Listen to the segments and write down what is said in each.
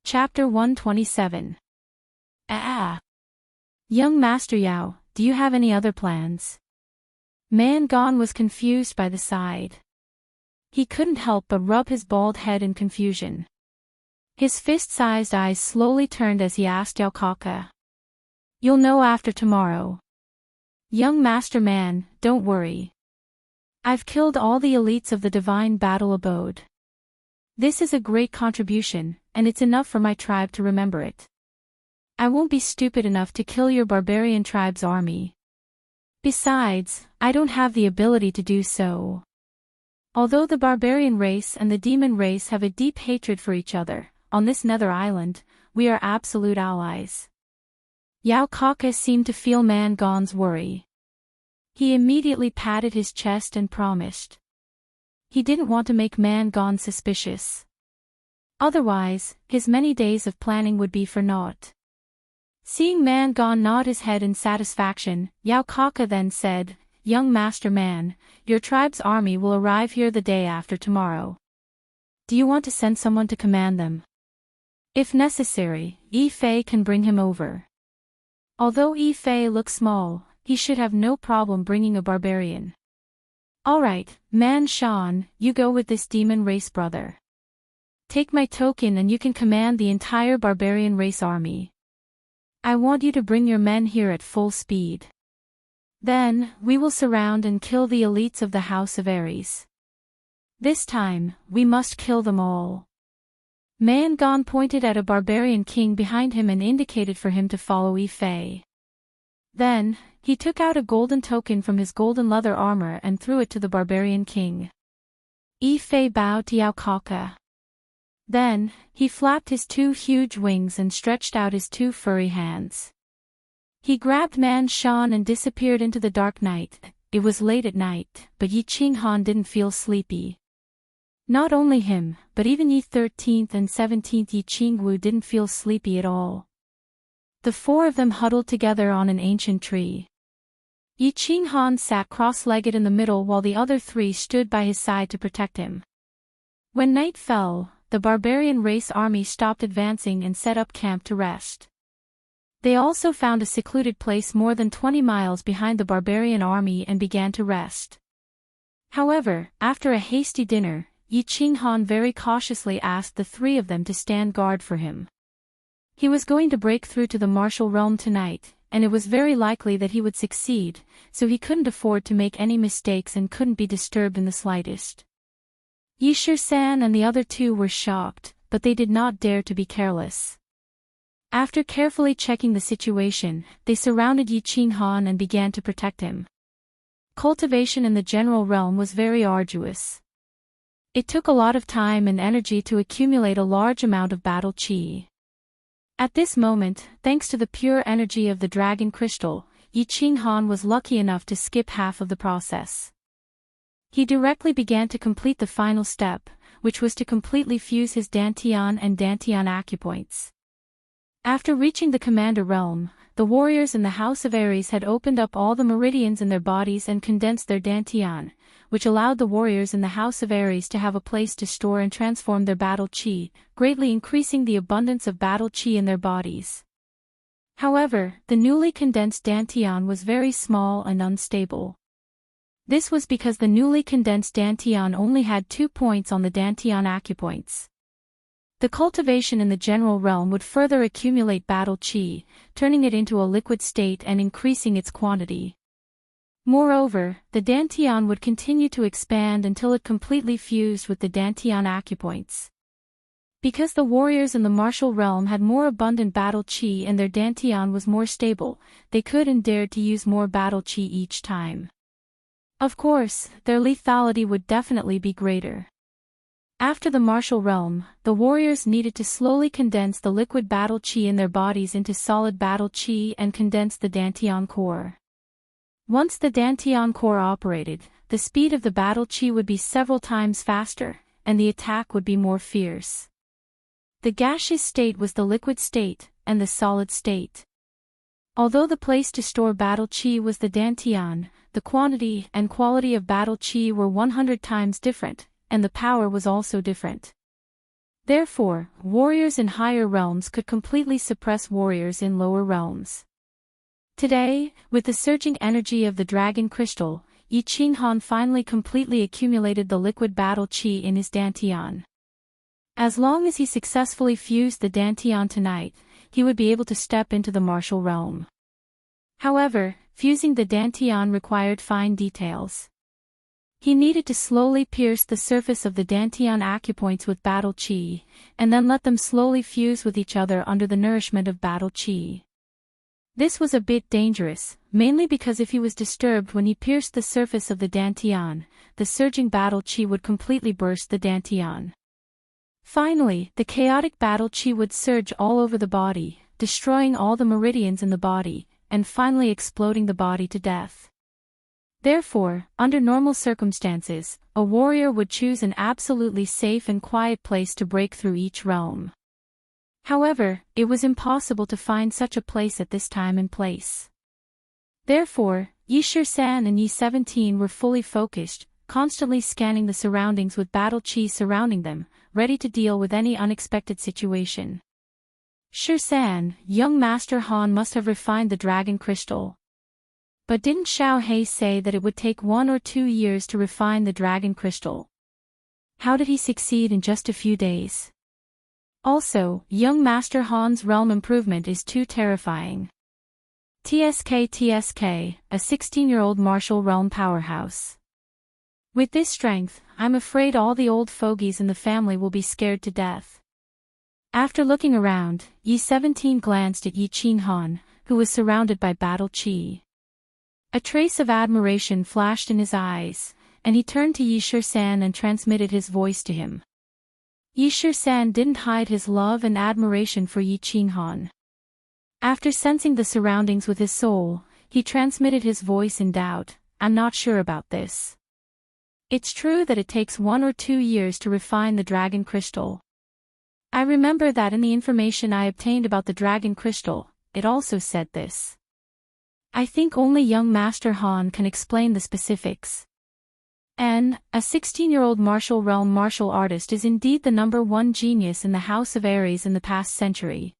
Chapter 127. Ah! Young Master Yao, do you have any other plans? Man Gone was confused by the sight. He couldn't help but rub his bald head in confusion. His fist-sized eyes slowly turned as he asked Yao Kaka. You'll know after tomorrow. Young Master Man, don't worry. I've killed all the elites of the Divine Battle Abode. This is a great contribution, and it's enough for my tribe to remember it. I won't be stupid enough to kill your barbarian tribe's army. Besides, I don't have the ability to do so. Although the barbarian race and the demon race have a deep hatred for each other, on this nether island, we are absolute allies. Yao Kaka seemed to feel Man Gone's worry. He immediately patted his chest and promised. He didn't want to make Man Gone suspicious. Otherwise, his many days of planning would be for naught. Seeing Man Gone nod his head in satisfaction, Yao Kaka then said, Young Master Man, your tribe's army will arrive here the day after tomorrow. Do you want to send someone to command them? If necessary, Yi Fei can bring him over. Although Yi Fei looks small, he should have no problem bringing a barbarian. Alright, Man Shan, you go with this demon race brother. Take my token and you can command the entire barbarian race army. I want you to bring your men here at full speed. Then, we will surround and kill the elites of the House of Ares. This time, we must kill them all. Man Gone pointed at a barbarian king behind him and indicated for him to follow Yi Fei. Then, he took out a golden token from his golden leather armor and threw it to the barbarian king. Yi Fei bowed to Yao Kaka. Then, he flapped his two huge wings and stretched out his two furry hands. He grabbed Man Shan and disappeared into the dark night. It was late at night, but Yi Qinghan didn't feel sleepy. Not only him, but even Yi 13th and 17th Yi Qingwu didn't feel sleepy at all. The four of them huddled together on an ancient tree. Yi Qinghan sat cross-legged in the middle while the other three stood by his side to protect him. When night fell, the barbarian race army stopped advancing and set up camp to rest. They also found a secluded place more than 20 miles behind the barbarian army and began to rest. However, after a hasty dinner, Yi Qinghan very cautiously asked the three of them to stand guard for him. He was going to break through to the martial realm tonight, and it was very likely that he would succeed, so he couldn't afford to make any mistakes and couldn't be disturbed in the slightest. Yi Shisan and the other two were shocked, but they did not dare to be careless. After carefully checking the situation, they surrounded Yi Qinghan and began to protect him. Cultivation in the general realm was very arduous. It took a lot of time and energy to accumulate a large amount of battle chi. At this moment, thanks to the pure energy of the dragon crystal, Yi Qinghan was lucky enough to skip half of the process. He directly began to complete the final step, which was to completely fuse his Dantian and Dantian acupoints. After reaching the Commander realm, the warriors in the House of Ares had opened up all the meridians in their bodies and condensed their Dantian, which allowed the warriors in the House of Ares to have a place to store and transform their battle chi, greatly increasing the abundance of battle chi in their bodies. However, the newly condensed Dantian was very small and unstable. This was because the newly condensed Dantian only had 2 points on the Dantian acupoints. The cultivation in the general realm would further accumulate battle chi, turning it into a liquid state and increasing its quantity. Moreover, the Dantian would continue to expand until it completely fused with the Dantian acupoints. Because the warriors in the martial realm had more abundant battle chi and their Dantian was more stable, they could and dared to use more battle chi each time. Of course, their lethality would definitely be greater. After the martial realm, the warriors needed to slowly condense the liquid battle chi in their bodies into solid battle chi and condense the Dantian core. Once the Dantian core operated, the speed of the battle chi would be several times faster, and the attack would be more fierce. The gaseous state was the liquid state, and the solid state. Although the place to store battle chi was the Dantian, the quantity and quality of battle chi were 100 times different, and the power was also different. Therefore, warriors in higher realms could completely suppress warriors in lower realms. Today, with the surging energy of the dragon crystal, Yi Qinghan finally completely accumulated the liquid battle qi in his dantian. As long as he successfully fused the dantian tonight, he would be able to step into the martial realm. However, fusing the dantian required fine details. He needed to slowly pierce the surface of the dantian acupoints with battle qi, and then let them slowly fuse with each other under the nourishment of battle qi. This was a bit dangerous, mainly because if he was disturbed when he pierced the surface of the dantian, the surging battle qi would completely burst the dantian. Finally, the chaotic battle qi would surge all over the body, destroying all the meridians in the body, and finally exploding the body to death. Therefore, under normal circumstances, a warrior would choose an absolutely safe and quiet place to break through each realm. However, it was impossible to find such a place at this time and place. Therefore, Yi Shisan and Yi 17 were fully focused, constantly scanning the surroundings with battle qi surrounding them, ready to deal with any unexpected situation. Shisan, young Master Han must have refined the dragon crystal. But didn't Xiao He say that it would take 1 or 2 years to refine the dragon crystal? How did he succeed in just a few days? Also, young Master Han's realm improvement is too terrifying. TSK, a 16-year-old martial realm powerhouse. With this strength, I'm afraid all the old fogies in the family will be scared to death. After looking around, Yi 17 glanced at Yi Qinghan, who was surrounded by battle qi. A trace of admiration flashed in his eyes, and he turned to Yi Shisan and transmitted his voice to him. Yi Shisan didn't hide his love and admiration for Yi Qinghan. After sensing the surroundings with his soul, he transmitted his voice in doubt, I'm not sure about this. It's true that it takes 1 or 2 years to refine the dragon crystal. I remember that in the information I obtained about the dragon crystal, it also said this. I think only young Master Han can explain the specifics. A 16-year-old martial realm martial artist is indeed the #1 genius in the House of Aries in the past century.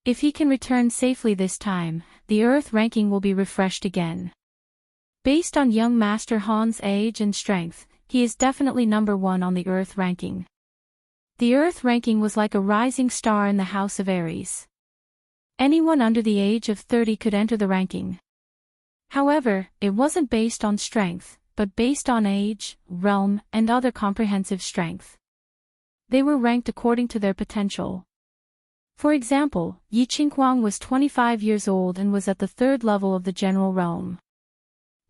If he can return safely this time, the Earth ranking will be refreshed again. Based on young Master Han's age and strength, he is definitely #1 on the Earth ranking. The Earth ranking was like a rising star in the House of Aries. Anyone under the age of 30 could enter the ranking. However, it wasn't based on strength, but based on age, realm, and other comprehensive strength. They were ranked according to their potential. For example, Yi Qinghuang was 25 years old and was at the 3rd level of the general realm.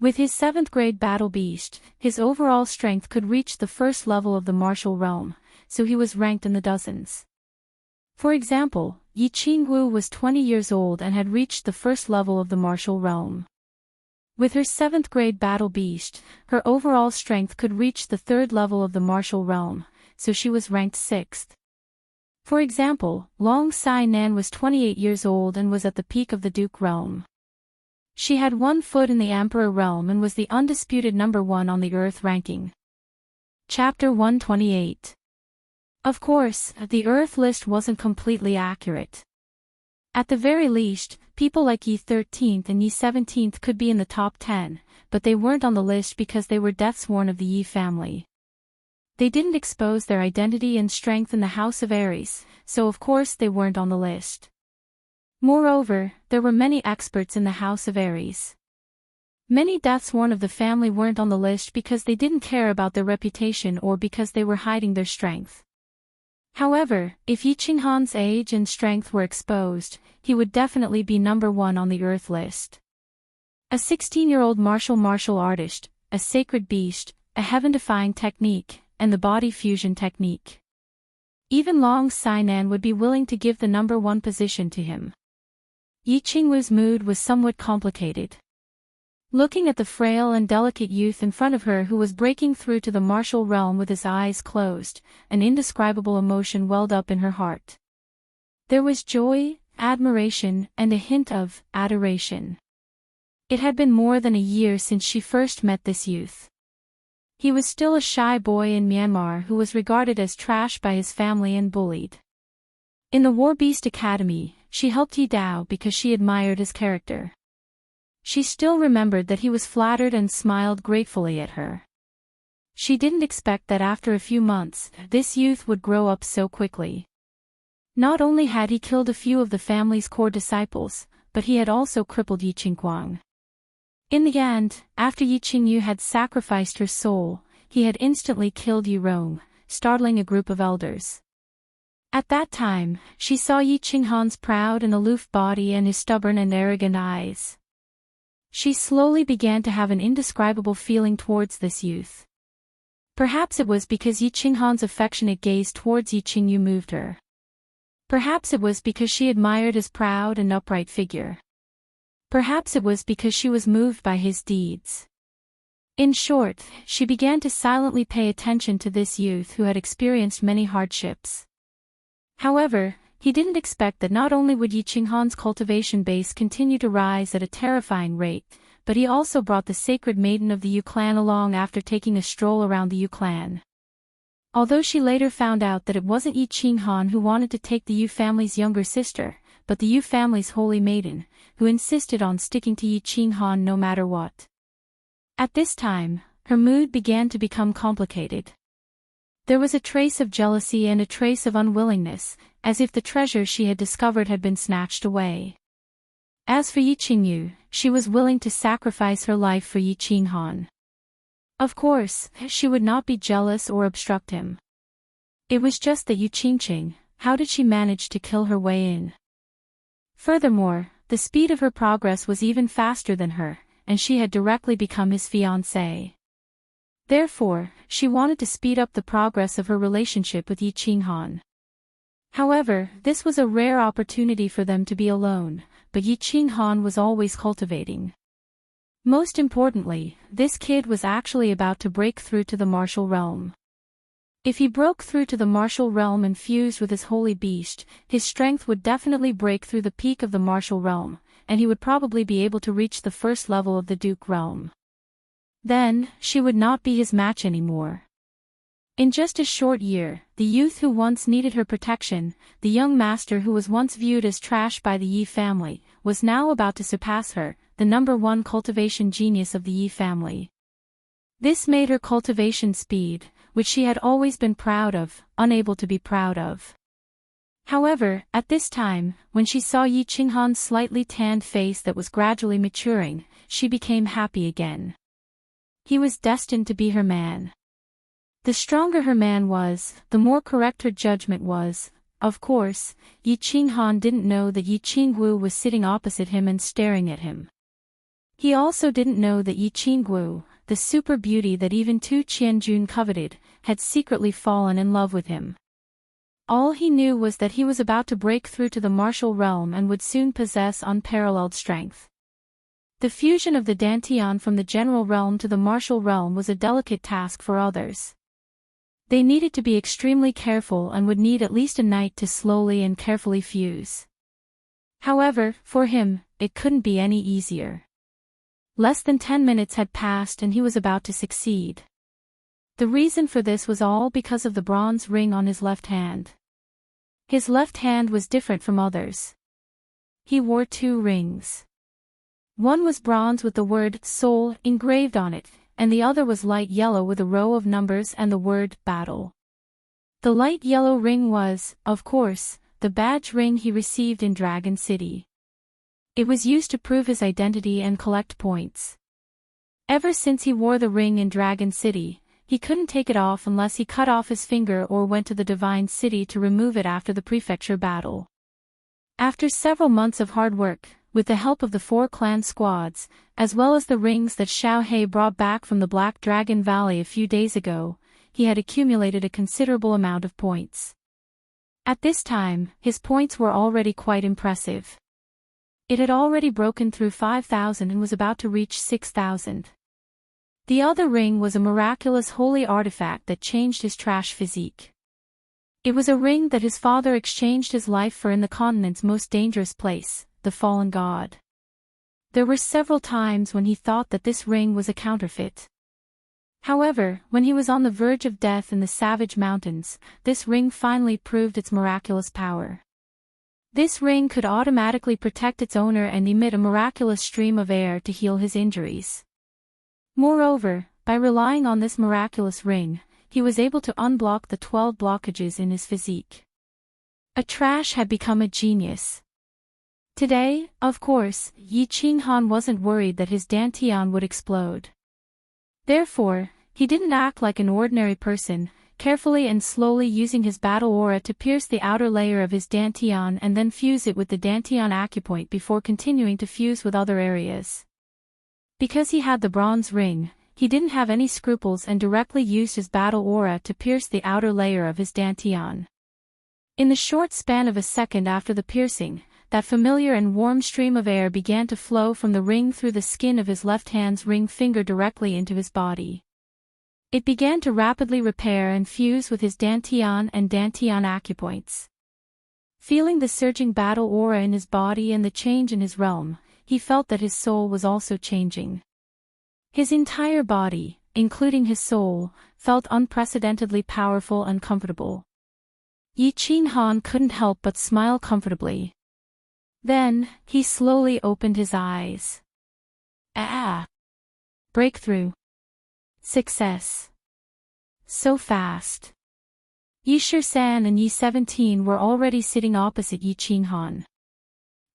With his 7th grade battle beast, his overall strength could reach the 1st level of the martial realm, so he was ranked in the dozens. For example, Yi Qingwu was 20 years old and had reached the 1st level of the martial realm. With her 7th grade battle beast, her overall strength could reach the 3rd level of the martial realm, so she was ranked 6th. For example, Long Sai Nan was 28 years old and was at the peak of the Duke realm. She had 1 foot in the Emperor realm and was the undisputed #1 on the Earth ranking. Chapter 128. Of course, the Earth list wasn't completely accurate. At the very least, people like Yi 13th and Yi 17th could be in the top 10, but they weren't on the list because they were deathsworn of the Yi family. They didn't expose their identity and strength in the House of Aries, so of course they weren't on the list. Moreover, there were many experts in the House of Aries. Many deathsworn of the family weren't on the list because they didn't care about their reputation or because they were hiding their strength. However, if Yi Qinghan's age and strength were exposed, he would definitely be #1 on the Earth list. A 16-year-old martial artist, a sacred beast, a heaven-defying technique, and the body fusion technique. Even Long Sainan would be willing to give the #1 position to him. Yi Qingwu's mood was somewhat complicated. Looking at the frail and delicate youth in front of her who was breaking through to the martial realm with his eyes closed, an indescribable emotion welled up in her heart. There was joy, admiration, and a hint of adoration. It had been more than a year since she first met this youth. He was still a shy boy in Myanmar who was regarded as trash by his family and bullied. In the War Beast Academy, she helped Yi Dao because she admired his character. She still remembered that he was flattered and smiled gratefully at her. She didn't expect that after a few months, this youth would grow up so quickly. Not only had he killed a few of the family's core disciples, but he had also crippled Yi Qingguang. In the end, after Yi Qingyu had sacrificed her soul, he had instantly killed Yi Rong, startling a group of elders. At that time, she saw Yi Qinghan's proud and aloof body and his stubborn and arrogant eyes. She slowly began to have an indescribable feeling towards this youth. Perhaps it was because Yi Qinghan's affectionate gaze towards Yi Qingyu moved her. Perhaps it was because she admired his proud and upright figure. Perhaps it was because she was moved by his deeds. In short, she began to silently pay attention to this youth who had experienced many hardships. However, he didn't expect that not only would Yi Qinghan's cultivation base continue to rise at a terrifying rate, but he also brought the sacred maiden of the Yu clan along after taking a stroll around the Yu clan. Although she later found out that it wasn't Yi Qinghan who wanted to take the Yu family's younger sister, but the Yu family's holy maiden, who insisted on sticking to Yi Qinghan no matter what. At this time, her mood began to become complicated. There was a trace of jealousy and a trace of unwillingness, as if the treasure she had discovered had been snatched away. As for Yi Qingyu, she was willing to sacrifice her life for Yi Qinghan. Of course, she would not be jealous or obstruct him. It was just that Yu Qingqing, how did she manage to kill her way in? Furthermore, the speed of her progress was even faster than her, and she had directly become his fiancée. Therefore, she wanted to speed up the progress of her relationship with Yi Qinghan. However, this was a rare opportunity for them to be alone, but Yi Qinghan was always cultivating. Most importantly, this kid was actually about to break through to the martial realm. If he broke through to the martial realm and fused with his holy beast, his strength would definitely break through the peak of the martial realm, and he would probably be able to reach the first level of the Duke realm. Then, she would not be his match anymore. In just a short year, the youth who once needed her protection, the young master who was once viewed as trash by the Yi family, was now about to surpass her, the #1 cultivation genius of the Yi family. This made her cultivation speed, which she had always been proud of, unable to be proud of. However, at this time, when she saw Yi Qinghan's slightly tanned face that was gradually maturing, she became happy again. He was destined to be her man. The stronger her man was, the more correct her judgment was. Of course, Yi Qinghan didn't know that Yi Qinggu was sitting opposite him and staring at him. He also didn't know that Yi Qinggu, the super beauty that even Tu Qianjun coveted, had secretly fallen in love with him. All he knew was that he was about to break through to the martial realm and would soon possess unparalleled strength. The fusion of the Dantian from the general realm to the martial realm was a delicate task for others. They needed to be extremely careful and would need at least a night to slowly and carefully fuse. However, for him, it couldn't be any easier. Less than 10 minutes had passed and he was about to succeed. The reason for this was all because of the bronze ring on his left hand. His left hand was different from others. He wore 2 rings. One was bronze with the word soul engraved on it, and the other was light yellow with a row of numbers and the word battle. The light yellow ring was, of course, the badge ring he received in Dragon City. It was used to prove his identity and collect points. Ever since he wore the ring in Dragon City, he couldn't take it off unless he cut off his finger or went to the Divine City to remove it after the prefecture battle. After several months of hard work, with the help of the 4 clan squads, as well as the rings that Xiao He brought back from the Black Dragon Valley a few days ago, he had accumulated a considerable amount of points. At this time, his points were already quite impressive. It had already broken through 5,000 and was about to reach 6,000. The other ring was a miraculous holy artifact that changed his trash physique. It was a ring that his father exchanged his life for in the continent's most dangerous place, the fallen god. There were several times when he thought that this ring was a counterfeit. However, when he was on the verge of death in the savage mountains, this ring finally proved its miraculous power. This ring could automatically protect its owner and emit a miraculous stream of air to heal his injuries. Moreover, by relying on this miraculous ring, he was able to unblock the 12 blockages in his physique. A trash had become a genius. Today, of course, Yi Qinghan wasn't worried that his dantian would explode. Therefore, he didn't act like an ordinary person, carefully and slowly using his battle aura to pierce the outer layer of his dantian and then fuse it with the dantian acupoint before continuing to fuse with other areas. Because he had the bronze ring, he didn't have any scruples and directly used his battle aura to pierce the outer layer of his dantian. In the short span of a second after the piercing, that familiar and warm stream of air began to flow from the ring through the skin of his left hand's ring finger directly into his body. It began to rapidly repair and fuse with his dantian and dantian acupoints. Feeling the surging battle aura in his body and the change in his realm, he felt that his soul was also changing. His entire body, including his soul, felt unprecedentedly powerful and comfortable. Yi Qinghan couldn't help but smile comfortably. Then, he slowly opened his eyes. Breakthrough. Success. So fast. Yi Shisan and Yi 17 were already sitting opposite Yi Qinghan.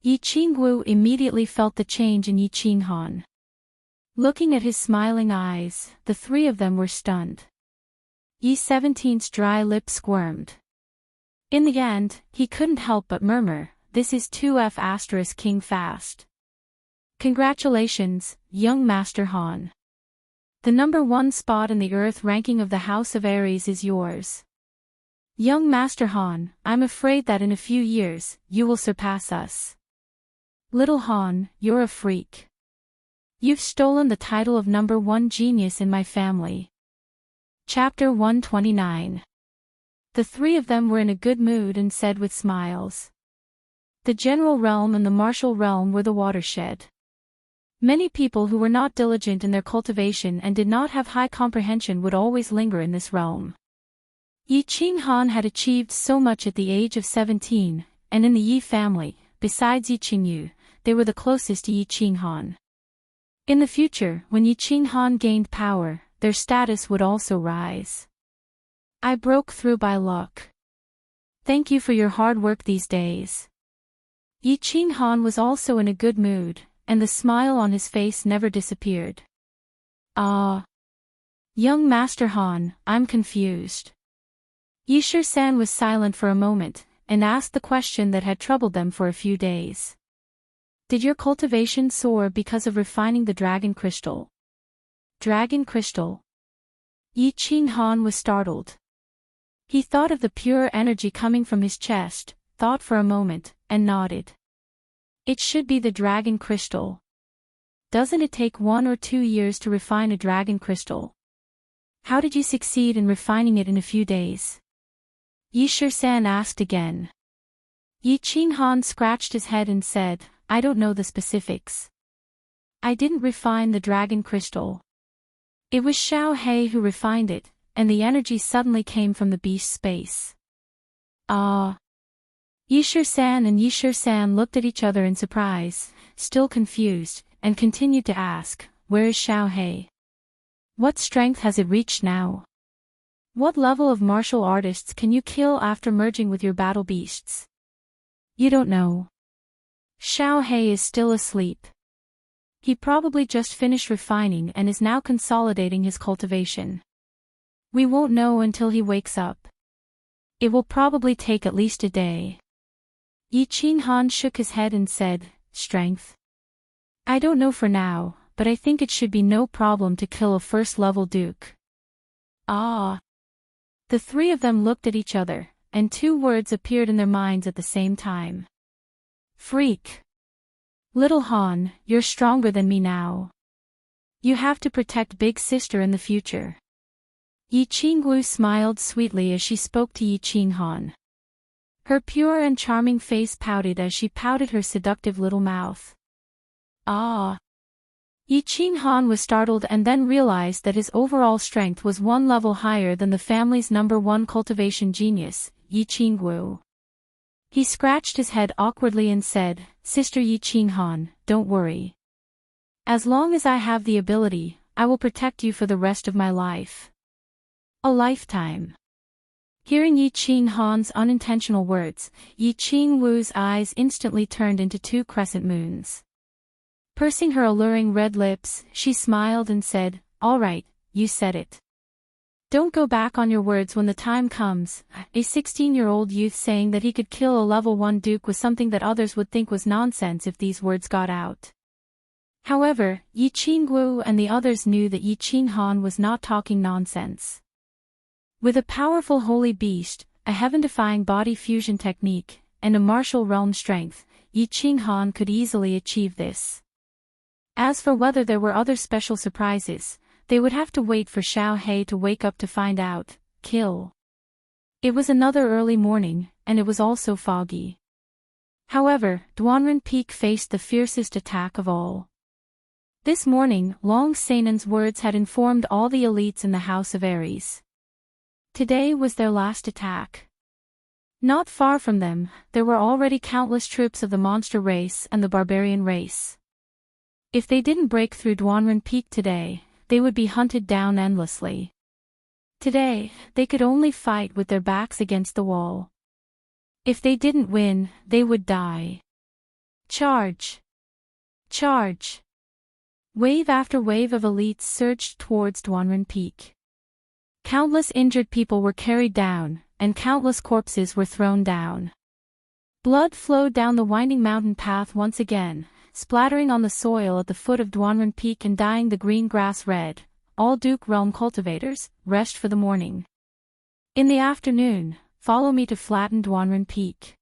Yi Qingwu immediately felt the change in Yi Qinghan. Looking at his smiling eyes, the three of them were stunned. Yi 17's dry lips squirmed. In the end, he couldn't help but murmur, "This is 2F** King fast. Congratulations, young Master Han. The #1 spot in the Earth ranking of the House of Aries is yours. Young Master Han, I'm afraid that in a few years, you will surpass us. Little Han, you're a freak. You've stolen the title of #1 genius in my family." Chapter 129. The three of them were in a good mood and said with smiles. The general realm and the martial realm were the watershed. Many people who were not diligent in their cultivation and did not have high comprehension would always linger in this realm. Yi Qinghan had achieved so much at the age of 17, and in the Yi family, besides Yi Qingyu, they were the closest to Yi Qinghan. In the future, when Yi Qinghan gained power, their status would also rise. I broke through by luck. Thank you for your hard work these days. Yi Qinghan was also in a good mood, and the smile on his face never disappeared. Young Master Han, I'm confused. Yi Shisan was silent for a moment, and asked the question that had troubled them for a few days. Did your cultivation soar because of refining the dragon crystal? Dragon crystal? Yi Qinghan was startled. He thought of the pure energy coming from his chest, thought for a moment, and nodded. It should be the dragon crystal. Doesn't it take 1 or 2 years to refine a dragon crystal? How did you succeed in refining it in a few days? Yi Shisan asked again. Yi Qinghan scratched his head and said, I don't know the specifics. I didn't refine the dragon crystal. It was Xiao He who refined it, and the energy suddenly came from the beast space. Yi Shisan and Yi Shisan looked at each other in surprise, still confused, and continued to ask, where is Xiao He? What strength has it reached now? What level of martial artists can you kill after merging with your battle beasts? You don't know. Xiao He is still asleep. He probably just finished refining and is now consolidating his cultivation. We won't know until he wakes up. It will probably take at least a day. Yi Qinghan shook his head and said, strength? I don't know for now, but I think it should be no problem to kill a first-level duke. The three of them looked at each other, and 2 words appeared in their minds at the same time. Freak. Little Han, you're stronger than me now. You have to protect big sister in the future. Yi Qingwu smiled sweetly as she spoke to Yi Qinghan. Her pure and charming face pouted as she pouted her seductive little mouth. Yi Qinghan was startled and then realized that his overall strength was one level higher than the family's #1 cultivation genius, Yi Qingguo. He scratched his head awkwardly and said, "Sister Yi Qinghan, don't worry. As long as I have the ability, I will protect you for the rest of my life. A lifetime." Hearing Yi Qinghan's unintentional words, Yi Qingwu's eyes instantly turned into two crescent moons. Pursing her alluring red lips, she smiled and said, "All right, you said it. Don't go back on your words when the time comes." A 16-year-old youth saying that he could kill a level 1 duke was something that others would think was nonsense if these words got out. However, Yi Qingwu and the others knew that Yi Qinghan was not talking nonsense. With a powerful holy beast, a heaven-defying body fusion technique, and a martial realm strength, Yi Qinghan could easily achieve this. As for whether there were other special surprises, they would have to wait for Xiao He to wake up to find out. Kill. It was another early morning, and it was also foggy. However, Duanren Peak faced the fiercest attack of all. This morning, Long Sainan's words had informed all the elites in the House of Ares. Today was their last attack. Not far from them, there were already countless troops of the monster race and the barbarian race. If they didn't break through Duanren Peak today, they would be hunted down endlessly. Today, they could only fight with their backs against the wall. If they didn't win, they would die. Charge! Charge! Wave after wave of elites surged towards Duanren Peak. Countless injured people were carried down, and countless corpses were thrown down. Blood flowed down the winding mountain path once again, splattering on the soil at the foot of Duanren Peak and dyeing the green grass red. All Duke Realm cultivators, rest for the morning. In the afternoon, follow me to flatten Duanren Peak.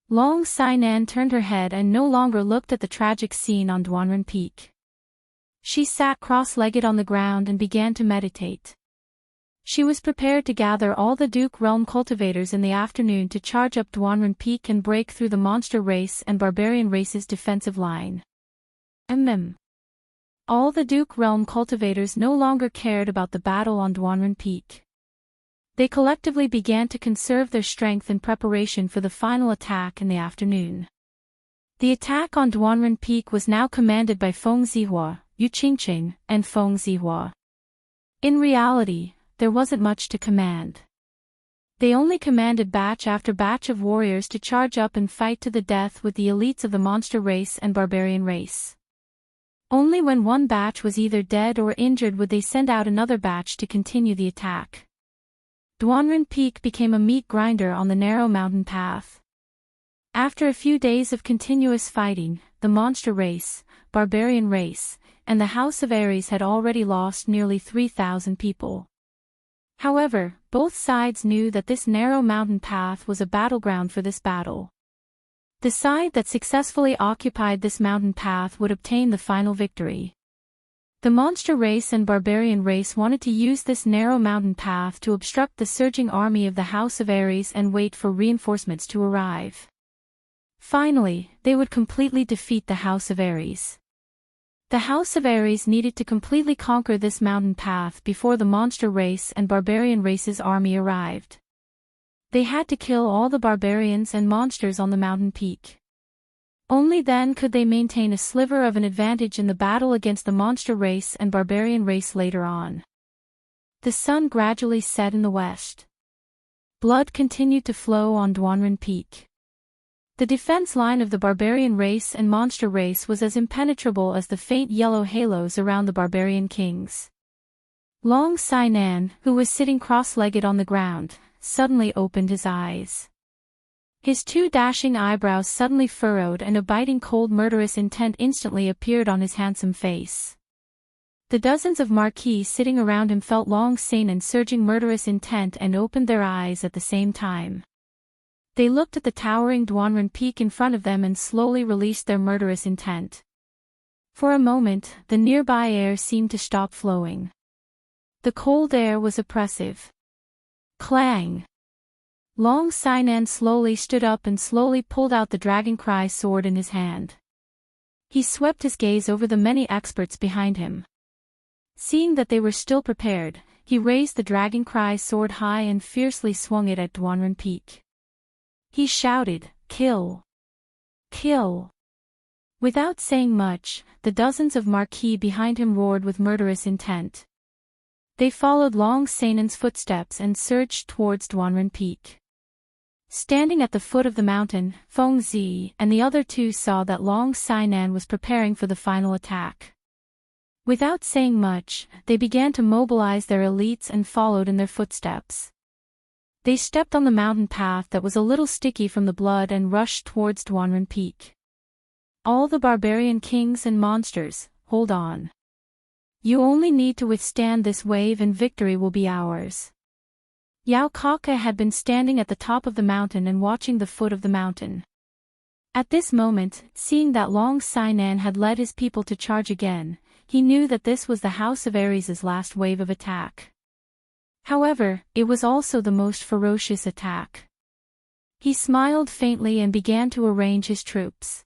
Long Sainan turned her head and no longer looked at the tragic scene on Duanren Peak. She sat cross-legged on the ground and began to meditate. She was prepared to gather all the Duke Realm cultivators in the afternoon to charge up Duanren Peak and break through the monster race and barbarian race's defensive line. All the Duke Realm cultivators no longer cared about the battle on Duanren Peak. They collectively began to conserve their strength in preparation for the final attack in the afternoon. The attack on Duanren Peak was now commanded by Feng Zihua, Yu Qingqing, and Feng Zihua. In reality, there wasn't much to command. They only commanded batch after batch of warriors to charge up and fight to the death with the elites of the monster race and barbarian race. Only when one batch was either dead or injured would they send out another batch to continue the attack. Duanren Peak became a meat grinder on the narrow mountain path. After a few days of continuous fighting, the monster race, barbarian race, and the House of Ares had already lost nearly 3,000 people. However, both sides knew that this narrow mountain path was a battleground for this battle. The side that successfully occupied this mountain path would obtain the final victory. The monster race and barbarian race wanted to use this narrow mountain path to obstruct the surging army of the House of Ares and wait for reinforcements to arrive. Finally, they would completely defeat the House of Ares. The House of Ares needed to completely conquer this mountain path before the monster race and barbarian race's army arrived. They had to kill all the barbarians and monsters on the mountain peak. Only then could they maintain a sliver of an advantage in the battle against the monster race and barbarian race later on. The sun gradually set in the west. Blood continued to flow on Duanren Peak. The defense line of the barbarian race and monster race was as impenetrable as the faint yellow halos around the barbarian kings. Long Sainan, who was sitting cross-legged on the ground, suddenly opened his eyes. His two dashing eyebrows suddenly furrowed and a biting cold murderous intent instantly appeared on his handsome face. The dozens of marquis sitting around him felt Long Sainan's surging murderous intent and opened their eyes at the same time. They looked at the towering Duanren Peak in front of them and slowly released their murderous intent. For a moment, the nearby air seemed to stop flowing. The cold air was oppressive. Clang! Long Sainan slowly stood up and slowly pulled out the Dragon Cry sword in his hand. He swept his gaze over the many experts behind him. Seeing that they were still prepared, he raised the dragon cry sword high and fiercely swung it at Duanren Peak. He shouted, "Kill! Kill!" Without saying much, the dozens of Marquis behind him roared with murderous intent. They followed Long Sainan's footsteps and surged towards Duanren Peak. Standing at the foot of the mountain, Feng Zi and the other two saw that Long Sainan was preparing for the final attack. Without saying much, they began to mobilize their elites and followed in their footsteps. They stepped on the mountain path that was a little sticky from the blood and rushed towards Duanren Peak. All the barbarian kings and monsters, hold on. You only need to withstand this wave and victory will be ours. Yao Kaka had been standing at the top of the mountain and watching the foot of the mountain. At this moment, seeing that Long Sainan had led his people to charge again, he knew that this was the House of Ares' last wave of attack. However, it was also the most ferocious attack. He smiled faintly and began to arrange his troops.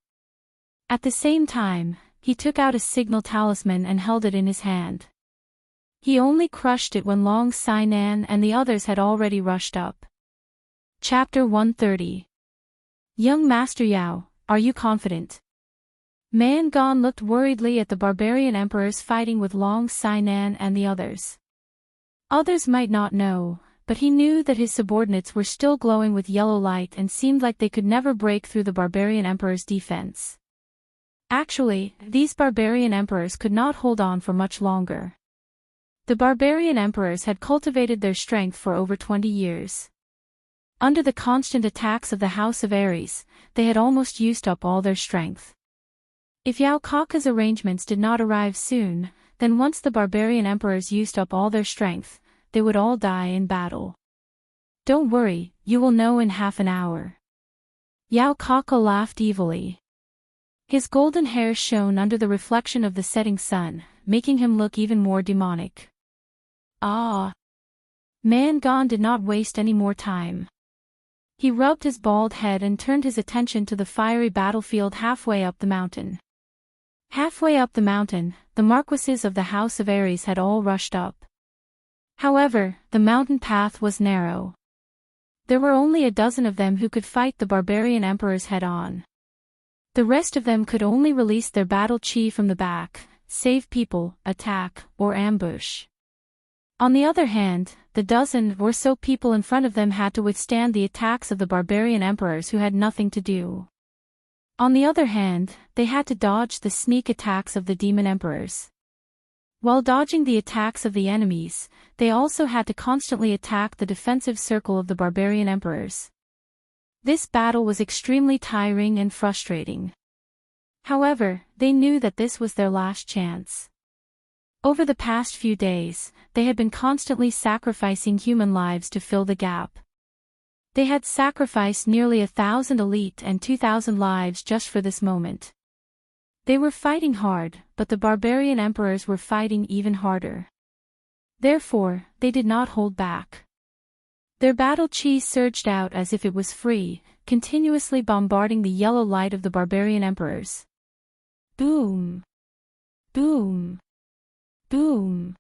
At the same time, he took out a signal talisman and held it in his hand. He only crushed it when Long Sainan and the others had already rushed up. Chapter 130. Young Master Yao, are you confident? Man Gon looked worriedly at the barbarian emperors fighting with Long Sainan and the others. Others might not know, but he knew that his subordinates were still glowing with yellow light and seemed like they could never break through the barbarian emperor's defense. Actually, these barbarian emperors could not hold on for much longer. The barbarian emperors had cultivated their strength for over 20 years. Under the constant attacks of the House of Ares, they had almost used up all their strength. If Yao Kaka's arrangements did not arrive soon, then once the barbarian emperors used up all their strength, they would all die in battle. Don't worry, you will know in half an hour. Yao Kaka laughed evilly. His golden hair shone under the reflection of the setting sun, making him look even more demonic. Ah! Man Gon did not waste any more time. He rubbed his bald head and turned his attention to the fiery battlefield halfway up the mountain. Halfway up the mountain, the marquises of the House of Ares had all rushed up. However, the mountain path was narrow. There were only a dozen of them who could fight the barbarian emperors head-on. The rest of them could only release their battle chi from the back, save people, attack, or ambush. On the other hand, the dozen or so people in front of them had to withstand the attacks of the barbarian emperors who had nothing to do. On the other hand, they had to dodge the sneak attacks of the demon emperors. While dodging the attacks of the enemies, they also had to constantly attack the defensive circle of the barbarian emperors. This battle was extremely tiring and frustrating. However, they knew that this was their last chance. Over the past few days, they had been constantly sacrificing human lives to fill the gap. They had sacrificed nearly 1,000 elite and 2,000 lives just for this moment. They were fighting hard, but the barbarian emperors were fighting even harder. Therefore, they did not hold back. Their battle chi surged out as if it was free, continuously bombarding the yellow light of the barbarian emperors. Boom! Boom! Boom!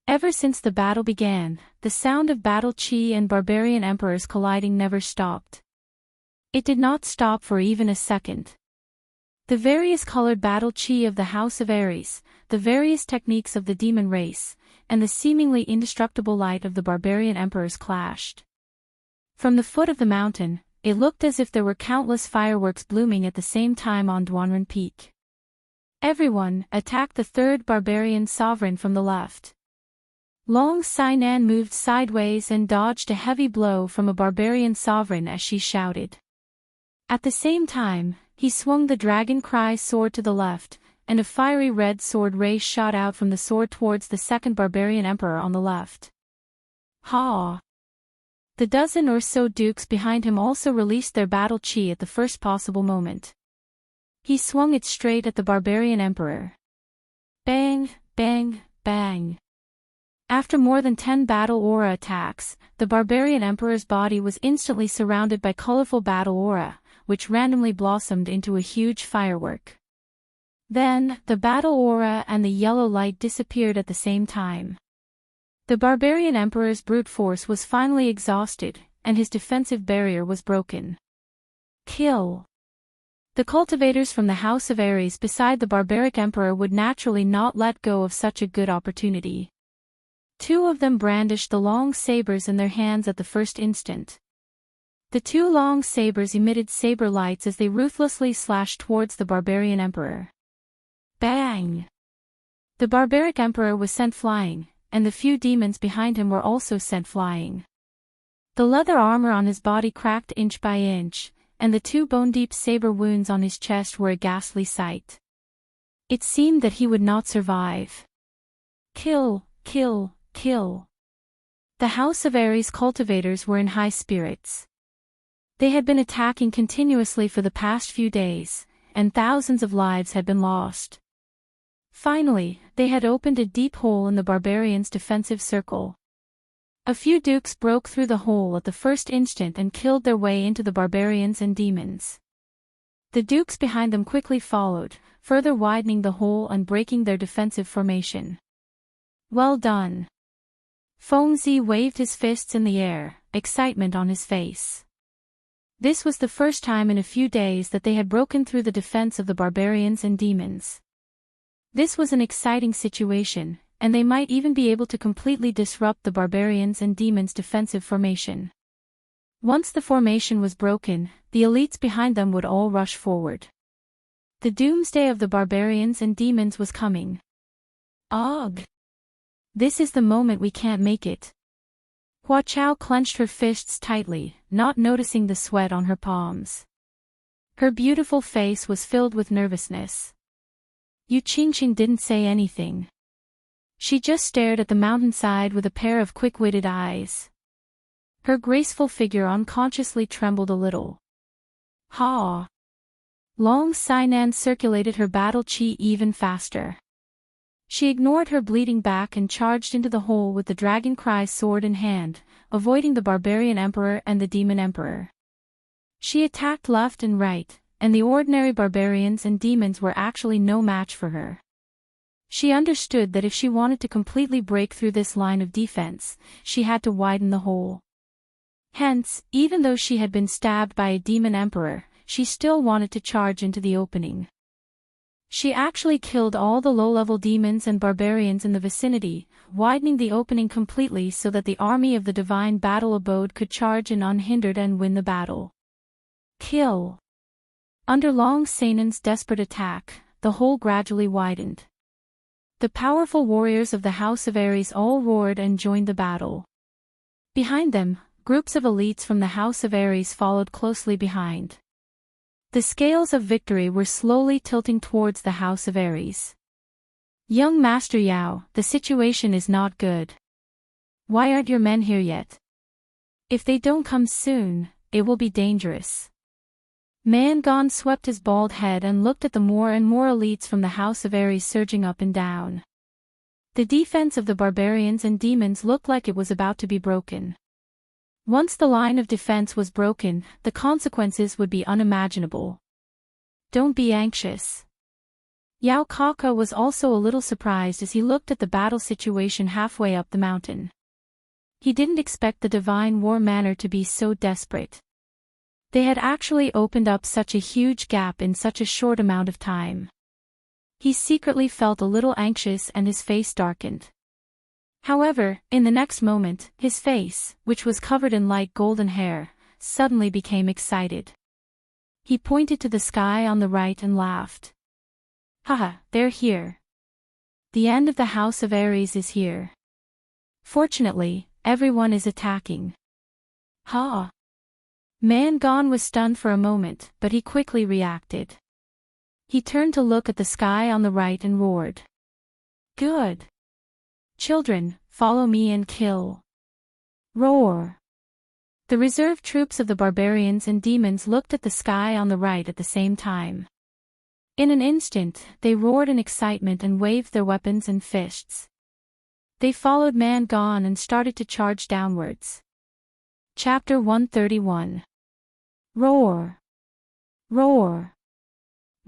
Ever since the battle began, the sound of battle chi and barbarian emperors colliding never stopped. It did not stop for even a second. The various colored battle chi of the House of Ares, the various techniques of the demon race, and the seemingly indestructible light of the barbarian emperors clashed. From the foot of the mountain, it looked as if there were countless fireworks blooming at the same time on Duanren Peak. Everyone attacked the third barbarian sovereign from the left. Long Sainan moved sideways and dodged a heavy blow from a barbarian sovereign as she shouted. At the same time, he swung the dragon cry sword to the left, and a fiery red sword ray shot out from the sword towards the second barbarian emperor on the left. Ha! The dozen or so dukes behind him also released their battle chi at the first possible moment. He swung it straight at the barbarian emperor. Bang, bang, bang. After more than 10 battle aura attacks, the barbarian emperor's body was instantly surrounded by colorful battle aura, which randomly blossomed into a huge firework. Then, the battle aura and the yellow light disappeared at the same time. The barbarian emperor's brute force was finally exhausted, and his defensive barrier was broken. Kill. The cultivators from the House of Ares beside the barbaric emperor would naturally not let go of such a good opportunity. Two of them brandished the long sabers in their hands at the first instant. The two long sabers emitted saber lights as they ruthlessly slashed towards the barbarian emperor. Bang! The barbaric emperor was sent flying, and the few demons behind him were also sent flying. The leather armor on his body cracked inch by inch, and the two bone-deep saber wounds on his chest were a ghastly sight. It seemed that he would not survive. Kill, kill, kill. The House of Ares cultivators were in high spirits. They had been attacking continuously for the past few days, and thousands of lives had been lost. Finally, they had opened a deep hole in the barbarians' defensive circle. A few dukes broke through the hole at the first instant and killed their way into the barbarians and demons. The dukes behind them quickly followed, further widening the hole and breaking their defensive formation. Well done. Fengzi waved his fists in the air, excitement on his face. This was the first time in a few days that they had broken through the defense of the barbarians and demons. This was an exciting situation, and they might even be able to completely disrupt the barbarians and demons' defensive formation. Once the formation was broken, the elites behind them would all rush forward. The doomsday of the barbarians and demons was coming. Ugh! This is the moment we can't make it. Hua Chao clenched her fists tightly, not noticing the sweat on her palms. Her beautiful face was filled with nervousness. Yu Qingqing didn't say anything. She just stared at the mountainside with a pair of quick-witted eyes. Her graceful figure unconsciously trembled a little. Ha! Long Sainan circulated her battle chi even faster. She ignored her bleeding back and charged into the hole with the dragon cry sword in hand, avoiding the barbarian emperor and the demon emperor. She attacked left and right, and the ordinary barbarians and demons were actually no match for her. She understood that if she wanted to completely break through this line of defense, she had to widen the hole. Hence, even though she had been stabbed by a demon emperor, she still wanted to charge into the opening. She actually killed all the low-level demons and barbarians in the vicinity, widening the opening completely so that the army of the divine battle abode could charge in unhindered and win the battle. Kill. Under Long Sainan's desperate attack, the hole gradually widened. The powerful warriors of the House of Ares all roared and joined the battle. Behind them, groups of elites from the House of Ares followed closely behind. The scales of victory were slowly tilting towards the House of Ares. Young Master Yao, the situation is not good. Why aren't your men here yet? If they don't come soon, it will be dangerous. Mangon swept his bald head and looked at the more and more elites from the House of Ares surging up and down. The defense of the barbarians and demons looked like it was about to be broken. Once the line of defense was broken, the consequences would be unimaginable. Don't be anxious. Yao Kaka was also a little surprised as he looked at the battle situation halfway up the mountain. He didn't expect the divine war manor to be so desperate. They had actually opened up such a huge gap in such a short amount of time. He secretly felt a little anxious and his face darkened. However, in the next moment, his face, which was covered in light golden hair, suddenly became excited. He pointed to the sky on the right and laughed. Haha, they're here. The end of the House of Ares is here. Fortunately, everyone is attacking. Ha! Mangon was stunned for a moment, but he quickly reacted. He turned to look at the sky on the right and roared. Good. Children, follow me and kill. Roar. The reserve troops of the barbarians and demons looked at the sky on the right at the same time. In an instant, they roared in excitement and waved their weapons and fists. They followed Mangon and started to charge downwards. Chapter 131. Roar. Roar.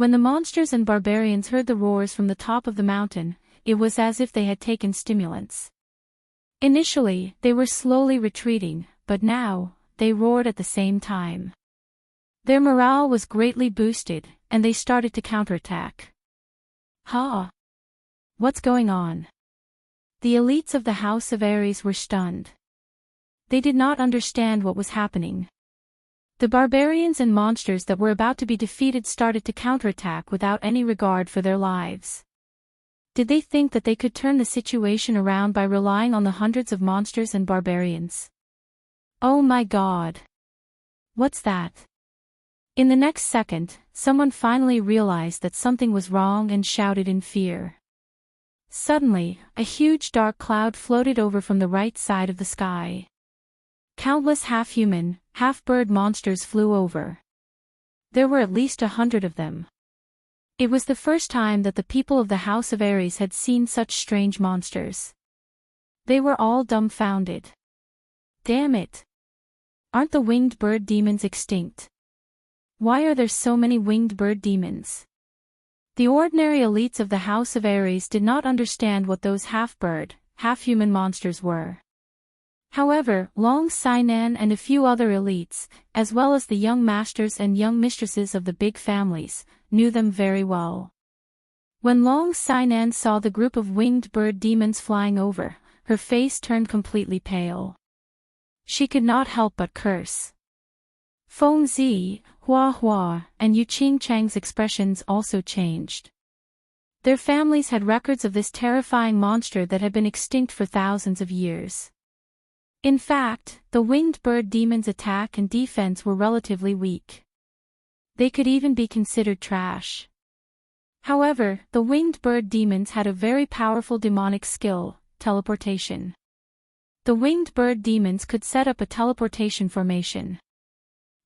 When the monsters and barbarians heard the roars from the top of the mountain, it was as if they had taken stimulants. Initially, they were slowly retreating, but now, they roared at the same time. Their morale was greatly boosted, and they started to counterattack. Ha! What's going on? The elites of the House of Ares were stunned. They did not understand what was happening. The barbarians and monsters that were about to be defeated started to counterattack without any regard for their lives. Did they think that they could turn the situation around by relying on the hundreds of monsters and barbarians? Oh my God! What's that? In the next second, someone finally realized that something was wrong and shouted in fear. Suddenly, a huge dark cloud floated over from the right side of the sky. Countless half-human, half-bird monsters flew over. There were at least 100 of them. It was the first time that the people of the House of Ares had seen such strange monsters. They were all dumbfounded. Damn it! Aren't the winged bird demons extinct? Why are there so many winged bird demons? The ordinary elites of the House of Ares did not understand what those half-bird, half-human monsters were. However, Long Sinan and a few other elites, as well as the young masters and young mistresses of the big families, knew them very well. When Long Sinan saw the group of winged bird demons flying over, her face turned completely pale. She could not help but curse. Feng Zi, Hua Hua, and Yu Qingchang's expressions also changed. Their families had records of this terrifying monster that had been extinct for thousands of years. In fact, the winged bird demons' attack and defense were relatively weak. They could even be considered trash. However, the winged bird demons had a very powerful demonic skill, teleportation. The winged bird demons could set up a teleportation formation.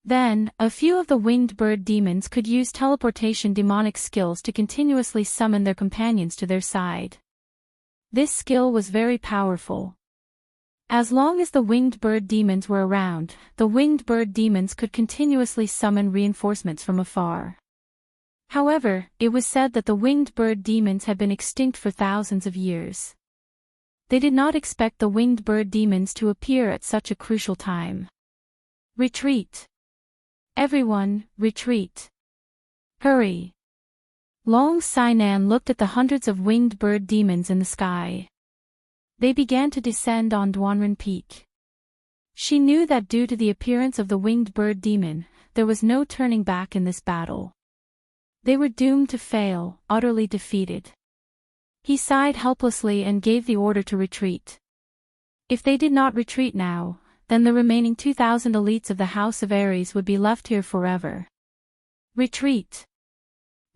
Then, a few of the winged bird demons could use teleportation demonic skills to continuously summon their companions to their side. This skill was very powerful. As long as the winged bird demons were around, the winged bird demons could continuously summon reinforcements from afar. However, it was said that the winged bird demons had been extinct for thousands of years. They did not expect the winged bird demons to appear at such a crucial time. Retreat! Everyone, retreat! Hurry! Long Sinan looked at the hundreds of winged bird demons in the sky. They began to descend on Duanren Peak. She knew that due to the appearance of the winged bird demon, there was no turning back in this battle. They were doomed to fail, utterly defeated. He sighed helplessly and gave the order to retreat. If they did not retreat now, then the remaining 2,000 elites of the House of Ares would be left here forever. Retreat!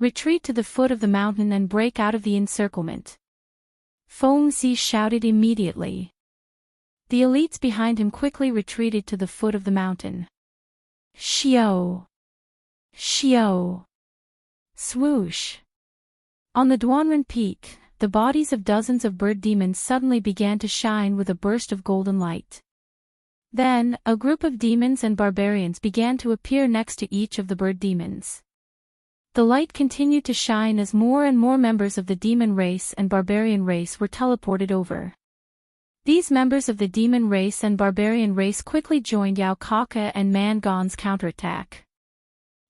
Retreat to the foot of the mountain and break out of the encirclement. Feng Zi shouted immediately. The elites behind him quickly retreated to the foot of the mountain. Xiao! Xiao! Swoosh! On the Duanren Peak, the bodies of dozens of bird demons suddenly began to shine with a burst of golden light. Then, a group of demons and barbarians began to appear next to each of the bird demons. The light continued to shine as more and more members of the demon race and barbarian race were teleported over. These members of the demon race and barbarian race quickly joined Yao Kaka and Man Gon's counterattack.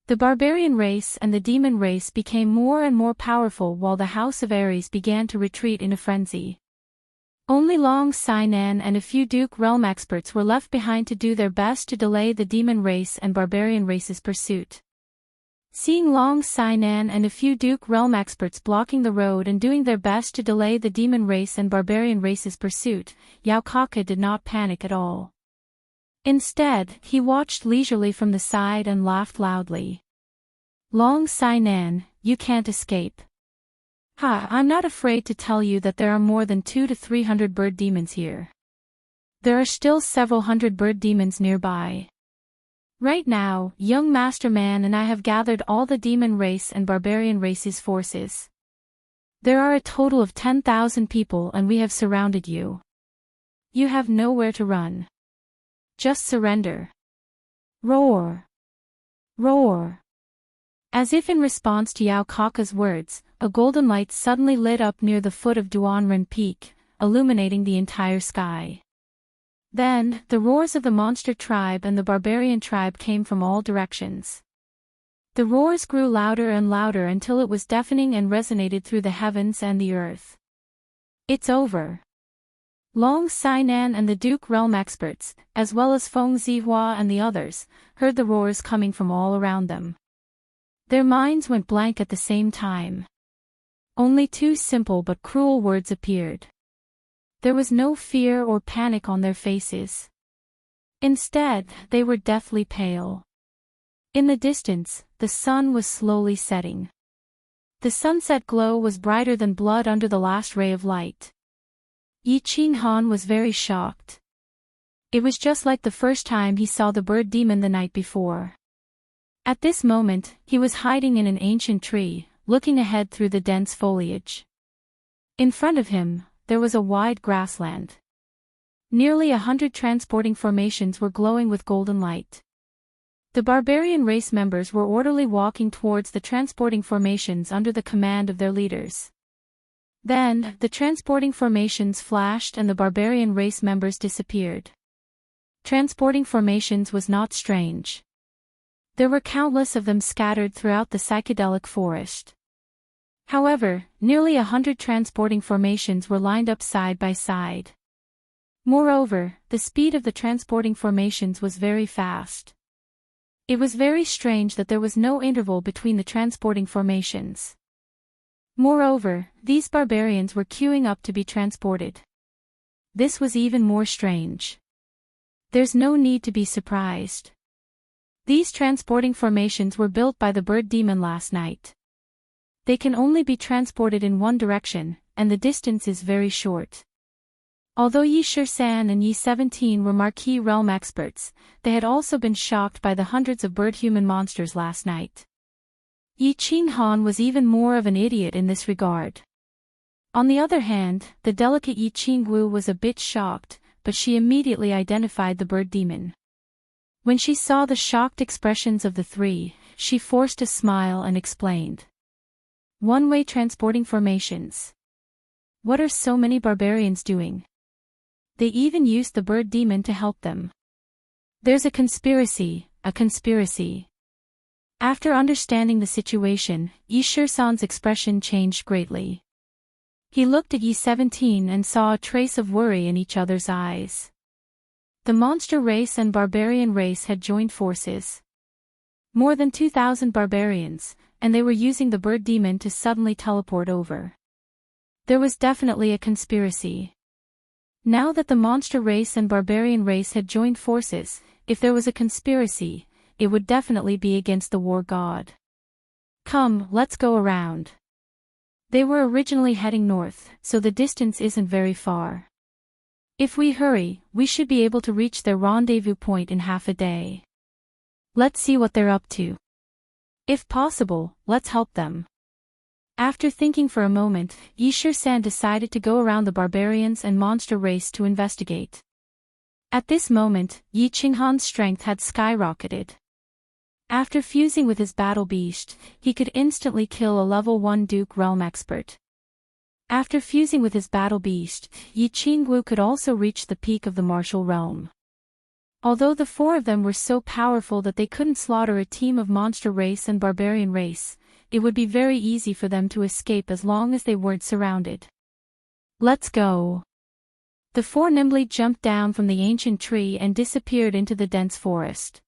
The barbarian race and the demon race became more and more powerful while the House of Ares began to retreat in a frenzy. Only Long Sinan and a few Duke Realm experts were left behind to do their best to delay the demon race and barbarian race's pursuit. Seeing Long Sinan and a few Duke Realm experts blocking the road and doing their best to delay the demon race and barbarian race's pursuit, Yao Kaka did not panic at all. Instead, he watched leisurely from the side and laughed loudly. Long Sinan, you can't escape. I'm not afraid to tell you that there are more than 200 to 300 bird demons here. There are still several hundred bird demons nearby. Right now, young Master Man and I have gathered all the demon race and barbarian race's forces. There are a total of 10,000 people and we have surrounded you. You have nowhere to run. Just surrender. Roar! Roar! As if in response to Yao Kaka's words, a golden light suddenly lit up near the foot of Duanren Peak, illuminating the entire sky. Then, the roars of the monster tribe and the barbarian tribe came from all directions. The roars grew louder and louder until it was deafening and resonated through the heavens and the earth. It's over. Long Sainan and the Duke Realm experts, as well as Feng Zihua and the others, heard the roars coming from all around them. Their minds went blank at the same time. Only two simple but cruel words appeared. There was no fear or panic on their faces. Instead, they were deathly pale. In the distance, the sun was slowly setting. The sunset glow was brighter than blood under the last ray of light. Yi Qinghan was very shocked. It was just like the first time he saw the bird demon the night before. At this moment, he was hiding in an ancient tree, looking ahead through the dense foliage. In front of him, there was a wide grassland. Nearly 100 transporting formations were glowing with golden light. The barbarian race members were orderly walking towards the transporting formations under the command of their leaders. Then, the transporting formations flashed and the barbarian race members disappeared. Transporting formations was not strange. There were countless of them scattered throughout the psychedelic forest. However, nearly 100 transporting formations were lined up side by side. Moreover, the speed of the transporting formations was very fast. It was very strange that there was no interval between the transporting formations. Moreover, these barbarians were queuing up to be transported. This was even more strange. There's no need to be surprised. These transporting formations were built by the bird demon last night. They can only be transported in one direction, and the distance is very short. Although Yi Shisan and Yi 17 were marquee realm experts, they had also been shocked by the hundreds of bird-human monsters last night. Yi Qinghan was even more of an idiot in this regard. On the other hand, the delicate Yi Qingwu was a bit shocked, but she immediately identified the bird demon. When she saw the shocked expressions of the three, she forced a smile and explained. One-way transporting formations. What are so many barbarians doing? They even used the bird demon to help them. There's a conspiracy, a conspiracy. After understanding the situation, Yi Shisan's expression changed greatly. He looked at Yi 17 and saw a trace of worry in each other's eyes. The monster race and barbarian race had joined forces. More than 2,000 barbarians, and they were using the bird demon to suddenly teleport over. There was definitely a conspiracy. Now that the monster race and barbarian race had joined forces, if there was a conspiracy, it would definitely be against the war god. Come, let's go around. They were originally heading north, so the distance isn't very far. If we hurry, we should be able to reach their rendezvous point in half a day. Let's see what they're up to. If possible, let's help them. After thinking for a moment, Yi Shisan decided to go around the barbarians and monster race to investigate. At this moment, Yi Qinghan's strength had skyrocketed. After fusing with his battle beast, he could instantly kill a level 1 Duke Realm expert. After fusing with his battle beast, Yi Qingwu could also reach the peak of the martial realm. Although the four of them were so powerful that they couldn't slaughter a team of monster race and barbarian race, it would be very easy for them to escape as long as they weren't surrounded. Let's go. The four nimbly jumped down from the ancient tree and disappeared into the dense forest.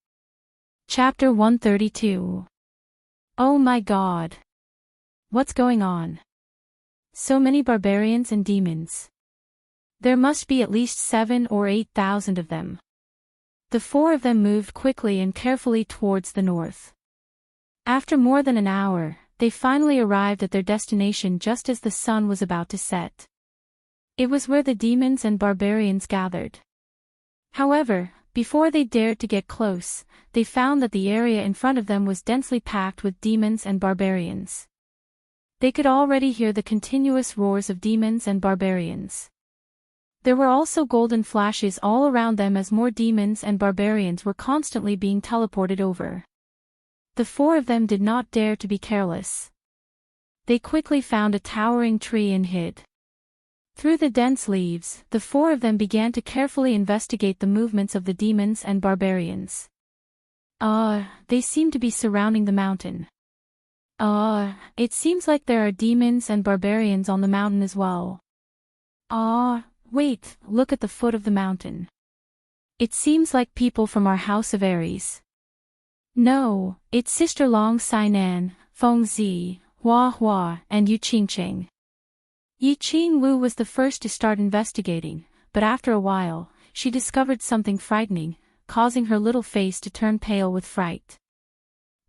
Chapter 132. Oh my god. What's going on? So many barbarians and demons. There must be at least 7,000 or 8,000 of them. The four of them moved quickly and carefully towards the north. After more than an hour, they finally arrived at their destination just as the sun was about to set. It was where the demons and barbarians gathered. However, before they dared to get close, they found that the area in front of them was densely packed with demons and barbarians. They could already hear the continuous roars of demons and barbarians. There were also golden flashes all around them as more demons and barbarians were constantly being teleported over. The four of them did not dare to be careless. They quickly found a towering tree and hid. Through the dense leaves, the four of them began to carefully investigate the movements of the demons and barbarians. They seem to be surrounding the mountain. It seems like there are demons and barbarians on the mountain as well. Wait, look at the foot of the mountain. It seems like people from our House of Aries. No, it's Sister Long Sainan, Feng Zi, Hua Hua, and Yu Qingqing. Yi Qingwu was the first to start investigating, but after a while, she discovered something frightening, causing her little face to turn pale with fright.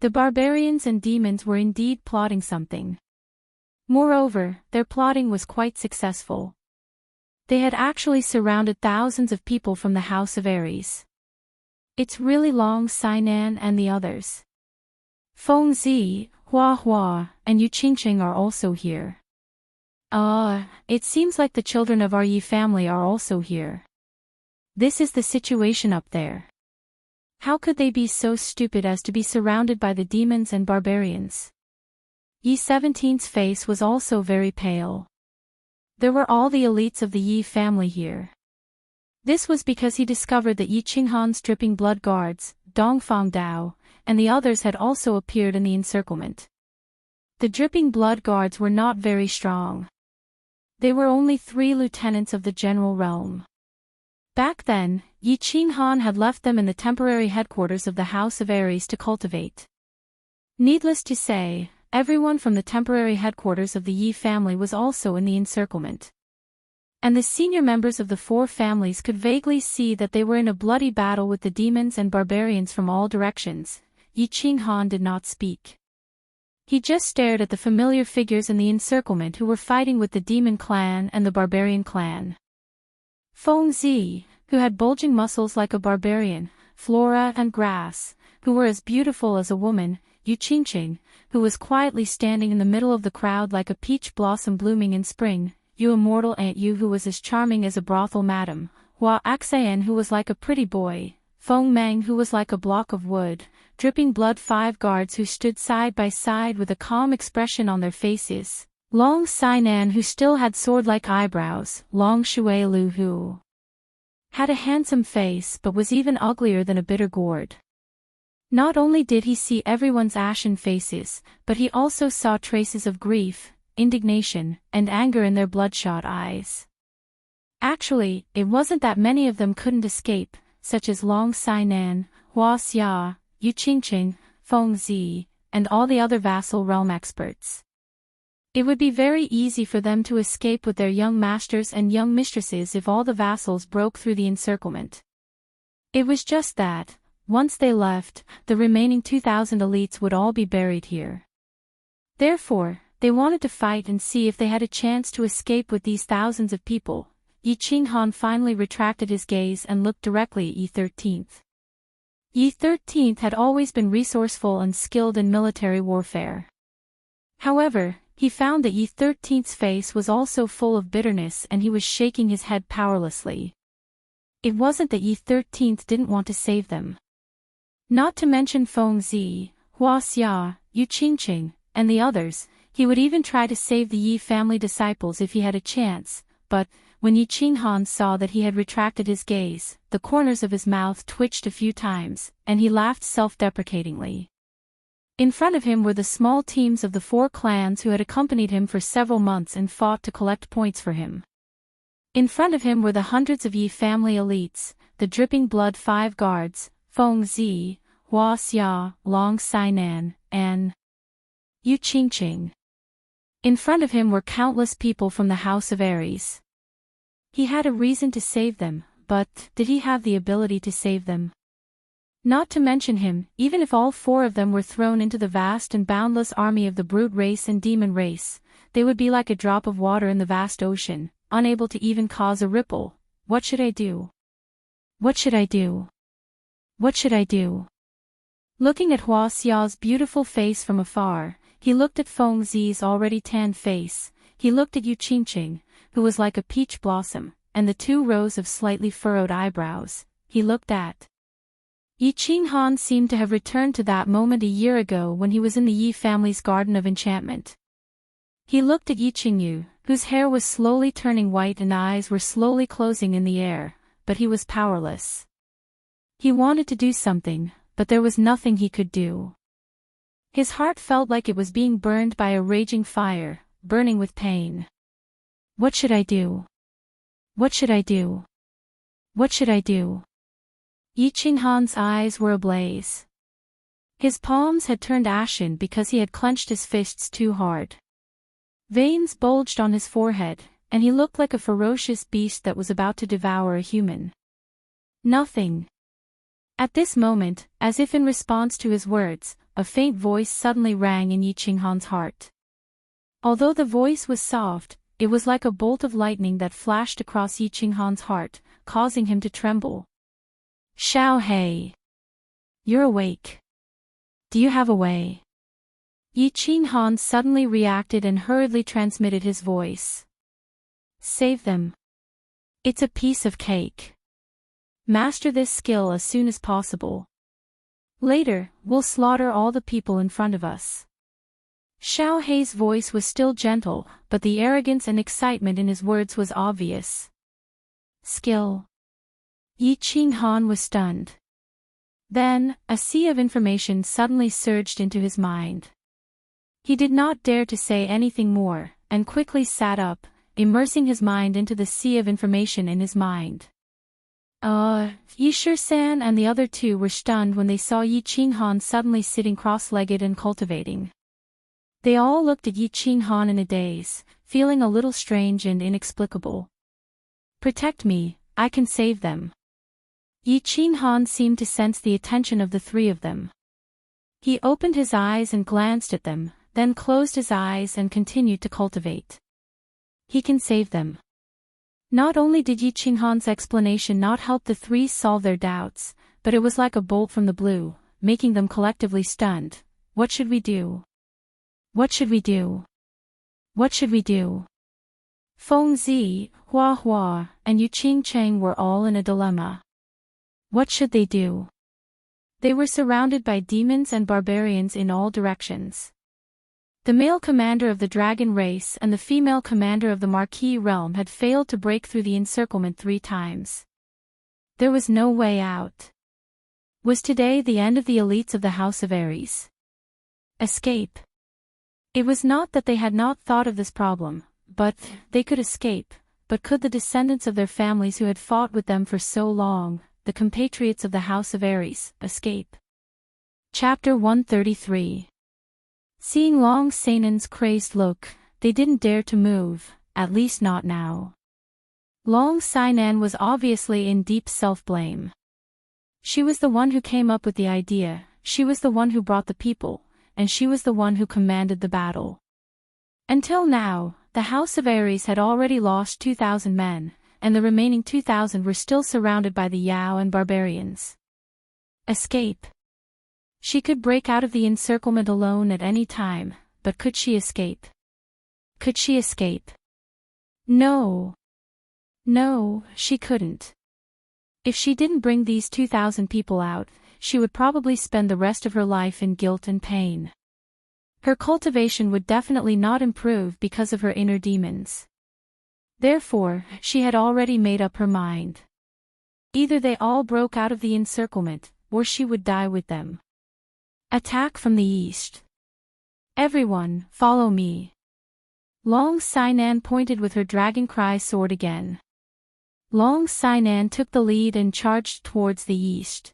The barbarians and demons were indeed plotting something. Moreover, their plotting was quite successful. They had actually surrounded thousands of people from the House of Aries. It's really Long Sainan and the others. Feng Zi, Hua Hua, and Yu Qingqing are also here. It seems like the children of our Yi family are also here. This is the situation up there. How could they be so stupid as to be surrounded by the demons and barbarians? Yi 17's face was also very pale. There were all the elites of the Yi family here. This was because he discovered that Yi Qinghan's dripping blood guards, Dongfang Dao, and the others had also appeared in the encirclement. The dripping blood guards were not very strong. They were only 3 lieutenants of the general realm. Back then, Yi Qinghan had left them in the temporary headquarters of the House of Aries to cultivate. Needless to say, everyone from the temporary headquarters of the Yi family was also in the encirclement. And the senior members of the 4 families could vaguely see that they were in a bloody battle with the demons and barbarians from all directions. Yi Qinghan did not speak. He just stared at the familiar figures in the encirclement who were fighting with the demon clan and the barbarian clan. Feng Zi, who had bulging muscles like a barbarian, Flora and Grass, who were as beautiful as a woman, Yu Qingqing, who was quietly standing in the middle of the crowd like a peach blossom blooming in spring, Yu Immortal Aunt Yu who was as charming as a brothel madam, Hua Axayan who was like a pretty boy, Feng Meng who was like a block of wood, dripping blood 5 guards who stood side by side with a calm expression on their faces, Long Sainan who still had sword-like eyebrows, Long Shui Lu who had a handsome face but was even uglier than a bitter gourd. Not only did he see everyone's ashen faces, but he also saw traces of grief, indignation, and anger in their bloodshot eyes. Actually, it wasn't that many of them couldn't escape, such as Long Sainan, Wuxia, Yu Qingqing, Feng Zi, and all the other vassal realm experts. It would be very easy for them to escape with their young masters and young mistresses if all the vassals broke through the encirclement. It was just that, once they left, the remaining 2,000 elites would all be buried here. Therefore, they wanted to fight and see if they had a chance to escape with these thousands of people. Yi Qinghan finally retracted his gaze and looked directly at Yi 13th. Yi 13th had always been resourceful and skilled in military warfare. However, he found that Yi 13th's face was also full of bitterness and he was shaking his head powerlessly. It wasn't that Yi 13th didn't want to save them. Not to mention Feng Zi, Wuxia, Yu Qingqing, and the others, he would even try to save the Yi family disciples if he had a chance, but, when Yi Qinghan saw that he had retracted his gaze, the corners of his mouth twitched a few times, and he laughed self-deprecatingly. In front of him were the small teams of the 4 clans who had accompanied him for several months and fought to collect points for him. In front of him were the hundreds of Yi family elites, the dripping blood 5 guards, Feng Zi, Wuxia, Long Sainan, and Yu Qingqing. In front of him were countless people from the House of Aries. He had a reason to save them, but did he have the ability to save them? Not to mention him, even if all 4 of them were thrown into the vast and boundless army of the brute race and demon race, they would be like a drop of water in the vast ocean, unable to even cause a ripple. What should I do? What should I do? What should I do? Looking at Hua Xiao's beautiful face from afar, he looked at Feng Zi's already tanned face, he looked at Yu Qingqing, who was like a peach blossom, and the 2 rows of slightly furrowed eyebrows, he looked at Yi Qinghan seemed to have returned to that moment a year ago when he was in the Yi family's Garden of Enchantment. He looked at Yi Qingyu, whose hair was slowly turning white and eyes were slowly closing in the air, but he was powerless. He wanted to do something, but there was nothing he could do. His heart felt like it was being burned by a raging fire, burning with pain. What should I do? What should I do? What should I do? Yi Qinghan's eyes were ablaze. His palms had turned ashen because he had clenched his fists too hard. Veins bulged on his forehead, and he looked like a ferocious beast that was about to devour a human. Nothing. At this moment, as if in response to his words, a faint voice suddenly rang in Yi Qinghan's heart. Although the voice was soft, it was like a bolt of lightning that flashed across Yi Qinghan's heart, causing him to tremble. Xiao Hei. You're awake. Do you have a way? Yi Qinghan suddenly reacted and hurriedly transmitted his voice. Save them. It's a piece of cake. Master this skill as soon as possible. Later, we'll slaughter all the people in front of us. Xiao Hei's voice was still gentle, but the arrogance and excitement in his words was obvious. Skill. Yi Qinghan was stunned. Then, a sea of information suddenly surged into his mind. He did not dare to say anything more, and quickly sat up, immersing his mind into the sea of information in his mind. Yi Shi-san and the other two were stunned when they saw Yi Qinghan suddenly sitting cross-legged and cultivating. They all looked at Yi Qinghan in a daze, feeling a little strange and inexplicable. Protect me, I can save them. Yi Qinghan seemed to sense the attention of the three of them. He opened his eyes and glanced at them, then closed his eyes and continued to cultivate. He can save them. Not only did Yi Qinghan's explanation not help the three solve their doubts, but it was like a bolt from the blue, making them collectively stunned. What should we do? What should we do? What should we do? Feng Zi, Hua Hua, and Yu Qingcheng were all in a dilemma. What should they do? They were surrounded by demons and barbarians in all directions. The male commander of the dragon race and the female commander of the Marquis realm had failed to break through the encirclement 3 times. There was no way out. Was today the end of the elites of the House of Ares? Escape. It was not that they had not thought of this problem, but they could escape, but could the descendants of their families who had fought with them for so long, the compatriots of the House of Ares, escape? Chapter 133. Seeing Long Sainan's crazed look, they didn't dare to move, at least not now. Long Sainan was obviously in deep self-blame. She was the one who came up with the idea, she was the one who brought the people, and she was the one who commanded the battle. Until now, the House of Ares had already lost 2,000 men, and the remaining 2,000 were still surrounded by the Yao and barbarians. Escape. She could break out of the encirclement alone at any time, but could she escape? Could she escape? No. No, she couldn't. If she didn't bring these 2,000 people out, she would probably spend the rest of her life in guilt and pain. Her cultivation would definitely not improve because of her inner demons. Therefore, she had already made up her mind. Either they all broke out of the encirclement, or she would die with them. Attack from the east. Everyone, follow me. Long Sainan pointed with her dragon cry sword again. Long Sainan took the lead and charged towards the east.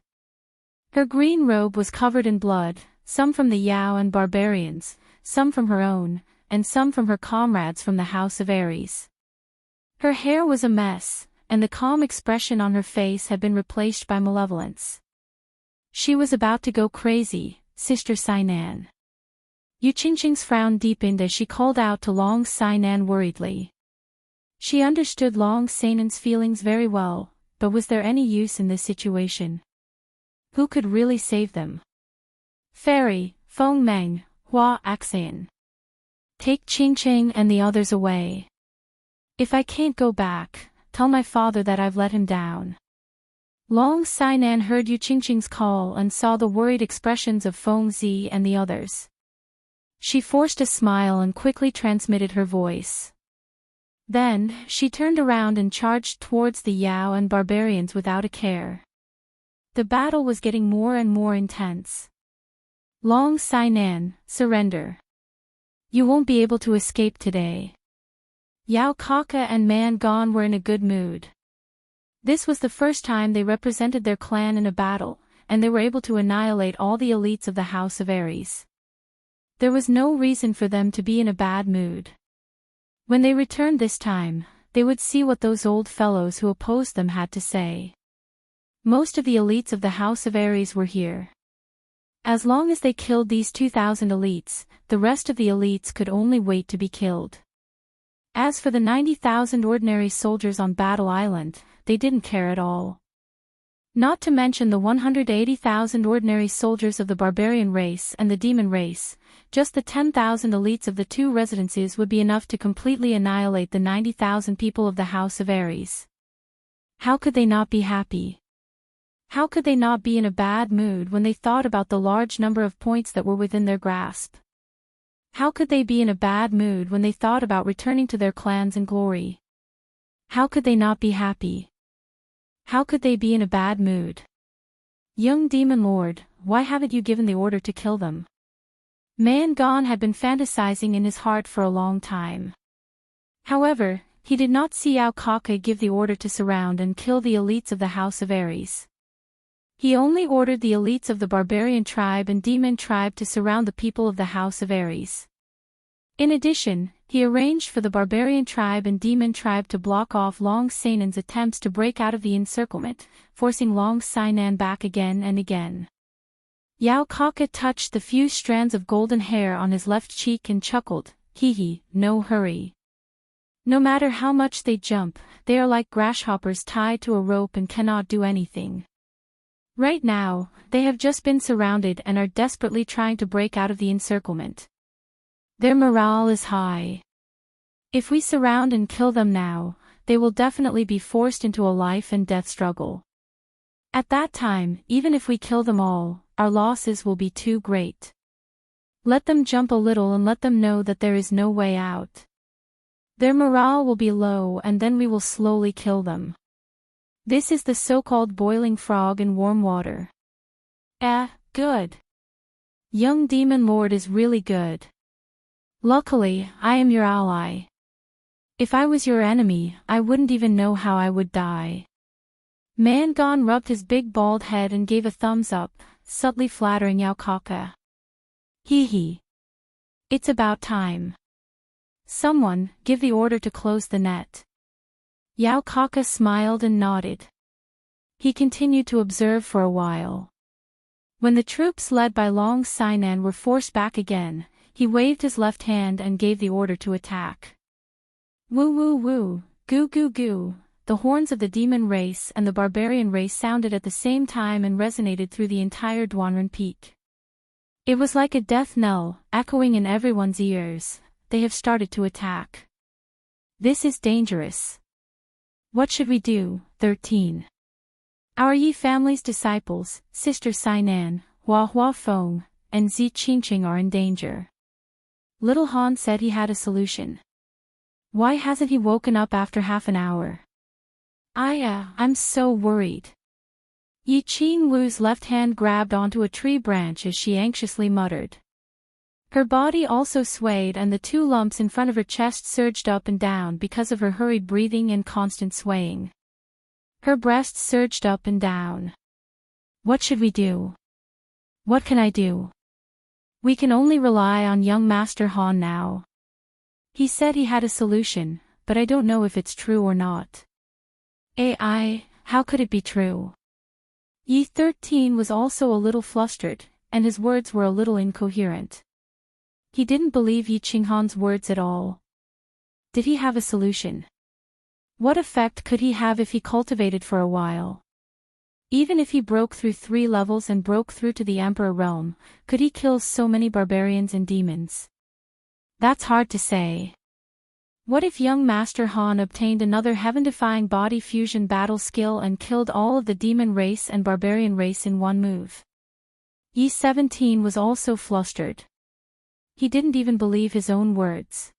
Her green robe was covered in blood, some from the Yao and barbarians, some from her own, and some from her comrades from the House of Ares. Her hair was a mess, and the calm expression on her face had been replaced by malevolence. She was about to go crazy, Sister Sainan. Yu Qingqing's frown deepened as she called out to Long Sainan worriedly. She understood Long Sainan's feelings very well, but was there any use in this situation? Who could really save them? Fairy, Feng Meng, Hua Axian. Take Qingqing and the others away. If I can't go back, tell my father that I've let him down. Long Sainan heard Yu Qingqing's call and saw the worried expressions of Feng Zi and the others. She forced a smile and quickly transmitted her voice. Then, she turned around and charged towards the Yao and barbarians without a care. The battle was getting more and more intense. Long Sainan, surrender. You won't be able to escape today. Yao Kaka and Man Gong were in a good mood. This was the first time they represented their clan in a battle, and they were able to annihilate all the elites of the House of Aries. There was no reason for them to be in a bad mood. When they returned this time, they would see what those old fellows who opposed them had to say. Most of the elites of the House of Aries were here. As long as they killed these 2,000 elites, the rest of the elites could only wait to be killed. As for the 90,000 ordinary soldiers on Battle Island, they didn't care at all. Not to mention the 180,000 ordinary soldiers of the barbarian race and the demon race, just the 10,000 elites of the two residences would be enough to completely annihilate the 90,000 people of the House of Aries. How could they not be happy? How could they not be in a bad mood when they thought about the large number of points that were within their grasp? How could they be in a bad mood when they thought about returning to their clans in glory? How could they not be happy? How could they be in a bad mood? Young Demon Lord, why haven't you given the order to kill them? Man Gong had been fantasizing in his heart for a long time. However, he did not see Yao Kaka give the order to surround and kill the elites of the House of Aries. He only ordered the elites of the barbarian tribe and demon tribe to surround the people of the House of Aries. In addition, he arranged for the barbarian tribe and demon tribe to block off Long Sainan's attempts to break out of the encirclement, forcing Long Sainan back again and again. Yao Kaka touched the few strands of golden hair on his left cheek and chuckled, "Hee, no hurry. No matter how much they jump, they are like grasshoppers tied to a rope and cannot do anything. Right now, they have just been surrounded and are desperately trying to break out of the encirclement. Their morale is high. If we surround and kill them now, they will definitely be forced into a life and death struggle. At that time, even if we kill them all, our losses will be too great. Let them jump a little and let them know that there is no way out. Their morale will be low and then we will slowly kill them. This is the so-called boiling frog in warm water." Good. Young Demon Lord is really good. Luckily, I am your ally. If I was your enemy, I wouldn't even know how I would die. Man Gong rubbed his big bald head and gave a thumbs up, subtly flattering Yao Kaka. Hee. It's about time. Someone, give the order to close the net. Yao Kaka smiled and nodded. He continued to observe for a while. When the troops led by Long Sainan were forced back again, he waved his left hand and gave the order to attack. Woo woo woo, goo goo goo, the horns of the demon race and the barbarian race sounded at the same time and resonated through the entire Duanren Peak. It was like a death knell, echoing in everyone's ears. They have started to attack. This is dangerous. What should we do? 13. Our Yi family's disciples, Sister Sainan, Hua Feng, and Zi Qingqing are in danger. Little Han said he had a solution. Why hasn't he woken up after half an hour? I'm so worried. Yi Qingwu's left hand grabbed onto a tree branch as she anxiously muttered. Her body also swayed and the two lumps in front of her chest surged up and down because of her hurried breathing and constant swaying. Her breasts surged up and down. What should we do? What can I do? We can only rely on young Master Han now. He said he had a solution, but I don't know if it's true or not. How could it be true? Yi 13 was also a little flustered, and his words were a little incoherent. He didn't believe Yi Qinghan's words at all. Did he have a solution? What effect could he have if he cultivated for a while? Even if he broke through 3 levels and broke through to the Emperor realm, could he kill so many barbarians and demons? That's hard to say. What if young Master Han obtained another heaven-defying body fusion battle skill and killed all of the demon race and barbarian race in one move? Yi 17 was also flustered. He didn't even believe his own words.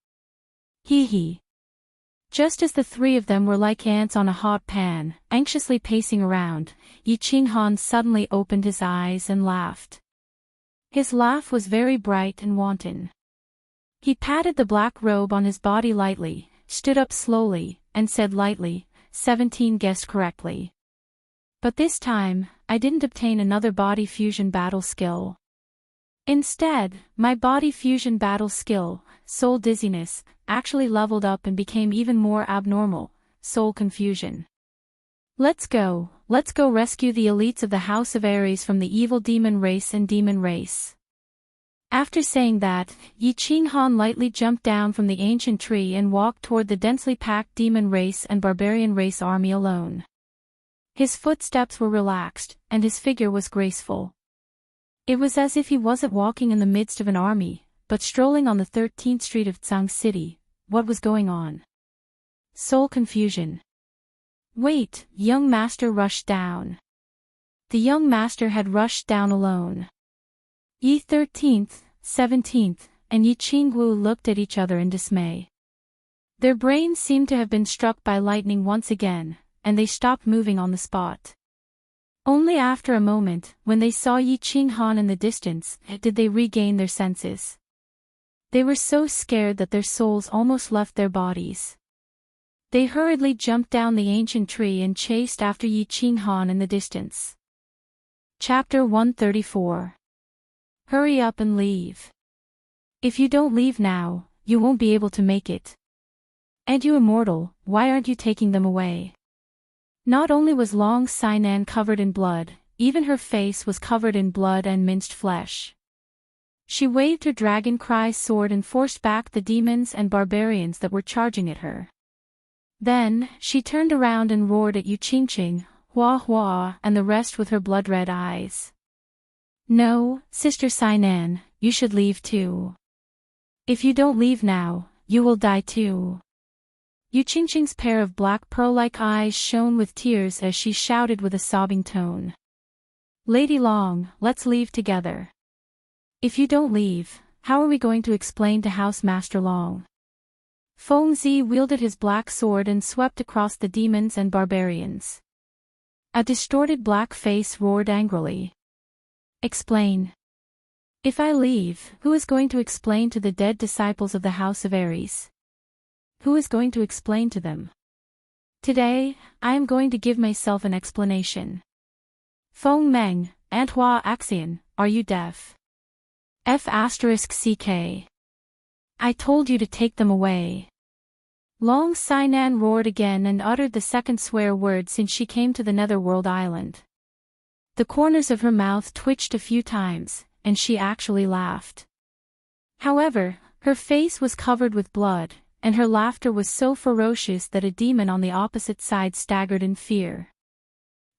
Hee. Just as the three of them were like ants on a hot pan, anxiously pacing around, Yi Qinghan suddenly opened his eyes and laughed. His laugh was very bright and wanton. He patted the black robe on his body lightly, stood up slowly, and said lightly, 17 guessed correctly. But this time, I didn't obtain another body fusion battle skill. Instead, my body fusion battle skill, soul dizziness, actually leveled up and became even more abnormal, soul confusion. Let's go rescue the elites of the House of Ares from the evil demon race and demon race. After saying that, Yi Qinghan lightly jumped down from the ancient tree and walked toward the densely packed demon race and barbarian race army alone. His footsteps were relaxed, and his figure was graceful. It was as if he wasn't walking in the midst of an army, but strolling on the 13th street of Tsang City. What was going on? Soul confusion. Wait, young master rushed down. The young master had rushed down alone. Yi 13th, 17th, and Yi Qingwu looked at each other in dismay. Their brains seemed to have been struck by lightning once again, and they stopped moving on the spot. Only after a moment, when they saw Yi Qinghan in the distance, did they regain their senses. They were so scared that their souls almost left their bodies. They hurriedly jumped down the ancient tree and chased after Yi Qinghan in the distance. Chapter 134. Hurry up and leave. If you don't leave now, you won't be able to make it. And you Immortal, why aren't you taking them away? Not only was Long Sainan covered in blood, even her face was covered in blood and minced flesh. She waved her dragon cry sword and forced back the demons and barbarians that were charging at her. Then, she turned around and roared at Yu Qingqing, Hua Hua, and the rest with her blood-red eyes. No, Sister Sainan, you should leave too. If you don't leave now, you will die too. Yu Qingqing's pair of black pearl-like eyes shone with tears as she shouted with a sobbing tone. Lady Long, let's leave together. If you don't leave, how are we going to explain to House Master Long? Feng Zi wielded his black sword and swept across the demons and barbarians. A distorted black face roared angrily. Explain. If I leave, who is going to explain to the dead disciples of the House of Ares? Who is going to explain to them? Today, I am going to give myself an explanation. Feng Meng, Antoine Axion, are you deaf? F***ck. I told you to take them away. Long Sainan roared again and uttered the second swear word since she came to the Netherworld Island. The corners of her mouth twitched a few times, and she actually laughed. However, her face was covered with blood, and her laughter was so ferocious that a demon on the opposite side staggered in fear.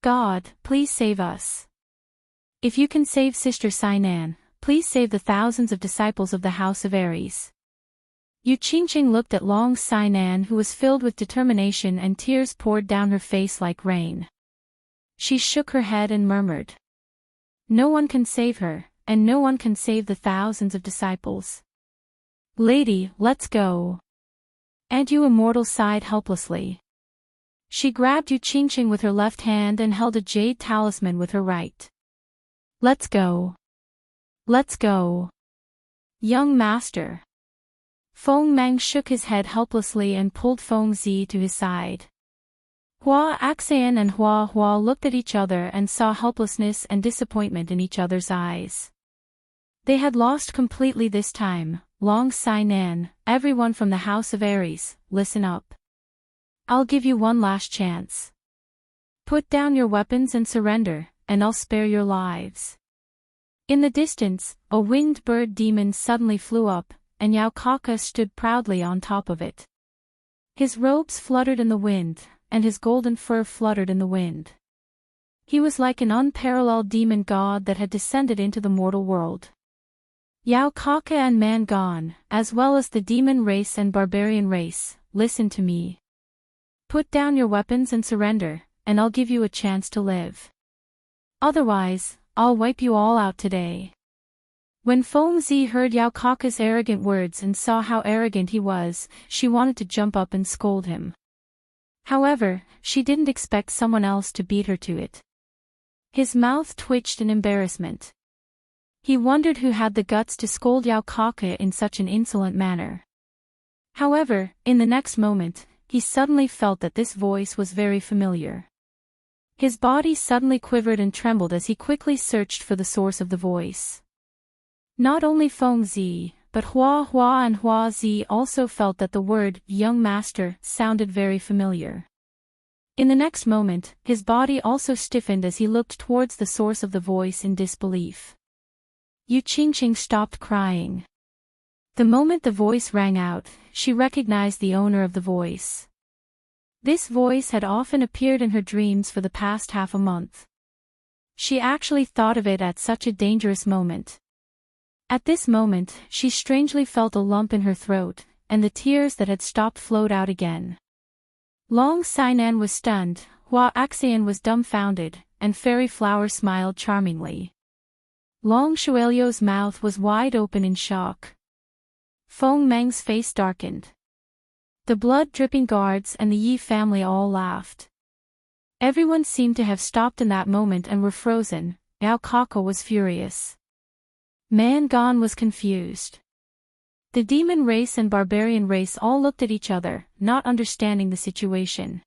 God, please save us. If you can save Sister Sainan, please save the thousands of disciples of the House of Ares. Yu Qingqing looked at Long Sainan, who was filled with determination, and tears poured down her face like rain. She shook her head and murmured. No one can save her, and no one can save the thousands of disciples. Lady, let's go. And Yu Immortal sighed helplessly. She grabbed Yu Qingqing with her left hand and held a jade talisman with her right. Let's go. Let's go. Young master. Feng Meng shook his head helplessly and pulled Feng Zi to his side. Hua Axian and Hua Hua looked at each other and saw helplessness and disappointment in each other's eyes. They had lost completely this time. Long Sainan, everyone from the House of Ares, listen up. I'll give you one last chance. Put down your weapons and surrender, and I'll spare your lives. In the distance, a winged bird demon suddenly flew up, and Yao Kaka stood proudly on top of it. His robes fluttered in the wind, and his golden fur fluttered in the wind. He was like an unparalleled demon god that had descended into the mortal world. Yao Kaka and Man gone, as well as the demon race and barbarian race, listen to me. Put down your weapons and surrender, and I'll give you a chance to live. Otherwise, I'll wipe you all out today. When Feng Zi heard Yao Kaka's arrogant words and saw how arrogant he was, she wanted to jump up and scold him. However, she didn't expect someone else to beat her to it. His mouth twitched in embarrassment. He wondered who had the guts to scold Yao Kaka in such an insolent manner. However, in the next moment, he suddenly felt that this voice was very familiar. His body suddenly quivered and trembled as he quickly searched for the source of the voice. Not only Feng Zi, but Hua Hua and Hua Zi also felt that the word young master sounded very familiar. In the next moment, his body also stiffened as he looked towards the source of the voice in disbelief. Yu Qingqing stopped crying. The moment the voice rang out, she recognized the owner of the voice. This voice had often appeared in her dreams for the past half a month. She actually thought of it at such a dangerous moment. At this moment, she strangely felt a lump in her throat, and the tears that had stopped flowed out again. Long Sainan was stunned, Hua Axian was dumbfounded, and Fairy Flower smiled charmingly. Long Shuelio's mouth was wide open in shock. Feng Meng's face darkened. The blood-dripping guards and the Yi family all laughed. Everyone seemed to have stopped in that moment and were frozen. Yao Kaka was furious. Man Gan was confused. The demon race and barbarian race all looked at each other, not understanding the situation.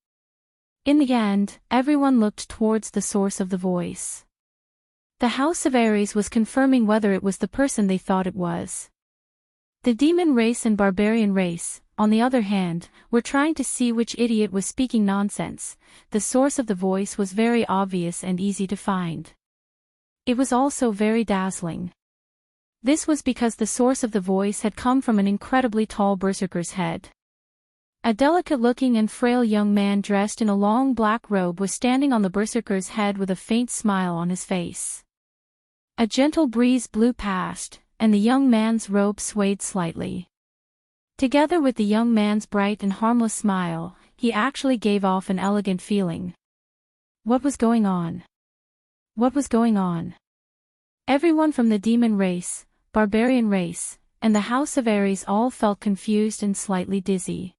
In the end, everyone looked towards the source of the voice. The House of Ares was confirming whether it was the person they thought it was. The demon race and barbarian race, on the other hand, were trying to see which idiot was speaking nonsense. The source of the voice was very obvious and easy to find. It was also very dazzling. This was because the source of the voice had come from an incredibly tall berserker's head. A delicate-looking and frail young man dressed in a long black robe was standing on the berserker's head with a faint smile on his face. A gentle breeze blew past, and the young man's robe swayed slightly. Together with the young man's bright and harmless smile, he actually gave off an elegant feeling. What was going on? What was going on? Everyone from the demon race, barbarian race, and the House of Ares all felt confused and slightly dizzy.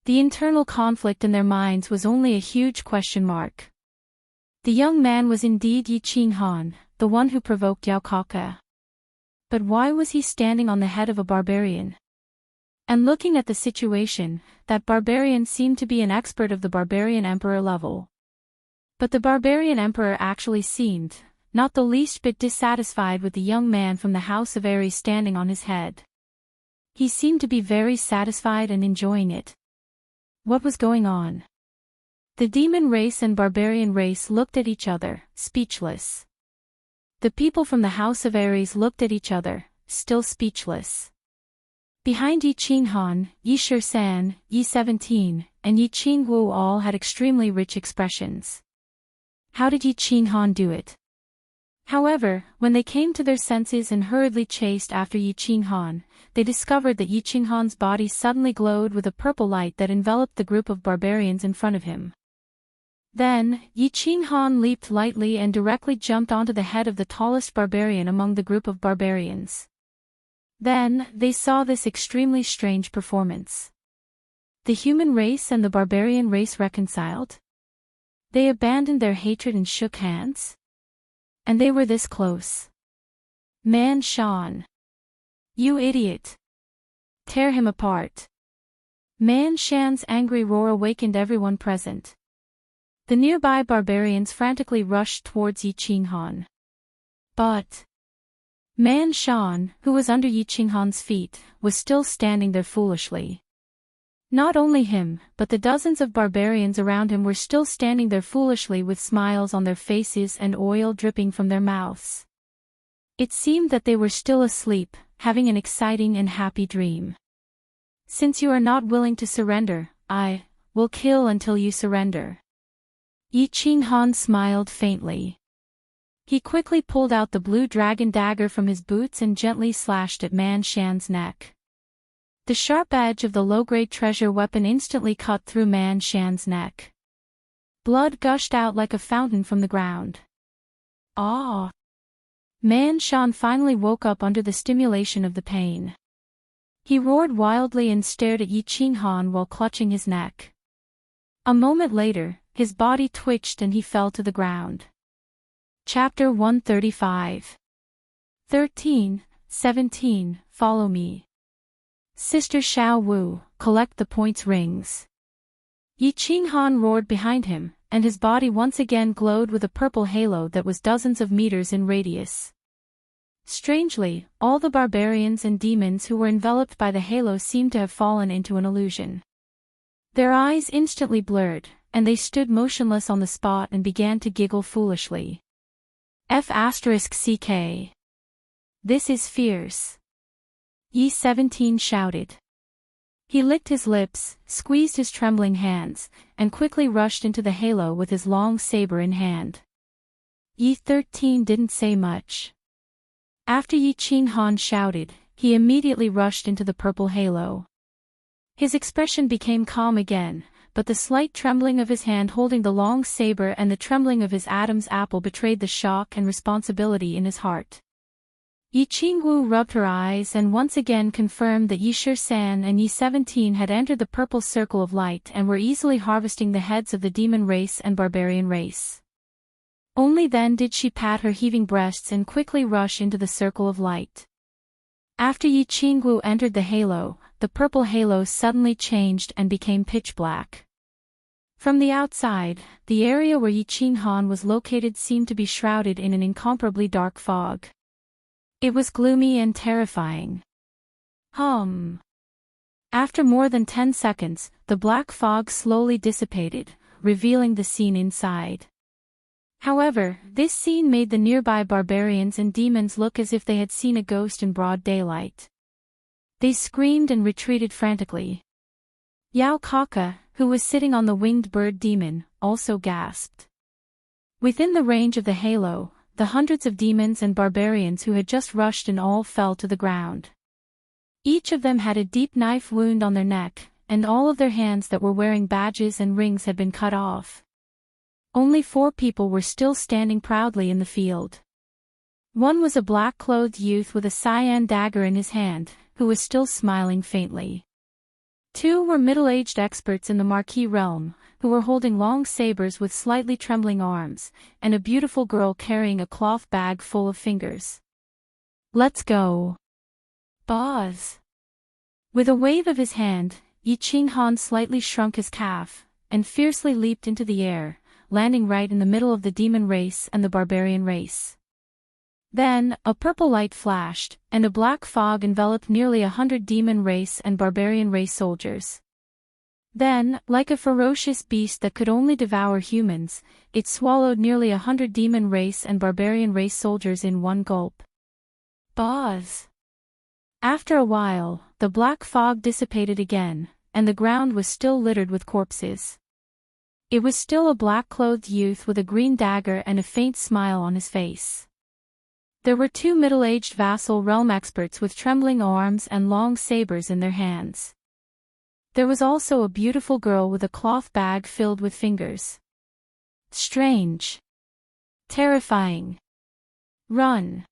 The internal conflict in their minds was only a huge question mark. The young man was indeed Yi Qinghan, the one who provoked Yao Kaka. But why was he standing on the head of a barbarian? And looking at the situation, that barbarian seemed to be an expert of the barbarian emperor level. But the barbarian emperor actually seemed not the least bit dissatisfied with the young man from the House of Ares standing on his head. He seemed to be very satisfied and enjoying it. What was going on? The demon race and barbarian race looked at each other, speechless. The people from the House of Ares looked at each other, still speechless. Behind Yi Qinghan, Yi Shisan, Yi 17, and Yi Qingwu all had extremely rich expressions. How did Yi Qinghan do it? However, when they came to their senses and hurriedly chased after Yi Qinghan, they discovered that Yi Qinghan's body suddenly glowed with a purple light that enveloped the group of barbarians in front of him. Then, Yi Qinghan leaped lightly and directly jumped onto the head of the tallest barbarian among the group of barbarians. Then, they saw this extremely strange performance. The human race and the barbarian race reconciled? They abandoned their hatred and shook hands? And they were this close. Man Shan. You idiot. Tear him apart. Man Shan's angry roar awakened everyone present. The nearby barbarians frantically rushed towards Yi Qinghan. But Man Shan, who was under Yi Qinghan's feet, was still standing there foolishly. Not only him, but the dozens of barbarians around him were still standing there foolishly with smiles on their faces and oil dripping from their mouths. It seemed that they were still asleep, having an exciting and happy dream. Since you are not willing to surrender, I will kill until you surrender. Yi Qinghan smiled faintly. He quickly pulled out the blue dragon dagger from his boots and gently slashed at Man Shan's neck. The sharp edge of the low-grade treasure weapon instantly cut through Man Shan's neck. Blood gushed out like a fountain from the ground. Ah! Man Shan finally woke up under the stimulation of the pain. He roared wildly and stared at Yi Qinghan while clutching his neck. A moment later, his body twitched and he fell to the ground. Chapter 135. 13, 17, Follow me. Sister Xiao Wu, collect the points rings. Yi Qinghan roared behind him, and his body once again glowed with a purple halo that was dozens of meters in radius. Strangely, all the barbarians and demons who were enveloped by the halo seemed to have fallen into an illusion. Their eyes instantly blurred, and they stood motionless on the spot and began to giggle foolishly. F***CK. This is fierce. Yi 17 shouted. He licked his lips, squeezed his trembling hands, and quickly rushed into the halo with his long saber in hand. Yi 13 didn't say much. After Yi Qinghan shouted, he immediately rushed into the purple halo. His expression became calm again, but the slight trembling of his hand holding the long saber and the trembling of his Adam's apple betrayed the shock and responsibility in his heart. Yi Qingwu rubbed her eyes and once again confirmed that Yi Shisan and Yi 17 had entered the purple circle of light and were easily harvesting the heads of the demon race and barbarian race. Only then did she pat her heaving breasts and quickly rush into the circle of light. After Yi Qingwu entered the halo, the purple halo suddenly changed and became pitch black. From the outside, the area where Yi Qinghan was located seemed to be shrouded in an incomparably dark fog. It was gloomy and terrifying. After more than 10 seconds, the black fog slowly dissipated, revealing the scene inside. However, this scene made the nearby barbarians and demons look as if they had seen a ghost in broad daylight. They screamed and retreated frantically. Yao Kaka, who was sitting on the winged bird demon, also gasped. Within the range of the halo, the hundreds of demons and barbarians who had just rushed in all fell to the ground. Each of them had a deep knife wound on their neck, and all of their hands that were wearing badges and rings had been cut off. Only 4 people were still standing proudly in the field. One was a black-clothed youth with a cyan dagger in his hand, who was still smiling faintly. 2 were middle-aged experts in the Marquis realm, who were holding long sabers with slightly trembling arms, and a beautiful girl carrying a cloth bag full of fingers. Let's go. Boss. With a wave of his hand, Yi Qinghan slightly shrunk his calf, and fiercely leaped into the air, landing right in the middle of the demon race and the barbarian race. Then, a purple light flashed, and a black fog enveloped nearly 100 demon race and barbarian race soldiers. Then, like a ferocious beast that could only devour humans, it swallowed nearly 100 demon race and barbarian race soldiers in one gulp. Boss. After a while, the black fog dissipated again, and the ground was still littered with corpses. It was still a black-clothed youth with a green dagger and a faint smile on his face. There were 2 middle-aged vassal realm experts with trembling arms and long sabers in their hands. There was also a beautiful girl with a cloth bag filled with fingers. Strange. Terrifying. Run.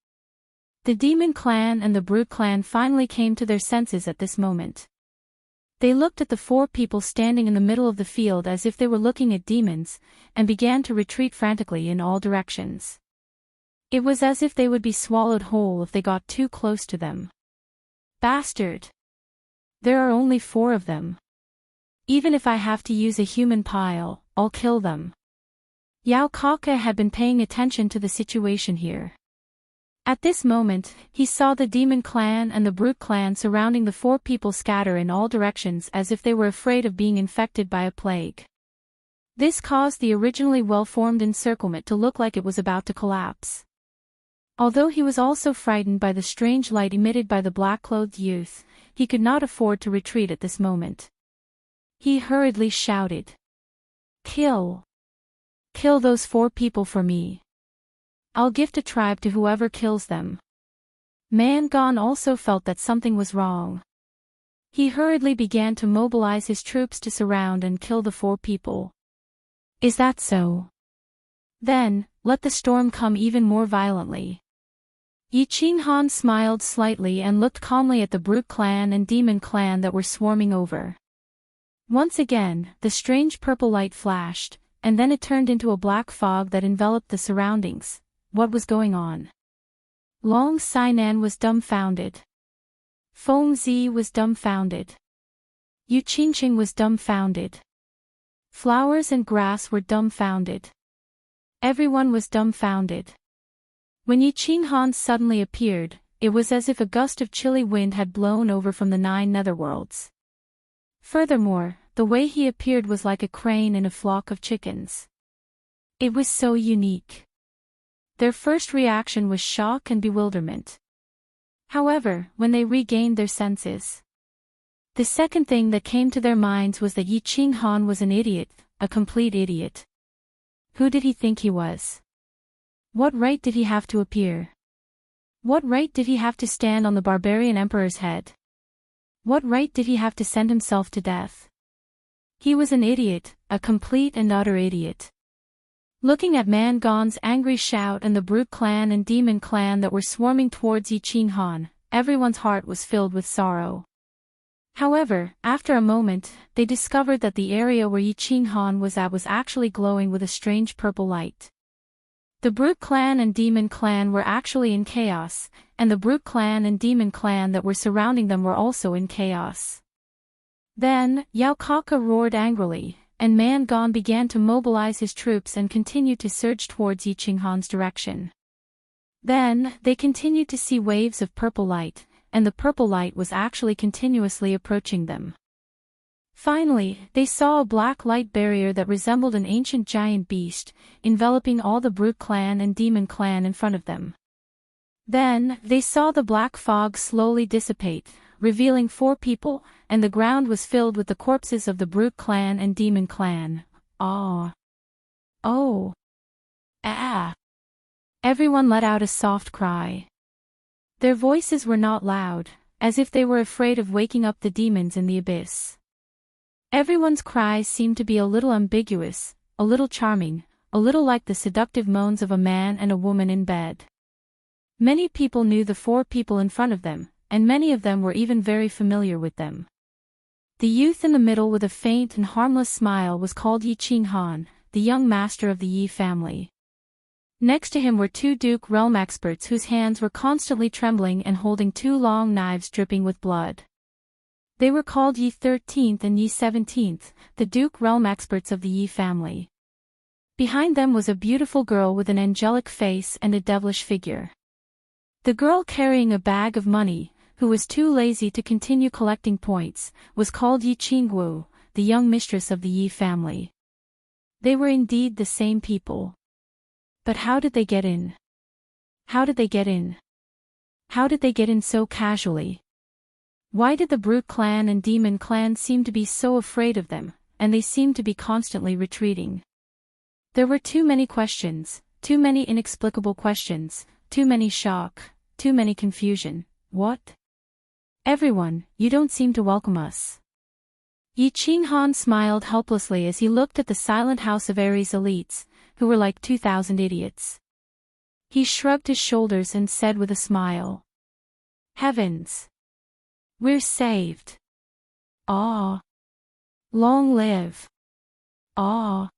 The demon clan and the brute clan finally came to their senses at this moment. They looked at the 4 people standing in the middle of the field as if they were looking at demons, and began to retreat frantically in all directions. It was as if they would be swallowed whole if they got too close to them. Bastard! There are only 4 of them. Even if I have to use a human pile, I'll kill them. Yao Kaka had been paying attention to the situation here. At this moment, he saw the demon clan and the brute clan surrounding the 4 people scatter in all directions as if they were afraid of being infected by a plague. This caused the originally well-formed encirclement to look like it was about to collapse. Although he was also frightened by the strange light emitted by the black-clothed youth, he could not afford to retreat at this moment. He hurriedly shouted. Kill! Kill those 4 people for me. I'll gift a tribe to whoever kills them. Man Gon also felt that something was wrong. He hurriedly began to mobilize his troops to surround and kill the 4 people. Is that so? Then, let the storm come even more violently. Yi Qinghan smiled slightly and looked calmly at the brute clan and demon clan that were swarming over. Once again, the strange purple light flashed, and then it turned into a black fog that enveloped the surroundings. What was going on? Long Sainan was dumbfounded. Feng Zi was dumbfounded. Yu Qingqing was dumbfounded. Flowers and grass were dumbfounded. Everyone was dumbfounded. When Yi Qinghan suddenly appeared, it was as if a gust of chilly wind had blown over from the 9 netherworlds. Furthermore, the way he appeared was like a crane in a flock of chickens. It was so unique. Their first reaction was shock and bewilderment. However, when they regained their senses, the second thing that came to their minds was that Yi Qinghan was an idiot, a complete idiot. Who did he think he was? What right did he have to appear? What right did he have to stand on the barbarian emperor's head? What right did he have to send himself to death? He was an idiot, a complete and utter idiot. Looking at Man Gon's angry shout and the brute clan and demon clan that were swarming towards Yi Qinghan, everyone's heart was filled with sorrow. However, after a moment, they discovered that the area where Yi Qinghan was at was actually glowing with a strange purple light. The brute clan and demon clan were actually in chaos, and the brute clan and demon clan that were surrounding them were also in chaos. Then, Yao Kaka roared angrily, and Man Gon began to mobilize his troops and continued to surge towards Yi Qinghan's direction. Then, they continued to see waves of purple light, and the purple light was actually continuously approaching them. Finally, they saw a black light barrier that resembled an ancient giant beast, enveloping all the brute clan and demon clan in front of them. Then, they saw the black fog slowly dissipate, revealing 4 people, and the ground was filled with the corpses of the brute clan and demon clan. Ah! Oh! Ah! Everyone let out a soft cry. Their voices were not loud, as if they were afraid of waking up the demons in the abyss. Everyone's cries seemed to be a little ambiguous, a little charming, a little like the seductive moans of a man and a woman in bed. Many people knew the 4 people in front of them, and many of them were even very familiar with them. The youth in the middle with a faint and harmless smile was called Yi Qinghan, the young master of the Yi family. Next to him were 2 Duke realm experts whose hands were constantly trembling and holding 2 long knives dripping with blood. They were called Yi 13th and Yi 17th, the Duke realm experts of the Yi family. Behind them was a beautiful girl with an angelic face and a devilish figure. The girl carrying a bag of money, who was too lazy to continue collecting points, was called Yi Qingwu, the young mistress of the Yi family. They were indeed the same people. But how did they get in? How did they get in? How did they get in so casually? Why did the brute clan and demon clan seem to be so afraid of them, and they seemed to be constantly retreating? There were too many questions, too many inexplicable questions, too many shock, too many confusion. What? Everyone, you don't seem to welcome us. Yi Qinghan smiled helplessly as he looked at the silent House of Ares elites, who were like 2,000 idiots. He shrugged his shoulders and said with a smile. Heavens! We're saved. Ah! Long live! Ah!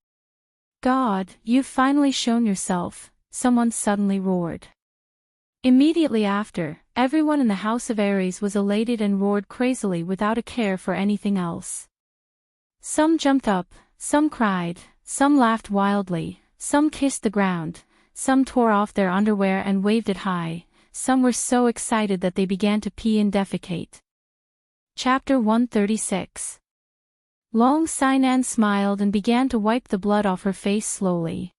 God, you've finally shown yourself, someone suddenly roared. Immediately after, everyone in the House of Ares was elated and roared crazily without a care for anything else. Some jumped up, some cried, some laughed wildly, some kissed the ground, some tore off their underwear and waved it high, some were so excited that they began to pee and defecate. Chapter 136. Long Sainan smiled and began to wipe the blood off her face slowly.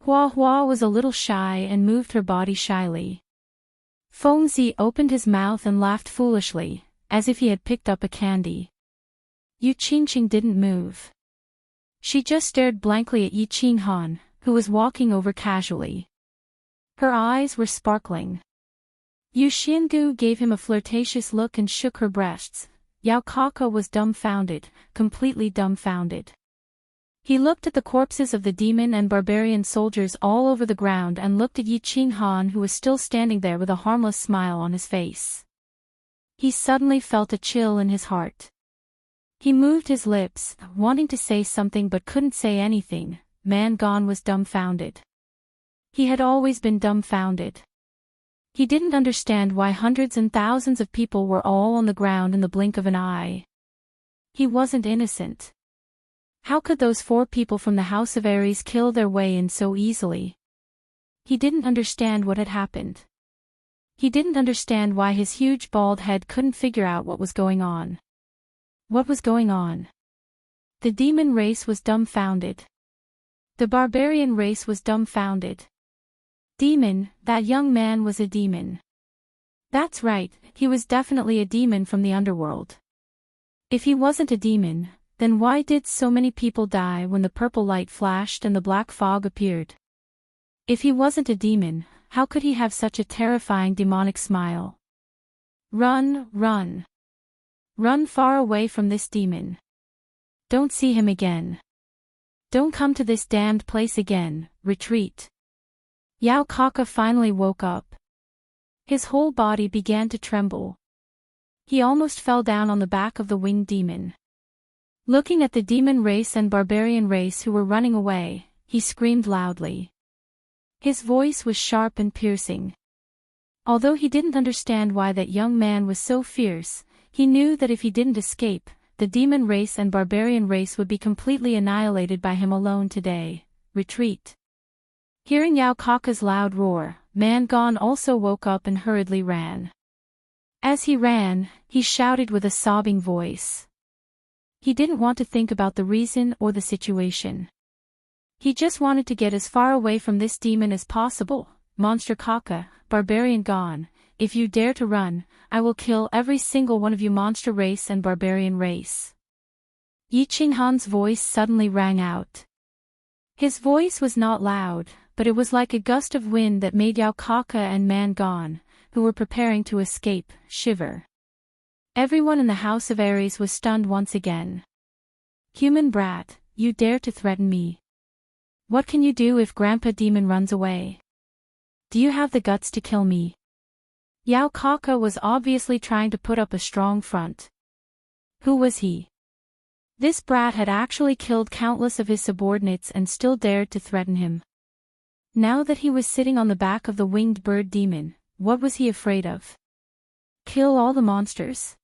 Hua Hua was a little shy and moved her body shyly. Feng Zi opened his mouth and laughed foolishly, as if he had picked up a candy. Yu Qingqing didn't move. She just stared blankly at Yi Qinghan, who was walking over casually. Her eyes were sparkling. Yu Xiangu gave him a flirtatious look and shook her breasts. Yao Kaka was dumbfounded, completely dumbfounded. He looked at the corpses of the demon and barbarian soldiers all over the ground and looked at Yi Qinghan, who was still standing there with a harmless smile on his face. He suddenly felt a chill in his heart. He moved his lips, wanting to say something but couldn't say anything. Man Gone was dumbfounded. He had always been dumbfounded. He didn't understand why hundreds and thousands of people were all on the ground in the blink of an eye. He wasn't innocent. How could those 4 people from the House of Ares kill their way in so easily? He didn't understand what had happened. He didn't understand why his huge bald head couldn't figure out what was going on. What was going on? The demon race was dumbfounded. The barbarian race was dumbfounded. Demon, that young man was a demon. That's right, he was definitely a demon from the underworld. If he wasn't a demon, then why did so many people die when the purple light flashed and the black fog appeared? If he wasn't a demon, how could he have such a terrifying demonic smile? Run, run. Run far away from this demon. Don't see him again. Don't come to this damned place again, retreat. Yao Kaka finally woke up. His whole body began to tremble. He almost fell down on the back of the winged demon. Looking at the demon race and barbarian race who were running away, he screamed loudly. His voice was sharp and piercing. Although he didn't understand why that young man was so fierce, he knew that if he didn't escape, the demon race and barbarian race would be completely annihilated by him alone today. Retreat. Hearing Yao Kaka's loud roar, Man Gone also woke up and hurriedly ran. As he ran, he shouted with a sobbing voice. He didn't want to think about the reason or the situation. He just wanted to get as far away from this demon as possible. Monster Kaka, barbarian gone, if you dare to run, I will kill every single one of you, monster race and barbarian race. Yi Qinghan's voice suddenly rang out. His voice was not loud, but it was like a gust of wind that made Yao Kaka and Man Gone, who were preparing to escape, shiver. Everyone in the House of Ares was stunned once again. Human brat, you dare to threaten me? What can you do if Grandpa Demon runs away? Do you have the guts to kill me? Yao Kaka was obviously trying to put up a strong front. Who was he? This brat had actually killed countless of his subordinates and still dared to threaten him. Now that he was sitting on the back of the winged bird demon, what was he afraid of? Kill all the monsters?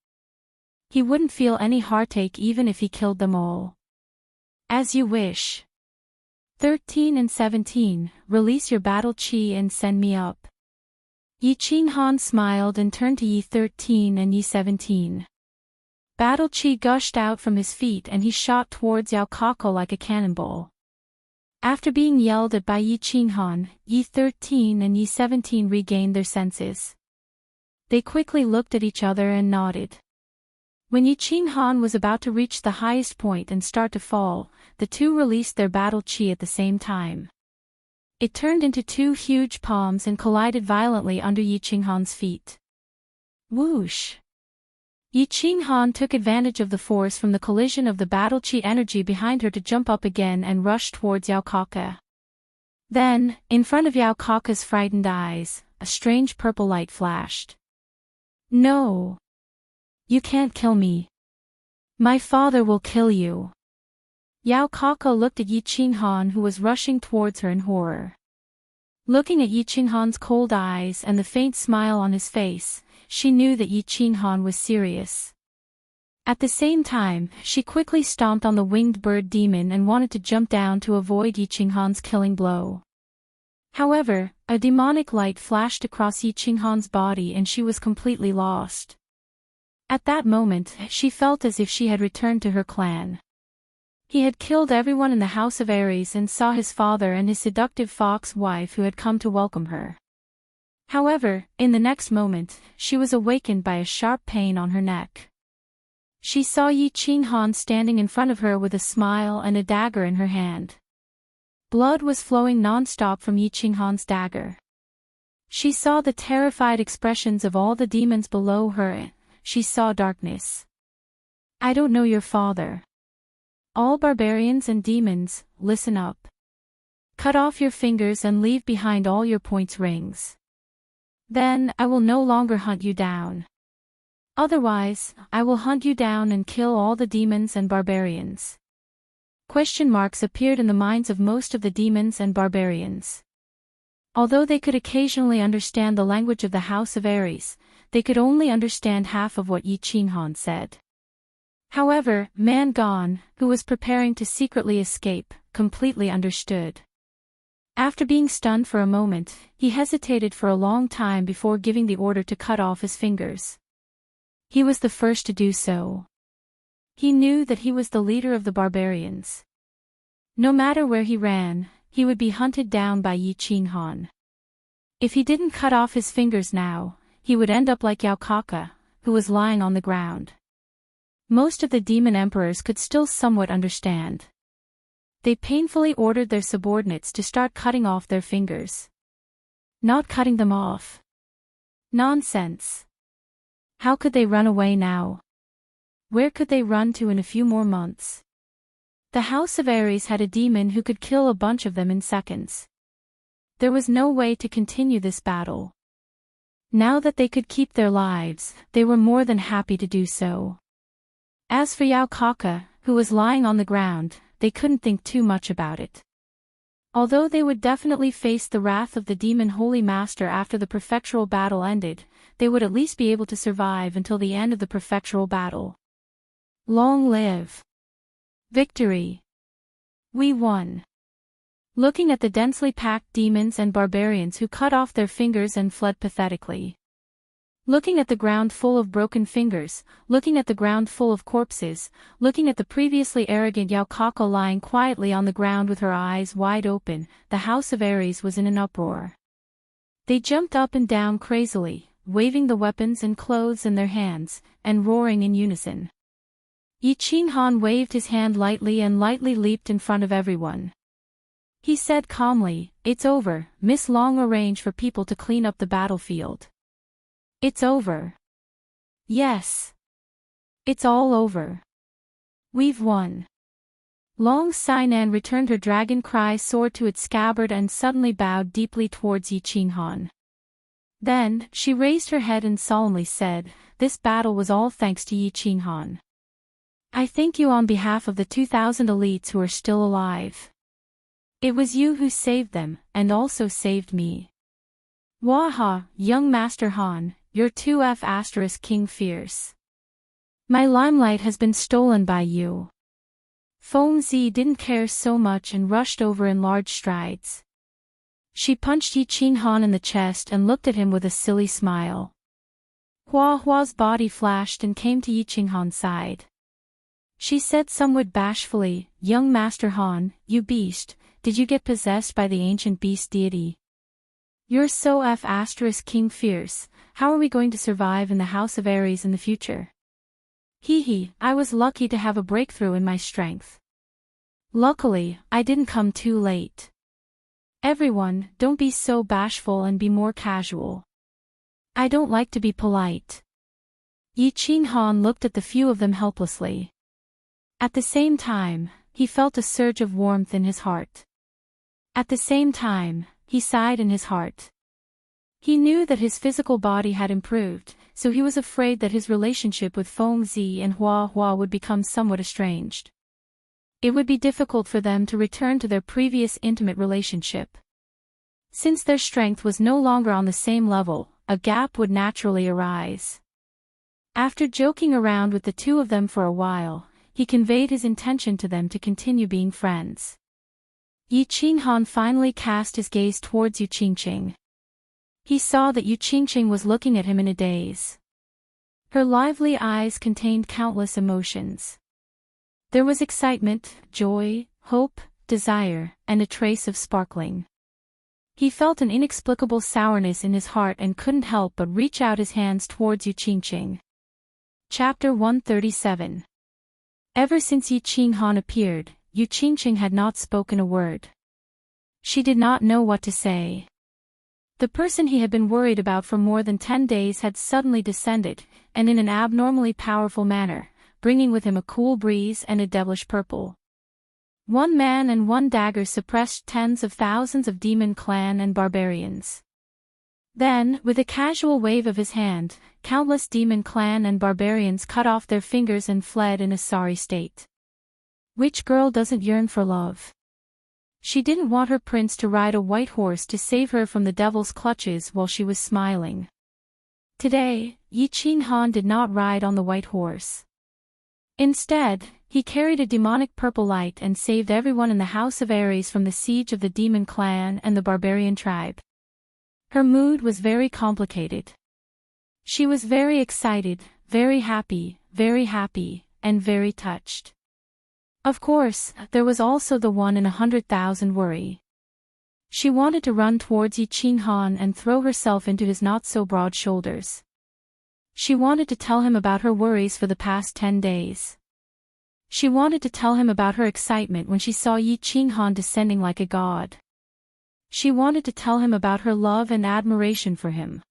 He wouldn't feel any heartache even if he killed them all. As you wish. 13 and 17, release your battle chi and send me up. Yi Qinghan smiled and turned to Yi 13 and Yi 17. Battle chi gushed out from his feet and he shot towards Yao Kaka like a cannonball. After being yelled at by Yi Qinghan, Yi 13 and Yi 17 regained their senses. They quickly looked at each other and nodded. When Yi Qinghan was about to reach the highest point and start to fall, the two released their battle chi at the same time. It turned into 2 huge palms and collided violently under Yi Qinghan's feet. Whoosh! Yi Qinghan took advantage of the force from the collision of the battle chi energy behind her to jump up again and rush towards Yao Kaka. Then, in front of Yao Kaka's frightened eyes, a strange purple light flashed. No! You can't kill me. My father will kill you. Yao Kaka looked at Yi Qinghan, who was rushing towards her in horror. Looking at Yi Qinghan's cold eyes and the faint smile on his face, she knew that Yi Qinghan was serious. At the same time, she quickly stomped on the winged bird demon and wanted to jump down to avoid Yi Qinghan's killing blow. However, a demonic light flashed across Yi Qinghan's body and she was completely lost. At that moment, she felt as if she had returned to her clan. He had killed everyone in the House of Ares and saw his father and his seductive fox wife who had come to welcome her. However, in the next moment, she was awakened by a sharp pain on her neck. She saw Yi Qinghan standing in front of her with a smile and a dagger in her hand. Blood was flowing non-stop from Yi Qinghan's dagger. She saw the terrified expressions of all the demons below her and she saw darkness. I don't know your father. All barbarians and demons, listen up. Cut off your fingers and leave behind all your points rings. Then, I will no longer hunt you down. Otherwise, I will hunt you down and kill all the demons and barbarians. Question marks appeared in the minds of most of the demons and barbarians. Although they could occasionally understand the language of the House of Ares, they could only understand half of what Yi Qinghan said. However, Man Gone, who was preparing to secretly escape, completely understood. After being stunned for a moment, he hesitated for a long time before giving the order to cut off his fingers. He was the first to do so. He knew that he was the leader of the barbarians. No matter where he ran, he would be hunted down by Yi Qinghan. If he didn't cut off his fingers now, he would end up like Yao Kaka, who was lying on the ground. Most of the demon emperors could still somewhat understand. They painfully ordered their subordinates to start cutting off their fingers. Not cutting them off. Nonsense. How could they run away now? Where could they run to in a few more months? The House of Ares had a demon who could kill a bunch of them in seconds. There was no way to continue this battle. Now that they could keep their lives, they were more than happy to do so. As for Yao Kaka, who was lying on the ground, they couldn't think too much about it. Although they would definitely face the wrath of the demon Holy Master after the prefectural battle ended, they would at least be able to survive until the end of the prefectural battle. Long live victory! We won! Looking at the densely packed demons and barbarians who cut off their fingers and fled pathetically. Looking at the ground full of broken fingers, looking at the ground full of corpses, looking at the previously arrogant Yao Kaka lying quietly on the ground with her eyes wide open, the House of Ares was in an uproar. They jumped up and down crazily, waving the weapons and clothes in their hands, and roaring in unison. Yi Qinghan waved his hand lightly and lightly leaped in front of everyone. He said calmly, "It's over, Miss Long arrange for people to clean up the battlefield." It's over. Yes. It's all over. We've won. Long Sainan returned her dragon cry sword to its scabbard and suddenly bowed deeply towards Yi Qinghan. Then, she raised her head and solemnly said, "This battle was all thanks to Yi Qinghan. I thank you on behalf of the 2,000 elites who are still alive. It was you who saved them, and also saved me. Waha, young Master Han, you're 2F** King Fierce. My limelight has been stolen by you." Feng Zi didn't care so much and rushed over in large strides. She punched Yi Qinghan in the chest and looked at him with a silly smile. Hua Hua's body flashed and came to Yi Qinghan's side. She said somewhat bashfully, "Young Master Han, you beast, did you get possessed by the ancient beast deity? You're so F** King Fierce, how are we going to survive in the House of Ares in the future?" Hee, I was lucky to have a breakthrough in my strength. Luckily, I didn't come too late. Everyone, don't be so bashful and be more casual. I don't like to be polite. Yi Qinghan looked at the few of them helplessly. At the same time, he felt a surge of warmth in his heart. At the same time, he sighed in his heart. He knew that his physical body had improved, so he was afraid that his relationship with Feng Zi and Hua Hua would become somewhat estranged. It would be difficult for them to return to their previous intimate relationship. Since their strength was no longer on the same level, a gap would naturally arise. After joking around with the two of them for a while, he conveyed his intention to them to continue being friends. Yi Qinghan finally cast his gaze towards Yu Qingqing. He saw that Yu Qingqing was looking at him in a daze. Her lively eyes contained countless emotions. There was excitement, joy, hope, desire, and a trace of sparkling. He felt an inexplicable sourness in his heart and couldn't help but reach out his hands towards Yu Qingqing. Chapter 137. Ever since Yi Qinghan appeared, Yu Qingqing had not spoken a word. She did not know what to say. The person he had been worried about for more than 10 days had suddenly descended, and in an abnormally powerful manner, bringing with him a cool breeze and a devilish purple. One man and one dagger suppressed tens of thousands of demon clan and barbarians. Then, with a casual wave of his hand, countless demon clan and barbarians cut off their fingers and fled in a sorry state. Which girl doesn't yearn for love? She didn't want her prince to ride a white horse to save her from the devil's clutches while she was smiling. Today, Yi Qinghan did not ride on the white horse. Instead, he carried a demonic purple light and saved everyone in the House of Ares from the siege of the demon clan and the barbarian tribe. Her mood was very complicated. She was very excited, very happy, and very touched. Of course, there was also the 1 in 100,000 worry. She wanted to run towards Yi Qinghan and throw herself into his not-so-broad shoulders. She wanted to tell him about her worries for the past 10 days. She wanted to tell him about her excitement when she saw Yi Qinghan descending like a god. She wanted to tell him about her love and admiration for him.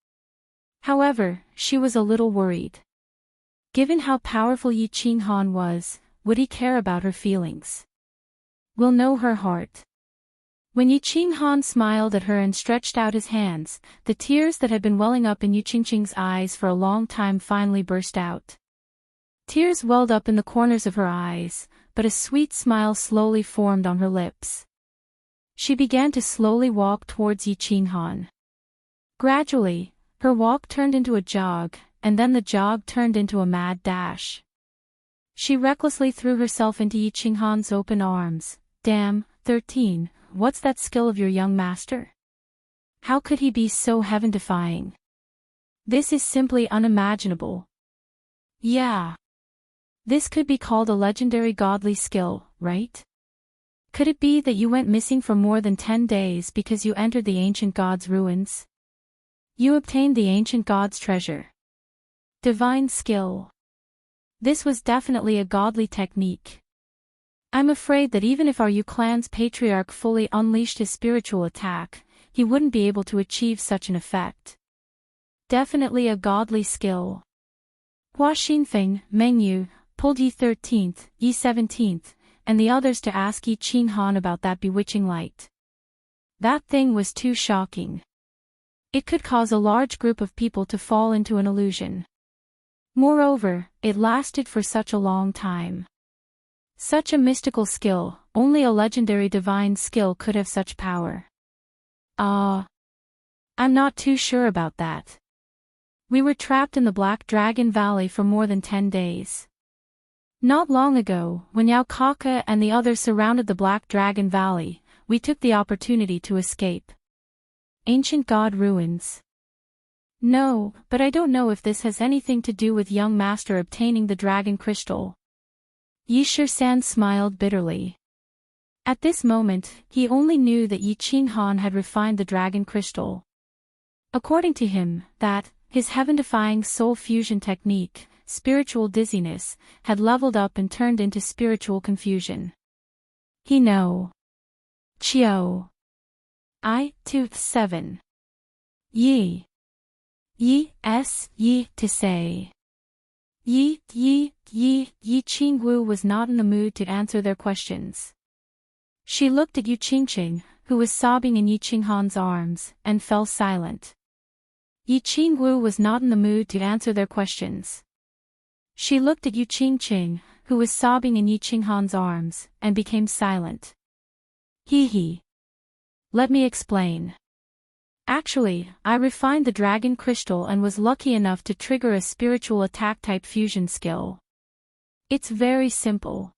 However, she was a little worried. Given how powerful Yi Qinghan was, would he care about her feelings? Will know her heart. When Yi Qinghan smiled at her and stretched out his hands, the tears that had been welling up in Yi Qingqing's eyes for a long time finally burst out. Tears welled up in the corners of her eyes, but a sweet smile slowly formed on her lips. She began to slowly walk towards Yi Qinghan. Gradually, her walk turned into a jog, and then the jog turned into a mad dash. She recklessly threw herself into Yi Qinghan's open arms. Damn, 13, what's that skill of your young master? How could he be so heaven-defying? This is simply unimaginable. Yeah. This could be called a legendary godly skill, right? Could it be that you went missing for more than 10 days because you entered the ancient god's ruins? You obtained the ancient god's treasure. Divine skill. This was definitely a godly technique. I'm afraid that even if our Yu clan's patriarch fully unleashed his spiritual attack, he wouldn't be able to achieve such an effect. Definitely a godly skill. Hua Xinfeng, Meng Yu, pulled Yi 13th, Yi 17th, and the others to ask Yi Qinghan about that bewitching light. That thing was too shocking. It could cause a large group of people to fall into an illusion. Moreover, it lasted for such a long time. Such a mystical skill, only a legendary divine skill could have such power. I'm not too sure about that. We were trapped in the Black Dragon Valley for more than 10 days. Not long ago, when Yao Kaka and the others surrounded the Black Dragon Valley, we took the opportunity to escape. Ancient God ruins. No, but I don't know if this has anything to do with young master obtaining the dragon crystal. Yi Shisan smiled bitterly. At this moment, he only knew that Yi Qinghan had refined the dragon crystal. According to him, that, his heaven-defying soul fusion technique, spiritual dizziness, had leveled up and turned into spiritual confusion. He know. Chio. I, 7. Yi. Yi to say. Yi Qingwu was not in the mood to answer their questions. She looked at Yu Qingqing, who was sobbing in Yi Qinghan's arms, and fell silent. Yi Qingwu was not in the mood to answer their questions. She looked at Yu Qingqing, who was sobbing in Yi Qinghan's arms, and became silent. He. Let me explain. Actually, I refined the dragon crystal and was lucky enough to trigger a spiritual attack-type fusion skill. It's very simple.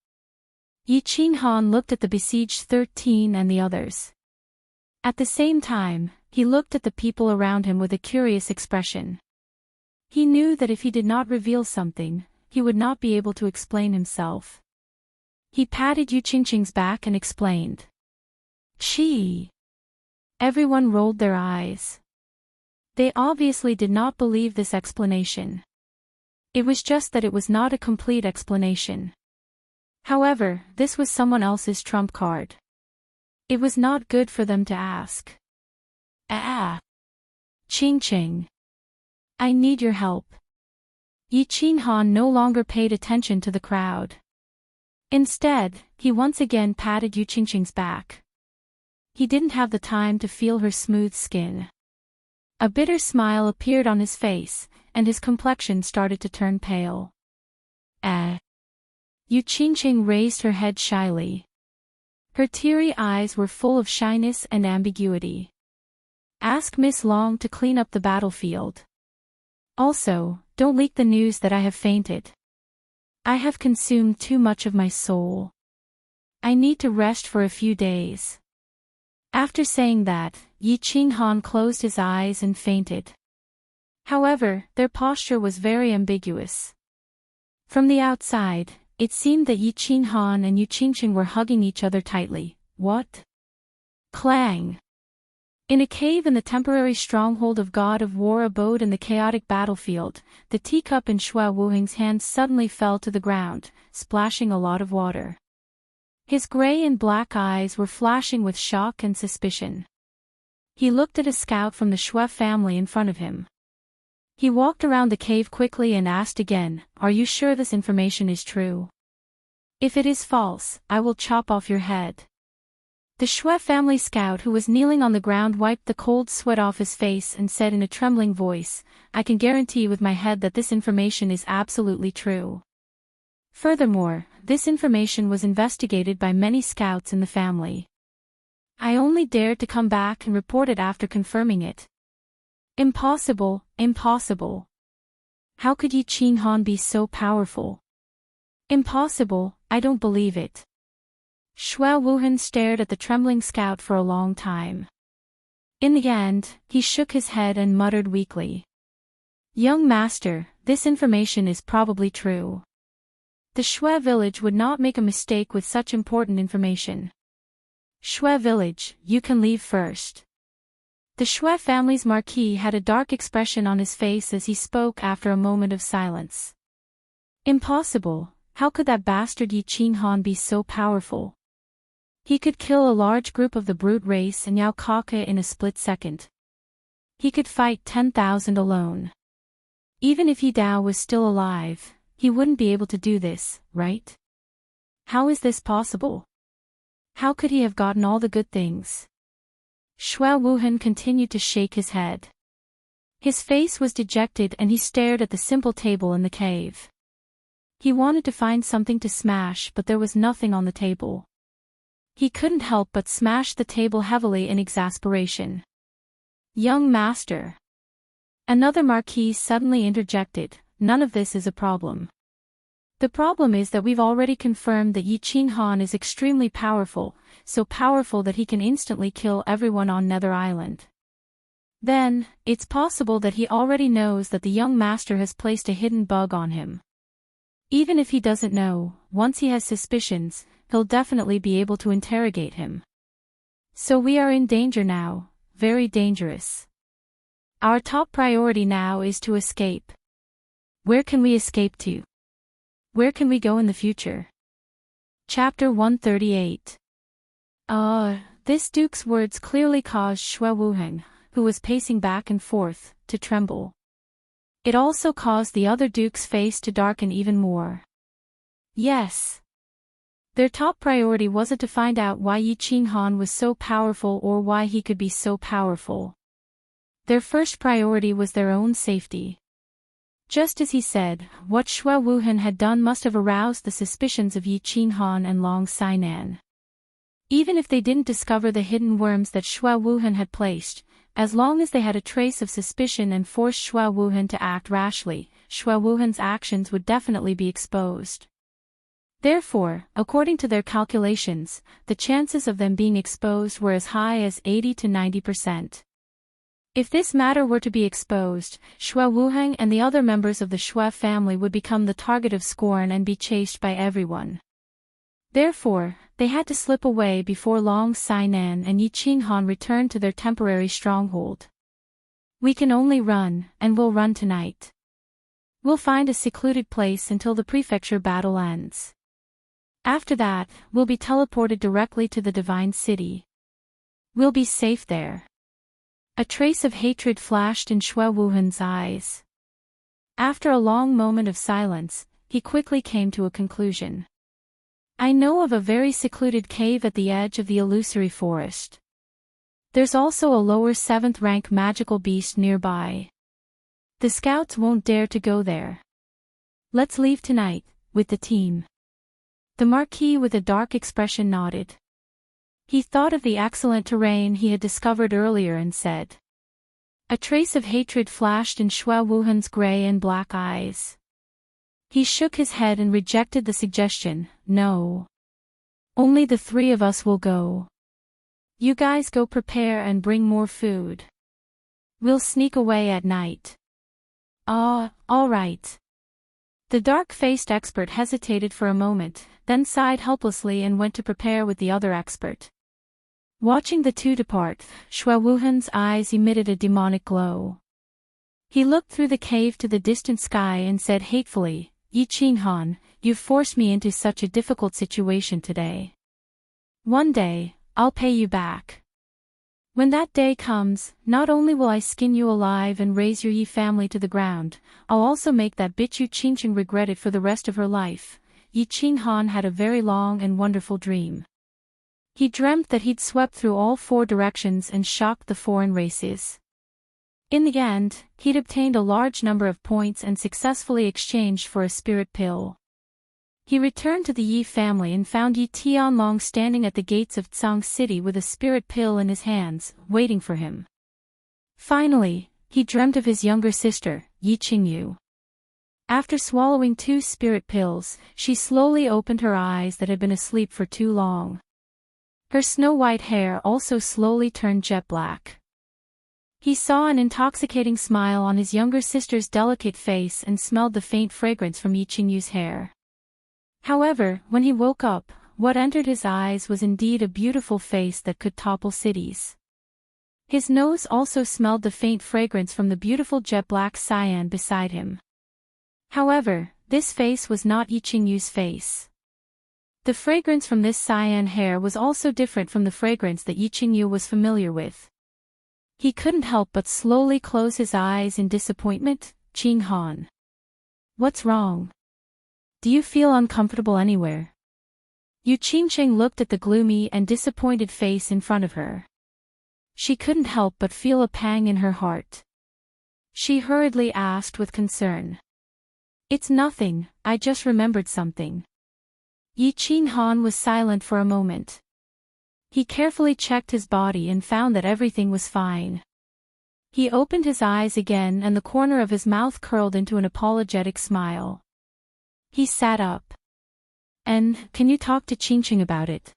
Yi Qinghan looked at the besieged 13 and the others. At the same time, he looked at the people around him with a curious expression. He knew that if he did not reveal something, he would not be able to explain himself. He patted Yu Qingqing's back and explained. She. Everyone rolled their eyes. They obviously did not believe this explanation. It was just that it was not a complete explanation. However, this was someone else's trump card. It was not good for them to ask. Qingqing. I need your help. Yi Qinghan no longer paid attention to the crowd. Instead, he once again patted Yu Qingqing's back. He didn't have the time to feel her smooth skin. A bitter smile appeared on his face, and his complexion started to turn pale. Yu Qingqing raised her head shyly. Her teary eyes were full of shyness and ambiguity. Ask Miss Long to clean up the battlefield. Also, don't leak the news that I have fainted. I have consumed too much of my soul. I need to rest for a few days. After saying that, Yi Qinghan closed his eyes and fainted. However, their posture was very ambiguous. From the outside, it seemed that Yi Qinghan and Yu Qingqing were hugging each other tightly. What? Clang! In a cave in the temporary stronghold of God of War abode in the chaotic battlefield, the teacup in Xue Wuheng's hand suddenly fell to the ground, splashing a lot of water. His gray and black eyes were flashing with shock and suspicion. He looked at a scout from the Xue family in front of him. He walked around the cave quickly and asked again, "Are you sure this information is true? If it is false, I will chop off your head." The Xue family scout who was kneeling on the ground wiped the cold sweat off his face and said in a trembling voice, "I can guarantee with my head that this information is absolutely true. Furthermore, this information was investigated by many scouts in the family. I only dared to come back and report it after confirming it." Impossible, impossible. How could Yi Qinghan be so powerful? Impossible, I don't believe it. Xue Wuhen stared at the trembling scout for a long time. In the end, he shook his head and muttered weakly. "Young master, this information is probably true. The Xue village would not make a mistake with such important information. Xue village, you can leave first." The Xue family's marquis had a dark expression on his face as he spoke after a moment of silence. Impossible, how could that bastard Yi Qinghan be so powerful? He could kill a large group of the brute race and Yao Kaka in a split second. He could fight 10,000 alone. Even if Yi Dao was still alive, he wouldn't be able to do this, right? How is this possible? How could he have gotten all the good things? Xue Wuhen continued to shake his head. His face was dejected and he stared at the simple table in the cave. He wanted to find something to smash but there was nothing on the table. He couldn't help but smash the table heavily in exasperation. "Young master." Another marquis suddenly interjected, "None of this is a problem. The problem is that we've already confirmed that Yi Qinghan is extremely powerful, so powerful that he can instantly kill everyone on Nether Island. Then, it's possible that he already knows that the young master has placed a hidden bug on him. Even if he doesn't know, once he has suspicions, he'll definitely be able to interrogate him. So we are in danger now, very dangerous. Our top priority now is to escape. Where can we escape to? Where can we go in the future?" Chapter 138. This duke's words clearly caused Xue Wuheng, who was pacing back and forth, to tremble. It also caused the other duke's face to darken even more. Yes. Their top priority wasn't to find out why Yi Qinghan was so powerful or why he could be so powerful. Their first priority was their own safety. Just as he said, what Xue Wuhen had done must have aroused the suspicions of Yi Qinghan and Long Sainan. Even if they didn't discover the hidden worms that Xue Wuhen had placed, as long as they had a trace of suspicion and forced Xue Wuhen to act rashly, Xue Wuhen's actions would definitely be exposed. Therefore, according to their calculations, the chances of them being exposed were as high as 80 to 90%. If this matter were to be exposed, Xue Wuheng and the other members of the Xue family would become the target of scorn and be chased by everyone. Therefore, they had to slip away before Long Sainan and Yi Qinghan returned to their temporary stronghold. "We can only run, and we'll run tonight. We'll find a secluded place until the prefecture battle ends. After that, we'll be teleported directly to the Divine City. We'll be safe there." A trace of hatred flashed in Xue Wuhen's eyes. After a long moment of silence, he quickly came to a conclusion. I know of a very secluded cave at the edge of the illusory forest. There's also a lower 7th rank magical beast nearby. The scouts won't dare to go there. Let's leave tonight, with the team. The Marquis with a dark expression nodded. He thought of the excellent terrain he had discovered earlier and said. A trace of hatred flashed in Shui Wuhan's gray and black eyes. He shook his head and rejected the suggestion. No. Only the 3 of us will go. You guys go prepare and bring more food. We'll sneak away at night. All right. The dark-faced expert hesitated for a moment, then sighed helplessly and went to prepare with the other expert. Watching the two depart, Shui Wuhan's eyes emitted a demonic glow. He looked through the cave to the distant sky and said hatefully, Yi Qinghan, you've forced me into such a difficult situation today. One day, I'll pay you back. When that day comes, not only will I skin you alive and raze your Yi family to the ground, I'll also make that bitch Yu Qingqing regret it for the rest of her life. Yi Qinghan had a very long and wonderful dream. He dreamt that he'd swept through all 4 directions and shocked the foreign races. In the end, he'd obtained a large number of points and successfully exchanged for a spirit pill. He returned to the Yi family and found Yi Tianlong standing at the gates of Tsang City with a spirit pill in his hands, waiting for him. Finally, he dreamt of his younger sister, Yi Qingyu. After swallowing 2 spirit pills, she slowly opened her eyes that had been asleep for too long. Her snow-white hair also slowly turned jet black. He saw an intoxicating smile on his younger sister's delicate face and smelled the faint fragrance from Yi Qingyu's hair. However, when he woke up, what entered his eyes was indeed a beautiful face that could topple cities. His nose also smelled the faint fragrance from the beautiful jet-black cyan beside him. However, this face was not Yi Qingyu's face. The fragrance from this cyan hair was also different from the fragrance that Yi Qingyu was familiar with. He couldn't help but slowly close his eyes in disappointment. Qinghan. What's wrong? Do you feel uncomfortable anywhere? Yu Qingqing looked at the gloomy and disappointed face in front of her. She couldn't help but feel a pang in her heart. She hurriedly asked with concern. It's nothing, I just remembered something. Yi Qinghan was silent for a moment. He carefully checked his body and found that everything was fine. He opened his eyes again and the corner of his mouth curled into an apologetic smile. He sat up. And, can you talk to Qingqing about it?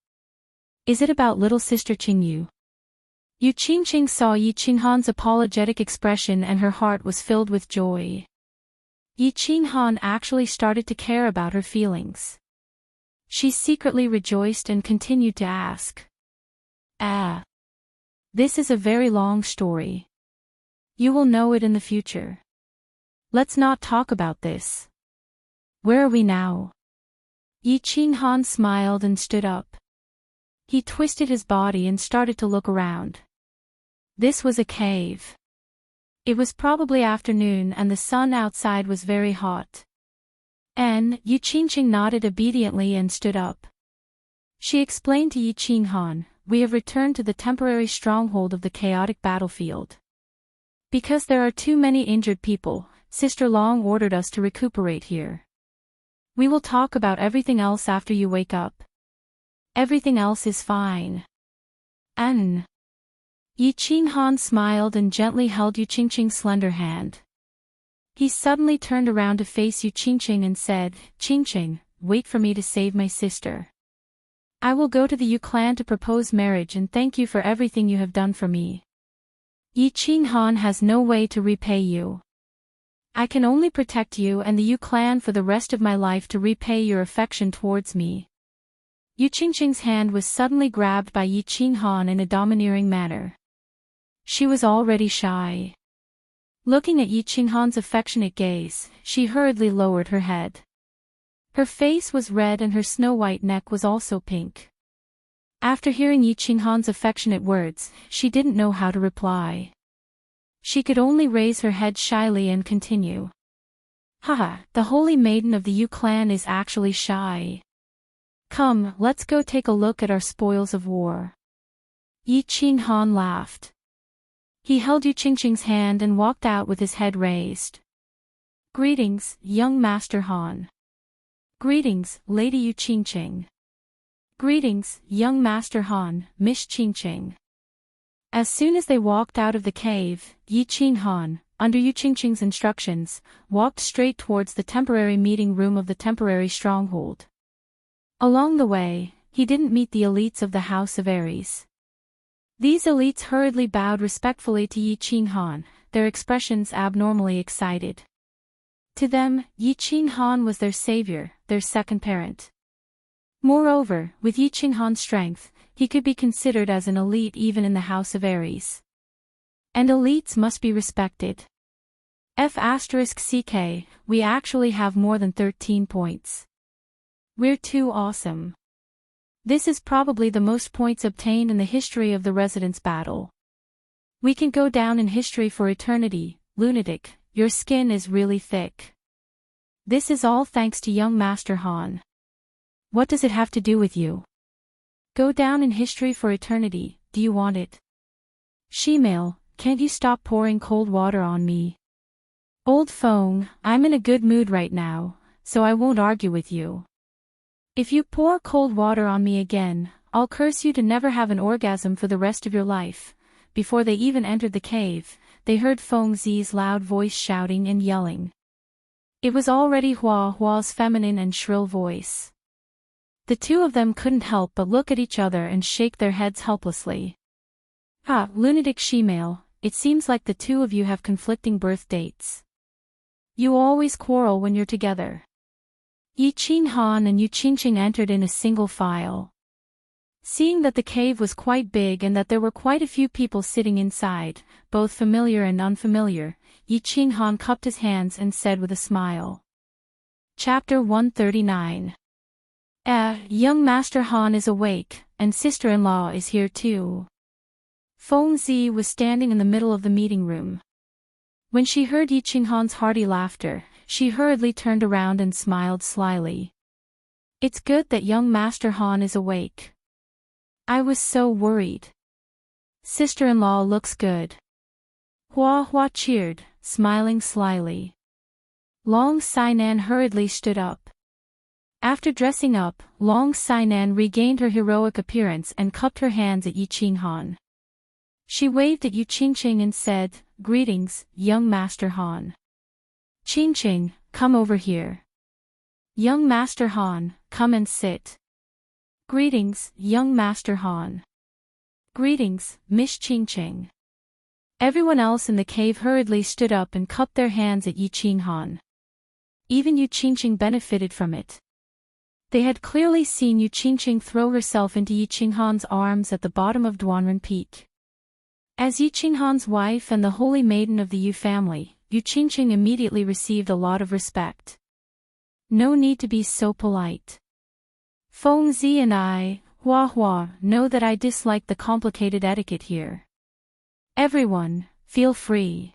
Is it about little sister Qingyu? Yu Qingqing saw Yi Qinghan's apologetic expression and her heart was filled with joy. Yi Qinghan actually started to care about her feelings. She secretly rejoiced and continued to ask. This is a very long story. You will know it in the future. Let's not talk about this. Where are we now? Yi Qinghan smiled and stood up. He twisted his body and started to look around. This was a cave. It was probably afternoon and the sun outside was very hot. Yu Qingqing nodded obediently and stood up. She explained to Yi Qinghan, we have returned to the temporary stronghold of the chaotic battlefield. Because there are too many injured people, Sister Long ordered us to recuperate here. We will talk about everything else after you wake up. Everything else is fine. Yi Qinghan smiled and gently held Yu Qingqing's slender hand. He suddenly turned around to face Yu Qingqing and said, Qingqing, wait for me to save my sister. I will go to the Yu clan to propose marriage and thank you for everything you have done for me. Yi Qinghan has no way to repay you. I can only protect you and the Yu clan for the rest of my life to repay your affection towards me. Yu Qingqing's hand was suddenly grabbed by Yi Qinghan in a domineering manner. She was already shy. Looking at Yi Qinghan's affectionate gaze, she hurriedly lowered her head. Her face was red and her snow-white neck was also pink. After hearing Yi Qinghan's affectionate words, she didn't know how to reply. She could only raise her head shyly and continue. Haha, the holy maiden of the Yu clan is actually shy. Come, let's go take a look at our spoils of war. Yi Qinghan laughed. He held Yu Qingqing's hand and walked out with his head raised. Greetings, young Master Han. Greetings, Lady Yu Qingqing. Greetings, young Master Han, Miss Qingqing. As soon as they walked out of the cave, Yi Qinghan, under Yu Qingqing's instructions, walked straight towards the temporary meeting room of the temporary stronghold. Along the way, he didn't meet the elites of the House of Aries. These elites hurriedly bowed respectfully to Yi Qinghan, their expressions abnormally excited. To them, Yi Qinghan was their savior, their second parent. Moreover, with Yi Qinghan's strength, he could be considered as an elite even in the House of Aries. And elites must be respected. F***CK, we actually have more than 13 points. We're too awesome. This is probably the most points obtained in the history of the Residence Battle. We can go down in history for eternity, lunatic, your skin is really thick. This is all thanks to young Master Han. What does it have to do with you? Go down in history for eternity, do you want it? Shemale, can't you stop pouring cold water on me? Old Feng, I'm in a good mood right now, so I won't argue with you. If you pour cold water on me again, I'll curse you to never have an orgasm for the rest of your life. Before they even entered the cave, they heard Feng Zi's loud voice shouting and yelling. It was already Hua Hua's feminine and shrill voice. The two of them couldn't help but look at each other and shake their heads helplessly. Ah, lunatic Shemale, it seems like the two of you have conflicting birth dates. You always quarrel when you're together. Yi Qinghan and Yu Qingqing entered in a single file. Seeing that the cave was quite big and that there were quite a few people sitting inside, both familiar and unfamiliar, Yi Qinghan cupped his hands and said with a smile. Chapter 139. Young Master Han is awake, and sister-in-law is here too. Feng Zi was standing in the middle of the meeting room. When she heard Yi Qinghan's hearty laughter, she hurriedly turned around and smiled slyly. It's good that young Master Han is awake. I was so worried. Sister-in-law looks good. Hua Hua cheered, smiling slyly. Long Sainan hurriedly stood up. After dressing up, Long Sainan regained her heroic appearance and cupped her hands at Yi Qinghan. She waved at Yu Qingqing and said, Greetings, young Master Han. Qingqing, come over here. Young Master Han, come and sit. Greetings, young Master Han. Greetings, Miss Qingqing. Everyone else in the cave hurriedly stood up and cupped their hands at Yi Qinghan. Even Yu Qingqing benefited from it. They had clearly seen Yu Qingqing throw herself into Yi Qinghan's arms at the bottom of Duanren Peak. As Yi Qinghan's wife and the holy maiden of the Yu family, Yu Qingqing immediately received a lot of respect. No need to be so polite. Feng Zi and I, Hua Hua, know that I dislike the complicated etiquette here. Everyone, feel free.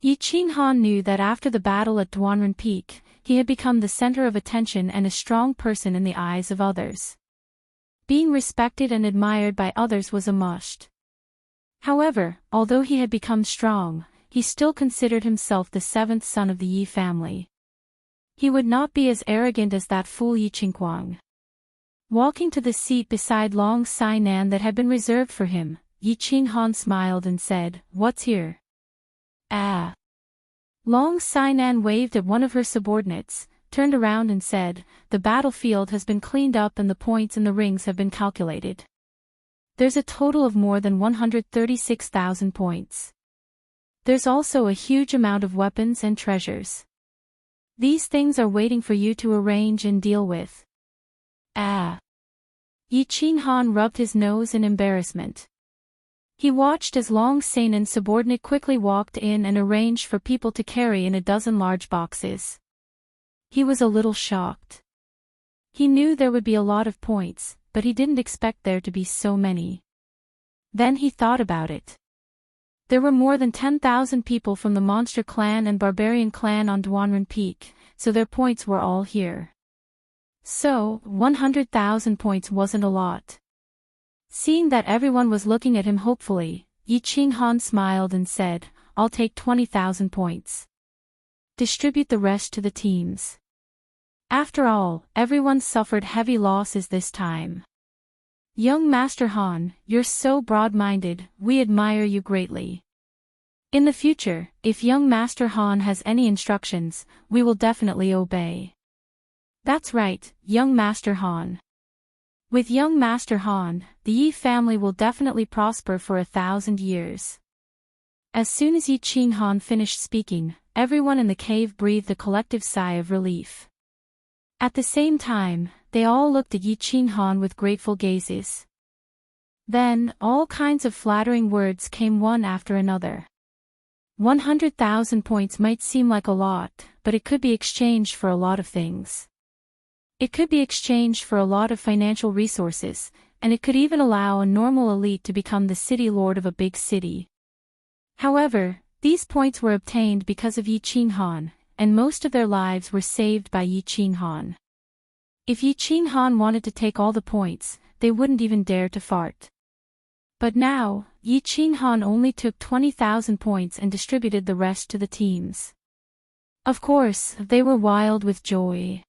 Yi Qinghan knew that after the battle at Duanren Peak, he had become the center of attention and a strong person in the eyes of others. Being respected and admired by others was a must. However, although he had become strong, he still considered himself the seventh son of the Yi family. He would not be as arrogant as that fool Yi Qingquang. Walking to the seat beside Long Sainan that had been reserved for him, Yi Qinghan smiled and said, What's here? Ah. Long Sainan waved at one of her subordinates, turned around and said, The battlefield has been cleaned up and the points in the rings have been calculated. There's a total of more than 136,000 points. There's also a huge amount of weapons and treasures. These things are waiting for you to arrange and deal with. Ah. Yi Qinghan rubbed his nose in embarrassment. He watched as Long Sainan's subordinate quickly walked in and arranged for people to carry in a dozen large boxes. He was a little shocked. He knew there would be a lot of points, but he didn't expect there to be so many. Then he thought about it. There were more than 10,000 people from the Monster Clan and Barbarian Clan on Duanren Peak, so their points were all here. So, 100,000 points wasn't a lot. Seeing that everyone was looking at him hopefully, Yi Qinghan smiled and said, "I'll take 20,000 points. Distribute the rest to the teams." After all, everyone suffered heavy losses this time. Young Master Han, you're so broad-minded, we admire you greatly. In the future, if young Master Han has any instructions, we will definitely obey. That's right, young Master Han. With young Master Han, the Yi family will definitely prosper for 1,000 years. As soon as Yi Qinghan finished speaking, everyone in the cave breathed a collective sigh of relief. At the same time, they all looked at Yi Qinghan with grateful gazes. Then, all kinds of flattering words came one after another. 100,000 points might seem like a lot, but it could be exchanged for a lot of things. It could be exchanged for a lot of financial resources, and it could even allow a normal elite to become the city lord of a big city. However, these points were obtained because of Yi Qinghan, and most of their lives were saved by Yi Qinghan. If Yi Qinghan wanted to take all the points, they wouldn't even dare to fart. But now, Yi Qinghan only took 20,000 points and distributed the rest to the teams. Of course, they were wild with joy.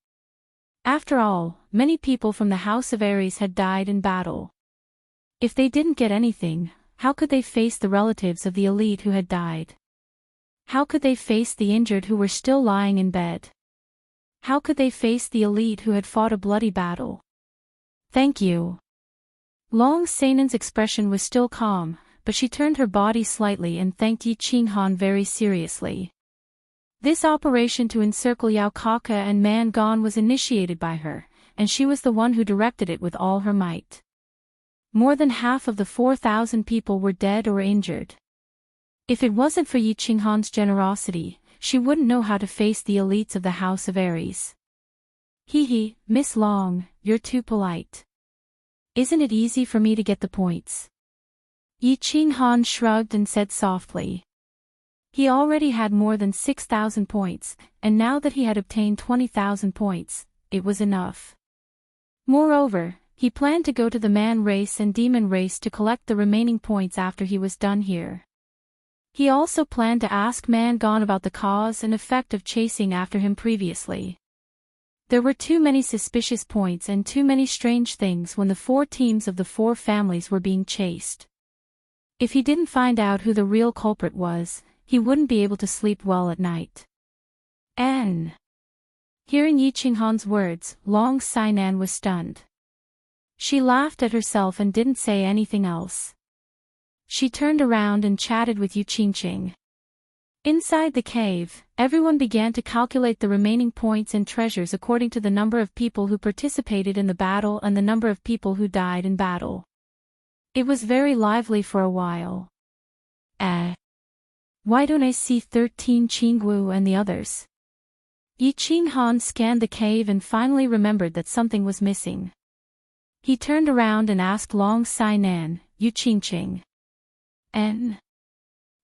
After all, many people from the House of Ares had died in battle. If they didn't get anything, how could they face the relatives of the elite who had died? How could they face the injured who were still lying in bed? How could they face the elite who had fought a bloody battle? Thank you. Long Seinen's expression was still calm, but she turned her body slightly and thanked Yi Qinghan very seriously. This operation to encircle Yao Kaka and Man Gone was initiated by her, and she was the one who directed it with all her might. More than half of the 4,000 people were dead or injured. If it wasn't for Yi Qinghan's generosity, she wouldn't know how to face the elites of the House of Ares. Hee, Miss Long, you're too polite. Isn't it easy for me to get the points? Yi Qinghan shrugged and said softly. He already had more than 6,000 points, and now that he had obtained 20,000 points, it was enough. Moreover, he planned to go to the man race and demon race to collect the remaining points after he was done here. He also planned to ask Man Gone about the cause and effect of chasing after him previously. There were too many suspicious points and too many strange things when the 4 teams of the 4 families were being chased. If he didn't find out who the real culprit was, he wouldn't be able to sleep well at night. Hearing Yi Qinghan's words, Long Sainan was stunned. She laughed at herself and didn't say anything else. She turned around and chatted with Yu Qingqing. Inside the cave, everyone began to calculate the remaining points and treasures according to the number of people who participated in the battle and the number of people who died in battle. It was very lively for a while. Why don't I see 13 Qingwu and the others? Yi Qinghan scanned the cave and finally remembered that something was missing. He turned around and asked Long Sainan, Yu Qingqing.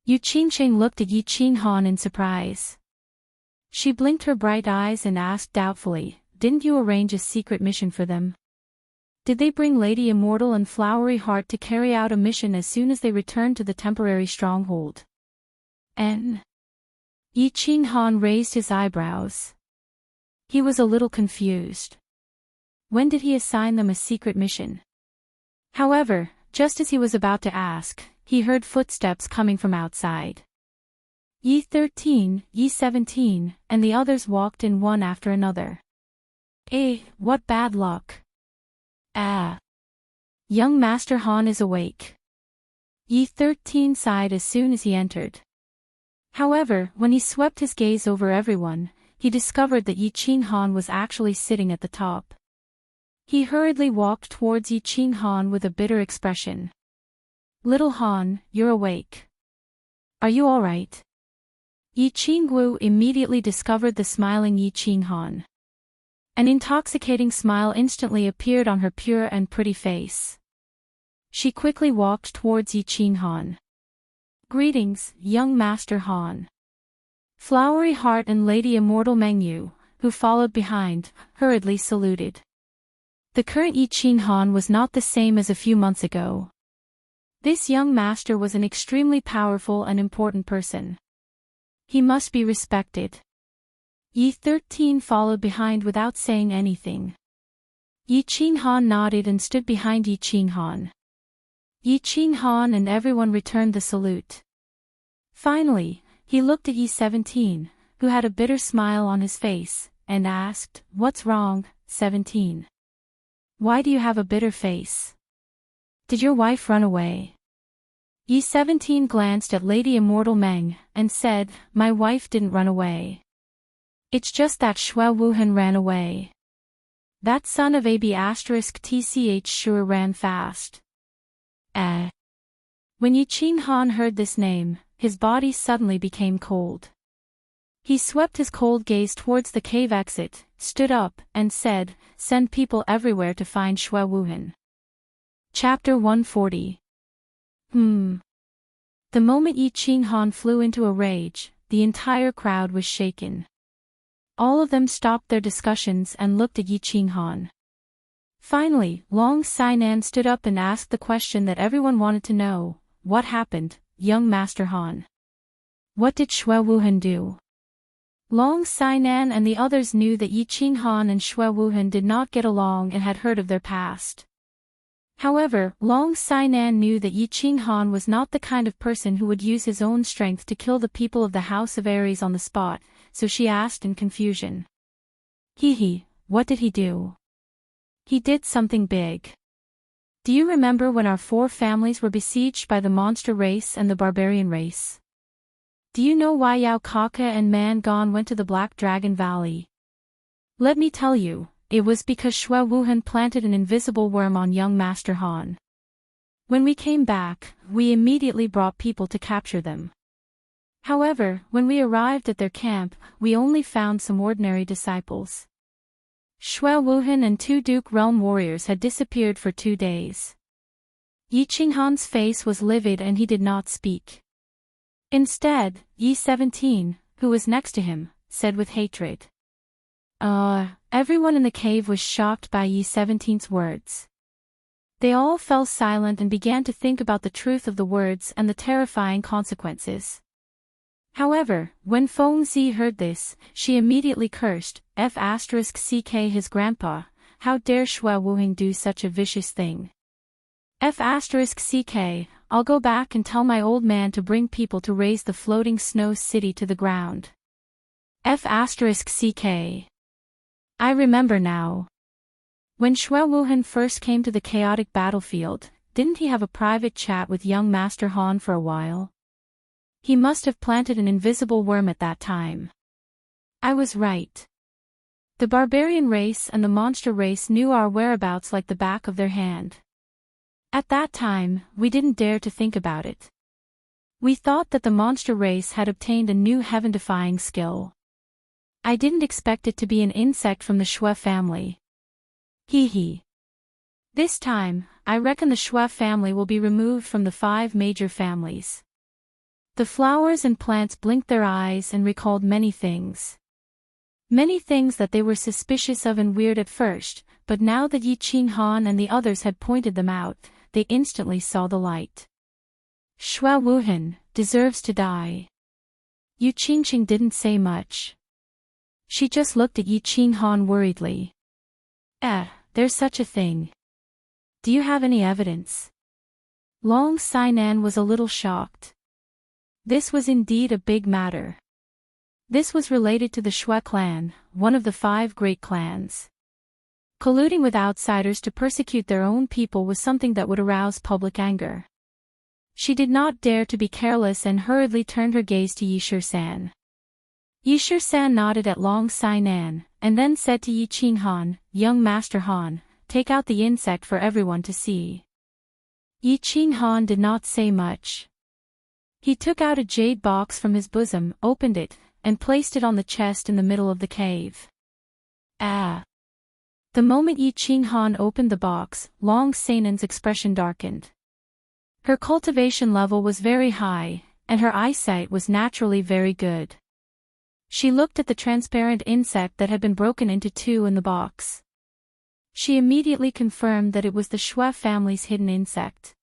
Yu Qingqing looked at Yi Qinghan in surprise. She blinked her bright eyes and asked doubtfully, didn't you arrange a secret mission for them? Did they bring Lady Immortal and Flowery Heart to carry out a mission as soon as they returned to the temporary stronghold? Yi Qinghan raised his eyebrows. He was a little confused. When did he assign them a secret mission? However, just as he was about to ask, he heard footsteps coming from outside. Yi 13, Yi 17, and the others walked in one after another. What bad luck. Young Master Han is awake. Yi 13 sighed as soon as he entered. However, when he swept his gaze over everyone, he discovered that Yi Qinghan was actually sitting at the top. He hurriedly walked towards Yi Qinghan with a bitter expression. Little Han, you're awake. Are you all right? Yi Qingwu immediately discovered the smiling Yi Qinghan. An intoxicating smile instantly appeared on her pure and pretty face. She quickly walked towards Yi Qinghan. Greetings, young Master Han. Flowery Heart and Lady Immortal Mengyu, who followed behind, hurriedly saluted. The current Yi Qing Han was not the same as a few months ago. This young master was an extremely powerful and important person. He must be respected. Yi 13 followed behind without saying anything. Yi Qing Han nodded and stood behind Yi Qing Han. Yi Qing Han and everyone returned the salute. Finally, he looked at Yi 17, who had a bitter smile on his face, and asked, "What's wrong, 17? Why do you have a bitter face? Did your wife run away?" Yi 17 glanced at Lady Immortal Meng, and said, "My wife didn't run away. It's just that Xue Wuhan ran away. That son of AB *TCH sure ran fast." When Yi Qing Han heard this name, his body suddenly became cold. He swept his cold gaze towards the cave exit, stood up, and said, "Send people everywhere to find Xue Wuhan." Chapter 140. The moment Yi Qing Han flew into a rage, the entire crowd was shaken. All of them stopped their discussions and looked at Yi Qing Han. Finally, Long Sainan stood up and asked the question that everyone wanted to know: "What happened, young Master Han? What did Xue Wuhan do?" Long Sainan and the others knew that Yi Qing Han and Xue Wuhan did not get along and had heard of their past. However, Long Sainan knew that Yi Qing Han was not the kind of person who would use his own strength to kill the people of the House of Aries on the spot, so she asked in confusion. What did he do?" "He did something big. Do you remember when our 4 families were besieged by the monster race and the barbarian race? Do you know why Yao Kaka and Man Gon went to the Black Dragon Valley? Let me tell you, it was because Xue Wuhan planted an invisible worm on young Master Han. When we came back, we immediately brought people to capture them. However, when we arrived at their camp, we only found some ordinary disciples. Xue Wuhan and 2 Duke Realm warriors had disappeared for 2 days. Yi Qing Han's face was livid and he did not speak. Instead, Yi 17, who was next to him, said with hatred. Everyone in the cave was shocked by Yi 17's words. They all fell silent and began to think about the truth of the words and the terrifying consequences. However, when Feng Zi heard this, she immediately cursed, F*ck his grandpa, how dare Xue Wuhan do such a vicious thing. F*ck, I'll go back and tell my old man to bring people to raise the floating snow city to the ground. F*ck. I remember now. When Xue Wuhan first came to the chaotic battlefield, didn't he have a private chat with young Master Han for a while? He must have planted an invisible worm at that time. I was right. The barbarian race and the monster race knew our whereabouts like the back of their hand. At that time, we didn't dare to think about it. We thought that the monster race had obtained a new heaven-defying skill. I didn't expect it to be an insect from the Xue family. This time, I reckon the Xue family will be removed from the 5 major families. The flowers and plants blinked their eyes and recalled many things. Many things that they were suspicious of and weird at first, but now that Yi Qing Han and the others had pointed them out, they instantly saw the light. Xue Wuhan deserves to die. Yu Qingqing didn't say much. She just looked at Yi Qing Han worriedly. There's such a thing. Do you have any evidence? Long Sainan was a little shocked. This was indeed a big matter. This was related to the Xue clan, one of the 5 great clans. Colluding with outsiders to persecute their own people was something that would arouse public anger. She did not dare to be careless and hurriedly turned her gaze to Yishir-san. Yishir-san nodded at Long Sainan, and then said to Yi Qing Han, "Young Master Han, take out the insect for everyone to see." Yi Qing Han did not say much. He took out a jade box from his bosom, opened it, and placed it on the chest in the middle of the cave. The moment Yi Qing Han opened the box, Long Sainan's expression darkened. Her cultivation level was very high, and her eyesight was naturally very good. She looked at the transparent insect that had been broken into two in the box. She immediately confirmed that it was the Shui family's hidden insect.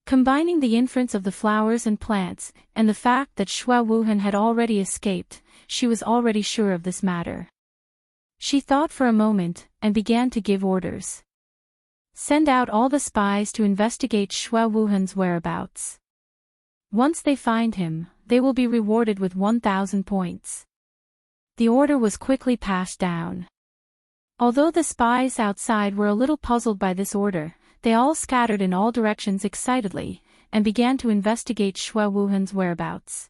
Combining the inference of the flowers and plants, and the fact that Shui Wuhan had already escaped, she was already sure of this matter. She thought for a moment, and began to give orders. Send out all the spies to investigate Shui Wuhan's whereabouts. Once they find him, they will be rewarded with 1,000 points. The order was quickly passed down. Although the spies outside were a little puzzled by this order, they all scattered in all directions excitedly, and began to investigate Shui Wuhan's whereabouts.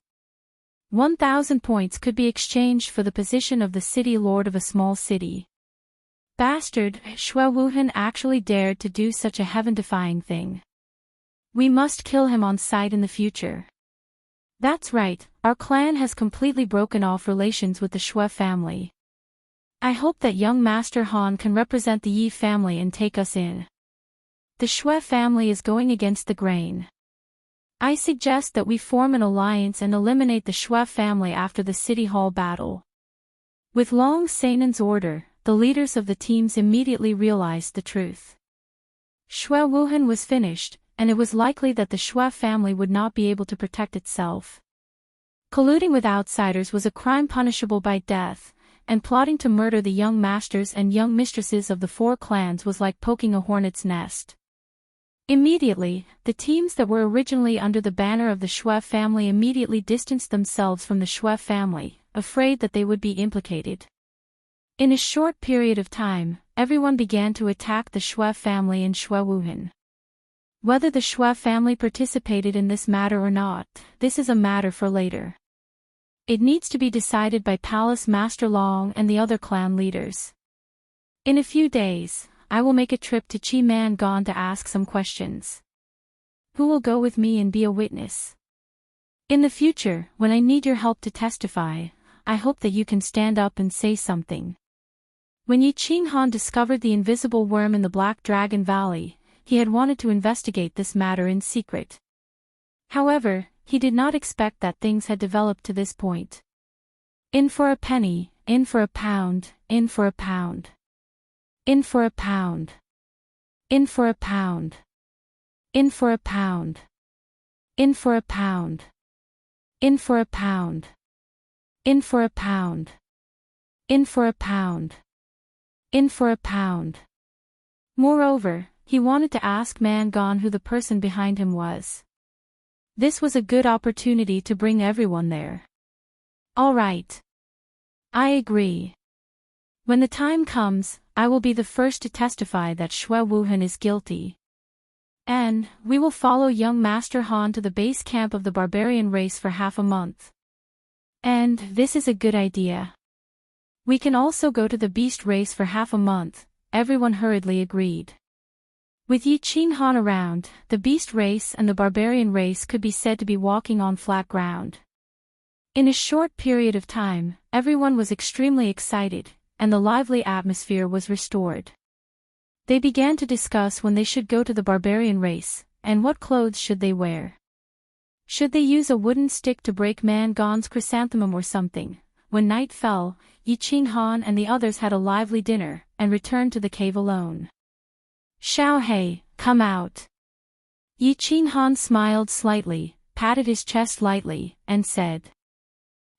1,000 points could be exchanged for the position of the city lord of a small city. Bastard, Shui Wuhan actually dared to do such a heaven-defying thing. We must kill him on sight in the future. That's right, our clan has completely broken off relations with the Shui family. I hope that young Master Han can represent the Yi family and take us in. The Shui family is going against the grain. I suggest that we form an alliance and eliminate the Shui family after the City Hall battle. With Long Seinen's order, the leaders of the teams immediately realized the truth. Shui Wuhan was finished, and it was likely that the Shui family would not be able to protect itself. Colluding with outsiders was a crime punishable by death, and plotting to murder the young masters and young mistresses of the four clans was like poking a hornet's nest. Immediately, the teams that were originally under the banner of the Shui family immediately distanced themselves from the Shui family, afraid that they would be implicated. In a short period of time, everyone began to attack the Shui family in Shui Wuhan. Whether the Shui family participated in this matter or not, this is a matter for later. It needs to be decided by Palace Master Long and the other clan leaders. In a few days, I will make a trip to Qi Man Gon to ask some questions. Who will go with me and be a witness? In the future, when I need your help to testify, I hope that you can stand up and say something. When Yi Qinghan discovered the invisible worm in the Black Dragon Valley, he had wanted to investigate this matter in secret. However, he did not expect that things had developed to this point. In for a penny, in for a pound, in for a pound. In for a pound. In for a pound. In for a pound. In for a pound. In for a pound. In for a pound. In for a pound. In for a pound. Moreover, he wanted to ask Man Gon who the person behind him was. This was a good opportunity to bring everyone there. All right. I agree. When the time comes, I will be the first to testify that Shui Wuhan is guilty. And, we will follow young Master Han to the base camp of the barbarian race for half a month. And, this is a good idea. We can also go to the beast race for half a month, everyone hurriedly agreed. With Yi Qinghan around, the beast race and the barbarian race could be said to be walking on flat ground. In a short period of time, everyone was extremely excited, and the lively atmosphere was restored. They began to discuss when they should go to the barbarian race, and what clothes should they wear. Should they use a wooden stick to break Man Gon's chrysanthemum or something? When night fell, Yi Qinghan and the others had a lively dinner, and returned to the cave alone. Xiao He, come out. Yi Qinghan smiled slightly, patted his chest lightly, and said,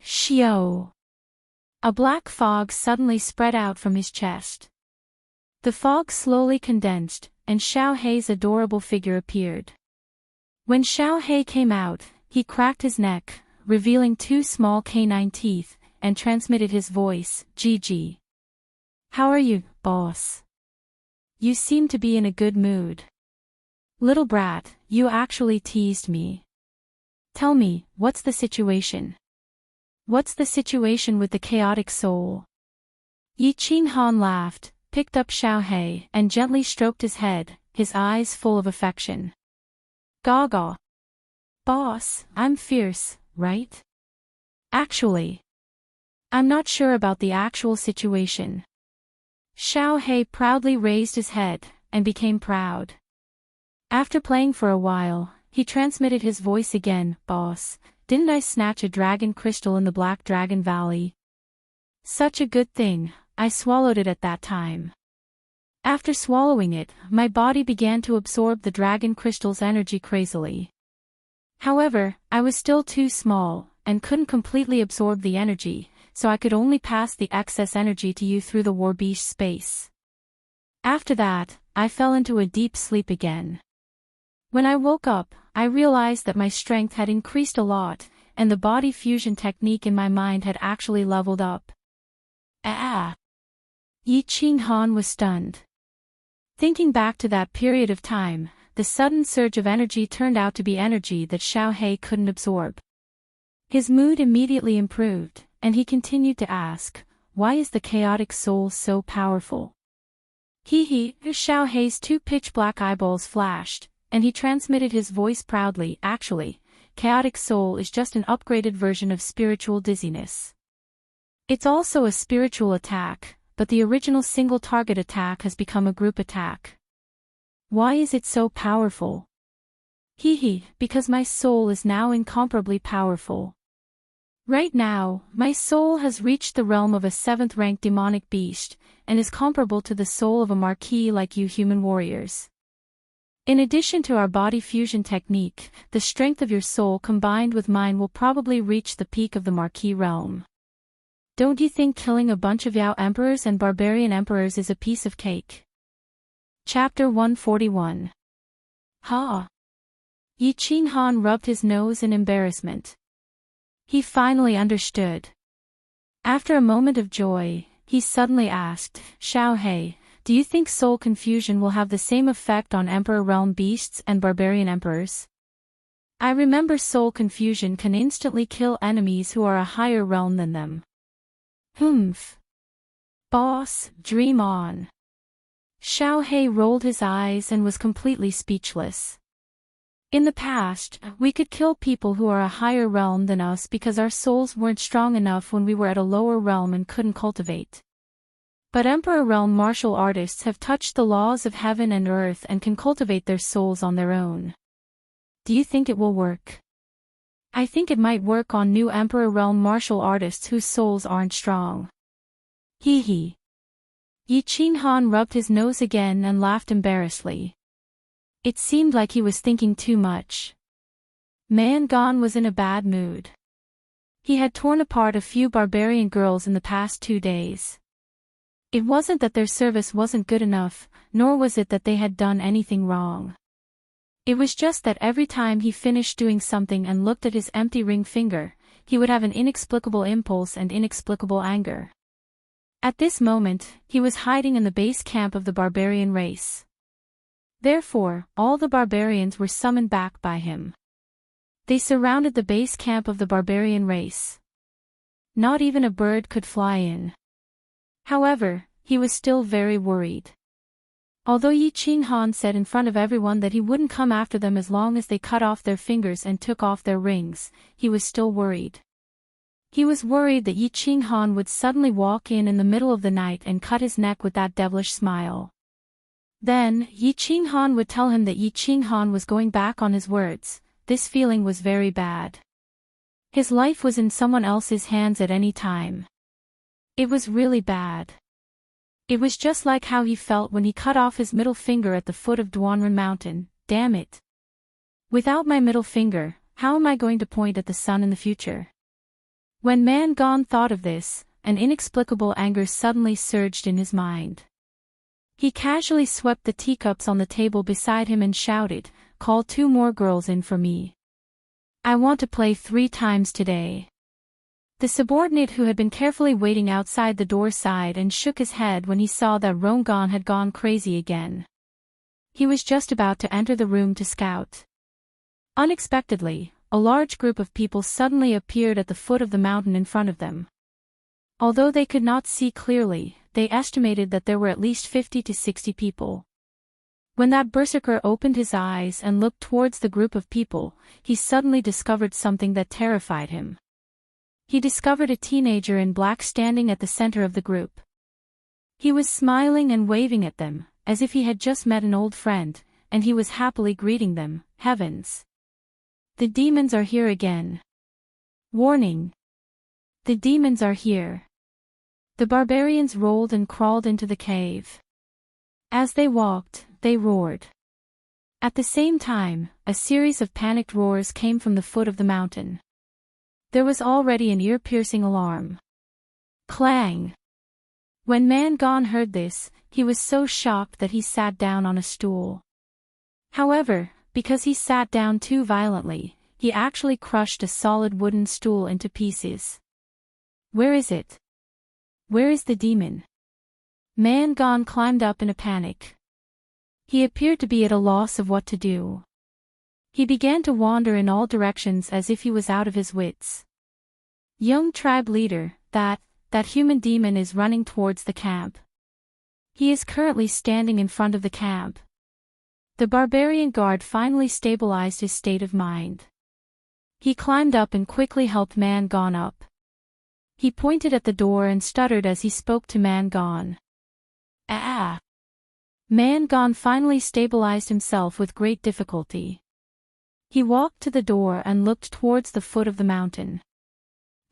Xiao. A black fog suddenly spread out from his chest. The fog slowly condensed, and Xiao Hei's adorable figure appeared. When Xiao He came out, he cracked his neck, revealing two small canine teeth, and transmitted his voice, Gigi. How are you, boss? You seem to be in a good mood. Little brat, you actually teased me. Tell me, what's the situation? What's the situation with the chaotic soul? Yi Qinghan laughed, picked up Xiao He, and gently stroked his head, his eyes full of affection. Gaga. Boss, I'm fierce, right? Actually. I'm not sure about the actual situation. Xiao He proudly raised his head, and became proud. After playing for a while, he transmitted his voice again. "Boss, didn't I snatch a dragon crystal in the Black Dragon Valley? Such a good thing, I swallowed it at that time. After swallowing it, my body began to absorb the dragon crystal's energy crazily. However, I was still too small, and couldn't completely absorb the energy, so I could only pass the excess energy to you through the warbeast space. After that, I fell into a deep sleep again. When I woke up, I realized that my strength had increased a lot, and the body fusion technique in my mind had actually leveled up." Yi Qinghan was stunned. Thinking back to that period of time, the sudden surge of energy turned out to be energy that Xiao He couldn't absorb. His mood immediately improved, and he continued to ask, "Why is the chaotic soul so powerful?" Xiao He's two pitch-black eyeballs flashed, and he transmitted his voice proudly. "Actually, chaotic soul is just an upgraded version of spiritual dizziness. It's also a spiritual attack, but the original single-target attack has become a group attack." "Why is it so powerful?" Because my soul is now incomparably powerful. Right now, my soul has reached the realm of a 7th-ranked demonic beast, and is comparable to the soul of a marquis like you human warriors. In addition to our body fusion technique, the strength of your soul combined with mine will probably reach the peak of the marquis realm. Don't you think killing a bunch of Yao emperors and barbarian emperors is a piece of cake?" Chapter 141. Yi Qinghan rubbed his nose in embarrassment. He finally understood. After a moment of joy, he suddenly asked, "Xiao He, do you think soul confusion will have the same effect on Emperor Realm beasts and barbarian emperors? I remember soul confusion can instantly kill enemies who are a higher realm than them." Boss, dream on." Xiao He rolled his eyes and was completely speechless. In the past, we could kill people who are a higher realm than us because our souls weren't strong enough when we were at a lower realm and couldn't cultivate. But Emperor Realm martial artists have touched the laws of heaven and earth and can cultivate their souls on their own. Do you think it will work? I think it might work on new Emperor Realm martial artists whose souls aren't strong. Yi Qinghan rubbed his nose again and laughed embarrassedly. It seemed like he was thinking too much. Man Gan was in a bad mood. He had torn apart a few barbarian girls in the past 2 days. It wasn't that their service wasn't good enough, nor was it that they had done anything wrong. It was just that every time he finished doing something and looked at his empty ring finger, he would have an inexplicable impulse and inexplicable anger. At this moment, he was hiding in the base camp of the barbarian race. Therefore, all the barbarians were summoned back by him. They surrounded the base camp of the barbarian race. Not even a bird could fly in. However, he was still very worried. Although Yi Qinghan said in front of everyone that he wouldn't come after them as long as they cut off their fingers and took off their rings, he was still worried. He was worried that Yi Qinghan would suddenly walk in the middle of the night and cut his neck with that devilish smile. Then, Yi Qinghan would tell him that Yi Qinghan was going back on his words. This feeling was very bad. His life was in someone else's hands at any time. It was really bad. It was just like how he felt when he cut off his middle finger at the foot of Duanren Mountain. Damn it. Without my middle finger, how am I going to point at the sun in the future? When Man Gan thought of this, an inexplicable anger suddenly surged in his mind. He casually swept the teacups on the table beside him and shouted, "Call 2 more girls in for me. I want to play 3 times today." The subordinate who had been carefully waiting outside the door sighed and shook his head when he saw that Rongan had gone crazy again. He was just about to enter the room to scout. Unexpectedly, a large group of people suddenly appeared at the foot of the mountain in front of them. Although they could not see clearly, they estimated that there were at least 50 to 60 people. When that berserker opened his eyes and looked towards the group of people, he suddenly discovered something that terrified him. He discovered a teenager in black standing at the center of the group. He was smiling and waving at them, as if he had just met an old friend, and he was happily greeting them. Heavens! The demons are here again. Warning. The demons are here. The barbarians rolled and crawled into the cave. As they walked, they roared. At the same time, a series of panicked roars came from the foot of the mountain. There was already an ear-piercing alarm. Clang! When Man Gone heard this, he was so shocked that he sat down on a stool. However, because he sat down too violently, he actually crushed a solid wooden stool into pieces. Where is it? Where is the demon? Man Gone climbed up in a panic. He appeared to be at a loss of what to do. He began to wander in all directions as if he was out of his wits. Young tribe leader, that human demon is running towards the camp. He is currently standing in front of the camp. The barbarian guard finally stabilized his state of mind. He climbed up and quickly helped Man Gone up. He pointed at the door and stuttered as he spoke to Man Gone. Ah! Man Gone finally stabilized himself with great difficulty. He walked to the door and looked towards the foot of the mountain.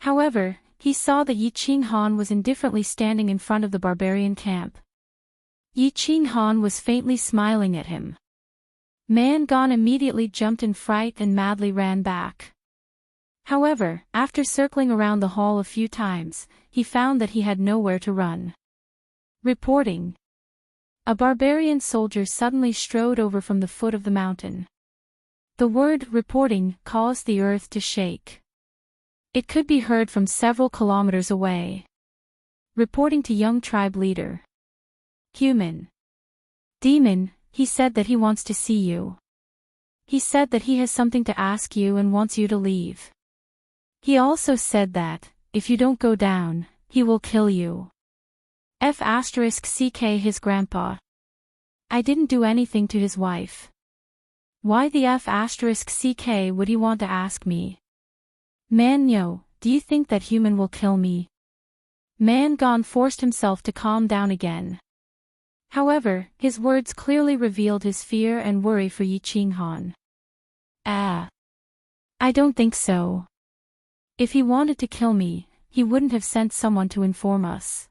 However, he saw that Yi Ching Han was indifferently standing in front of the barbarian camp. Yi Ching Han was faintly smiling at him. Man Gone immediately jumped in fright and madly ran back. However, after circling around the hall a few times, he found that he had nowhere to run. Reporting. A barbarian soldier suddenly strode over from the foot of the mountain. The word reporting caused the earth to shake. It could be heard from several kilometers away. Reporting to young tribe leader. Human. Demon, he said that he wants to see you. He said that he has something to ask you and wants you to leave. He also said that, if you don't go down, he will kill you. *CK his grandpa. I didn't do anything to his wife. Why the *CK would he want to ask me? Man Yo, do you think that human will kill me? Man Gone forced himself to calm down again. However, his words clearly revealed his fear and worry for Yi Ching Han. I don't think so. If he wanted to kill me, he wouldn't have sent someone to inform us.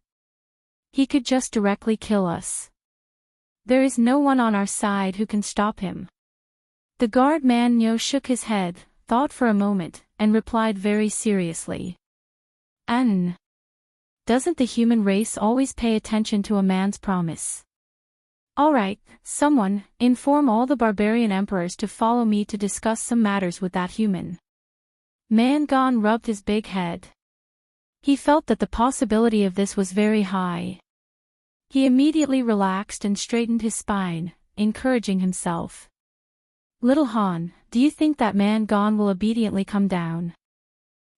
He could just directly kill us. There is no one on our side who can stop him. The guard Man Nyo shook his head, thought for a moment, and replied very seriously. Doesn't the human race always pay attention to a man's promise? Alright, someone, inform all the barbarian emperors to follow me to discuss some matters with that human. Man Gone rubbed his big head. He felt that the possibility of this was very high. He immediately relaxed and straightened his spine, encouraging himself. Little Han, do you think that Man Gone will obediently come down?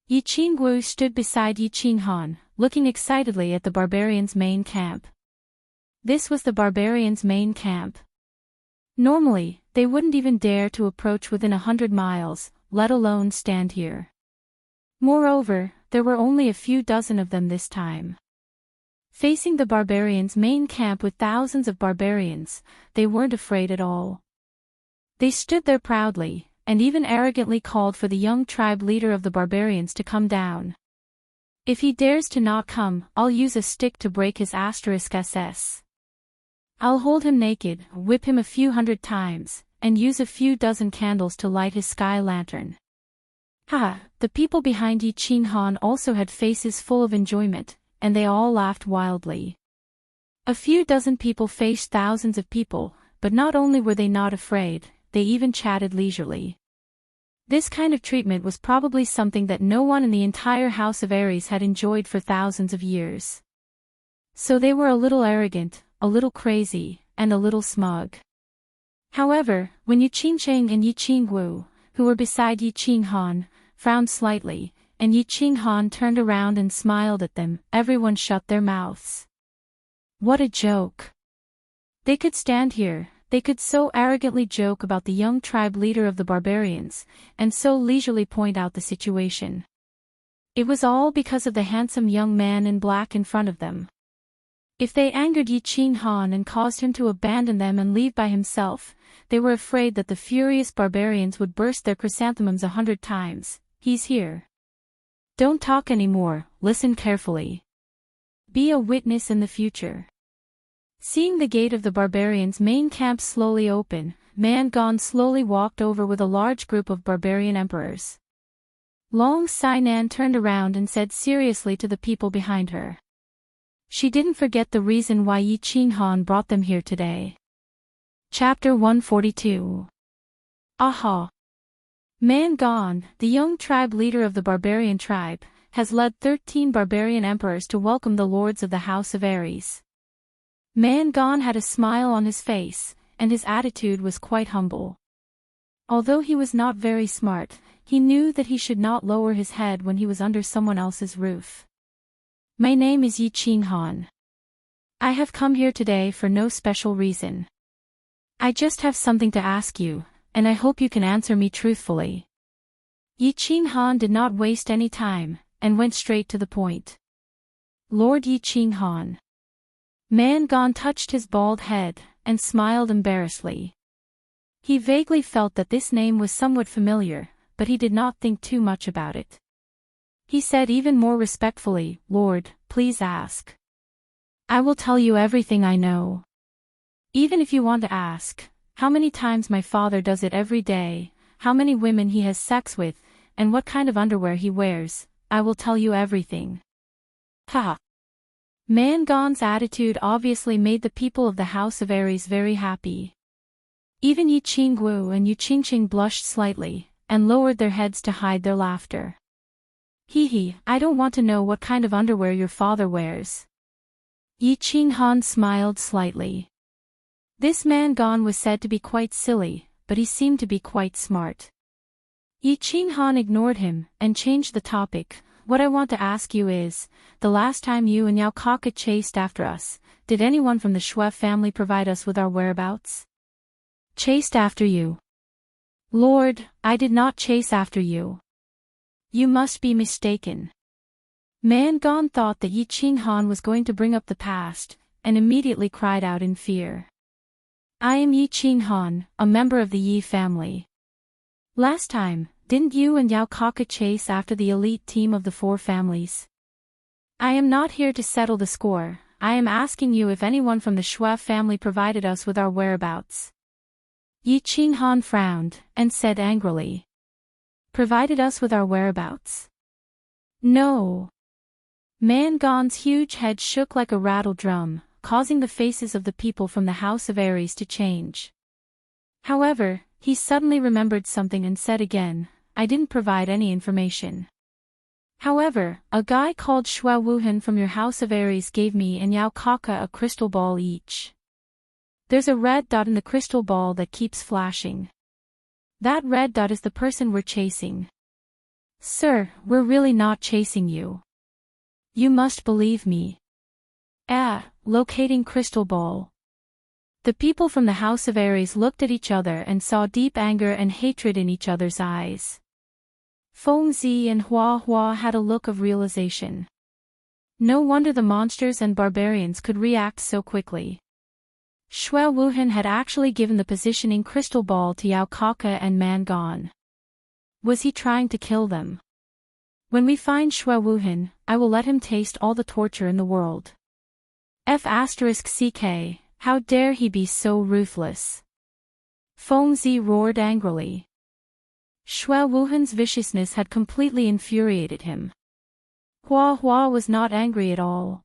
Yi Ching-wu stood beside Yi Ching Han, looking excitedly at the barbarians' main camp. This was the barbarians' main camp. Normally, they wouldn't even dare to approach within 100 miles, let alone stand here. Moreover, there were only a few dozen of them this time. Facing the barbarians' main camp with thousands of barbarians, they weren't afraid at all. They stood there proudly, and even arrogantly called for the young tribe leader of the barbarians to come down. If he dares to not come, I'll use a stick to break his *SS. I'll hold him naked, whip him a few hundred times, and use a few dozen candles to light his sky lantern. The people behind Yi Ching Han also had faces full of enjoyment, and they all laughed wildly. A few dozen people faced thousands of people, but not only were they not afraid, they even chatted leisurely. This kind of treatment was probably something that no one in the entire House of Ares had enjoyed for thousands of years. So they were a little arrogant, a little crazy, and a little smug. However, when Yi Ching and Yi Ching-wu, who were beside Yi Ching Han, frowned slightly, and Yi Ching Han turned around and smiled at them, everyone shut their mouths. What a joke! They could stand here, they could so arrogantly joke about the young tribe leader of the barbarians, and so leisurely point out the situation. It was all because of the handsome young man in black in front of them. If they angered Yi Qinghan and caused him to abandon them and leave by himself, they were afraid that the furious barbarians would burst their chrysanthemums 100 times. He's here. Don't talk anymore, listen carefully. Be a witness in the future. Seeing the gate of the barbarians' main camp slowly open, Man Gong slowly walked over with a large group of barbarian emperors. Long Sainan turned around and said seriously to the people behind her. She didn't forget the reason why Yi Qinghan brought them here today. Chapter 142. Aha! Man Gong, the young tribe leader of the barbarian tribe, has led 13 barbarian emperors to welcome the lords of the House of Ares. Man Gong had a smile on his face, and his attitude was quite humble. Although he was not very smart, he knew that he should not lower his head when he was under someone else's roof. My name is Yi Qinghan. I have come here today for no special reason. I just have something to ask you, and I hope you can answer me truthfully. Yi Qinghan did not waste any time, and went straight to the point. Lord Yi Qinghan. Man Gong touched his bald head, and smiled embarrassedly. He vaguely felt that this name was somewhat familiar, but he did not think too much about it. He said even more respectfully, Lord, please ask. I will tell you everything I know. Even if you want to ask, how many times my father does it every day, how many women he has sex with, and what kind of underwear he wears, I will tell you everything. Ha! Man Gong's attitude obviously made the people of the House of Ares very happy. Even Yi Qinggu and Yu Qingqing blushed slightly, and lowered their heads to hide their laughter. Hee, I don't want to know what kind of underwear your father wears. Yi Qinghan smiled slightly. This Man Gong was said to be quite silly, but he seemed to be quite smart. Yi Qinghan ignored him, and changed the topic. What I want to ask you is, the last time you and Yao Kaka chased after us, did anyone from the Shui family provide us with our whereabouts? Chased after you? Lord, I did not chase after you. You must be mistaken. Man Gong thought that Yi Qinghan was going to bring up the past, and immediately cried out in fear. I am Yi Qinghan, a member of the Yi family. Last time, didn't you and Yao Kaka chase after the elite team of the 4 families? I am not here to settle the score, I am asking you if anyone from the Shui family provided us with our whereabouts. Yi Qinghan frowned, and said angrily. Provided us with our whereabouts? No. Man Gong's huge head shook like a rattle drum, causing the faces of the people from the House of Ares to change. However, he suddenly remembered something and said again, I didn't provide any information. However, a guy called Shui Wuhan from your House of Ares gave me and Yao Kaka a crystal ball each. There's a red dot in the crystal ball that keeps flashing. That red dot is the person we're chasing. Sir, we're really not chasing you. You must believe me. Locating crystal ball. The people from the House of Ares looked at each other and saw deep anger and hatred in each other's eyes. Fengzi and Hua had a look of realization. No wonder the monsters and barbarians could react so quickly. Shui Wuhan had actually given the positioning crystal ball to Yao Kaka and Man Gong. Was he trying to kill them? When we find Shui Wuhan, I will let him taste all the torture in the world. F***ck, how dare he be so ruthless? Fengzi roared angrily. Shui Wuhan's viciousness had completely infuriated him. Hua was not angry at all.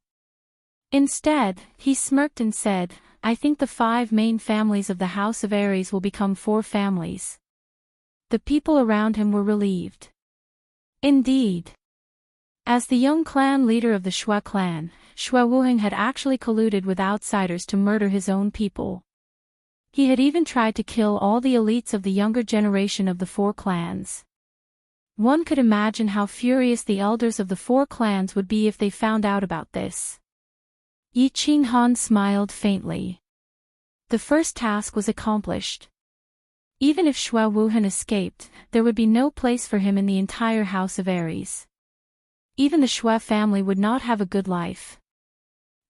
Instead, he smirked and said, I think the 5 main families of the House of Ares will become 4 families. The people around him were relieved. Indeed. As the young clan leader of the Shui clan, Shui Wuhan had actually colluded with outsiders to murder his own people. He had even tried to kill all the elites of the younger generation of the 4 clans. One could imagine how furious the elders of the 4 clans would be if they found out about this. Yi Qinghan smiled faintly. The first task was accomplished. Even if Shui Wuhan escaped, there would be no place for him in the entire House of Ares. Even the Shui family would not have a good life.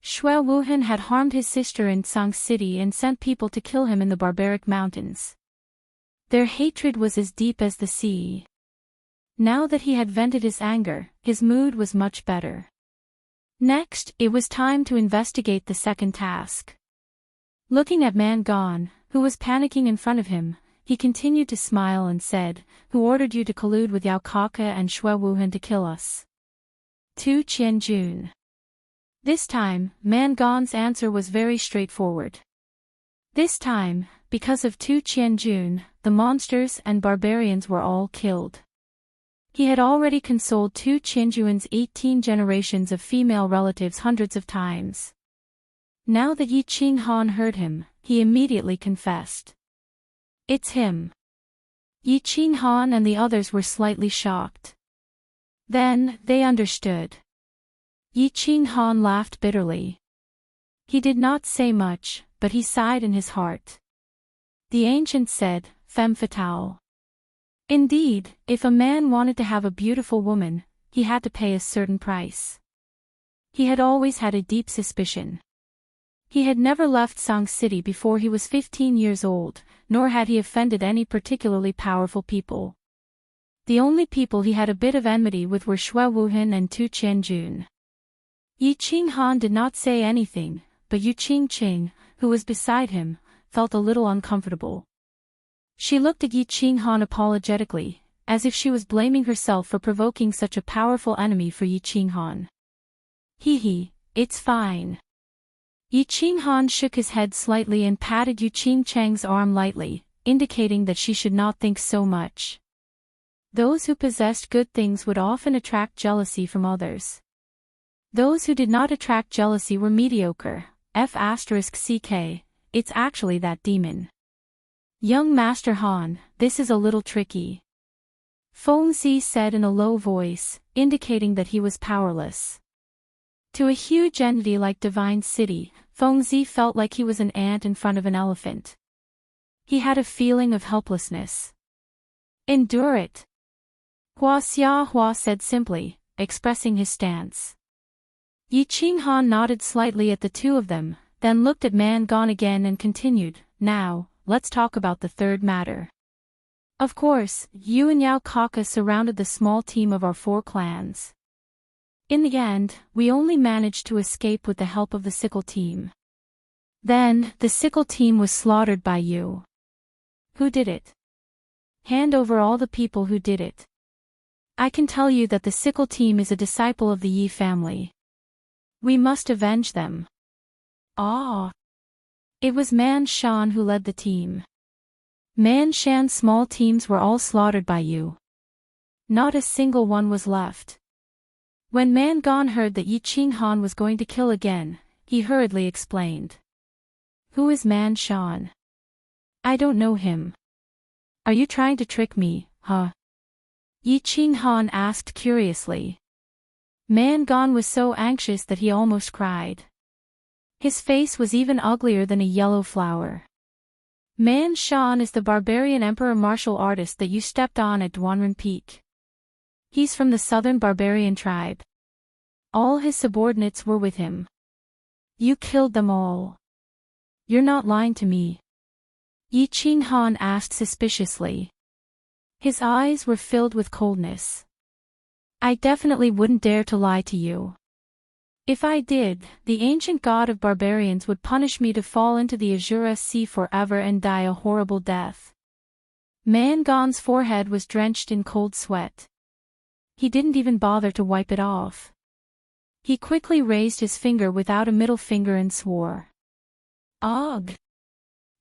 Xue Wuhan had harmed his sister in Song City and sent people to kill him in the barbaric mountains. Their hatred was as deep as the sea. Now that he had vented his anger, his mood was much better. Next, it was time to investigate the second task. Looking at Man Gone, who was panicking in front of him, he continued to smile and said, "Who ordered you to collude with Yao Kaka and Xue Wuhan to kill us?" Tu Qianjun. This time, Man Gone's answer was very straightforward. This time, because of Tu Qianjun, the monsters and barbarians were all killed. He had already consoled Tu Qianjun's 18 generations of female relatives hundreds of times. Now that Yi Qinghan heard him, he immediately confessed. "It's him." Yi Qinghan and the others were slightly shocked. Then, they understood. Yi Qinghan laughed bitterly. He did not say much, but he sighed in his heart. The ancient said, "Femme fatale." Indeed, if a man wanted to have a beautiful woman, he had to pay a certain price. He had always had a deep suspicion. He had never left Song City before he was 15 years old, nor had he offended any particularly powerful people. The only people he had a bit of enmity with were Xue Wuhan and Tu Qianjun. Yi Qinghan did not say anything, but Yu Qingqing, who was beside him, felt a little uncomfortable. She looked at Yi Qinghan apologetically, as if she was blaming herself for provoking such a powerful enemy for Yi Qinghan. "Hee, it's fine." Yi Qinghan shook his head slightly and patted Yu Qingcheng's arm lightly, indicating that she should not think so much. Those who possessed good things would often attract jealousy from others. Those who did not attract jealousy were mediocre. F*ck, it's actually that demon. "Young Master Han, this is a little tricky," Fengzi said in a low voice, indicating that he was powerless. To a huge entity like Divine City, Fengzi felt like he was an ant in front of an elephant. He had a feeling of helplessness. "Endure it," Hua Xiahua said simply, expressing his stance. Yi Qinghan nodded slightly at the two of them, then looked at Man Gone again and continued, "Now, let's talk about the third matter. Of course, you and Yao Kaka surrounded the small team of our 4 clans. In the end, we only managed to escape with the help of the sickle team. Then, the sickle team was slaughtered by you. Who did it? Hand over all the people who did it. I can tell you that the sickle team is a disciple of the Yi family. We must avenge them." Ah! It was Man Shan who led the team. Man Shan's small teams were all slaughtered by you. Not a single one was left. When Man Gone heard that Yi Qinghan was going to kill again, he hurriedly explained. "Who is Man Shan? I don't know him." "Are you trying to trick me, huh?" Yi Qinghan asked curiously. Man Gone was so anxious that he almost cried. His face was even uglier than a yellow flower. "Man Shan is the barbarian emperor martial artist that you stepped on at Duanren Peak. He's from the southern barbarian tribe. All his subordinates were with him. You killed them all. You're not lying to me?" Yi Qinghan asked suspiciously. His eyes were filled with coldness. "I definitely wouldn't dare to lie to you. If I did, the ancient god of barbarians would punish me to fall into the Azura Sea forever and die a horrible death." Man Gone's forehead was drenched in cold sweat. He didn't even bother to wipe it off. He quickly raised his finger without a middle finger and swore. "Ugh!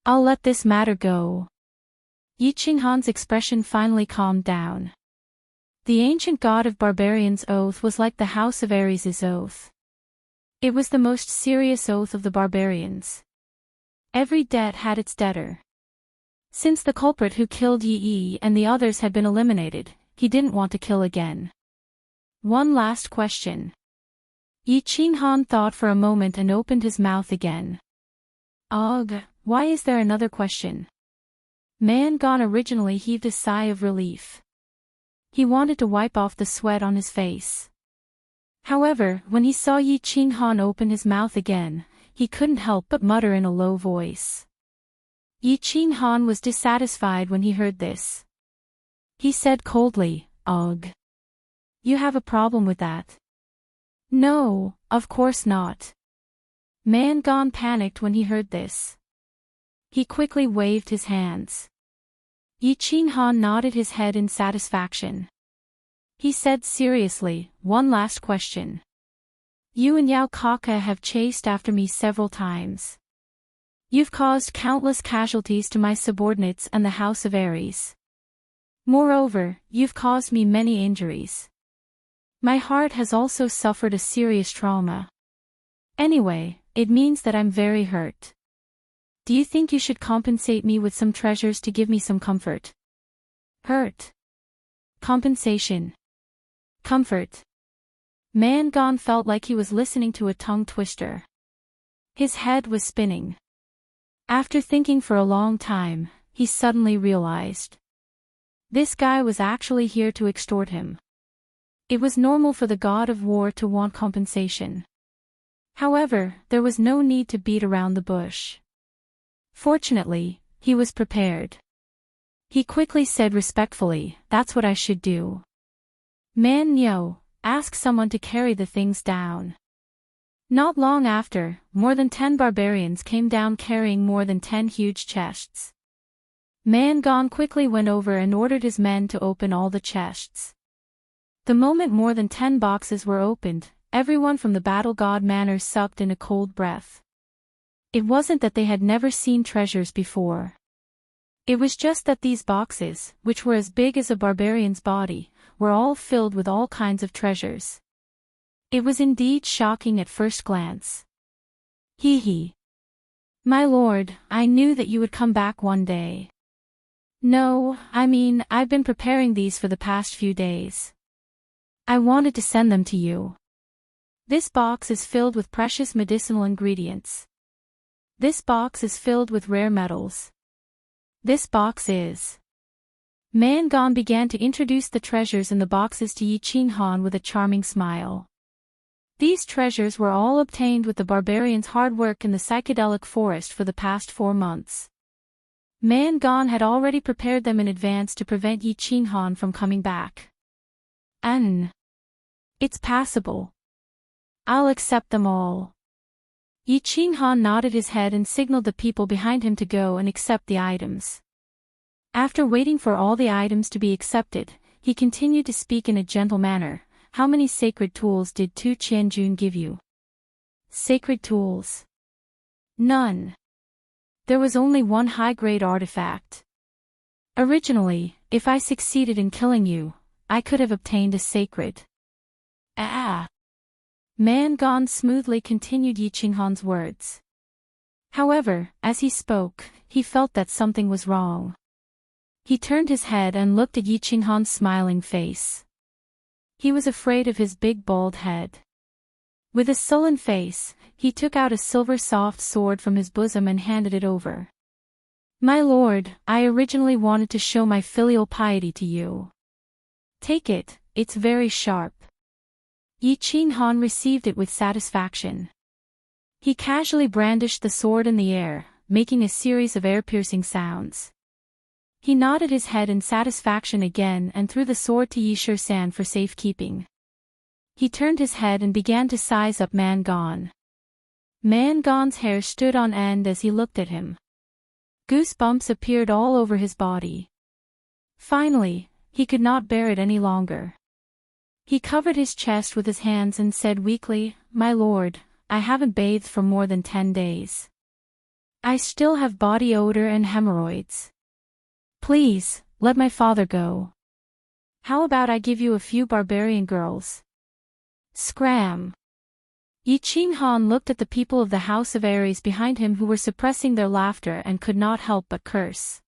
I'll let this matter go." Yi Qinghan's expression finally calmed down. The ancient god of barbarians' oath was like the House of Ares' oath. It was the most serious oath of the barbarians. Every debt had its debtor. Since the culprit who killed Yi and the others had been eliminated, he didn't want to kill again. One last question. Yi Qinghan thought for a moment and opened his mouth again. "Ugh, why is there another question?" Man Gone originally heaved a sigh of relief. He wanted to wipe off the sweat on his face. However, when he saw Yi Qinghan open his mouth again, he couldn't help but mutter in a low voice. Yi Qinghan was dissatisfied when he heard this. He said coldly, "Ugh. You have a problem with that?" "No, of course not." Man Gone panicked when he heard this. He quickly waved his hands. Yi Qinghan nodded his head in satisfaction. He said seriously, "One last question. You and Yao Kaka have chased after me several times. You've caused countless casualties to my subordinates and the House of Ares. Moreover, you've caused me many injuries. My heart has also suffered a serious trauma. Anyway, it means that I'm very hurt. Do you think you should compensate me with some treasures to give me some comfort?" Hurt. Compensation. Comfort. Man Gone felt like he was listening to a tongue twister. His head was spinning. After thinking for a long time, he suddenly realized. This guy was actually here to extort him. It was normal for the god of war to want compensation. However, there was no need to beat around the bush. Fortunately, he was prepared. He quickly said respectfully, "That's what I should do. Man Nyo, ask someone to carry the things down." Not long after, more than 10 barbarians came down carrying more than 10 huge chests. Man Gone quickly went over and ordered his men to open all the chests. The moment more than 10 boxes were opened, everyone from the battle god manor sucked in a cold breath. It wasn't that they had never seen treasures before. It was just that these boxes, which were as big as a barbarian's body, were all filled with all kinds of treasures. It was indeed shocking at first glance. Hee hee. My lord, I knew that you would come back one day. No, I mean, I've been preparing these for the past few days. I wanted to send them to you. This box is filled with precious medicinal ingredients. This box is filled with rare metals. This box is... Man Gone began to introduce the treasures in the boxes to Yi Qinghan with a charming smile. These treasures were all obtained with the barbarians' hard work in the psychedelic forest for the past 4 months. Man Gone had already prepared them in advance to prevent Yi Qinghan from coming back. It's passable. I'll accept them all. Yi Qinghan nodded his head and signaled the people behind him to go and accept the items. After waiting for all the items to be accepted, he continued to speak in a gentle manner. "How many sacred tools did Tu Qianjun give you?" Sacred tools? None. There was only one high-grade artifact. Originally, if I succeeded in killing you, I could have obtained a sacred. Man Gone smoothly continued Yi Qinghan's words. However, as he spoke, he felt that something was wrong. He turned his head and looked at Yi Qinghan's smiling face. He was afraid of his big bald head. With a sullen face, he took out a silver soft sword from his bosom and handed it over. "My lord, I originally wanted to show my filial piety to you. Take it, it's very sharp." Yi Qinghan received it with satisfaction. He casually brandished the sword in the air, making a series of air-piercing sounds. He nodded his head in satisfaction again and threw the sword to Yi Shirsan for safekeeping. He turned his head and began to size up Man Gone. Man Gone's hair stood on end as he looked at him. Goosebumps appeared all over his body. Finally, he could not bear it any longer. He covered his chest with his hands and said weakly, "My lord, I haven't bathed for more than 10 days. I still have body odor and hemorrhoids. Please, let my father go. How about I give you a few barbarian girls?" Scram! Yi Qinghan looked at the people of the House of Ares behind him who were suppressing their laughter and could not help but curse.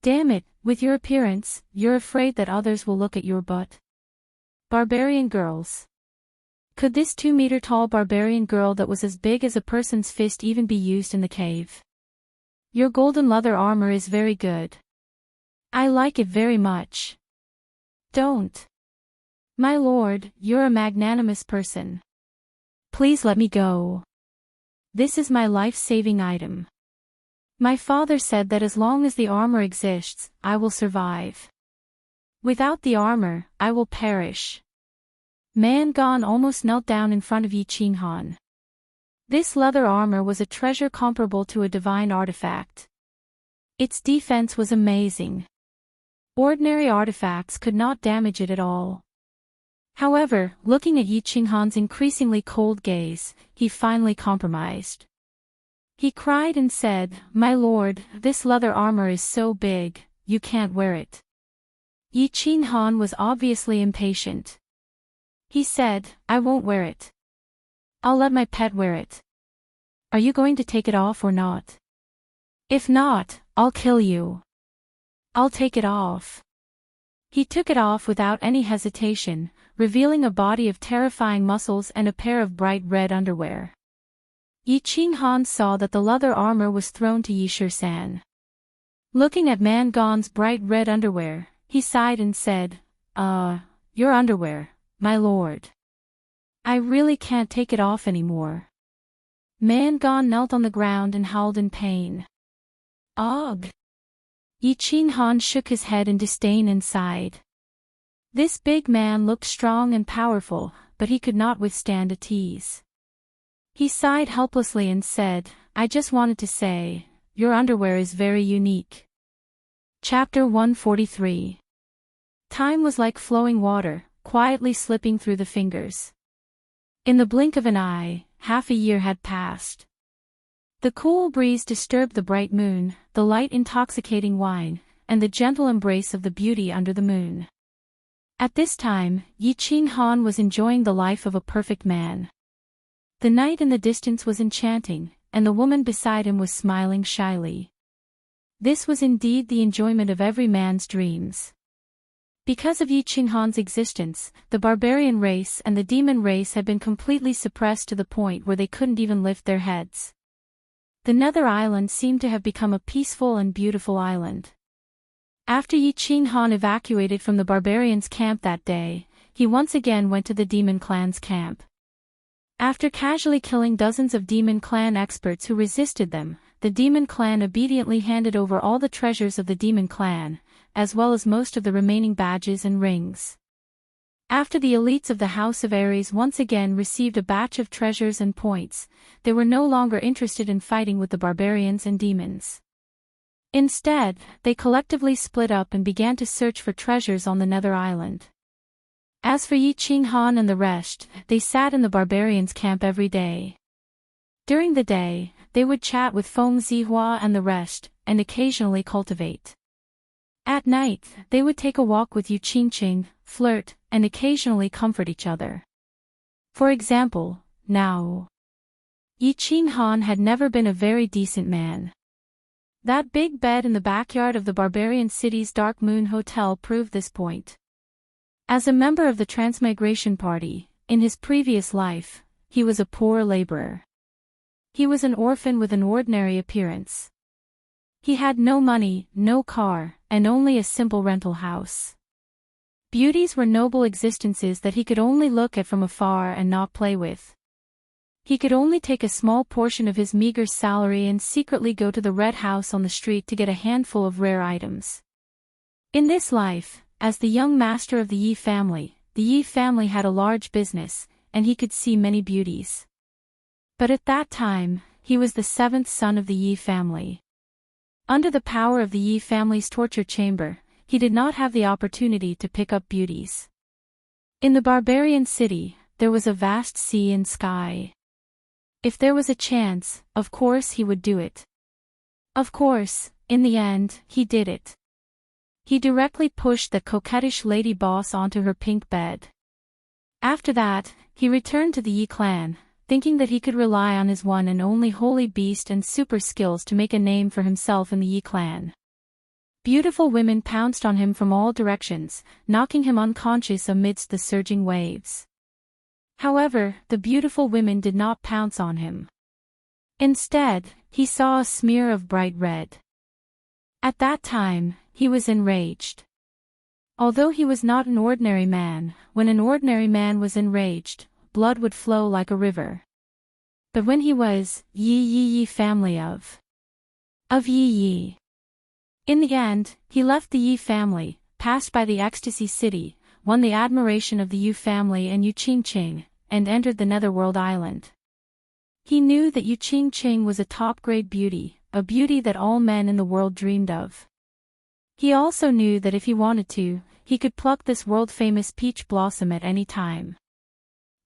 Damn it, with your appearance, you're afraid that others will look at your butt. Barbarian girls. Could this 2-meter-tall barbarian girl that was as big as a person's fist even be used in the cave? Your golden leather armor is very good. I like it very much. Don't. My lord, you're a magnanimous person. Please let me go. This is my life-saving item. My father said that as long as the armor exists, I will survive. Without the armor, I will perish. Man Gan almost knelt down in front of Yi Qinghan. This leather armor was a treasure comparable to a divine artifact. Its defense was amazing. Ordinary artifacts could not damage it at all. However, looking at Yi Qinghan's increasingly cold gaze, he finally compromised. He cried and said, "My lord, this leather armor is so big, you can't wear it." Yi Qinghan was obviously impatient. He said, "I won't wear it. I'll let my pet wear it. Are you going to take it off or not? If not, I'll kill you. I'll take it off." He took it off without any hesitation, revealing a body of terrifying muscles and a pair of bright red underwear. Yi Qinghan saw that the leather armor was thrown to Yi Shisan. Looking at Man Gan's bright red underwear, he sighed and said, Your underwear, my lord. I really can't take it off anymore." Man Gan knelt on the ground and howled in pain. Ugh! Yi Qinghan shook his head in disdain and sighed. This big man looked strong and powerful, but he could not withstand a tease. He sighed helplessly and said, "I just wanted to say, your underwear is very unique." Chapter 143. Time was like flowing water, quietly slipping through the fingers. In the blink of an eye, half a year had passed. The cool breeze disturbed the bright moon, the light intoxicating wine, and the gentle embrace of the beauty under the moon. At this time, Yi Qinghan was enjoying the life of a perfect man. The night in the distance was enchanting, and the woman beside him was smiling shyly. This was indeed the enjoyment of every man's dreams. Because of Yi Qinghan's existence, the barbarian race and the demon race had been completely suppressed to the point where they couldn't even lift their heads. The Nether Island seemed to have become a peaceful and beautiful island. After Yi Qinghan evacuated from the barbarians' camp that day, he once again went to the demon clan's camp. After casually killing dozens of demon clan experts who resisted them, the demon clan obediently handed over all the treasures of the demon clan, as well as most of the remaining badges and rings. After the elites of the House of Ares once again received a batch of treasures and points, they were no longer interested in fighting with the barbarians and demons. Instead, they collectively split up and began to search for treasures on the Nether Island. As for Yi Qinghan and the rest, they sat in the barbarians' camp every day. During the day, they would chat with Feng Zihua and the rest, and occasionally cultivate. At night, they would take a walk with Yu Qingqing, flirt, and occasionally comfort each other. For example, now, Yi Qinghan had never been a very decent man. That big bed in the backyard of the barbarian city's Dark Moon Hotel proved this point. As a member of the Transmigration Party, in his previous life, he was a poor laborer. He was an orphan with an ordinary appearance. He had no money, no car, and only a simple rental house. Beauties were noble existences that he could only look at from afar and not play with. He could only take a small portion of his meager salary and secretly go to the red house on the street to get a handful of rare items. In this life, as the young master of the Yi family had a large business, and he could see many beauties. But at that time, he was the seventh son of the Yi family. Under the power of the Yi family's torture chamber, he did not have the opportunity to pick up beauties. In the barbarian city, there was a vast sea and sky. If there was a chance, of course he would do it. Of course, in the end, he did it. He directly pushed the coquettish lady boss onto her pink bed. After that, he returned to the Yi clan, thinking that he could rely on his one and only holy beast and super skills to make a name for himself in the Yi clan. Beautiful women pounced on him from all directions, knocking him unconscious amidst the surging waves. However, the beautiful women did not pounce on him. Instead, he saw a smear of bright red. At that time, he was enraged. Although he was not an ordinary man, when an ordinary man was enraged, blood would flow like a river. But when he was, Yi family of Yi. In the end, he left the Yi family, passed by the Ecstasy City, won the admiration of the Yu family and Yu Qingqing, and entered the Netherworld Island. He knew that Yu Qingqing was a top-grade beauty, a beauty that all men in the world dreamed of. He also knew that if he wanted to, he could pluck this world-famous peach blossom at any time.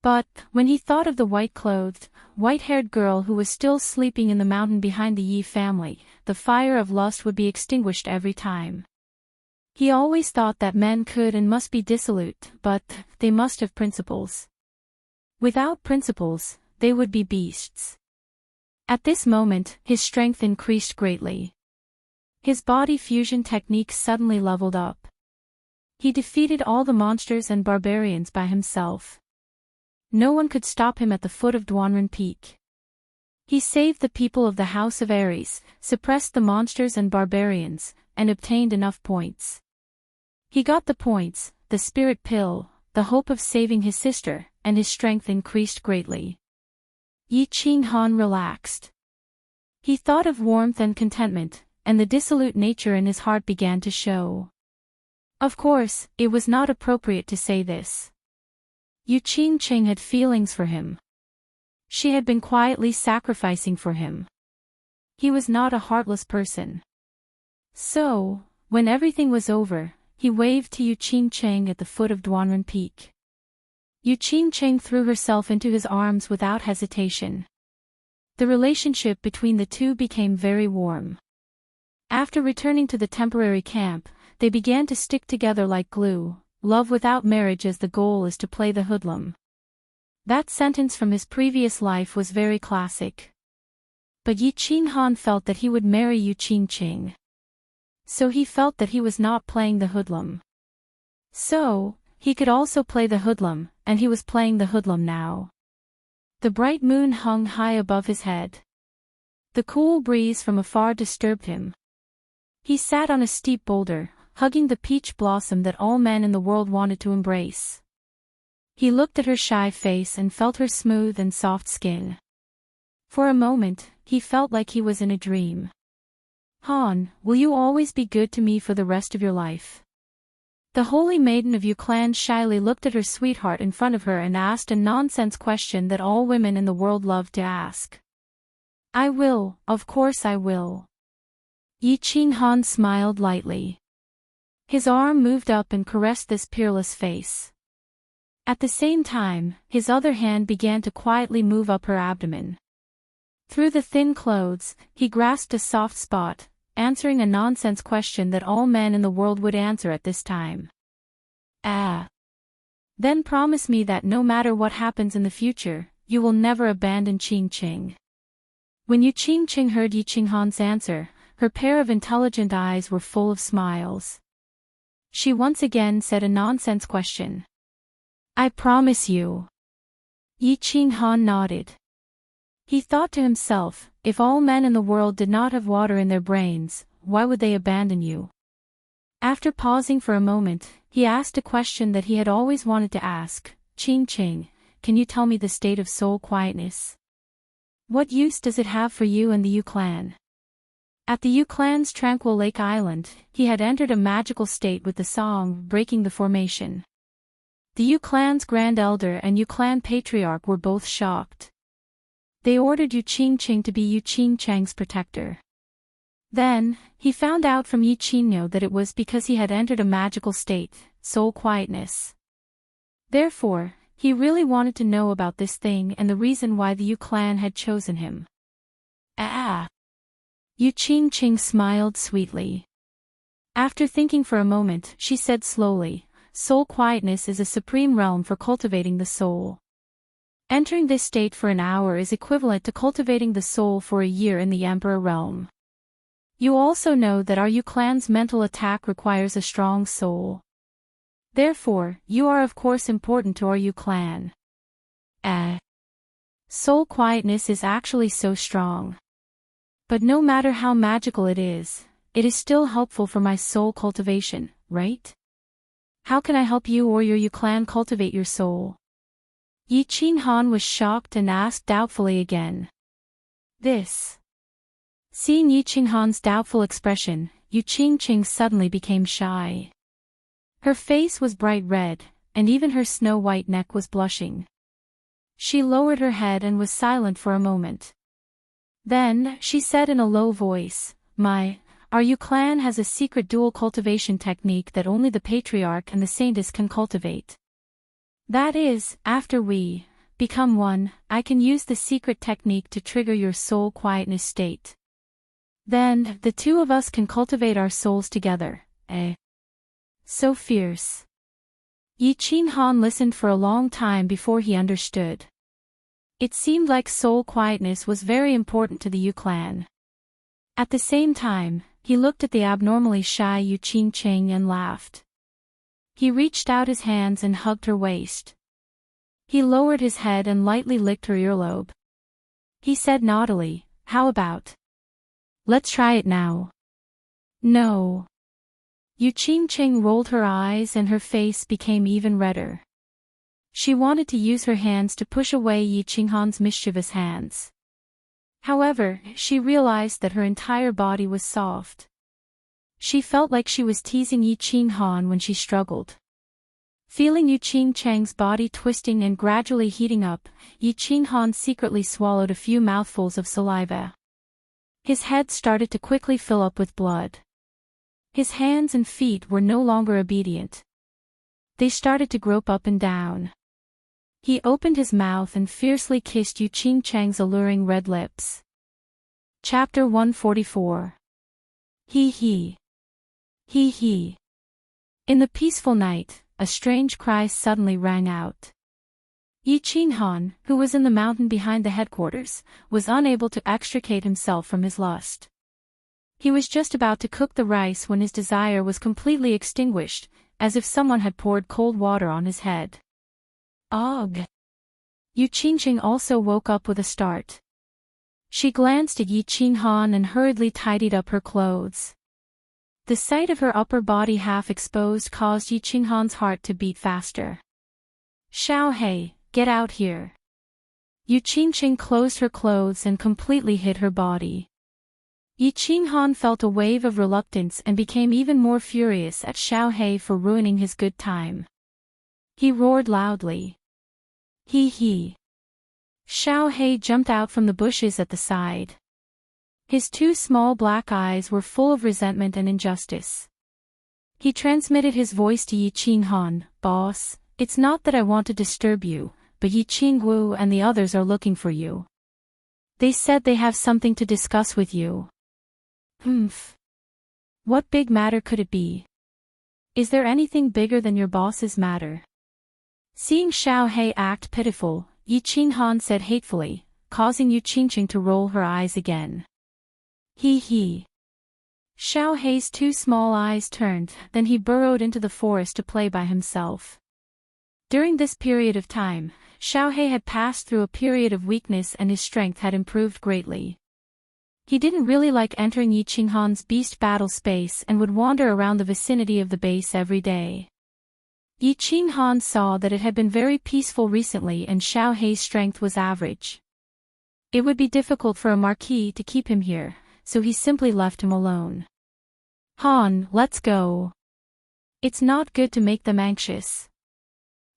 But, when he thought of the white-clothed, white-haired girl who was still sleeping in the mountain behind the Yi family, the fire of lust would be extinguished every time. He always thought that men could and must be dissolute, but they must have principles. Without principles, they would be beasts. At this moment, his strength increased greatly. His body fusion technique suddenly leveled up. He defeated all the monsters and barbarians by himself. No one could stop him at the foot of Duanren Peak. He saved the people of the House of Ares, suppressed the monsters and barbarians, and obtained enough points. He got the points, the spirit pill, the hope of saving his sister, and his strength increased greatly. Yi Qinghan relaxed. He thought of warmth and contentment, and the dissolute nature in his heart began to show. Of course, it was not appropriate to say this. Yu Qingqing had feelings for him. She had been quietly sacrificing for him. He was not a heartless person. So, when everything was over, he waved to Yu Qingqing at the foot of Duanren Peak. Yu Qingqing threw herself into his arms without hesitation. The relationship between the two became very warm. After returning to the temporary camp, they began to stick together like glue, love without marriage as the goal is to play the hoodlum. That sentence from his previous life was very classic. But Yi Qinghan felt that he would marry Yu Qingqing. So he felt that he was not playing the hoodlum. So, he could also play the hoodlum, and he was playing the hoodlum now. The bright moon hung high above his head. The cool breeze from afar disturbed him. He sat on a steep boulder, hugging the peach blossom that all men in the world wanted to embrace. He looked at her shy face and felt her smooth and soft skin. For a moment, he felt like he was in a dream. Han, will you always be good to me for the rest of your life? The holy maiden of Yu clan shyly looked at her sweetheart in front of her and asked a nonsense question that all women in the world loved to ask. I will, of course I will. Yi Qinghan smiled lightly. His arm moved up and caressed this peerless face. At the same time, his other hand began to quietly move up her abdomen. Through the thin clothes, he grasped a soft spot, answering a nonsense question that all men in the world would answer at this time. Then promise me that no matter what happens in the future, you will never abandon Qingqing. When Yu Qingqing heard Yi Qinghan's answer, her pair of intelligent eyes were full of smiles. She once again said a nonsense question. I promise you. Yi Qinghan nodded. He thought to himself, if all men in the world did not have water in their brains, why would they abandon you? After pausing for a moment, he asked a question that he had always wanted to ask. Qingqing, can you tell me the state of soul quietness? What use does it have for you and the Yu clan? At the Yu clan's tranquil lake island, he had entered a magical state with the song breaking the formation. The Yu clan's grand elder and Yu clan patriarch were both shocked. They ordered Yu Qingqing to be Yu Qingchang's protector. Then, he found out from Yi Qingyo that it was because he had entered a magical state, soul quietness. Therefore, he really wanted to know about this thing and the reason why the Yu clan had chosen him. Yu Qingqing smiled sweetly. After thinking for a moment, she said slowly, soul quietness is a supreme realm for cultivating the soul. Entering this state for an hour is equivalent to cultivating the soul for a year in the Emperor realm. You also know that our Yu clan's mental attack requires a strong soul. Therefore, you are of course important to our Yu clan. Soul quietness is actually so strong. But no matter how magical it is still helpful for my soul cultivation, right? How can I help you or your Yu clan cultivate your soul? Yi Qinghan was shocked and asked doubtfully again. This. Seeing Yi Qinghan's doubtful expression, Yu Qingqing suddenly became shy. Her face was bright red, and even her snow-white neck was blushing. She lowered her head and was silent for a moment. Then, she said in a low voice, Our Yu clan has a secret dual cultivation technique that only the patriarch and the saintess can cultivate. That is, after we become one, I can use the secret technique to trigger your soul quietness state. Then, the two of us can cultivate our souls together, So fierce. Yi Qinghan listened for a long time before he understood. It seemed like soul quietness was very important to the Yu clan. At the same time, he looked at the abnormally shy Yu Qingqing and laughed. He reached out his hands and hugged her waist. He lowered his head and lightly licked her earlobe. He said naughtily, How about? Let's try it now. No. Yu Qingqing rolled her eyes and her face became even redder. She wanted to use her hands to push away Yi Qinghan's mischievous hands. However, she realized that her entire body was soft. She felt like she was teasing Yi Qinghan when she struggled. Feeling Yu Qingqing's body twisting and gradually heating up, Yi Qinghan secretly swallowed a few mouthfuls of saliva. His head started to quickly fill up with blood. His hands and feet were no longer obedient. They started to grope up and down. He opened his mouth and fiercely kissed Yu Qingqing's alluring red lips. Chapter 144. He he. He he. In the peaceful night, a strange cry suddenly rang out. Yi Qinghan, who was in the mountain behind the headquarters, was unable to extricate himself from his lust. He was just about to cook the rice when his desire was completely extinguished, as if someone had poured cold water on his head. Ugh! Yu Qingqing also woke up with a start. She glanced at Yi Qinghan and hurriedly tidied up her clothes. The sight of her upper body half exposed caused Yi Qinghan's heart to beat faster. Xiaohei, get out here. Yu Qingqing closed her clothes and completely hid her body. Yi Qinghan felt a wave of reluctance and became even more furious at Xiaohei for ruining his good time. He roared loudly. He he. Xiaohei jumped out from the bushes at the side. His two small black eyes were full of resentment and injustice. He transmitted his voice to Yi Qinghan, Boss, it's not that I want to disturb you, but Yi Qingwu and the others are looking for you. They said they have something to discuss with you. Humph. What big matter could it be? Is there anything bigger than your boss's matter? Seeing Xiaohei act pitiful, Yi Qinghan said hatefully, causing Yu Qingqing to roll her eyes again. He he. Xiaohei's two small eyes turned, then he burrowed into the forest to play by himself. During this period of time, Xiaohei had passed through a period of weakness and his strength had improved greatly. He didn't really like entering Yi Qinghan's beast battle space and would wander around the vicinity of the base every day. Yi Qinghan saw that it had been very peaceful recently and Xiaohei's strength was average. It would be difficult for a marquis to keep him here, so he simply left him alone. Han, let's go. It's not good to make them anxious.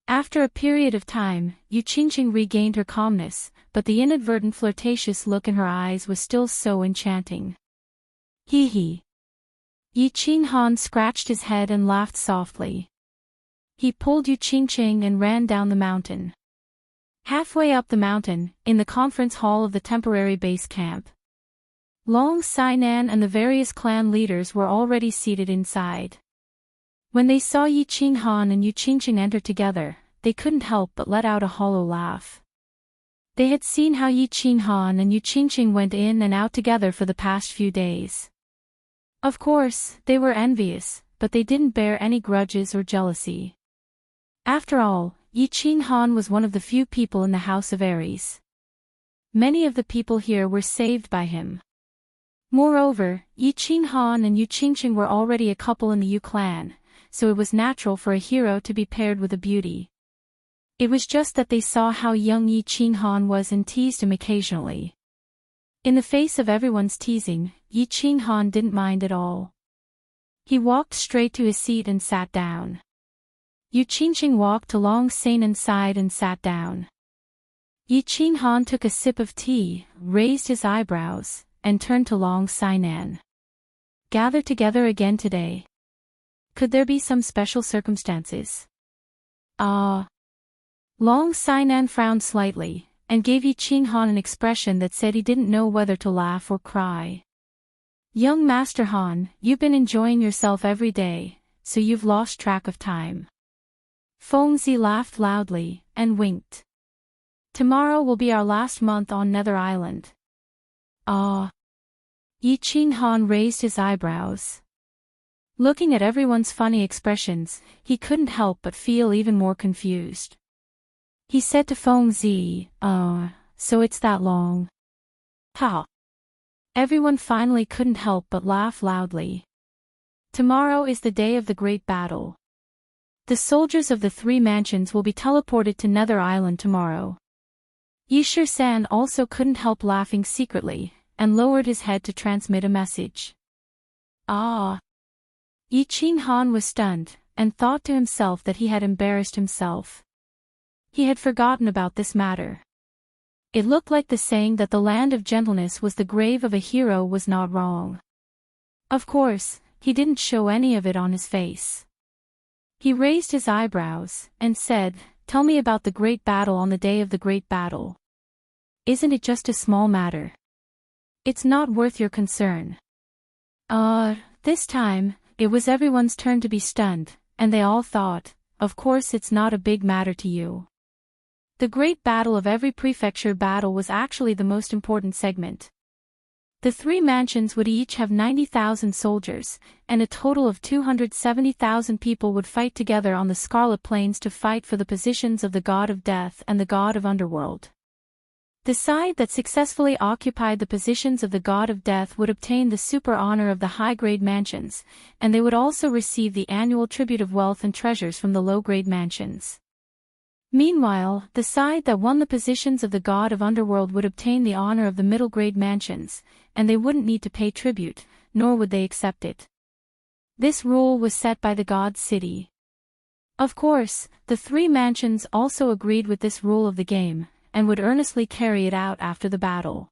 After a period of time, Yu Qingqing regained her calmness, but the inadvertent flirtatious look in her eyes was still so enchanting. Hee hee. Yi Qinghan scratched his head and laughed softly. He pulled Yu Qingqing and ran down the mountain. Halfway up the mountain, in the conference hall of the temporary base camp, Long Sainan and the various clan leaders were already seated inside. When they saw Yi Qinghan and Yu Qingqing enter together, they couldn't help but let out a hollow laugh. They had seen how Yi Qinghan and Yu Qingqing went in and out together for the past few days. Of course, they were envious, but they didn't bear any grudges or jealousy. After all, Yi Qinghan was one of the few people in the House of Aries. Many of the people here were saved by him. Moreover, Yi Qinghan and Yu Qingqing were already a couple in the Yu clan, so it was natural for a hero to be paired with a beauty. It was just that they saw how young Yi Qinghan was and teased him occasionally. In the face of everyone's teasing, Yi Qinghan didn't mind at all. He walked straight to his seat and sat down. Yu Qingxing walked along Sainan's side and sat down. Yi Qinghan took a sip of tea, raised his eyebrows, and turned to Long Sainan. Gather together again today. Could there be some special circumstances? Ah. Long Sainan frowned slightly, and gave Yi Qinghan an expression that said he didn't know whether to laugh or cry. Young Master Han, you've been enjoying yourself every day, so you've lost track of time. Fengzi laughed loudly, and winked. Tomorrow will be our last month on Nether Island. Ah. Yi Qinghan raised his eyebrows. Looking at everyone's funny expressions, he couldn't help but feel even more confused. He said to Fengzi, so it's that long. Ha! Everyone finally couldn't help but laugh loudly. Tomorrow is the day of the great battle. The soldiers of the three mansions will be teleported to Nether Island tomorrow. Yishir San also couldn't help laughing secretly, and lowered his head to transmit a message. Ah! Yi Qinghan was stunned, and thought to himself that he had embarrassed himself. He had forgotten about this matter. It looked like the saying that the land of gentleness was the grave of a hero was not wrong. Of course, he didn't show any of it on his face. He raised his eyebrows, and said, "Tell me about the great battle on the day of the great battle. Isn't it just a small matter? It's not worth your concern." This time, it was everyone's turn to be stunned, and they all thought, of course it's not a big matter to you. The great battle of every prefecture battle was actually the most important segment. The three mansions would each have 90,000 soldiers, and a total of 270,000 people would fight together on the Scarlet Plains to fight for the positions of the God of Death and the God of Underworld. The side that successfully occupied the positions of the God of Death would obtain the super honor of the high-grade mansions, and they would also receive the annual tribute of wealth and treasures from the low-grade mansions. Meanwhile, the side that won the positions of the God of Underworld would obtain the honor of the middle-grade mansions, and they wouldn't need to pay tribute, nor would they accept it. This rule was set by the God's city. Of course, the three mansions also agreed with this rule of the game, and would earnestly carry it out after the battle.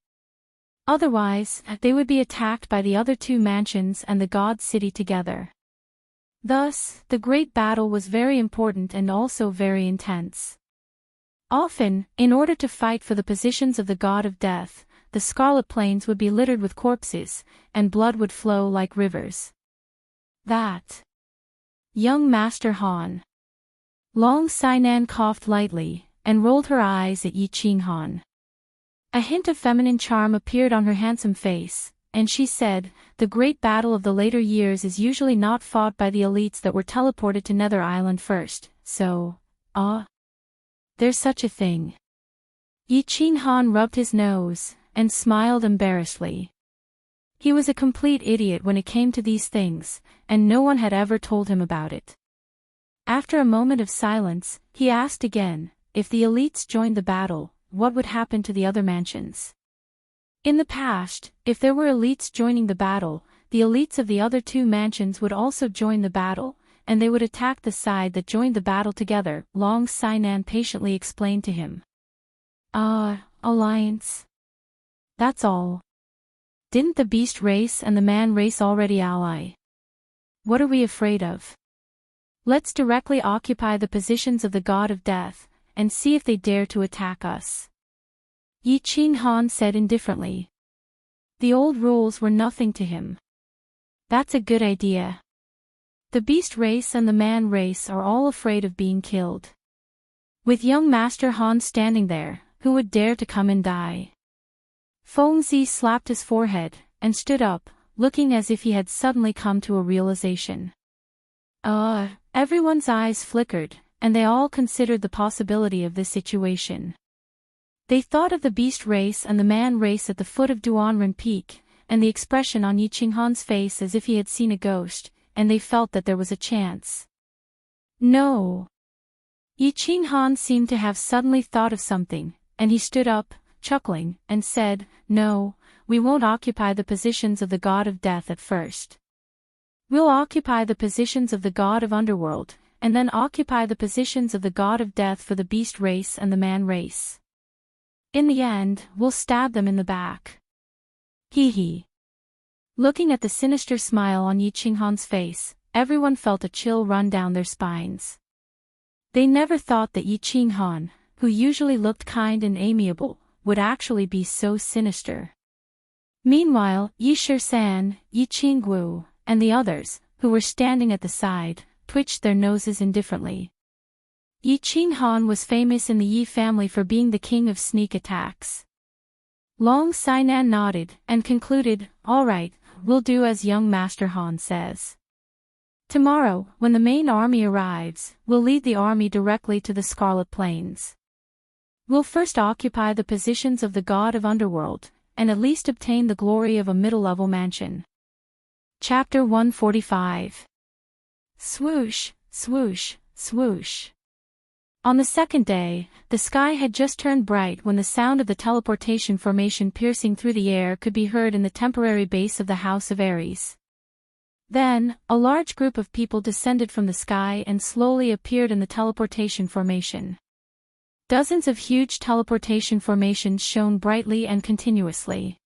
Otherwise, they would be attacked by the other two mansions and the God's city together. Thus, the great battle was very important and also very intense. Often, in order to fight for the positions of the God of Death, the Scarlet Plains would be littered with corpses, and blood would flow like rivers. That. Young Master Han. Long Sainan coughed lightly, and rolled her eyes at Yi Qinghan. A hint of feminine charm appeared on her handsome face, and she said, "The great battle of the later years is usually not fought by the elites that were teleported to Nether Island first, so, there's such a thing." Yi Qinghan rubbed his nose, and smiled embarrassedly. He was a complete idiot when it came to these things, and no one had ever told him about it. After a moment of silence, he asked again, if the elites joined the battle, what would happen to the other mansions? In the past, if there were elites joining the battle, the elites of the other two mansions would also join the battle, and they would attack the side that joined the battle together, Long Sainan patiently explained to him. Alliance. That's all. Didn't the beast race and the man race already ally? What are we afraid of? Let's directly occupy the positions of the God of Death, and see if they dare to attack us. Yi Qinghan said indifferently. The old rules were nothing to him. That's a good idea. The beast race and the man race are all afraid of being killed. With young Master Han standing there, who would dare to come and die? Fengzi slapped his forehead, and stood up, looking as if he had suddenly come to a realization. Everyone's eyes flickered, and they all considered the possibility of this situation. They thought of the beast race and the man race at the foot of Duanren Peak, and the expression on Yi Qinghan's face as if he had seen a ghost, and they felt that there was a chance. No. Yi Qinghan seemed to have suddenly thought of something, and he stood up, chuckling, and said, "No, we won't occupy the positions of the god of death at first. We'll occupy the positions of the god of underworld, and then occupy the positions of the god of death for the beast race and the man race. In the end, we'll stab them in the back." Hee hee. Looking at the sinister smile on Yi Qinghan's face, everyone felt a chill run down their spines. They never thought that Yi Qinghan, who usually looked kind and amiable, would actually be so sinister. Meanwhile, Yi Shisan, Yi Qingguo, and the others, who were standing at the side, twitched their noses indifferently. Yi Qinghan was famous in the Yi family for being the king of sneak attacks. Long Sainan nodded and concluded, "All right, we'll do as young Master Han says. Tomorrow, when the main army arrives, we'll lead the army directly to the Scarlet Plains. We'll first occupy the positions of the god of underworld, and at least obtain the glory of a middle-level mansion." Chapter 145. Swoosh, swoosh, swoosh. On the second day, the sky had just turned bright when the sound of the teleportation formation piercing through the air could be heard in the temporary base of the House of Ares. Then, a large group of people descended from the sky and slowly appeared in the teleportation formation. Dozens of huge teleportation formations shone brightly and continuously.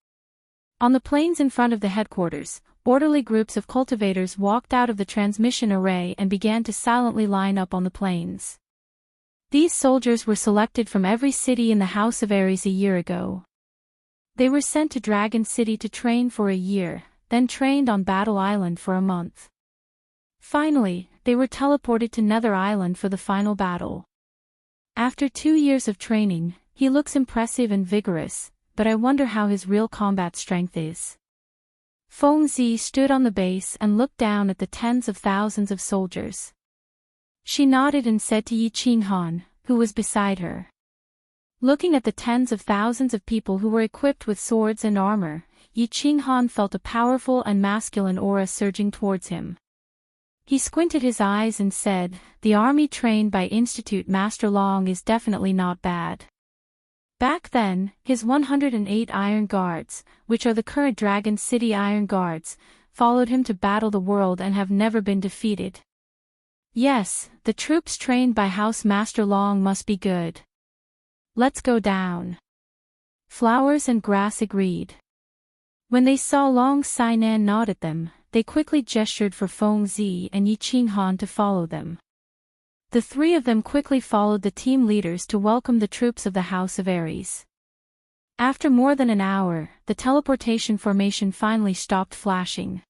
On the plains in front of the headquarters, orderly groups of cultivators walked out of the transmission array and began to silently line up on the plains. These soldiers were selected from every city in the House of Ares a year ago. They were sent to Dragon City to train for a year, then trained on Battle Island for a month. Finally, they were teleported to Nether Island for the final battle. After 2 years of training, he looks impressive and vigorous, but I wonder how his real combat strength is. Feng Zi stood on the base and looked down at the tens of thousands of soldiers. She nodded and said to Yi Qinghan, who was beside her. Looking at the tens of thousands of people who were equipped with swords and armor, Yi Qinghan felt a powerful and masculine aura surging towards him. He squinted his eyes and said, "The army trained by Institute Master Long is definitely not bad." Back then, his 108 Iron Guards, which are the current Dragon City Iron Guards, followed him to battle the world and have never been defeated. Yes, the troops trained by House Master Long must be good. Let's go down. Flowers and Grass agreed. When they saw Long Sainan nod at them, they quickly gestured for Feng Zi and Yi Qinghan to follow them. The three of them quickly followed the team leaders to welcome the troops of the House of Ares. After more than an hour, the teleportation formation finally stopped flashing.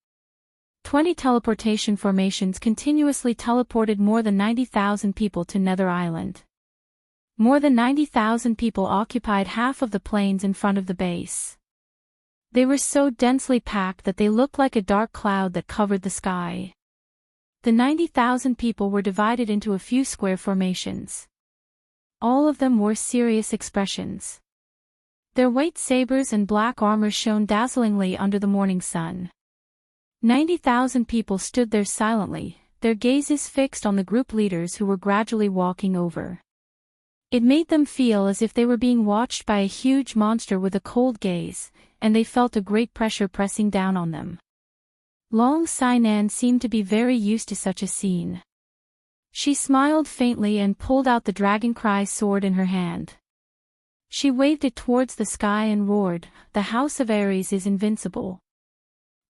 20 teleportation formations continuously teleported more than 90,000 people to Nether Island. More than 90,000 people occupied half of the plains in front of the base. They were so densely packed that they looked like a dark cloud that covered the sky. The 90,000 people were divided into a few square formations. All of them wore serious expressions. Their white sabers and black armor shone dazzlingly under the morning sun. 90,000 people stood there silently, their gazes fixed on the group leaders who were gradually walking over. It made them feel as if they were being watched by a huge monster with a cold gaze, and they felt a great pressure pressing down on them. Long Sainan seemed to be very used to such a scene. She smiled faintly and pulled out the Dragon Cry sword in her hand. She waved it towards the sky and roared, "The House of Ares is invincible.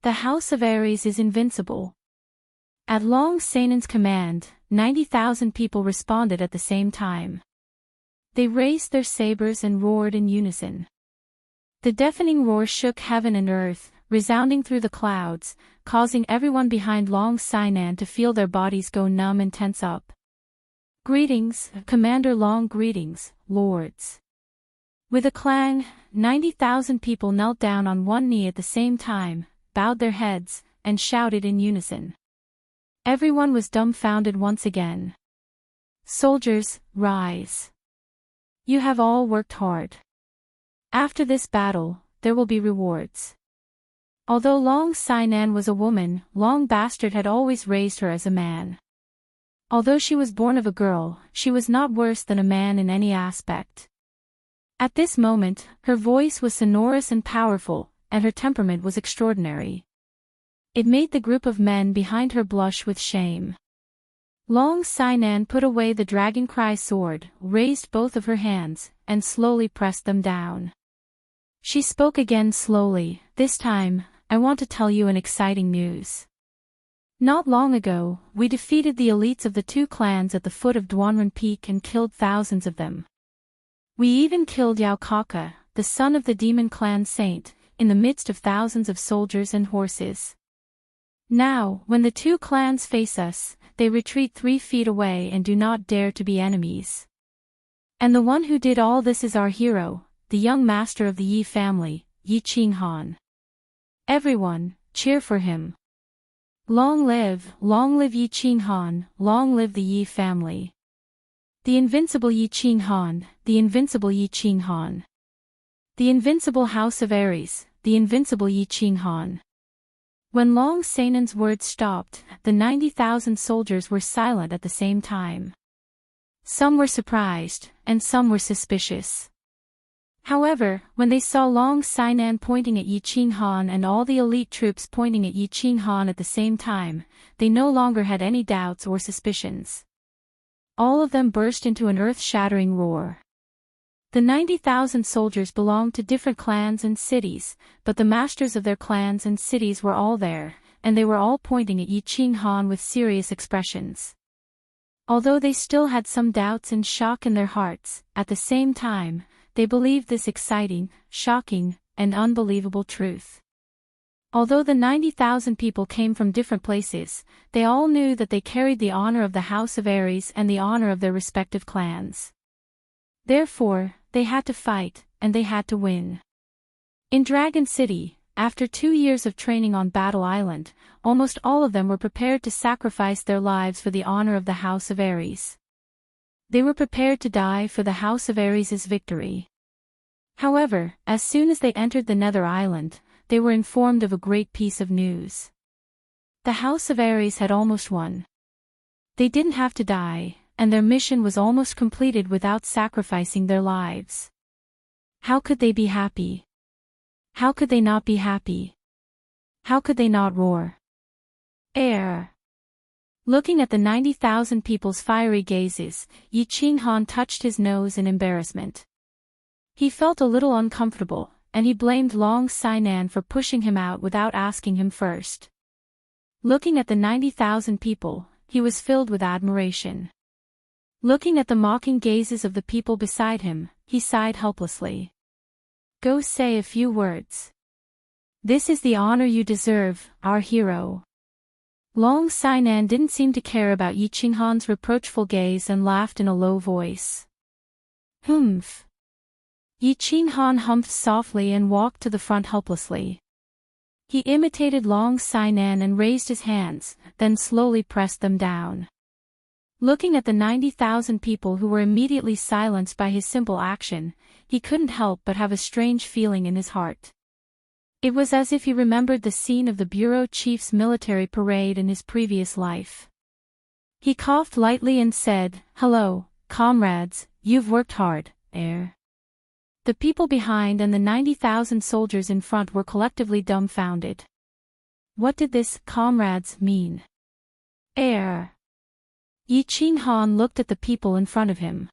The House of Ares is invincible." At Long Sainan's command, 90,000 people responded at the same time. They raised their sabers and roared in unison. The deafening roar shook heaven and earth, resounding through the clouds, causing everyone behind Long Sainan to feel their bodies go numb and tense up. "Greetings, Commander Long, greetings, lords." With a clang, 90,000 people knelt down on one knee at the same time, bowed their heads, and shouted in unison. Everyone was dumbfounded once again. "Soldiers, rise. You have all worked hard. After this battle, there will be rewards." Although Long Sainan was a woman, Long Bastard had always raised her as a man. Although she was born of a girl, she was not worse than a man in any aspect. At this moment, her voice was sonorous and powerful, and her temperament was extraordinary. It made the group of men behind her blush with shame. Long Sinan put away the dragon cry sword, raised both of her hands, and slowly pressed them down. She spoke again slowly. This time, I want to tell you an exciting news. Not long ago, we defeated the elites of the two clans at the foot of Duanren Peak and killed thousands of them. We even killed Yao Kaka, the son of the demon clan saint, in the midst of thousands of soldiers and horses. Now, when the two clans face us, they retreat 3 feet away and do not dare to be enemies. And the one who did all this is our hero, the young master of the Yi family, Yi Qinghan. Everyone, cheer for him. Long live Yi Qinghan, long live the Yi family. The invincible Yi Qinghan, the invincible Yi Qinghan. The invincible House of Aries, the invincible Yi Qinghan. When Long Sanan's words stopped, the 90,000 soldiers were silent at the same time. Some were surprised, and some were suspicious. However, when they saw Long Sinan pointing at Yi Qinghan and all the elite troops pointing at Yi Qinghan at the same time, they no longer had any doubts or suspicions. All of them burst into an earth-shattering roar. The 90,000 soldiers belonged to different clans and cities, but the masters of their clans and cities were all there, and they were all pointing at Yi Qinghan with serious expressions. Although they still had some doubts and shock in their hearts, at the same time, they believed this exciting, shocking, and unbelievable truth. Although the 90,000 people came from different places, they all knew that they carried the honor of the House of Aries and the honor of their respective clans. Therefore, they had to fight, and they had to win. In Dragon City, after 2 years of training on Battle Island, almost all of them were prepared to sacrifice their lives for the honor of the House of Aries. They were prepared to die for the House of Aries' victory. However, as soon as they entered the Nether Island, they were informed of a great piece of news. The House of Aries had almost won. They didn't have to die, and their mission was almost completed without sacrificing their lives. How could they be happy? How could they not be happy? How could they not roar? Air. Looking at the 90,000 people's fiery gazes, Yi Qinghan touched his nose in embarrassment. He felt a little uncomfortable, and he blamed Long Sinan for pushing him out without asking him first. Looking at the 90,000 people, he was filled with admiration. Looking at the mocking gazes of the people beside him, he sighed helplessly. Go say a few words. This is the honor you deserve, our hero. Long Sinan didn't seem to care about Yi Qinghan's reproachful gaze and laughed in a low voice. Humph. Yi Qinghan humphed softly and walked to the front helplessly. He imitated Long Sinan and raised his hands, then slowly pressed them down. Looking at the 90,000 people who were immediately silenced by his simple action, he couldn't help but have a strange feeling in his heart. It was as if he remembered the scene of the bureau chief's military parade in his previous life. He coughed lightly and said, "Hello, comrades, you've worked hard, eh?" The people behind and the 90,000 soldiers in front were collectively dumbfounded. What did this, comrades, mean? Yi Qinghan looked at the people in front of him.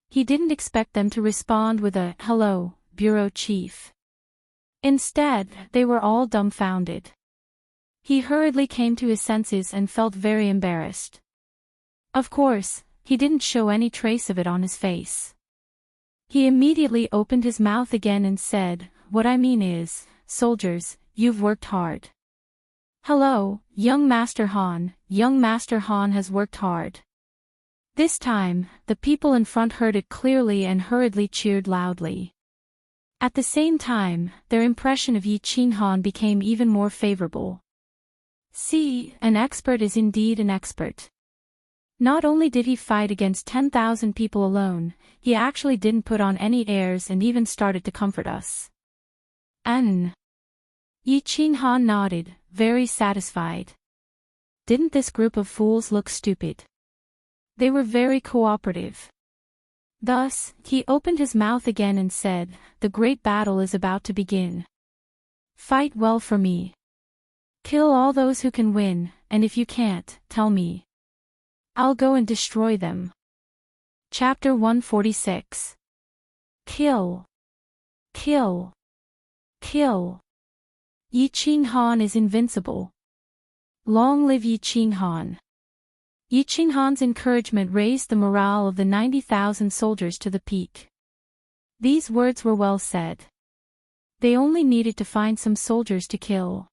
He didn't expect them to respond with a, "Hello, bureau chief." Instead, they were all dumbfounded. He hurriedly came to his senses and felt very embarrassed. Of course, he didn't show any trace of it on his face. He immediately opened his mouth again and said, "What I mean is, soldiers, you've worked hard. Hello, young Master Han has worked hard." This time, the people in front heard it clearly and hurriedly cheered loudly. At the same time, their impression of Yi Qinghan became even more favorable. See, an expert is indeed an expert. Not only did he fight against 10,000 people alone, he actually didn't put on any airs and even started to comfort us. Yi Qinghan nodded, very satisfied. Didn't this group of fools look stupid? They were very cooperative. Thus, he opened his mouth again and said, "The great battle is about to begin. Fight well for me. Kill all those who can win, and if you can't, tell me. I'll go and destroy them." Chapter 146. Kill. Kill. Kill. Yi Qing Han is invincible. Long live Yi Qing Han. Yi Qing Han's encouragement raised the morale of the 90,000 soldiers to the peak. These words were well said. They only needed to find some soldiers to kill.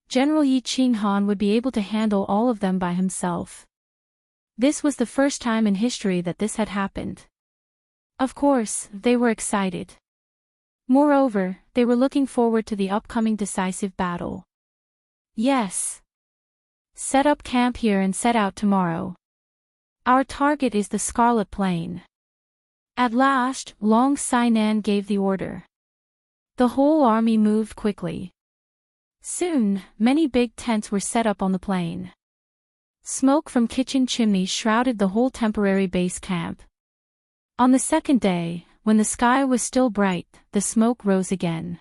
General Yi Qing Han would be able to handle all of them by himself. This was the first time in history that this had happened. Of course, they were excited. Moreover, they were looking forward to the upcoming decisive battle. Yes. Set up camp here and set out tomorrow. Our target is the Scarlet Plain. At last, Long Sainan gave the order. The whole army moved quickly. Soon, many big tents were set up on the plain. Smoke from kitchen chimneys shrouded the whole temporary base camp. On the second day, when the sky was still bright, the smoke rose again.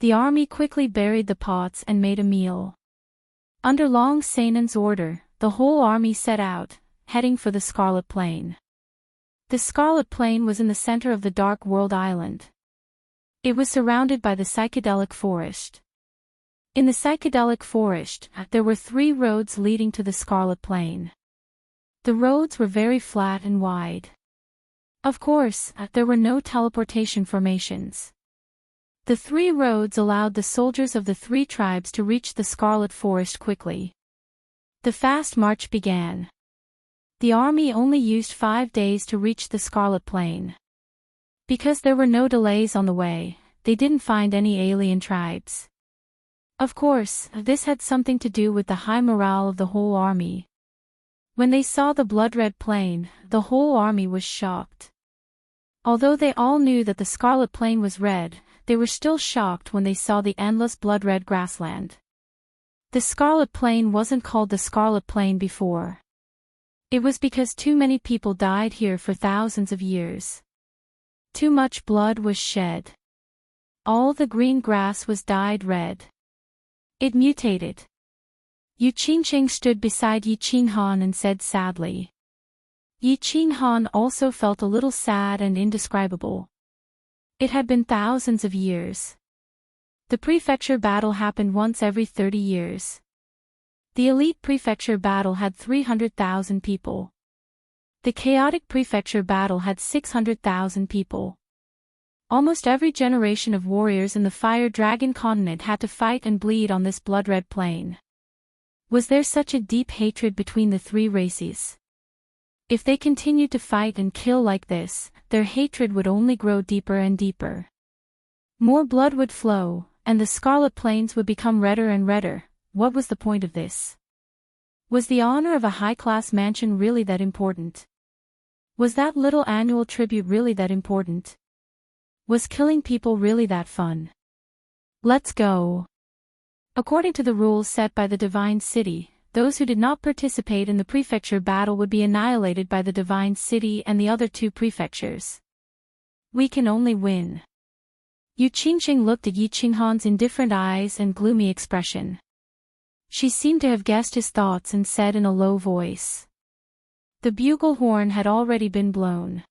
The army quickly buried the pots and made a meal. Under Long Sainan's order, the whole army set out, heading for the Scarlet Plain. The Scarlet Plain was in the center of the Dark World Island. It was surrounded by the psychedelic forest. In the psychedelic forest, there were 3 roads leading to the Scarlet Plain. The roads were very flat and wide. Of course, there were no teleportation formations. The 3 roads allowed the soldiers of the 3 tribes to reach the Scarlet Forest quickly. The fast march began. The army only used 5 days to reach the Scarlet Plain. Because there were no delays on the way, they didn't find any alien tribes. Of course, this had something to do with the high morale of the whole army. When they saw the blood-red plain, the whole army was shocked. Although they all knew that the Scarlet Plain was red, they were still shocked when they saw the endless blood-red grassland. The Scarlet Plain wasn't called the Scarlet Plain before. It was because too many people died here for thousands of years. Too much blood was shed. All the green grass was dyed red. It mutated. Yu Qingqing stood beside Yi Qing Han and said sadly. Yi Qing Han also felt a little sad and indescribable. It had been thousands of years. The prefecture battle happened once every 30 years. The elite prefecture battle had 300,000 people. The chaotic prefecture battle had 600,000 people. Almost every generation of warriors in the Fire Dragon continent had to fight and bleed on this blood-red plain. Was there such a deep hatred between the 3 races? If they continued to fight and kill like this, their hatred would only grow deeper and deeper. More blood would flow, and the Scarlet Plains would become redder and redder. What was the point of this? Was the honor of a high-class mansion really that important? Was that little annual tribute really that important? Was killing people really that fun? Let's go. According to the rules set by the Divine City, those who did not participate in the prefecture battle would be annihilated by the Divine City and the other 2 prefectures. We can only win. Yu Qingqing looked at Yi Qing Han's indifferent eyes and gloomy expression. She seemed to have guessed his thoughts and said in a low voice. The bugle horn had already been blown.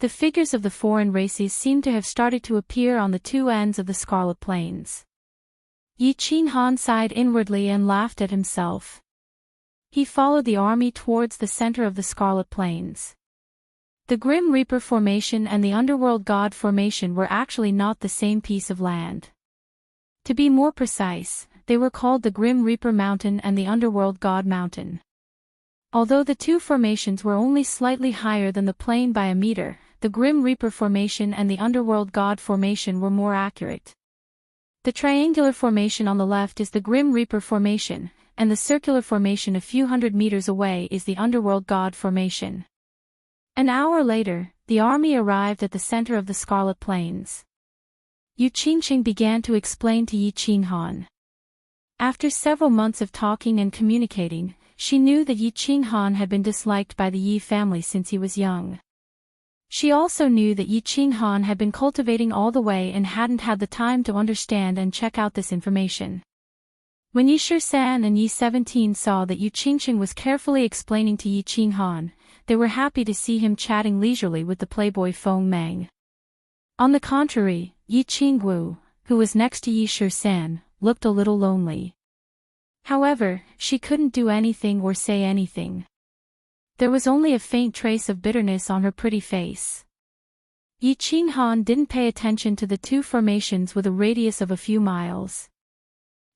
The figures of the foreign races seemed to have started to appear on the 2 ends of the Scarlet Plains. Yi Qing Han sighed inwardly and laughed at himself. He followed the army towards the center of the Scarlet Plains. The Grim Reaper Formation and the Underworld God Formation were actually not the same piece of land. To be more precise, they were called the Grim Reaper Mountain and the Underworld God Mountain. Although the 2 formations were only slightly higher than the plain by a meter, the Grim Reaper Formation and the Underworld God Formation were more accurate. The triangular formation on the left is the Grim Reaper Formation, and the circular formation a few hundred meters away is the Underworld God Formation. An hour later, the army arrived at the center of the Scarlet Plains. Yu Qingqing began to explain to Yi Qing Han. After several months of talking and communicating, she knew that Yi Qinghan had been disliked by the Yi family since he was young. She also knew that Yi Qinghan had been cultivating all the way and hadn't had the time to understand and check out this information. When Yi Shisan and Yi 17 saw that Yi Qingqing was carefully explaining to Yi Qinghan, they were happy to see him chatting leisurely with the playboy Feng Meng. On the contrary, Yi Qingwu, who was next to Yi Shisan, looked a little lonely. However, she couldn't do anything or say anything. There was only a faint trace of bitterness on her pretty face. Yi Qinghan didn't pay attention to the two formations with a radius of a few miles.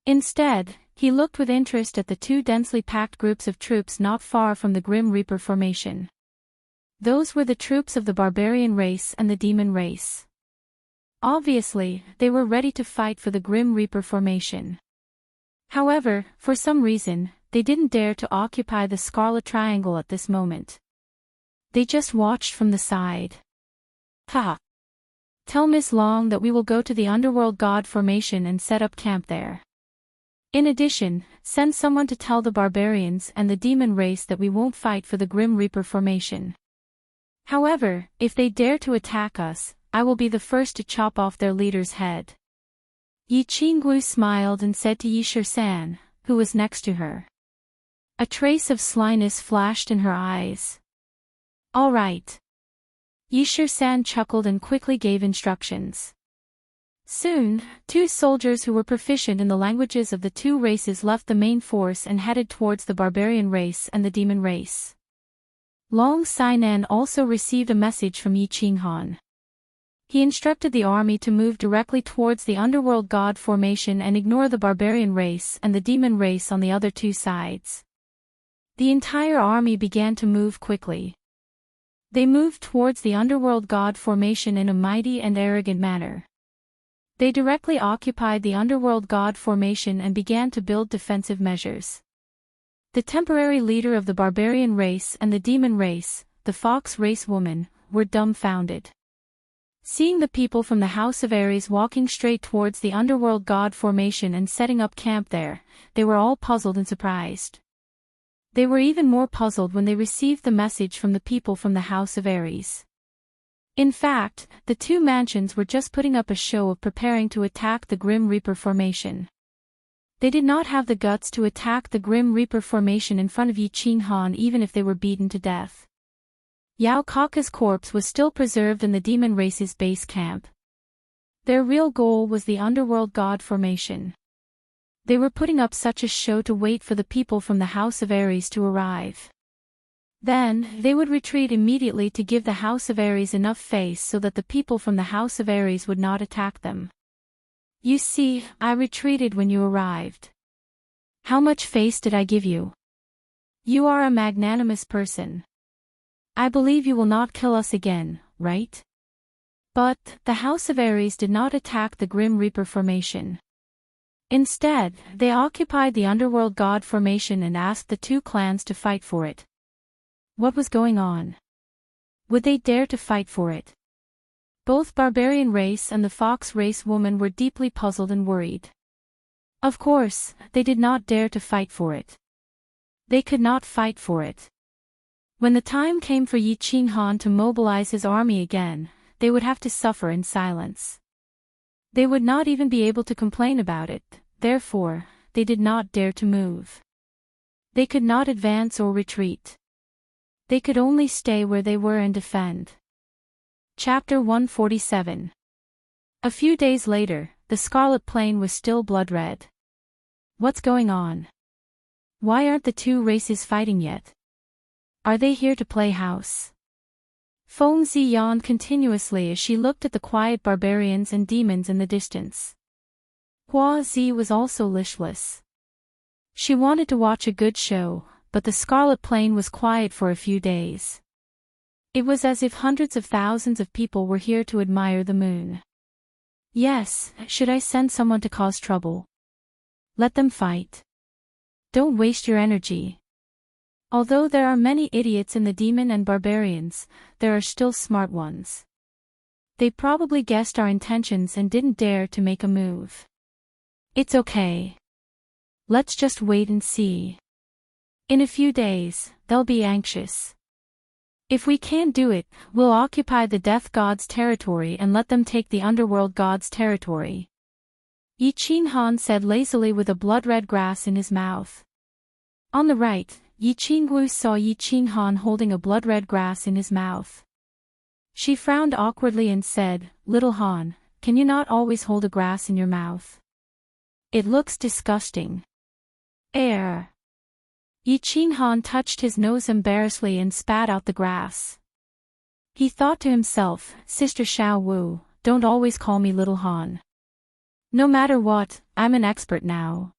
Instead, he looked with interest at the two densely packed groups of troops not far from the Grim Reaper formation. Those were the troops of the barbarian race and the demon race. Obviously, they were ready to fight for the Grim Reaper formation. However, for some reason, they didn't dare to occupy the Scarlet Triangle at this moment. They just watched from the side. Ha! Tell Miss Long that we will go to the Underworld God formation and set up camp there. In addition, send someone to tell the barbarians and the demon race that we won't fight for the Grim Reaper formation. However, if they dare to attack us, I will be the first to chop off their leader's head. Yi Qingwu smiled and said to Yi Shisan, who was next to her. A trace of slyness flashed in her eyes. All right. Yi Shisan chuckled and quickly gave instructions. Soon, two soldiers who were proficient in the languages of the two races left the main force and headed towards the barbarian race and the demon race. Long Sainan also received a message from Yi Qinghan. He instructed the army to move directly towards the Underworld God formation and ignore the barbarian race and the demon race on the other two sides. The entire army began to move quickly. They moved towards the Underworld God formation in a mighty and arrogant manner. They directly occupied the Underworld God formation and began to build defensive measures. The temporary leader of the barbarian race and the demon race, the fox race woman, were dumbfounded. Seeing the people from the House of Ares walking straight towards the Underworld God formation and setting up camp there, they were all puzzled and surprised. They were even more puzzled when they received the message from the people from the House of Ares. In fact, the two mansions were just putting up a show of preparing to attack the Grim Reaper formation. They did not have the guts to attack the Grim Reaper formation in front of Yi Qinghan even if they were beaten to death. Yao Kaka's corpse was still preserved in the demon race's base camp. Their real goal was the Underworld God formation. They were putting up such a show to wait for the people from the House of Ares to arrive. Then, they would retreat immediately to give the House of Ares enough face so that the people from the House of Ares would not attack them. You see, I retreated when you arrived. How much face did I give you? You are a magnanimous person. I believe you will not kill us again, right? But, the House of Ares did not attack the Grim Reaper formation. Instead, they occupied the Underworld God formation and asked the two clans to fight for it. What was going on? Would they dare to fight for it? Both barbarian race and the fox race woman were deeply puzzled and worried. Of course, they did not dare to fight for it. They could not fight for it. When the time came for Yi Qinghan to mobilize his army again, they would have to suffer in silence. They would not even be able to complain about it, therefore, they did not dare to move. They could not advance or retreat. They could only stay where they were and defend. Chapter 147. A few days later, the Scarlet Plain was still blood-red. What's going on? Why aren't the two races fighting yet? Are they here to play house? Feng Zi yawned continuously as she looked at the quiet barbarians and demons in the distance. Hua Zi was also listless. She wanted to watch a good show, but the Scarlet Plain was quiet for a few days. It was as if hundreds of thousands of people were here to admire the moon. Yes, should I send someone to cause trouble? Let them fight. Don't waste your energy. Although there are many idiots in the demon and barbarians, there are still smart ones. They probably guessed our intentions and didn't dare to make a move. It's okay. Let's just wait and see. In a few days, they'll be anxious. If we can't do it, we'll occupy the death god's territory and let them take the underworld god's territory. Yi Qinghan said lazily with a blood-red grass in his mouth. On the right, Yi Qingwu saw Yi Qinghan holding a blood-red grass in his mouth. She frowned awkwardly and said, "Little Han, can you not always hold a grass in your mouth? It looks disgusting." Air. Yi Qinghan touched his nose embarrassedly and spat out the grass. He thought to himself, "Sister Xiao Wu, don't always call me Little Han. No matter what, I'm an expert now."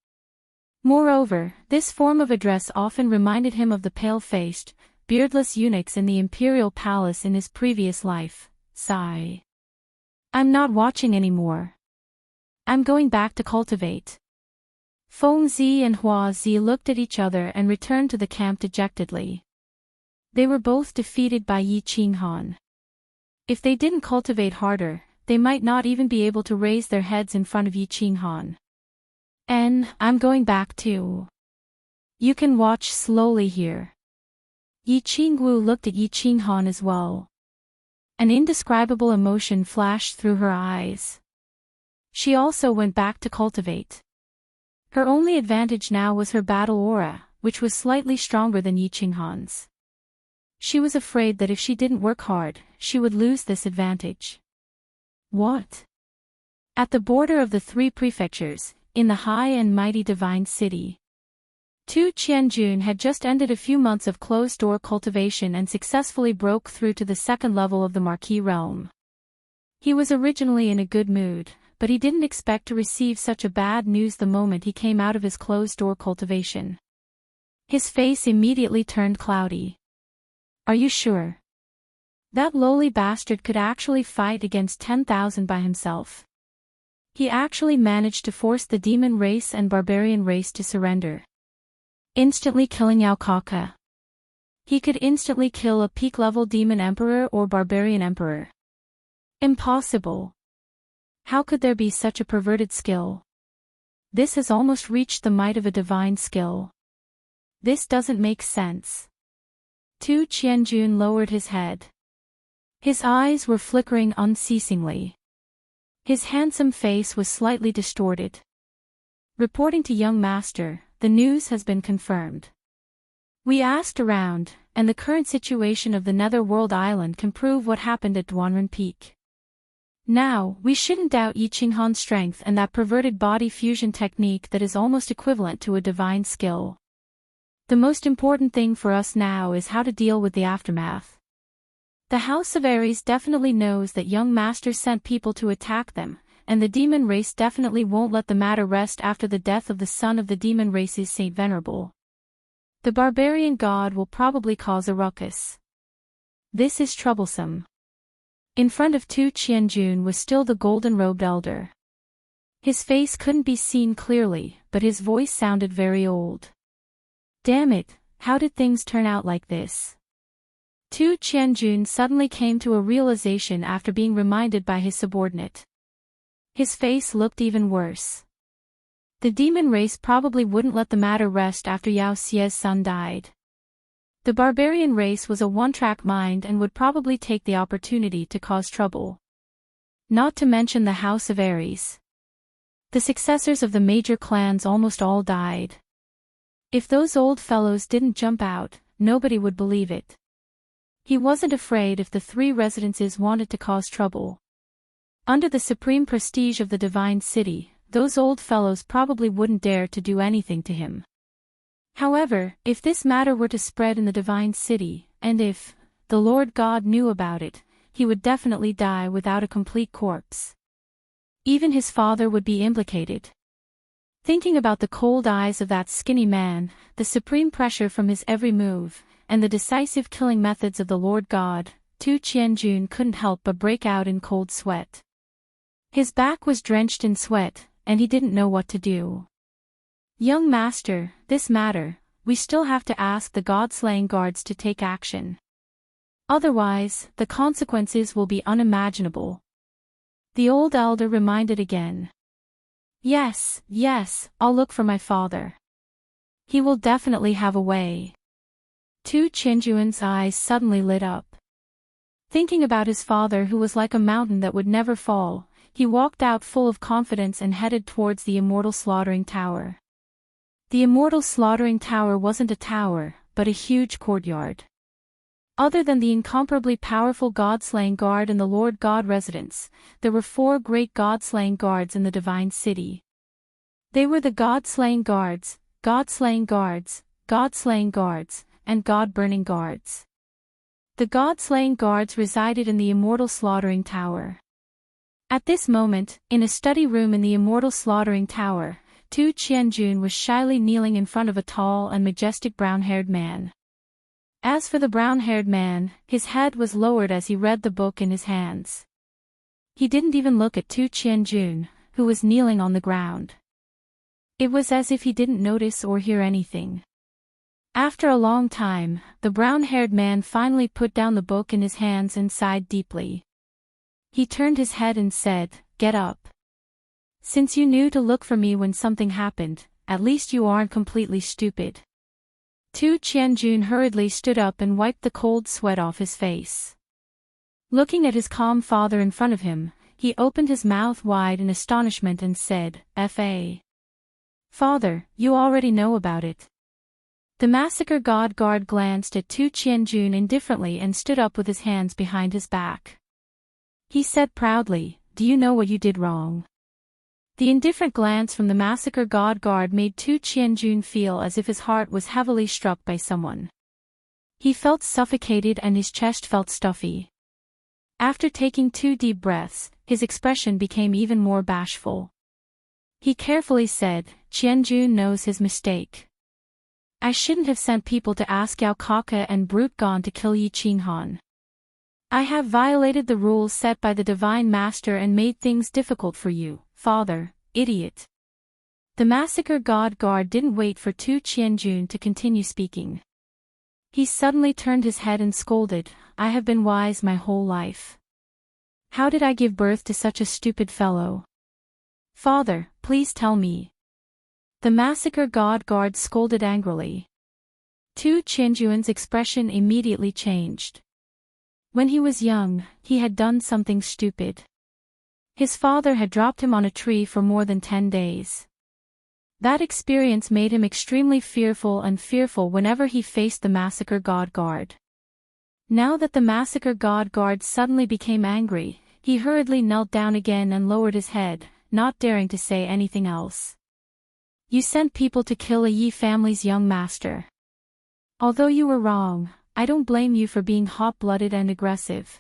Moreover, this form of address often reminded him of the pale-faced, beardless eunuchs in the imperial palace in his previous life. Sigh. "I'm not watching anymore. I'm going back to cultivate." Feng Zi and Hua Zi looked at each other and returned to the camp dejectedly. They were both defeated by Yi Qinghan. If they didn't cultivate harder, they might not even be able to raise their heads in front of Yi Qinghan. "I'm going back too. You can watch slowly here." Yi Qingwu looked at Yi Qinghan as well. An indescribable emotion flashed through her eyes. She also went back to cultivate. Her only advantage now was her battle aura, which was slightly stronger than Yi Qinghan's. She was afraid that if she didn't work hard, she would lose this advantage. What? At the border of the three prefectures, in the high and mighty divine city, Tu Qianjun had just ended a few months of closed-door cultivation and successfully broke through to the second level of the Marquis realm. He was originally in a good mood, but he didn't expect to receive such a bad news the moment he came out of his closed-door cultivation. His face immediately turned cloudy. "Are you sure? That lowly bastard could actually fight against 10,000 by himself. He actually managed to force the demon race and barbarian race to surrender, instantly killing Yao Kaka. He could instantly kill a peak-level demon emperor or barbarian emperor. Impossible. How could there be such a perverted skill? This has almost reached the might of a divine skill. This doesn't make sense." Tu Qianjun lowered his head. His eyes were flickering unceasingly. His handsome face was slightly distorted. "Reporting to young master, the news has been confirmed. We asked around, and the current situation of the Netherworld Island can prove what happened at Duanren Peak. Now, we shouldn't doubt Yi Qinghan's strength and that perverted body fusion technique that is almost equivalent to a divine skill. The most important thing for us now is how to deal with the aftermath. The House of Ares definitely knows that young master sent people to attack them, and the demon race definitely won't let the matter rest after the death of the son of the demon race's Saint Venerable. The barbarian god will probably cause a ruckus. This is troublesome." In front of Tu Qianjun was still the golden-robed elder. His face couldn't be seen clearly, but his voice sounded very old. "Damn it, how did things turn out like this?" Tu Qianjun suddenly came to a realization after being reminded by his subordinate. His face looked even worse. The demon race probably wouldn't let the matter rest after Yao Xie's son died. The barbarian race was a one-track mind and would probably take the opportunity to cause trouble. Not to mention the House of Ares. The successors of the major clans almost all died. If those old fellows didn't jump out, nobody would believe it. He wasn't afraid if the three residences wanted to cause trouble. Under the supreme prestige of the divine city, those old fellows probably wouldn't dare to do anything to him. However, if this matter were to spread in the divine city, and if the Lord God knew about it, he would definitely die without a complete corpse. Even his father would be implicated. Thinking about the cold eyes of that skinny man, the supreme pressure from his every move, and the decisive killing methods of the Lord God, Tu Qianjun couldn't help but break out in cold sweat. His back was drenched in sweat, and he didn't know what to do. "Young master, this matter, we still have to ask the god-slaying guards to take action. Otherwise, the consequences will be unimaginable." The old elder reminded again. Yes, I'll look for my father. He will definitely have a way. Tu Qianjuan's eyes suddenly lit up. Thinking about his father who was like a mountain that would never fall, he walked out full of confidence and headed towards the Immortal Slaughtering Tower. The Immortal Slaughtering Tower wasn't a tower, but a huge courtyard. Other than the incomparably powerful God-slaying guard and the Lord God residence, there were 4 great God-slaying guards in the divine city. They were the God-slaying guards, God-slaying guards, God-slaying guards, and God-burning guards. The God-slaying guards resided in the Immortal Slaughtering Tower. At this moment, in a study room in the Immortal Slaughtering Tower, Tu Qianjun was shyly kneeling in front of a tall and majestic brown-haired man. As for the brown-haired man, his head was lowered as he read the book in his hands. He didn't even look at Tu Qianjun, who was kneeling on the ground. It was as if he didn't notice or hear anything. After a long time, the brown-haired man finally put down the book in his hands and sighed deeply. He turned his head and said, "Get up. Since you knew to look for me when something happened, at least you aren't completely stupid." Tu Qianjun hurriedly stood up and wiped the cold sweat off his face. Looking at his calm father in front of him, he opened his mouth wide in astonishment and said, "Fa. Father, you already know about it." The Massacre God guard glanced at Tu Qianjun indifferently and stood up with his hands behind his back. He said proudly, "Do you know what you did wrong?" The indifferent glance from the Massacre God guard made Tu Qianjun feel as if his heart was heavily struck by someone. He felt suffocated and his chest felt stuffy. After taking 2 deep breaths, his expression became even more bashful. He carefully said, "Qianjun knows his mistake. I shouldn't have sent people to ask Yao Kaka and Brute Gon to kill Yi Qinghan. I have violated the rules set by the Divine Master and made things difficult for you, father, idiot." The Massacre God guard didn't wait for Tu Qianjun to continue speaking. He suddenly turned his head and scolded, "I have been wise my whole life. How did I give birth to such a stupid fellow? Father, please tell me." The Massacre God guard scolded angrily. Tu Qianjuan's expression immediately changed. When he was young, he had done something stupid. His father had dropped him on a tree for more than 10 days. That experience made him extremely fearful whenever he faced the Massacre God guard. Now that the Massacre God guard suddenly became angry, he hurriedly knelt down again and lowered his head, not daring to say anything else. "You sent people to kill a Yi family's young master. Although you were wrong, I don't blame you for being hot-blooded and aggressive.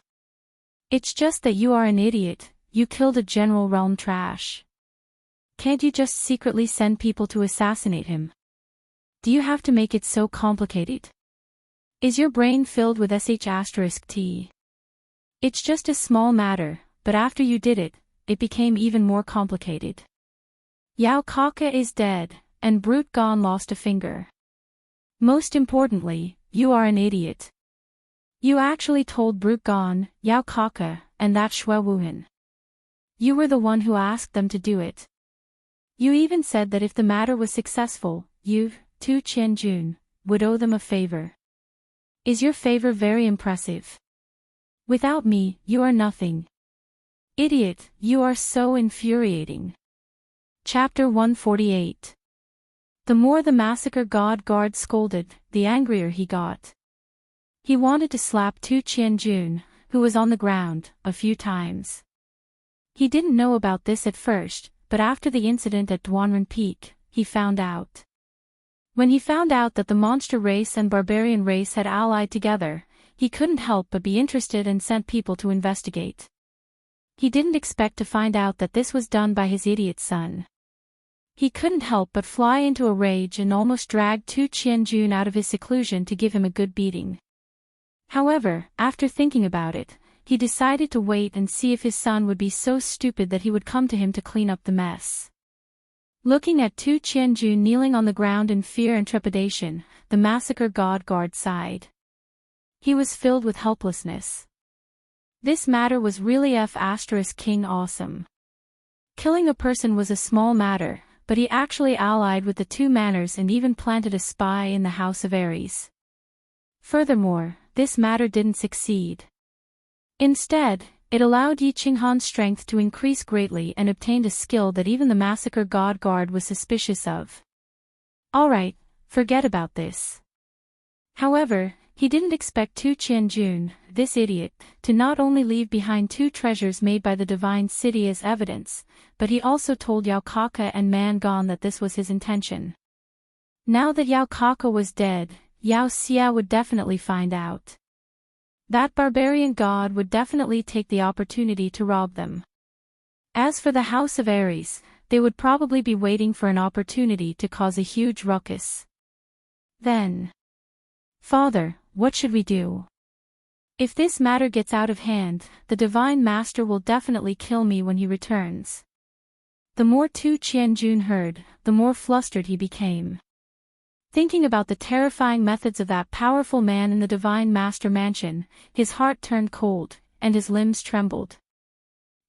It's just that you are an idiot, you killed a general realm trash. Can't you just secretly send people to assassinate him? Do you have to make it so complicated? Is your brain filled with sh*t? It's just a small matter, but after you did it, it became even more complicated. Yao Kaka is dead, and Brute Gon lost a finger. Most importantly, you are an idiot. You actually told Brute Gon, Yao Kaka, and that Xue Wuhan. You were the one who asked them to do it. You even said that if the matter was successful, you, Tu Qianjun, would owe them a favor. Is your favor very impressive? Without me, you are nothing. Idiot, you are so infuriating." Chapter 148. The more the Massacre God guard scolded, the angrier he got. He wanted to slap Tu Qianjun, who was on the ground, a few times. He didn't know about this at first, but after the incident at Duanren Peak, he found out. When he found out that the monster race and barbarian race had allied together, he couldn't help but be interested and sent people to investigate. He didn't expect to find out that this was done by his idiot son. He couldn't help but fly into a rage and almost dragged Tu Qianjun out of his seclusion to give him a good beating. However, after thinking about it, he decided to wait and see if his son would be so stupid that he would come to him to clean up the mess. Looking at Tu Qianjun kneeling on the ground in fear and trepidation, the Massacre God guard sighed. He was filled with helplessness. This matter was really King awesome. Killing a person was a small matter, but he actually allied with the two manners and even planted a spy in the house of Ares. Furthermore, this matter didn't succeed. Instead, it allowed Yi Qinghan's strength to increase greatly and obtained a skill that even the massacre god guard was suspicious of. Alright, forget about this. However, he didn't expect Tu Qianjun, this idiot, to not only leave behind two treasures made by the divine city as evidence, but he also told Yao Kaka and Man Gong that this was his intention. Now that Yao Kaka was dead, Yao Xia would definitely find out. That barbarian god would definitely take the opportunity to rob them. As for the House of Ares, they would probably be waiting for an opportunity to cause a huge ruckus. Then, Father, what should we do? If this matter gets out of hand, the Divine Master will definitely kill me when he returns. The more Tu Qianjun heard, the more flustered he became. Thinking about the terrifying methods of that powerful man in the Divine Master Mansion, his heart turned cold, and his limbs trembled.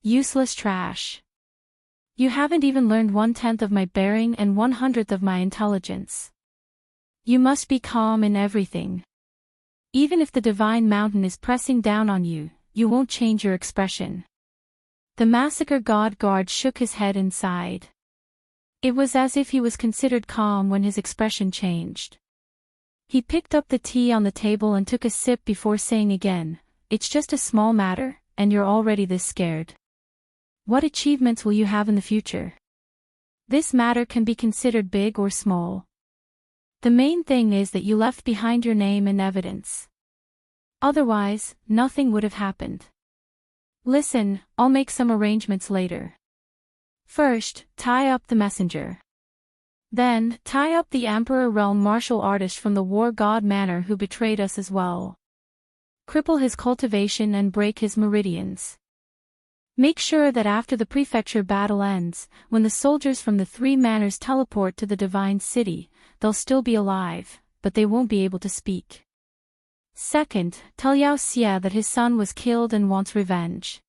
Useless trash. You haven't even learned 1/10 of my bearing and 1/100th of my intelligence. You must be calm in everything. Even if the Divine Mountain is pressing down on you, you won't change your expression. The massacre god guard shook his head and sighed. It was as if he was considered calm when his expression changed. He picked up the tea on the table and took a sip before saying again, "It's just a small matter, and you're already this scared. What achievements will you have in the future? This matter can be considered big or small. The main thing is that you left behind your name and evidence. Otherwise, nothing would have happened. Listen, I'll make some arrangements later. First, tie up the messenger. Then, tie up the Emperor Realm martial artist from the war god manor who betrayed us as well. Cripple his cultivation and break his meridians. Make sure that after the prefecture battle ends, when the soldiers from the three manors teleport to the divine city, they'll still be alive, but they won't be able to speak. Second, tell Yao Xia that his son was killed and wants revenge.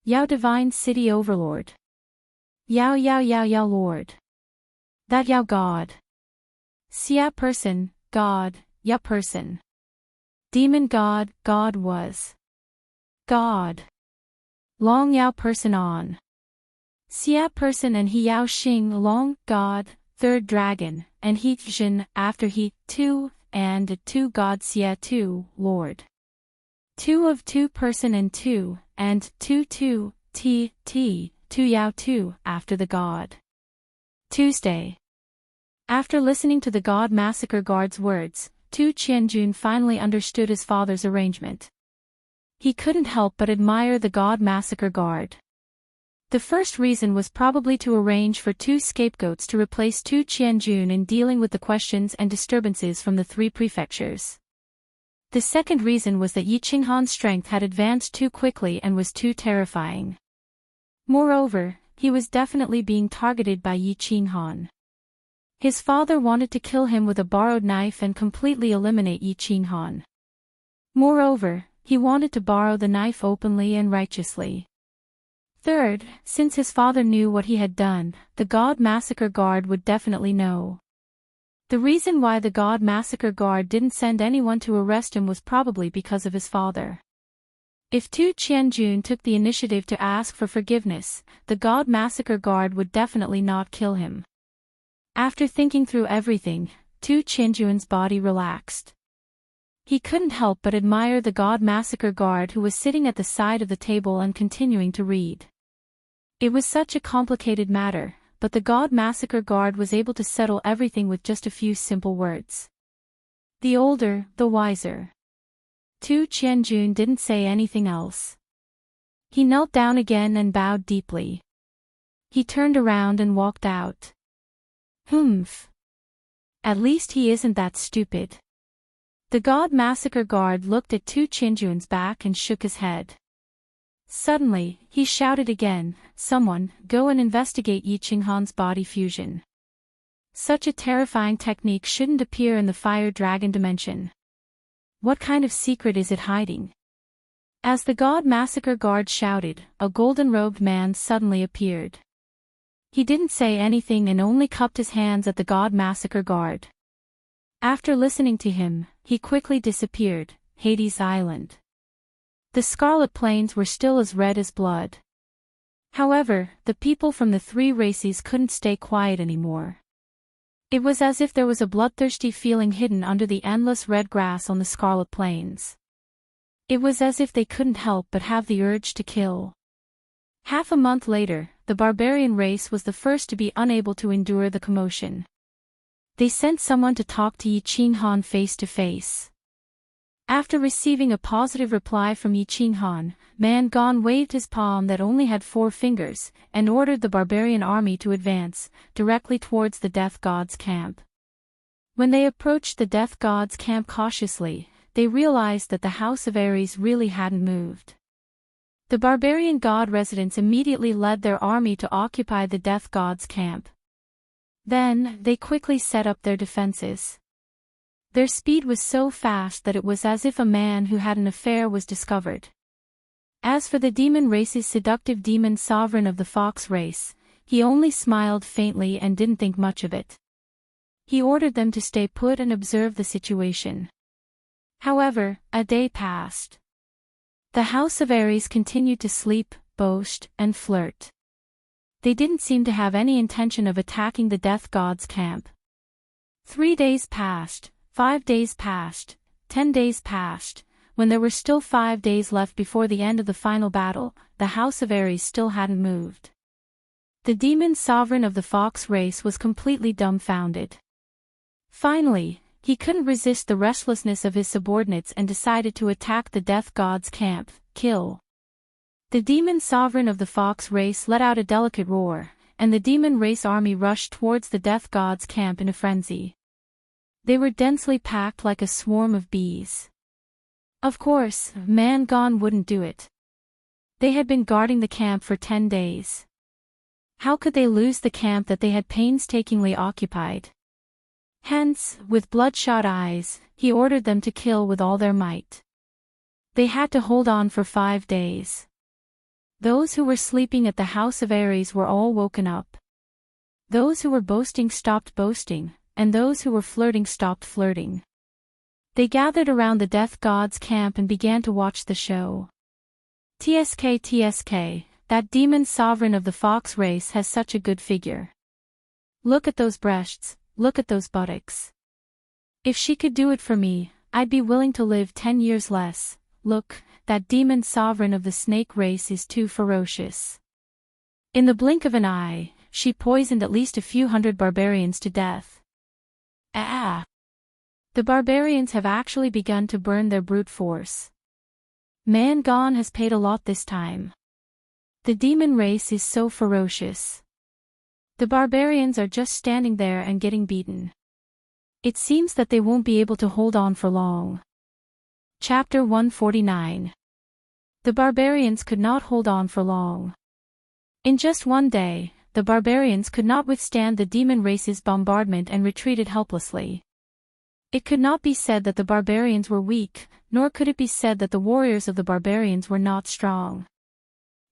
Yao Divine City Overlord. Yao Lord. That Yao God. Xia person, God, Ya person. Demon God, God was. God. Long Yao person on. Xia person and He Yao Xing Long, God, third dragon, and He Jin, after He, two, and two God Xia two, Lord. Two of two person and two, and two, T, two Yao two, after the God. Tuesday. After listening to the God Massacre Guard's words, Tu Qianjun finally understood his father's arrangement. He couldn't help but admire the God Massacre Guard. The first reason was probably to arrange for two scapegoats to replace Tu Qianjun in dealing with the questions and disturbances from the three prefectures. The second reason was that Yi Qinghan's strength had advanced too quickly and was too terrifying. Moreover, he was definitely being targeted by Yi Qinghan. His father wanted to kill him with a borrowed knife and completely eliminate Yi Qinghan. Moreover, he wanted to borrow the knife openly and righteously. Third, since his father knew what he had done, the God Massacre Guard would definitely know. The reason why the God Massacre Guard didn't send anyone to arrest him was probably because of his father. If Tu Qianjun took the initiative to ask for forgiveness, the God Massacre Guard would definitely not kill him. After thinking through everything, Tu Qianjun's body relaxed. He couldn't help but admire the God Massacre Guard who was sitting at the side of the table and continuing to read. It was such a complicated matter, but the God Massacre Guard was able to settle everything with just a few simple words. The older, the wiser. Tu Qianjun didn't say anything else. He knelt down again and bowed deeply. He turned around and walked out. Humph. At least he isn't that stupid. The God Massacre Guard looked at Tu Qianjun's back and shook his head. Suddenly, he shouted again, "Someone, go and investigate Yi Qinghan's body fusion. Such a terrifying technique shouldn't appear in the Fire Dragon dimension. What kind of secret is it hiding?" As the God Massacre Guard shouted, a golden-robed man suddenly appeared. He didn't say anything and only cupped his hands at the god massacre guard. After listening to him, he quickly disappeared, Hades Island. The Scarlet Plains were still as red as blood. However, the people from the three races couldn't stay quiet anymore. It was as if there was a bloodthirsty feeling hidden under the endless red grass on the Scarlet Plains. It was as if they couldn't help but have the urge to kill. Half a month later, the barbarian race was the first to be unable to endure the commotion. They sent someone to talk to Yi Qinghan face to face. After receiving a positive reply from Yi Qinghan, Man Gong waved his palm that only had 4 fingers, and ordered the barbarian army to advance, directly towards the Death God's camp. When they approached the Death God's camp cautiously, they realized that the House of Ares really hadn't moved. The barbarian god residents immediately led their army to occupy the Death God's camp. Then, they quickly set up their defenses. Their speed was so fast that it was as if a man who had an affair was discovered. As for the demon race's seductive demon sovereign of the fox race, he only smiled faintly and didn't think much of it. He ordered them to stay put and observe the situation. However, a day passed. The House of Ares continued to sleep, boast, and flirt. They didn't seem to have any intention of attacking the Death God's camp. 3 days passed, 5 days passed, 10 days passed. When there were still 5 days left before the end of the final battle, the House of Ares still hadn't moved. The demon sovereign of the fox race was completely dumbfounded. Finally, he couldn't resist the restlessness of his subordinates and decided to attack the Death God's camp, kill. The demon sovereign of the fox race let out a delicate roar, and the demon race army rushed towards the Death God's camp in a frenzy. They were densely packed like a swarm of bees. Of course, Man Gong wouldn't do it. They had been guarding the camp for 10 days. How could they lose the camp that they had painstakingly occupied? Hence, with bloodshot eyes, he ordered them to kill with all their might. They had to hold on for 5 days. Those who were sleeping at the House of Ares were all woken up. Those who were boasting stopped boasting, and those who were flirting stopped flirting. They gathered around the Death God's camp and began to watch the show. TSK, that demon sovereign of the fox race has such a good figure. Look at those breasts, look at those buttocks. If she could do it for me, I'd be willing to live 10 years less. Look, that demon sovereign of the snake race is too ferocious. In the blink of an eye, she poisoned at least a few hundred barbarians to death. The barbarians have actually begun to burn their brute force. Man Gong has paid a lot this time. The demon race is so ferocious. The barbarians are just standing there and getting beaten. It seems that they won't be able to hold on for long. Chapter 149. The barbarians could not hold on for long. In just one day, the barbarians could not withstand the demon race's bombardment and retreated helplessly. It could not be said that the barbarians were weak, nor could it be said that the warriors of the barbarians were not strong.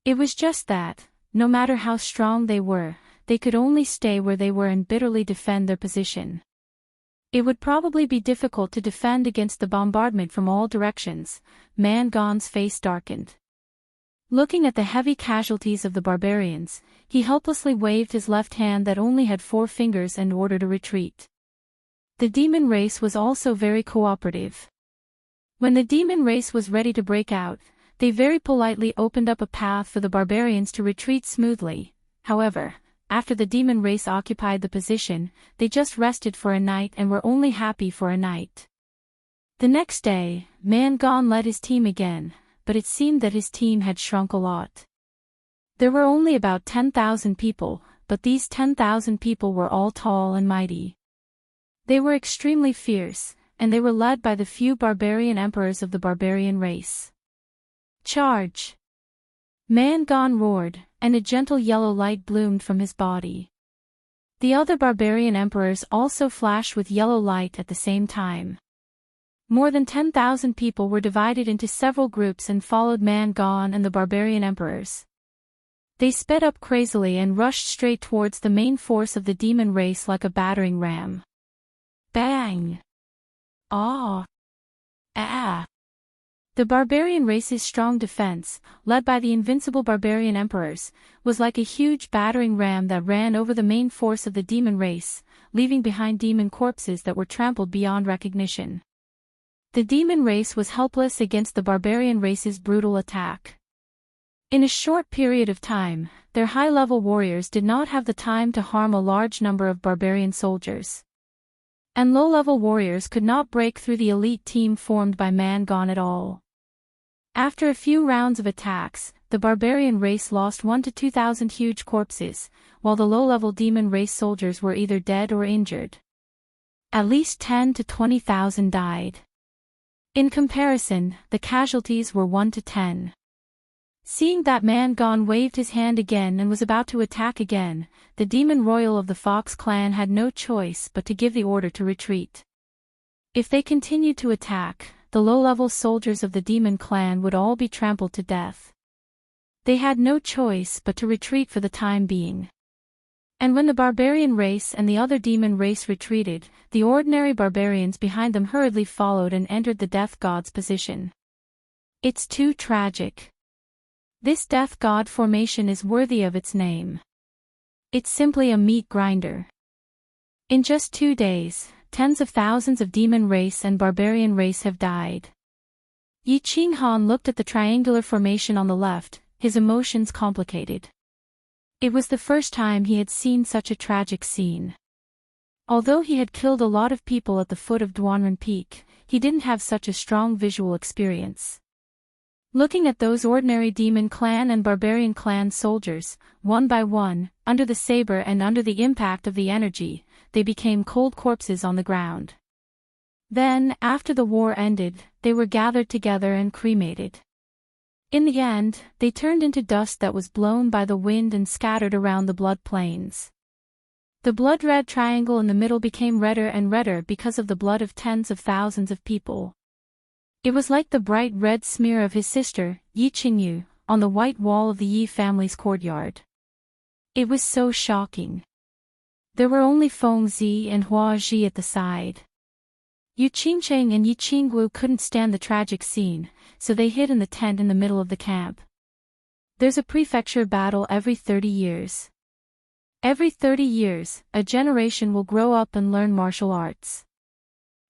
It was just that, no matter how strong they were, they could only stay where they were and bitterly defend their position. It would probably be difficult to defend against the bombardment from all directions. Man Gong's face darkened. Looking at the heavy casualties of the barbarians, he helplessly waved his left hand that only had 4 fingers and ordered a retreat. The demon race was also very cooperative. When the demon race was ready to break out, they very politely opened up a path for the barbarians to retreat smoothly. However, after the demon race occupied the position, they just rested for a night and were only happy for a night. The next day, Man Gong led his team again, but it seemed that his team had shrunk a lot. There were only about 10,000 people, but these 10,000 people were all tall and mighty. They were extremely fierce, and they were led by the few barbarian emperors of the barbarian race. Charge! Man Gong roared, and a gentle yellow light bloomed from his body. The other barbarian emperors also flashed with yellow light at the same time. More than 10,000 people were divided into several groups and followed Man Gong and the barbarian emperors. They sped up crazily and rushed straight towards the main force of the demon race like a battering ram. Bang! Ah! Ah! The barbarian race's strong defense, led by the invincible barbarian emperors, was like a huge battering ram that ran over the main force of the demon race, leaving behind demon corpses that were trampled beyond recognition. The demon race was helpless against the barbarian race's brutal attack. In a short period of time, their high-level warriors did not have the time to harm a large number of barbarian soldiers. And low-level warriors could not break through the elite team formed by Man Gone at all. After a few rounds of attacks, the barbarian race lost 1,000 to 2,000 huge corpses, while the low-level demon race soldiers were either dead or injured. At least 10,000 to 20,000 died. In comparison, the casualties were 1 to 10. Seeing that Man Gone waved his hand again and was about to attack again, the demon royal of the Fox clan had no choice but to give the order to retreat. If they continued to attack, the low-level soldiers of the demon clan would all be trampled to death. They had no choice but to retreat for the time being. And when the barbarian race and the other demon race retreated, the ordinary barbarians behind them hurriedly followed and entered the death god's position. It's too tragic. This death god formation is worthy of its name. It's simply a meat grinder. In just 2 days, tens of thousands of demon race and barbarian race have died. Yi Qinghan looked at the triangular formation on the left, his emotions complicated. It was the first time he had seen such a tragic scene. Although he had killed a lot of people at the foot of Duanren Peak, he didn't have such a strong visual experience. Looking at those ordinary demon clan and barbarian clan soldiers, one by one, under the saber and under the impact of the energy, they became cold corpses on the ground. Then, after the war ended, they were gathered together and cremated. In the end, they turned into dust that was blown by the wind and scattered around the blood plains. The blood-red triangle in the middle became redder and redder because of the blood of tens of thousands of people. It was like the bright red smear of his sister, Yi Qingyu, on the white wall of the Yi family's courtyard. It was so shocking. There were only Feng Zi and Hua Ji at the side. Yu Qingcheng and Yi Qinggu couldn't stand the tragic scene, so they hid in the tent in the middle of the camp. There's a prefecture battle every 30 years. Every 30 years, a generation will grow up and learn martial arts.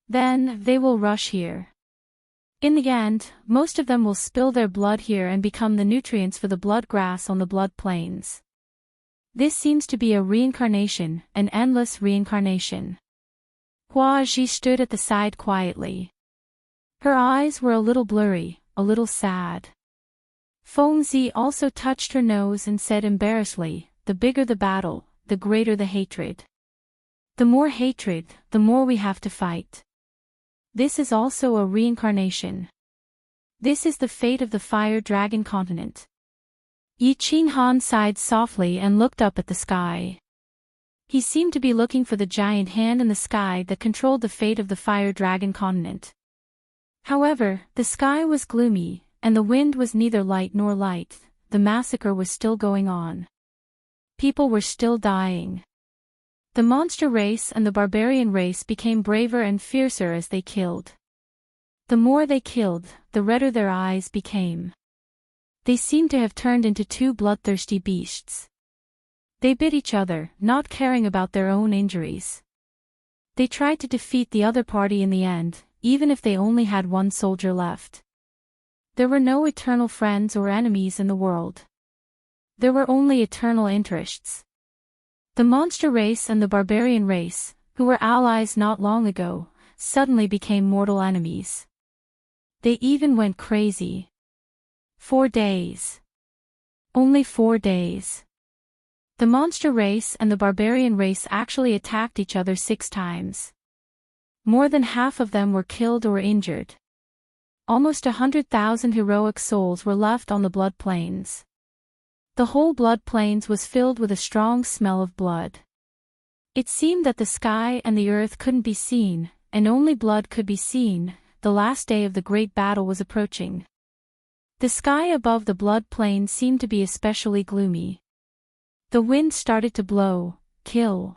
Then, they will rush here. In the end, most of them will spill their blood here and become the nutrients for the blood grass on the blood plains. This seems to be a reincarnation, an endless reincarnation. Hua Ji stood at the side quietly. Her eyes were a little blurry, a little sad. Feng Zi also touched her nose and said embarrassedly, "The bigger the battle, the greater the hatred. The more hatred, the more we have to fight. This is also a reincarnation. This is the fate of the fire dragon continent." Yi Qinghan sighed softly and looked up at the sky. He seemed to be looking for the giant hand in the sky that controlled the fate of the fire dragon continent. However, the sky was gloomy, and the wind was neither light nor light. The massacre was still going on. People were still dying. The monster race and the barbarian race became braver and fiercer as they killed. The more they killed, the redder their eyes became. They seemed to have turned into two bloodthirsty beasts. They bit each other, not caring about their own injuries. They tried to defeat the other party in the end, even if they only had one soldier left. There were no eternal friends or enemies in the world. There were only eternal interests. The monster race and the barbarian race, who were allies not long ago, suddenly became mortal enemies. They even went crazy. 4 days. Only 4 days. The monster race and the barbarian race actually attacked each other 6 times. More than half of them were killed or injured. Almost 100,000 heroic souls were left on the blood plains. The whole blood plains was filled with a strong smell of blood. It seemed that the sky and the earth couldn't be seen, and only blood could be seen. The last day of the great battle was approaching. The sky above the blood plain seemed to be especially gloomy. The wind started to blow, kill.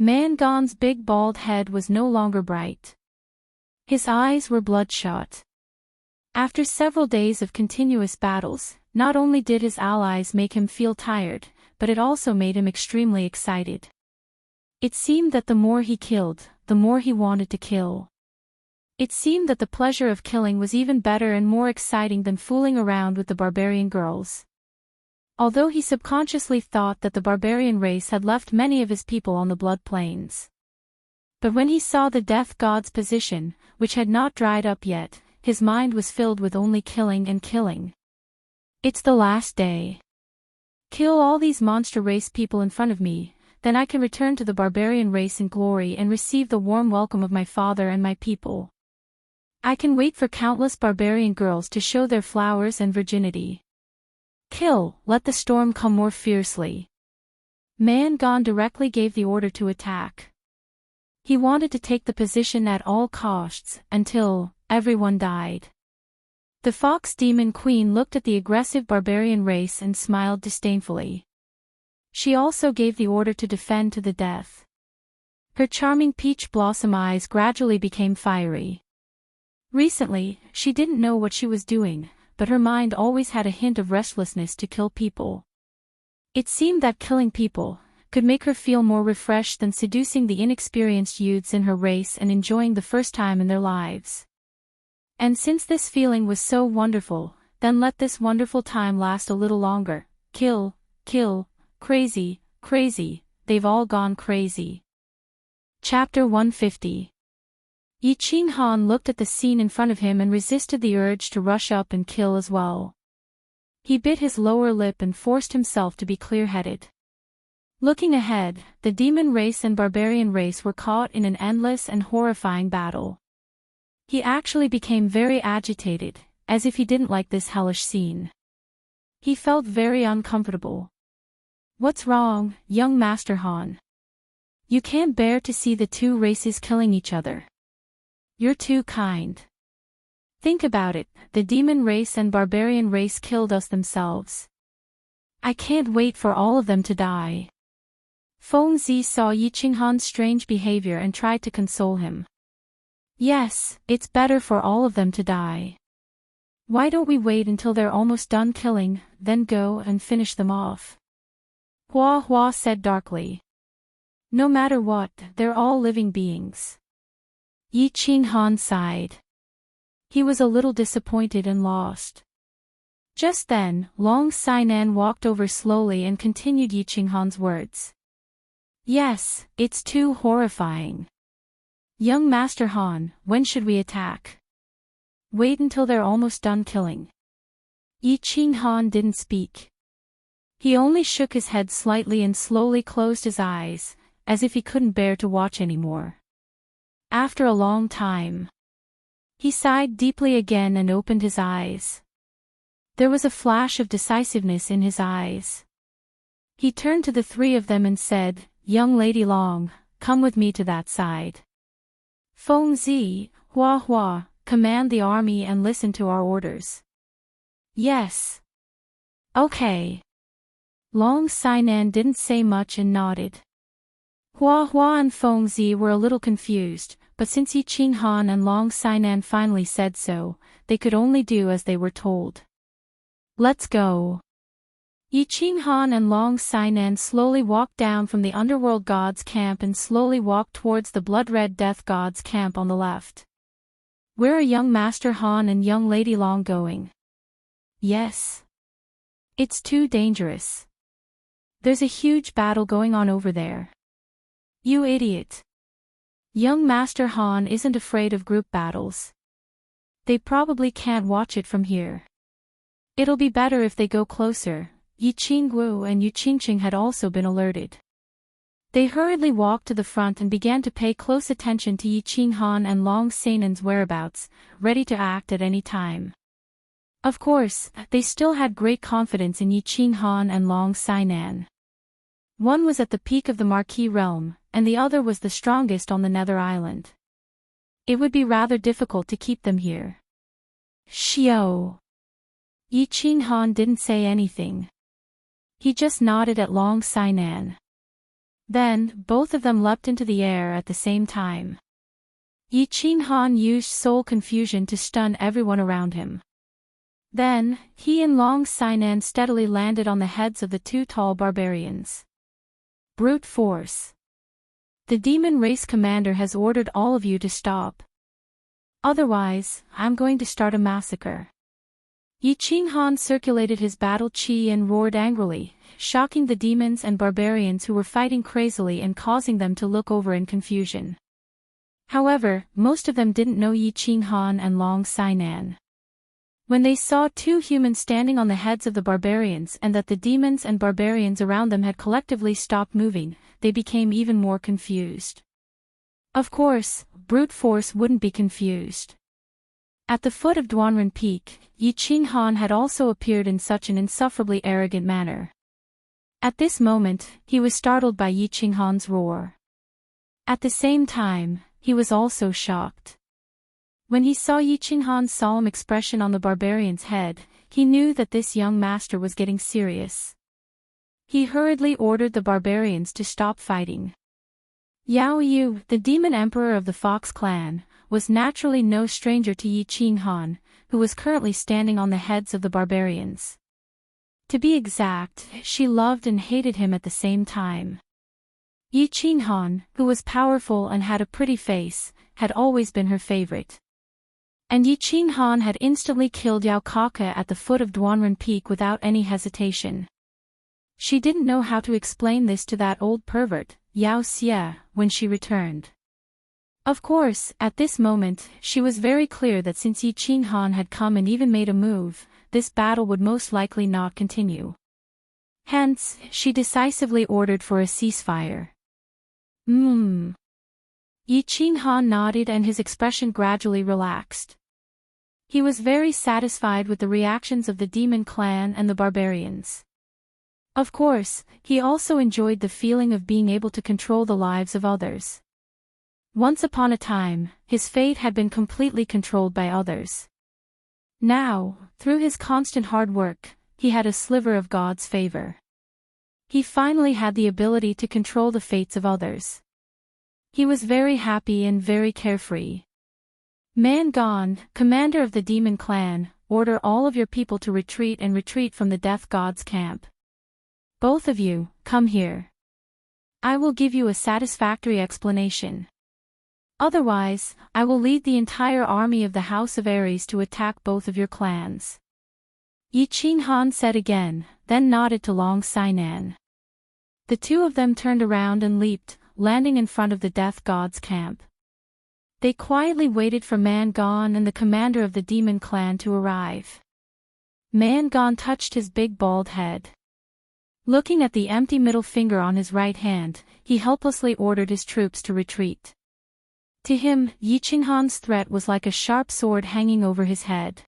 Mangon's big bald head was no longer bright. His eyes were bloodshot. After several days of continuous battles, not only did his allies make him feel tired, but it also made him extremely excited. It seemed that the more he killed, the more he wanted to kill. It seemed that the pleasure of killing was even better and more exciting than fooling around with the barbarian girls. Although he subconsciously thought that the barbarian race had left many of his people on the blood plains. But when he saw the death god's position, which had not dried up yet, his mind was filled with only killing and killing. It's the last day. Kill all these monster race people in front of me, then I can return to the barbarian race in glory and receive the warm welcome of my father and my people. I can wait for countless barbarian girls to show their flowers and virginity. Kill, let the storm come more fiercely. Mangon directly gave the order to attack. He wanted to take the position at all costs, until everyone died. The fox demon queen looked at the aggressive barbarian race and smiled disdainfully. She also gave the order to defend to the death. Her charming peach blossom eyes gradually became fiery. Recently, she didn't know what she was doing, but her mind always had a hint of restlessness to kill people. It seemed that killing people could make her feel more refreshed than seducing the inexperienced youths in her race and enjoying the first time in their lives. And since this feeling was so wonderful, then let this wonderful time last a little longer. Kill, kill, crazy, crazy, they've all gone crazy. Chapter 150. Yi Qinghan looked at the scene in front of him and resisted the urge to rush up and kill as well. He bit his lower lip and forced himself to be clear-headed. Looking ahead, the demon race and barbarian race were caught in an endless and horrifying battle. He actually became very agitated, as if he didn't like this hellish scene. He felt very uncomfortable. What's wrong, young Master Han? You can't bear to see the two races killing each other. You're too kind. Think about it, the demon race and barbarian race killed us themselves. I can't wait for all of them to die. Feng Zi saw Yi Qinghan's strange behavior and tried to console him. Yes, it's better for all of them to die. Why don't we wait until they're almost done killing, then go and finish them off? Hua Hua said darkly. No matter what, they're all living beings. Yi Qinghan sighed. He was a little disappointed and lost. Just then, Long Sainan walked over slowly and continued Yi Qinghan's words. Yes, it's too horrifying. Young Master Han, when should we attack? Wait until they're almost done killing. Yi Qinghan didn't speak. He only shook his head slightly and slowly closed his eyes, as if he couldn't bear to watch anymore. After a long time, he sighed deeply again and opened his eyes. There was a flash of decisiveness in his eyes. He turned to the three of them and said, Young Lady Long, come with me to that side. Feng Zi, Hua Hua, command the army and listen to our orders. Yes. Okay. Long Sainan didn't say much and nodded. Hua Hua and Feng Zi were a little confused, but since Yi Qinghan and Long Sainan finally said so, they could only do as they were told. Let's go. Yi Qinghan and Long Sainan slowly walked down from the underworld god's camp and slowly walked towards the blood-red death god's camp on the left. Where are young Master Han and young Lady Long going? Yes. It's too dangerous. There's a huge battle going on over there. You idiot. Young Master Han isn't afraid of group battles. They probably can't watch it from here. It'll be better if they go closer. Yi Qingguo and Yu Qingqing had also been alerted. They hurriedly walked to the front and began to pay close attention to Yi Qinghan and Long Sainan's whereabouts, ready to act at any time. Of course, they still had great confidence in Yi Qinghan and Long Sainan. One was at the peak of the Marquis realm, and the other was the strongest on the Nether Island. It would be rather difficult to keep them here. Xiao. Yi Qinghan didn't say anything. He just nodded at Long Sinan. Then, both of them leapt into the air at the same time. Yi Qinghan used soul confusion to stun everyone around him. Then, he and Long Sinan steadily landed on the heads of the two tall barbarians. Brute force. The demon race commander has ordered all of you to stop. Otherwise, I'm going to start a massacre. Yi Qinghan circulated his battle chi and roared angrily, shocking the demons and barbarians who were fighting crazily and causing them to look over in confusion. However, most of them didn't know Yi Qinghan and Long Sinan. When they saw two humans standing on the heads of the barbarians and that the demons and barbarians around them had collectively stopped moving, they became even more confused. Of course, brute force wouldn't be confused. At the foot of Duanren Peak, Yi Qinghan had also appeared in such an insufferably arrogant manner. At this moment, he was startled by Yi Qinghan's roar. At the same time, he was also shocked. When he saw Yi Qinghan's solemn expression on the barbarian's head, he knew that this young master was getting serious. He hurriedly ordered the barbarians to stop fighting. Yao Yu, the demon emperor of the Fox clan, was naturally no stranger to Yi Qinghan, who was currently standing on the heads of the barbarians. To be exact, she loved and hated him at the same time. Yi Qinghan, who was powerful and had a pretty face, had always been her favorite. And Yi Qinghan had instantly killed Yao Kaka at the foot of Duanren Peak without any hesitation. She didn't know how to explain this to that old pervert, Yao Xie, when she returned. Of course, at this moment, she was very clear that since Yi Qinghan had come and even made a move, this battle would most likely not continue. Hence, she decisively ordered for a ceasefire. Yi Qinghan nodded and his expression gradually relaxed. He was very satisfied with the reactions of the demon clan and the barbarians. Of course, he also enjoyed the feeling of being able to control the lives of others. Once upon a time, his fate had been completely controlled by others. Now, through his constant hard work, he had a sliver of God's favor. He finally had the ability to control the fates of others. He was very happy and very carefree. Man Gone, commander of the demon clan, order all of your people to retreat and retreat from the death god's camp. Both of you, come here. I will give you a satisfactory explanation. Otherwise, I will lead the entire army of the House of Ares to attack both of your clans. Yi Qinghan said again, then nodded to Long Sinan. The two of them turned around and leaped, landing in front of the death god's camp. They quietly waited for Man Gone and the commander of the demon clan to arrive. Man Gone touched his big bald head. Looking at the empty middle finger on his right hand, he helplessly ordered his troops to retreat. To him, Yi Qinghan's threat was like a sharp sword hanging over his head.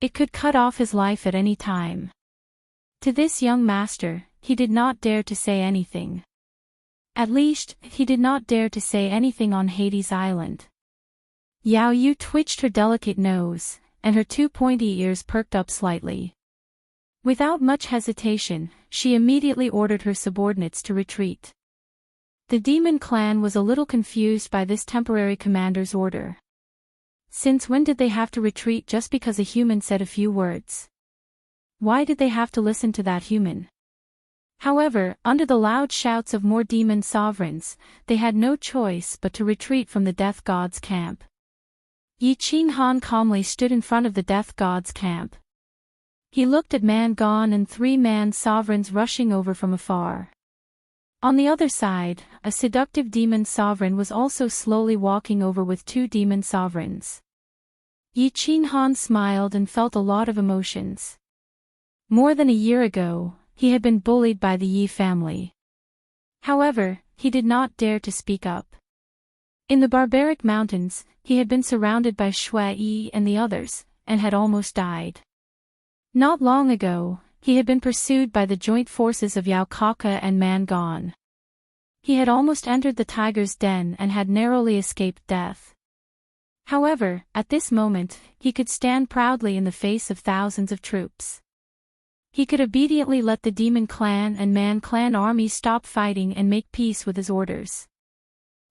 It could cut off his life at any time. To this young master, he did not dare to say anything. At least, he did not dare to say anything on Hades Island. Yao Yu twitched her delicate nose, and her two pointy ears perked up slightly. Without much hesitation, she immediately ordered her subordinates to retreat. The demon clan was a little confused by this temporary commander's order. Since when did they have to retreat just because a human said a few words? Why did they have to listen to that human? However, under the loud shouts of more demon sovereigns, they had no choice but to retreat from the death god's camp. Yi Qinghan calmly stood in front of the death god's camp. He looked at Man Gone and 3 man sovereigns rushing over from afar. On the other side, a seductive demon sovereign was also slowly walking over with 2 demon sovereigns. Yi Qinghan smiled and felt a lot of emotions. More than a year ago, he had been bullied by the Yi family. However, he did not dare to speak up. In the barbaric mountains, he had been surrounded by Shui Yi and the others, and had almost died. Not long ago, he had been pursued by the joint forces of Yao Kaka and Man Gone. He had almost entered the tiger's den and had narrowly escaped death. However, at this moment, he could stand proudly in the face of thousands of troops. He could obediently let the demon clan and man clan armies stop fighting and make peace with his orders.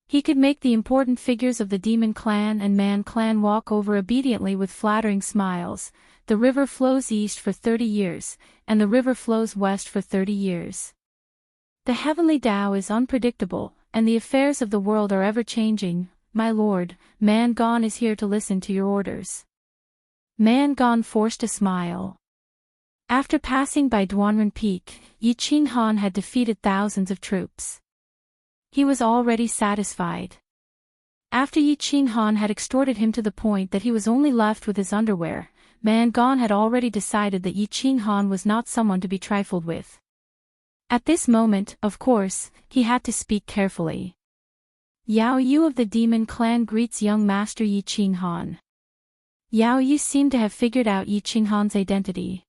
He could make the important figures of the demon clan and man clan walk over obediently with flattering smiles. The river flows east for 30 years, and the river flows west for 30 years. The heavenly Tao is unpredictable, and the affairs of the world are ever-changing. My lord, Man Gone is here to listen to your orders. Man Gone forced a smile. After passing by Duanren Peak, Yi Qinghan had defeated thousands of troops. He was already satisfied. After Yi Qinghan had extorted him to the point that he was only left with his underwear, Man Gone had already decided that Yi Qinghan was not someone to be trifled with. At this moment, of course, he had to speak carefully. Yao Yu of the Demon Clan greets young Master Yi Qinghan. Yao Yu seemed to have figured out Yi Qinghan's identity.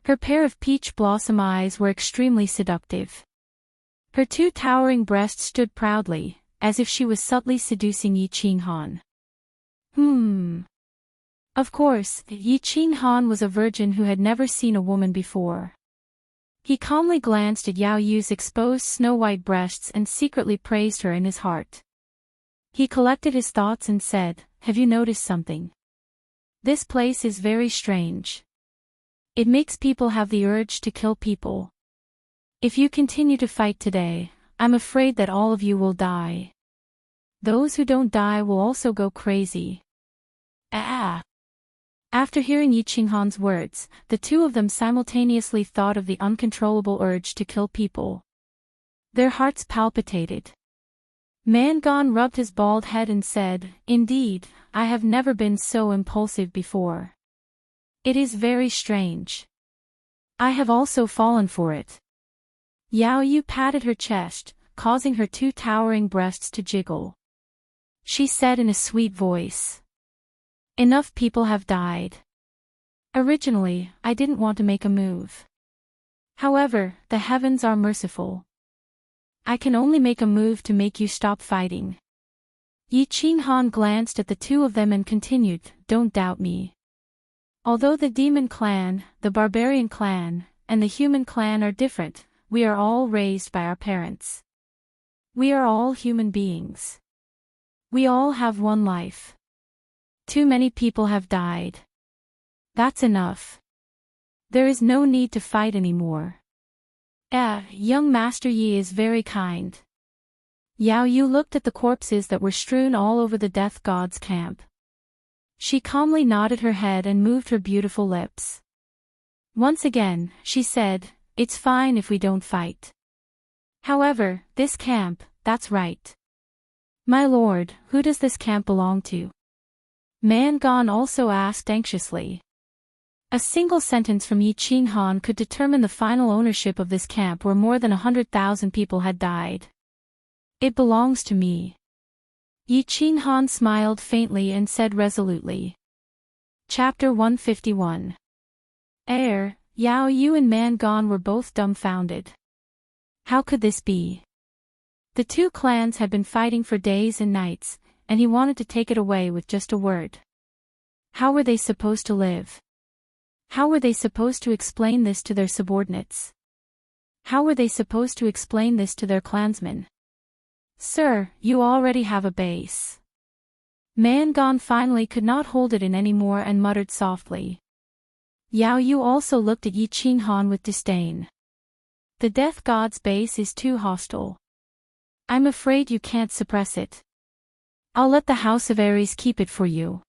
Her pair of peach blossom eyes were extremely seductive. Her two towering breasts stood proudly, as if she was subtly seducing Yi Qinghan. Of course, Yi Qinghan was a virgin who had never seen a woman before. He calmly glanced at Yao Yu's exposed snow-white breasts and secretly praised her in his heart. He collected his thoughts and said, "Have you noticed something? This place is very strange. It makes people have the urge to kill people. If you continue to fight today, I'm afraid that all of you will die. Those who don't die will also go crazy." After hearing Yi Qinghan's words, the two of them simultaneously thought of the uncontrollable urge to kill people. Their hearts palpitated. Man Gone rubbed his bald head and said, "Indeed, I have never been so impulsive before. It is very strange. I have also fallen for it." Yao Yu patted her chest, causing her two towering breasts to jiggle. She said in a sweet voice, "Enough people have died. Originally, I didn't want to make a move. However, the heavens are merciful. I can only make a move to make you stop fighting." Yi Qinghan glanced at the two of them and continued, "Don't doubt me. Although the demon clan, the barbarian clan, and the human clan are different, we are all raised by our parents. We are all human beings. We all have one life. Too many people have died. That's enough. There is no need to fight anymore. Young Master Yi is very kind." Yao Yu looked at the corpses that were strewn all over the death god's camp. She calmly nodded her head and moved her beautiful lips. Once again, she said, "It's fine if we don't fight. However, this camp, that's right. My lord, who does this camp belong to?" Man Gone also asked anxiously. A single sentence from Yi Qinghan could determine the final ownership of this camp where more than 100,000 people had died. "It belongs to me." Yi Qinghan smiled faintly and said resolutely. Chapter 151. Yao Yu and Man Gone were both dumbfounded. How could this be? The two clans had been fighting for days and nights, and he wanted to take it away with just a word. How were they supposed to live? How were they supposed to explain this to their subordinates? How were they supposed to explain this to their clansmen? "Sir, you already have a base." Man Gone finally could not hold it in anymore and muttered softly. Yao Yu also looked at Yi Qinghan with disdain. "The death god's base is too hostile. I'm afraid you can't suppress it. I'll let the House of Ares keep it for you."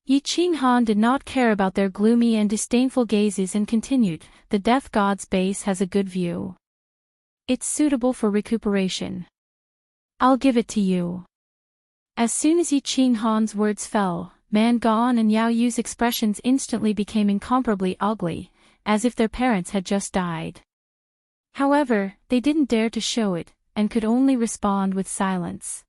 Yi Qinghan did not care about their gloomy and disdainful gazes and continued, "The death god's base has a good view. It's suitable for recuperation. I'll give it to you." As soon as Yi Qinghan's words fell, Man Gone and Yao Yu's expressions instantly became incomparably ugly, as if their parents had just died. However, they didn't dare to show it, and could only respond with silence.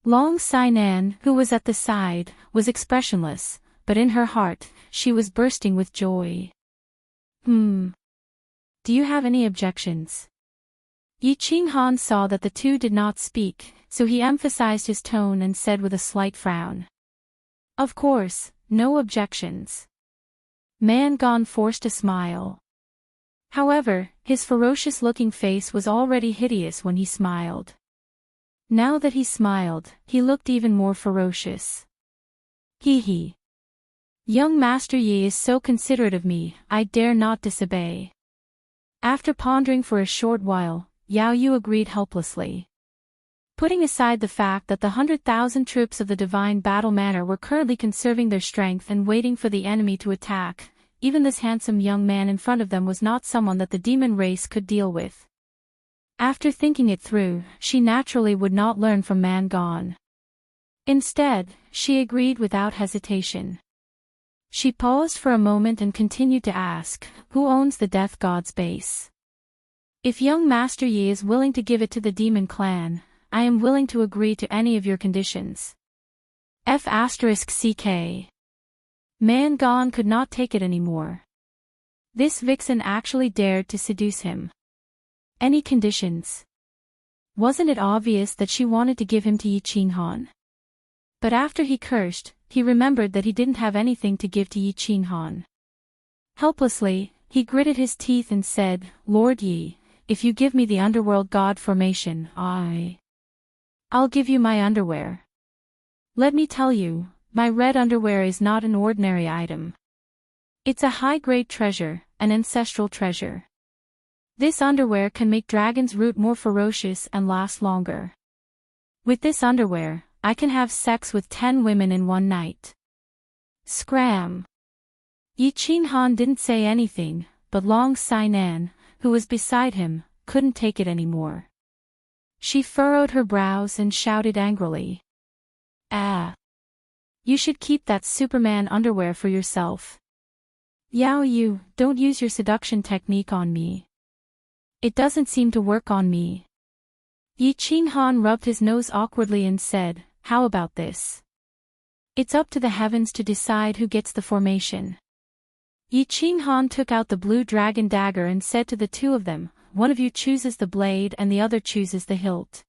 Long Sainan, who was at the side, was expressionless, but in her heart, she was bursting with joy. Do you have any objections?" Yi Qinghan saw that the two did not speak, so he emphasized his tone and said with a slight frown. "Of course, no objections." Man Gone forced a smile. However, his ferocious-looking face was already hideous when he smiled. Now that he smiled, he looked even more ferocious. Hee. Young Master Yi is so considerate of me, I dare not disobey. After pondering for a short while, Yao Yu agreed helplessly. Putting aside the fact that the 100,000 troops of the Divine Battle Manor were currently conserving their strength and waiting for the enemy to attack, even this handsome young man in front of them was not someone that the demon race could deal with. After thinking it through, she naturally would not learn from Man Gone. Instead, she agreed without hesitation. She paused for a moment and continued to ask, who owns the Death God's base? If young Master Yi is willing to give it to the demon clan, I am willing to agree to any of your conditions. F***CK. Man Gone could not take it anymore. This vixen actually dared to seduce him. Any conditions? Wasn't it obvious that she wanted to give him to Yi Qinghan? But after he cursed, he remembered that he didn't have anything to give to Yi Qinghan. Helplessly, he gritted his teeth and said, Lord Yi, if you give me the underworld god formation, I'll give you my underwear. Let me tell you, my red underwear is not an ordinary item. It's a high-grade treasure, an ancestral treasure. This underwear can make dragons root more ferocious and last longer. With this underwear, I can have sex with 10 women in one night. Scram. Yi Qinghan didn't say anything, but Long Sainan, who was beside him, couldn't take it anymore. She furrowed her brows and shouted angrily. You should keep that Superman underwear for yourself. Yao Yu, don't use your seduction technique on me. It doesn't seem to work on me. Yi Qinghan rubbed his nose awkwardly and said, how about this? It's up to the heavens to decide who gets the formation. Yi Qinghan took out the blue dragon dagger and said to the two of them, one of you chooses the blade and the other chooses the hilt.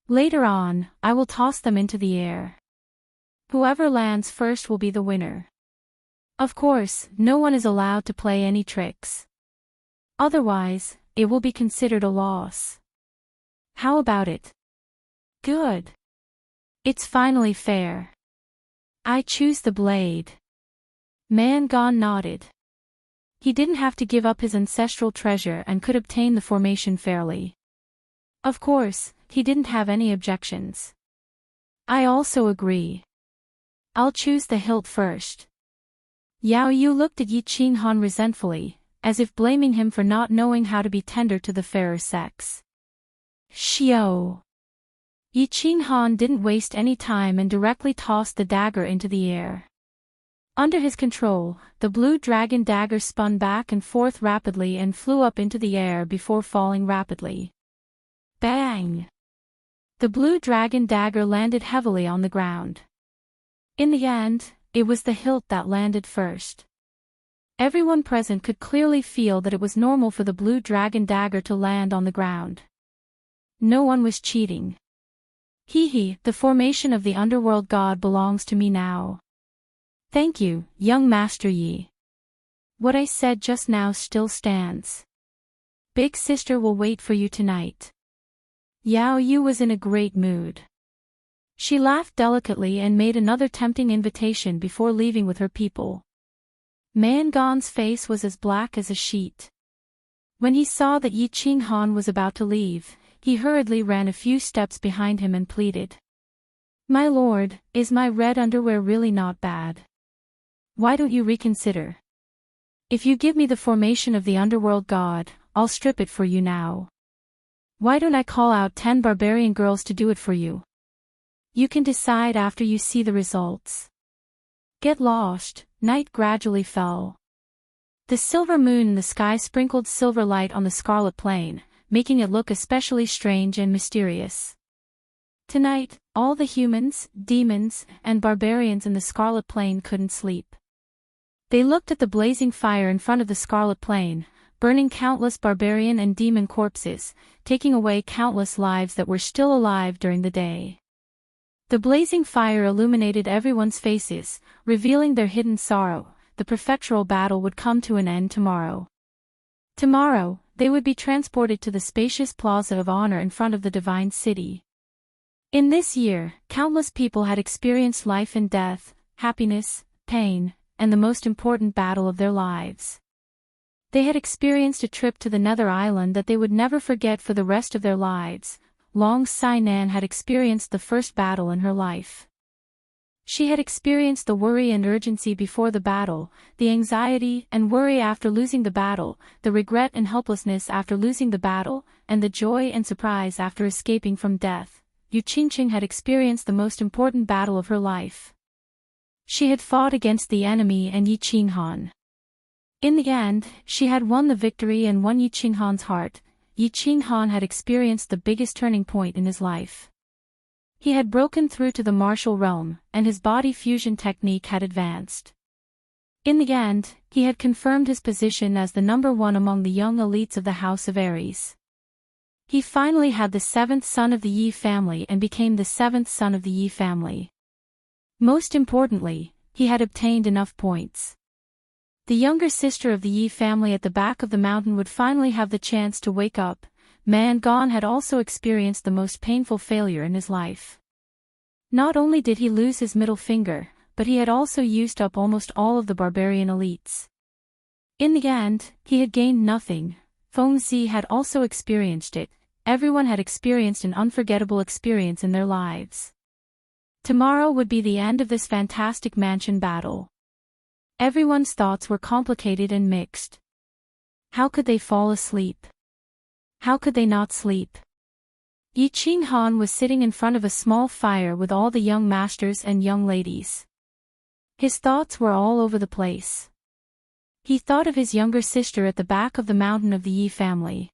Later on, I will toss them into the air. Whoever lands first will be the winner. Of course, no one is allowed to play any tricks. Otherwise, it will be considered a loss. How about it? Good. It's finally fair. I choose the blade. Man Gone nodded. He didn't have to give up his ancestral treasure and could obtain the formation fairly. Of course, he didn't have any objections. I also agree. I'll choose the hilt first. Yao Yu looked at Yi Qinghan resentfully, as if blaming him for not knowing how to be tender to the fairer sex. Shio. Yi Qinghan didn't waste any time and directly tossed the dagger into the air. Under his control, the blue dragon dagger spun back and forth rapidly and flew up into the air before falling rapidly. Bang! The blue dragon dagger landed heavily on the ground. In the end, it was the hilt that landed first. Everyone present could clearly feel that it was normal for the blue dragon dagger to land on the ground. No one was cheating. The formation of the underworld god belongs to me now. Thank you, young Master Yi. What I said just now still stands. Big sister will wait for you tonight. Yao Yu was in a great mood. She laughed delicately and made another tempting invitation before leaving with her people. Man Gone's face was as black as a sheet. When he saw that Yi Qinghan was about to leave, he hurriedly ran a few steps behind him and pleaded. My lord, is my red underwear really not bad? Why don't you reconsider? If you give me the formation of the underworld god, I'll strip it for you now. Why don't I call out 10 barbarian girls to do it for you? You can decide after you see the results. Get lost. Night gradually fell. The silver moon in the sky sprinkled silver light on the scarlet plain, making it look especially strange and mysterious. Tonight, all the humans, demons, and barbarians in the scarlet plain couldn't sleep. They looked at the blazing fire in front of the scarlet plain, burning countless barbarian and demon corpses, taking away countless lives that were still alive during the day. The blazing fire illuminated everyone's faces, revealing their hidden sorrow. The prefectural battle would come to an end tomorrow. Tomorrow, they would be transported to the spacious plaza of honor in front of the divine city. In this year, countless people had experienced life and death, happiness, pain, and the most important battle of their lives. They had experienced a trip to the Nether Island that they would never forget for the rest of their lives. Long Sai-nan had experienced the first battle in her life. She had experienced the worry and urgency before the battle, the anxiety and worry after losing the battle, the regret and helplessness after losing the battle, and the joy and surprise after escaping from death. Yu Qingqing had experienced the most important battle of her life. She had fought against the enemy and Yi Qinghan. In the end, she had won the victory and won Yi Qinghan's heart. Yi Qinghan had experienced the biggest turning point in his life. He had broken through to the martial realm, and his body fusion technique had advanced. In the end, he had confirmed his position as the number one among the young elites of the House of Aries. He finally had the seventh son of the Yi family and became the seventh son of the Yi family. Most importantly, he had obtained enough points. The younger sister of the Yi family at the back of the mountain would finally have the chance to wake up. Man Gong had also experienced the most painful failure in his life. Not only did he lose his middle finger, but he had also used up almost all of the barbarian elites. In the end, he had gained nothing. Feng Zi had also experienced it. Everyone had experienced an unforgettable experience in their lives. Tomorrow would be the end of this fantastic mansion battle. Everyone's thoughts were complicated and mixed. How could they fall asleep? How could they not sleep? Yi Qinghan was sitting in front of a small fire with all the young masters and young ladies. His thoughts were all over the place. He thought of his younger sister at the back of the mountain of the Yi family.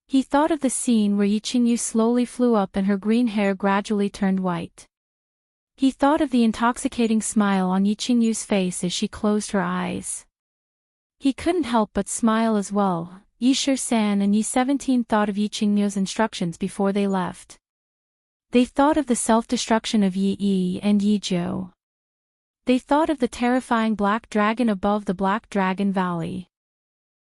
He thought of the scene where Yi Qingyu slowly flew up and her green hair gradually turned white. He thought of the intoxicating smile on Yi Qingyu's face as she closed her eyes. He couldn't help but smile as well. Yi Shi-san and Yi 17 thought of Yi Qingyu's instructions before they left. They thought of the self-destruction of Yi Yi and Yi Zhou. They thought of the terrifying black dragon above the Black Dragon Valley.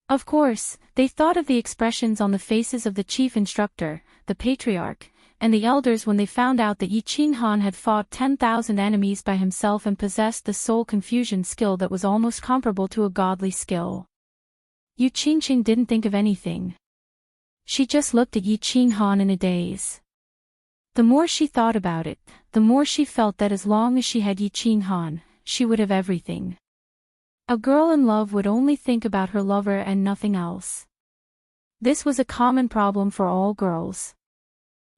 Of course, they thought of the expressions on the faces of the chief instructor, the patriarch, and the elders when they found out that Yi Qinghan had fought 10,000 enemies by himself and possessed the soul confusion skill that was almost comparable to a godly skill. Yu Qingqing didn't think of anything. She just looked at Yi Qinghan in a daze. The more she thought about it, the more she felt that as long as she had Yi Qinghan, she would have everything. A girl in love would only think about her lover and nothing else. This was a common problem for all girls.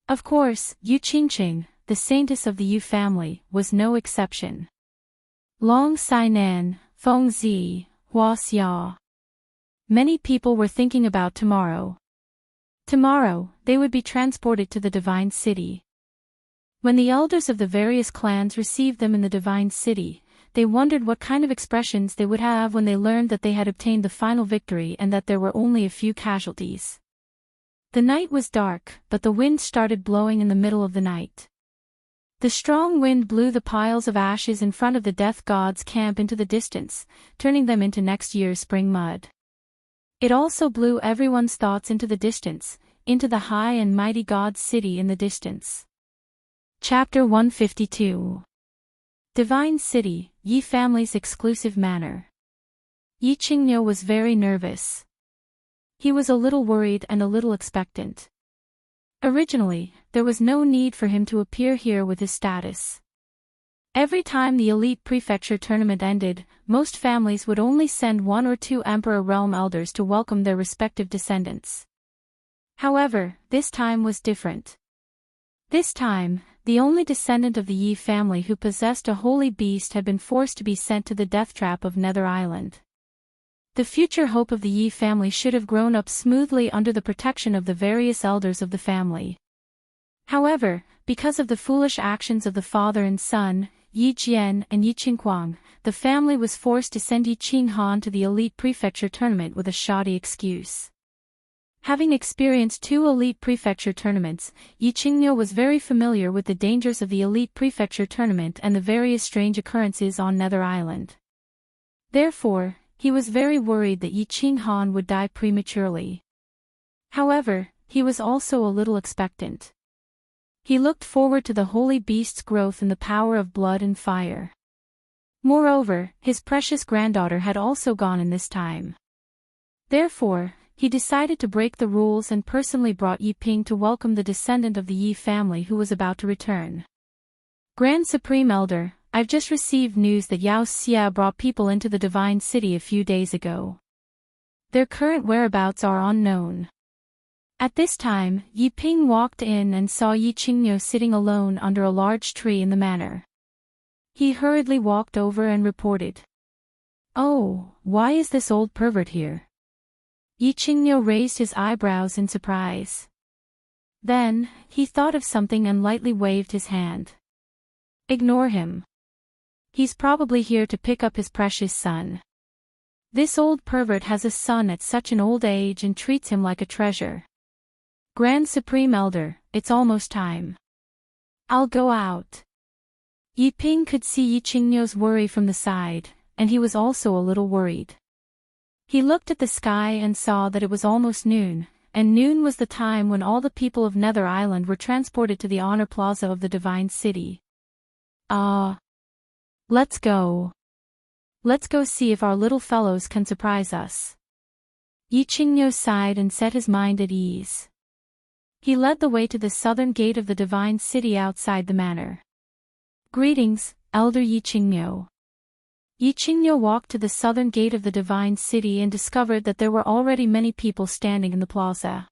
Of course, Yu Qingqing, the saintess of the Yu family, was no exception. Long Sai-nan, Feng Zi, Wuxia. Many people were thinking about tomorrow. Tomorrow, they would be transported to the divine city. When the elders of the various clans received them in the divine city, they wondered what kind of expressions they would have when they learned that they had obtained the final victory and that there were only a few casualties. The night was dark, but the wind started blowing in the middle of the night. The strong wind blew the piles of ashes in front of the death god's camp into the distance, turning them into next year's spring mud. It also blew everyone's thoughts into the distance, into the high and mighty God's city in the distance. Chapter 152. Divine City, Yi family's exclusive manor. Yi Qingyu was very nervous. He was a little worried and a little expectant. Originally, there was no need for him to appear here with his status. Every time the elite prefecture tournament ended, most families would only send 1 or 2 Emperor Realm elders to welcome their respective descendants. However, this time was different. This time, the only descendant of the Yi family who possessed a holy beast had been forced to be sent to the death trap of Nether Island. The future hope of the Yi family should have grown up smoothly under the protection of the various elders of the family. However, because of the foolish actions of the father and son, Yi Jian and Yi Qingquang, the family was forced to send Yi Qinghan to the elite prefecture tournament with a shoddy excuse. Having experienced 2 elite prefecture tournaments, Yi Qingyu was very familiar with the dangers of the elite prefecture tournament and the various strange occurrences on Nether Island. Therefore, He was very worried that Yi Qinghan would die prematurely. However, he was also a little expectant. He looked forward to the holy beast's growth in the power of blood and fire. Moreover, his precious granddaughter had also gone in this time. Therefore, he decided to break the rules and personally brought Yi Ping to welcome the descendant of the Yi family who was about to return. Grand Supreme Elder, I've just received news that Yao Xia brought people into the Divine City a few days ago. Their current whereabouts are unknown. At this time, Yi Ping walked in and saw Yi Qingniu sitting alone under a large tree in the manor. He hurriedly walked over and reported. "Oh, why is this old pervert here?" Yi Qingniu raised his eyebrows in surprise. Then, he thought of something and lightly waved his hand. "Ignore him. He's probably here to pick up his precious son. This old pervert has a son at such an old age and treats him like a treasure. Grand Supreme Elder, it's almost time. I'll go out." Yi Ping could see Yi Qingniu's worry from the side, and he was also a little worried. He looked at the sky and saw that it was almost noon, and noon was the time when all the people of Nether Island were transported to the Honor Plaza of the Divine City. Let's go. Let's go see if our little fellows can surprise us." Yi Qingniu sighed and set his mind at ease. He led the way to the southern gate of the Divine City outside the manor. "Greetings, Elder Yi Qingniu." Yi Qingniu walked to the southern gate of the Divine City and discovered that there were already many people standing in the plaza.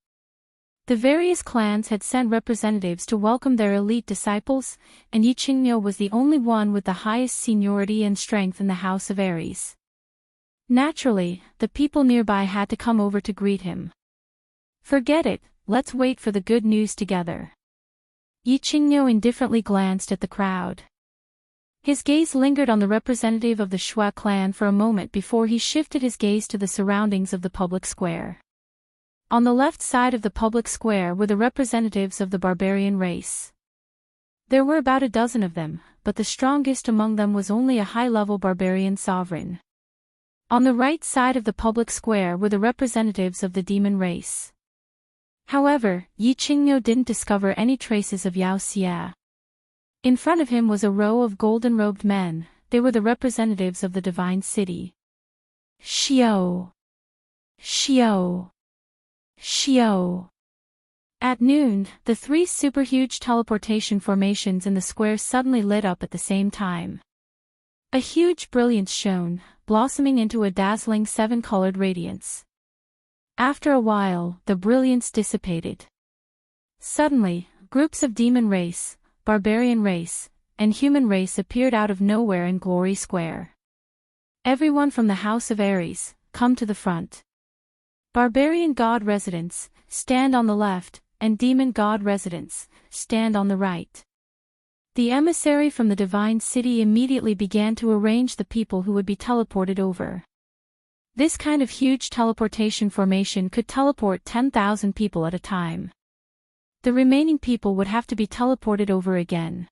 The various clans had sent representatives to welcome their elite disciples, and Yi Qingniu was the only one with the highest seniority and strength in the House of Aries. Naturally, the people nearby had to come over to greet him. "Forget it, let's wait for the good news together." Yi Qingniu indifferently glanced at the crowd. His gaze lingered on the representative of the Shui clan for a moment before he shifted his gaze to the surroundings of the public square. On the left side of the public square were the representatives of the barbarian race. There were about a dozen of them, but the strongest among them was only a high-level barbarian sovereign. On the right side of the public square were the representatives of the demon race. However, Yi Qingniu didn't discover any traces of Yao Xia. In front of him was a row of golden-robed men. They were the representatives of the Divine City. Xiao! Xiao! Xiao! At noon, the three super-huge teleportation formations in the square suddenly lit up at the same time. A huge brilliance shone, blossoming into a dazzling seven-colored radiance. After a while, the brilliance dissipated. Suddenly, groups of demon race, barbarian race, and human race appeared out of nowhere in Glory Square. "Everyone from the House of Aries, come to the front. Barbarian god residents, stand on the left, and demon god residents, stand on the right." The emissary from the Divine City immediately began to arrange the people who would be teleported over. This kind of huge teleportation formation could teleport 10,000 people at a time. The remaining people would have to be teleported over again.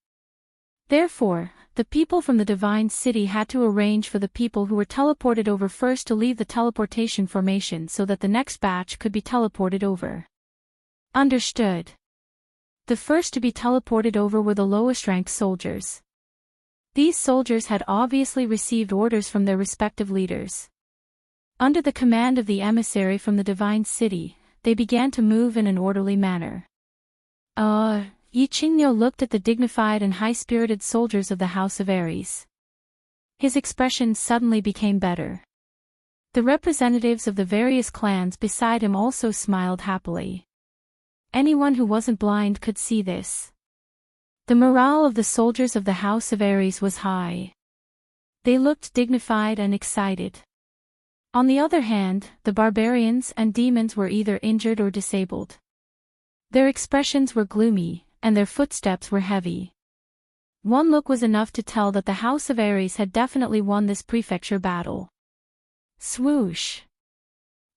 Therefore, the people from the Divine City had to arrange for the people who were teleported over first to leave the teleportation formation so that the next batch could be teleported over. Understood. The first to be teleported over were the lowest-ranked soldiers. These soldiers had obviously received orders from their respective leaders. Under the command of the emissary from the Divine City, they began to move in an orderly manner. Yi Qingniu looked at the dignified and high-spirited soldiers of the House of Aries. His expression suddenly became better. The representatives of the various clans beside him also smiled happily. Anyone who wasn't blind could see this. The morale of the soldiers of the House of Aries was high. They looked dignified and excited. On the other hand, the barbarians and demons were either injured or disabled. Their expressions were gloomy, and their footsteps were heavy. One look was enough to tell that the House of Aries had definitely won this prefecture battle. Swoosh!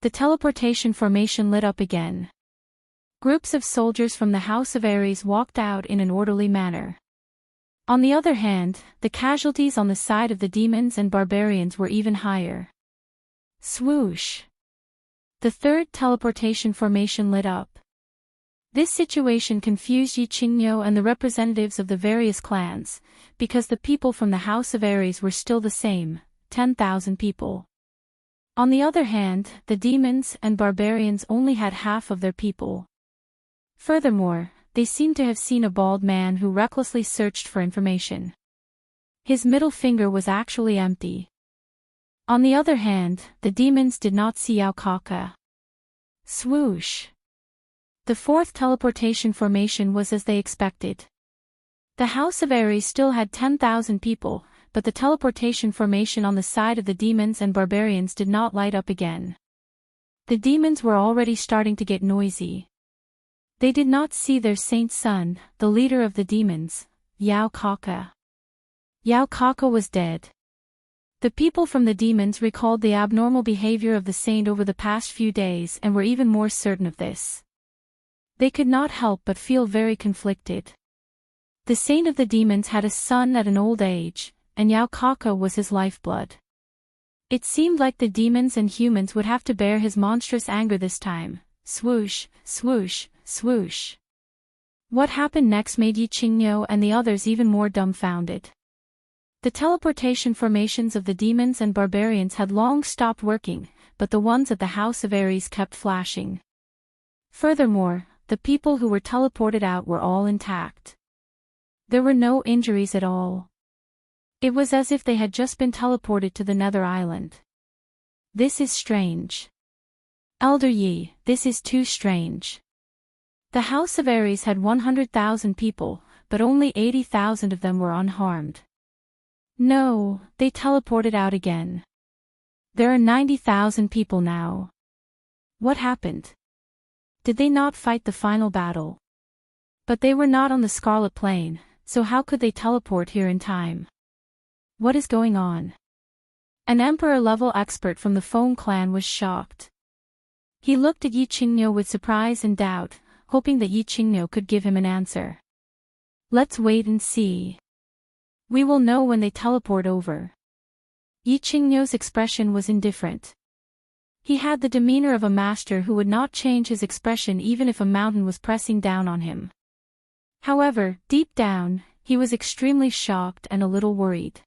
The teleportation formation lit up again. Groups of soldiers from the House of Aries walked out in an orderly manner. On the other hand, the casualties on the side of the demons and barbarians were even higher. Swoosh. The third teleportation formation lit up. This situation confused Yi Qingniu and the representatives of the various clans, because the people from the House of Aries were still the same, 10,000 people. On the other hand, the demons and barbarians only had half of their people. Furthermore, they seemed to have seen a bald man who recklessly searched for information. His middle finger was actually empty. On the other hand, the demons did not see Yao Kaka. Swoosh. The fourth teleportation formation was as they expected. The House of Aries still had 10,000 people, but the teleportation formation on the side of the demons and barbarians did not light up again. The demons were already starting to get noisy. They did not see their saint son, the leader of the demons, Yao Kaka. Yao Kaka was dead. The people from the demons recalled the abnormal behavior of the saint over the past few days and were even more certain of this. They could not help but feel very conflicted. The saint of the demons had a son at an old age, and Yao Kaka was his lifeblood. It seemed like the demons and humans would have to bear his monstrous anger this time. Swoosh, swoosh, swoosh. What happened next made Yi Qingniu and the others even more dumbfounded. The teleportation formations of the demons and barbarians had long stopped working, but the ones at the House of Aries kept flashing. Furthermore, the people who were teleported out were all intact. There were no injuries at all. It was as if they had just been teleported to the Nether Island. This is strange. Elder Yi, this is too strange. The House of Aries had 100,000 people, but only 80,000 of them were unharmed. No, they teleported out again. There are 90,000 people now. What happened? Did they not fight the final battle? But they were not on the Scarlet Plane, so how could they teleport here in time? What is going on? An Emperor-level expert from the Foam clan was shocked. He looked at Yi Qingniu with surprise and doubt, hoping that Yi Qingniu could give him an answer. Let's wait and see. We will know when they teleport over. Yi Qingniu's expression was indifferent. He had the demeanor of a master who would not change his expression even if a mountain was pressing down on him. However, deep down, he was extremely shocked and a little worried.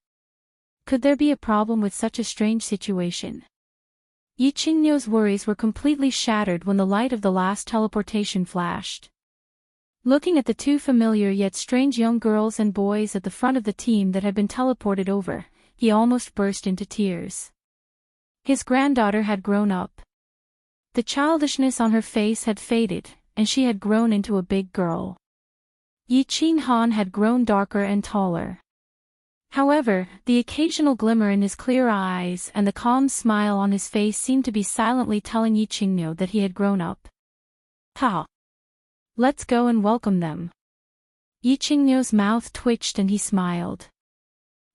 Could there be a problem with such a strange situation? Yi Qingniu's worries were completely shattered when the light of the last teleportation flashed. Looking at the two familiar yet strange young girls and boys at the front of the team that had been teleported over, he almost burst into tears. His granddaughter had grown up. The childishness on her face had faded, and she had grown into a big girl. Yi Qinghan had grown darker and taller. However, the occasional glimmer in his clear eyes and the calm smile on his face seemed to be silently telling Yi Qingniu that he had grown up. Ha! Let's go and welcome them. Yi Qingniu's mouth twitched and he smiled.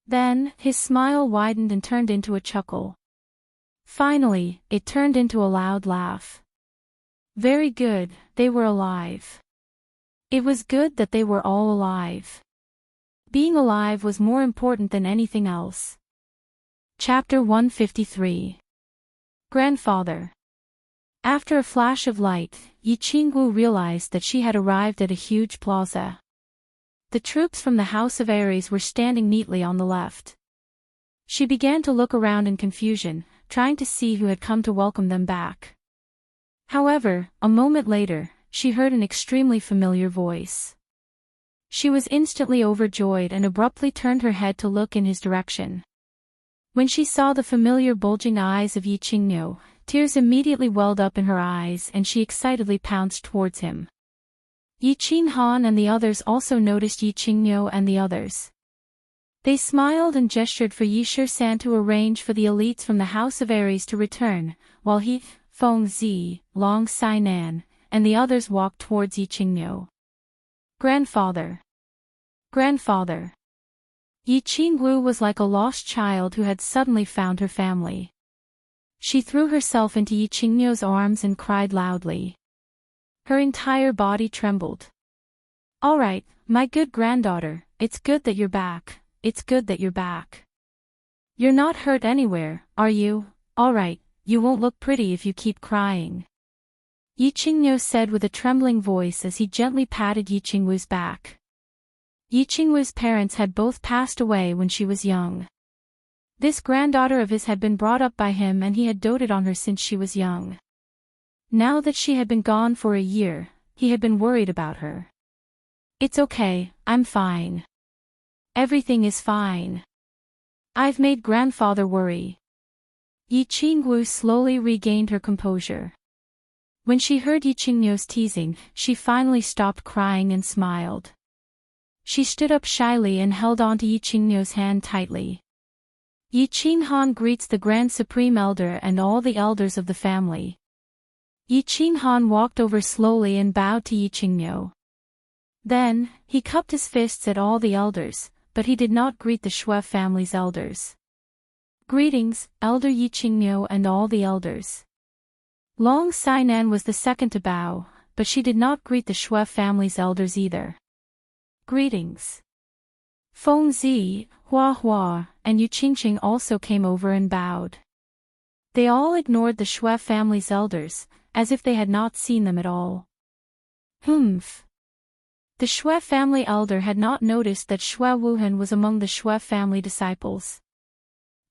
Then, his smile widened and turned into a chuckle. Finally, it turned into a loud laugh. Very good, they were alive. It was good that they were all alive. Being alive was more important than anything else. Chapter 153. Grandfather. After a flash of light, Yi Qingwu realized that she had arrived at a huge plaza. The troops from the House of Aries were standing neatly on the left. She began to look around in confusion, trying to see who had come to welcome them back. However, a moment later, she heard an extremely familiar voice. She was instantly overjoyed and abruptly turned her head to look in his direction. When she saw the familiar bulging eyes of Yi Qingniu, tears immediately welled up in her eyes and she excitedly pounced towards him. Yi Qinghan and the others also noticed Yi Qingniu and the others. They smiled and gestured for Yi Shisan to arrange for the elites from the House of Aries to return, while he, Feng Zi, Long Sainan, and the others walked towards Yi Qingniu. Grandfather. Grandfather. Yi Qingwu was like a lost child who had suddenly found her family. She threw herself into Yi Qingniu's arms and cried loudly. Her entire body trembled. All right, my good granddaughter, it's good that you're back, it's good that you're back. You're not hurt anywhere, are you? All right, you won't look pretty if you keep crying. Yi Qingniu said with a trembling voice as he gently patted Yi Qingwu's back. Yi Qingwu's parents had both passed away when she was young. This granddaughter of his had been brought up by him and he had doted on her since she was young. Now that she had been gone for a year, he had been worried about her. It's okay, I'm fine. Everything is fine. I've made grandfather worry. Yi Qingwu slowly regained her composure. When she heard Yi Qingniu's teasing, she finally stopped crying and smiled. She stood up shyly and held onto Yi Qingniu's hand tightly. Yi Qinghan greets the Grand Supreme Elder and all the elders of the family. Yi Qinghan walked over slowly and bowed to Yi Qingniu. Then, he cupped his fists at all the elders, but he did not greet the Shui family's elders. Greetings, Elder Yi Qingniu and all the elders. Long Sainan was the second to bow, but she did not greet the Shui family's elders either. Greetings. Feng Zi, Hua Hua, and Yu Qingqing also came over and bowed. They all ignored the Shui family's elders, as if they had not seen them at all. Humph. The Shui family elder had not noticed that Shui Wuhan was among the Shui family disciples.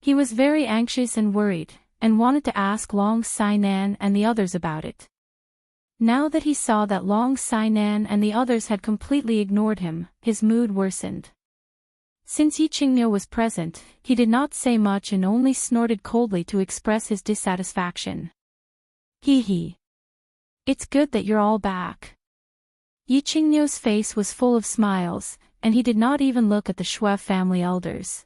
He was very anxious and worried, and wanted to ask Long Sainan and the others about it. Now that he saw that Long Sainan and the others had completely ignored him, his mood worsened. Since Yi Qingniu was present, he did not say much and only snorted coldly to express his dissatisfaction. Hee hee. It's good that you're all back. Yi Qingniu's face was full of smiles, and he did not even look at the Shui family elders.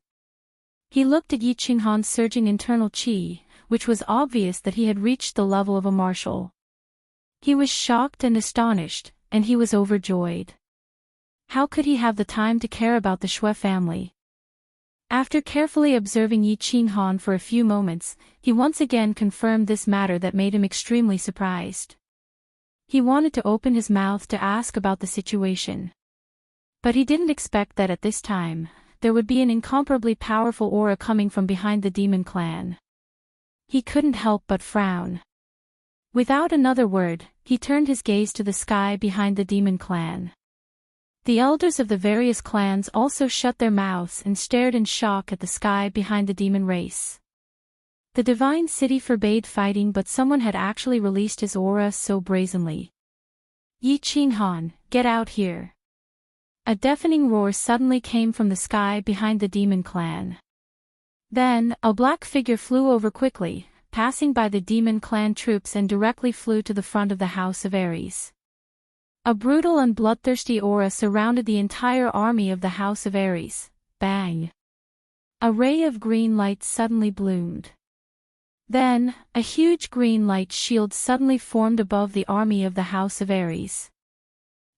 He looked at Yi Qinghan's surging internal qi, which was obvious that he had reached the level of a martial. He was shocked and astonished, and he was overjoyed. How could he have the time to care about the Shui family? After carefully observing Yi Qinghan for a few moments, he once again confirmed this matter that made him extremely surprised. He wanted to open his mouth to ask about the situation. But he didn't expect that at this time, there would be an incomparably powerful aura coming from behind the demon clan. He couldn't help but frown. Without another word, he turned his gaze to the sky behind the demon clan. The elders of the various clans also shut their mouths and stared in shock at the sky behind the demon race. The divine city forbade fighting, but someone had actually released his aura so brazenly. Yi Qinghan, get out here. A deafening roar suddenly came from the sky behind the demon clan. Then, a black figure flew over quickly, passing by the demon clan troops and directly flew to the front of the House of Ares. A brutal and bloodthirsty aura surrounded the entire army of the House of Ares. Bang! A ray of green light suddenly bloomed. Then, a huge green light shield suddenly formed above the army of the House of Ares.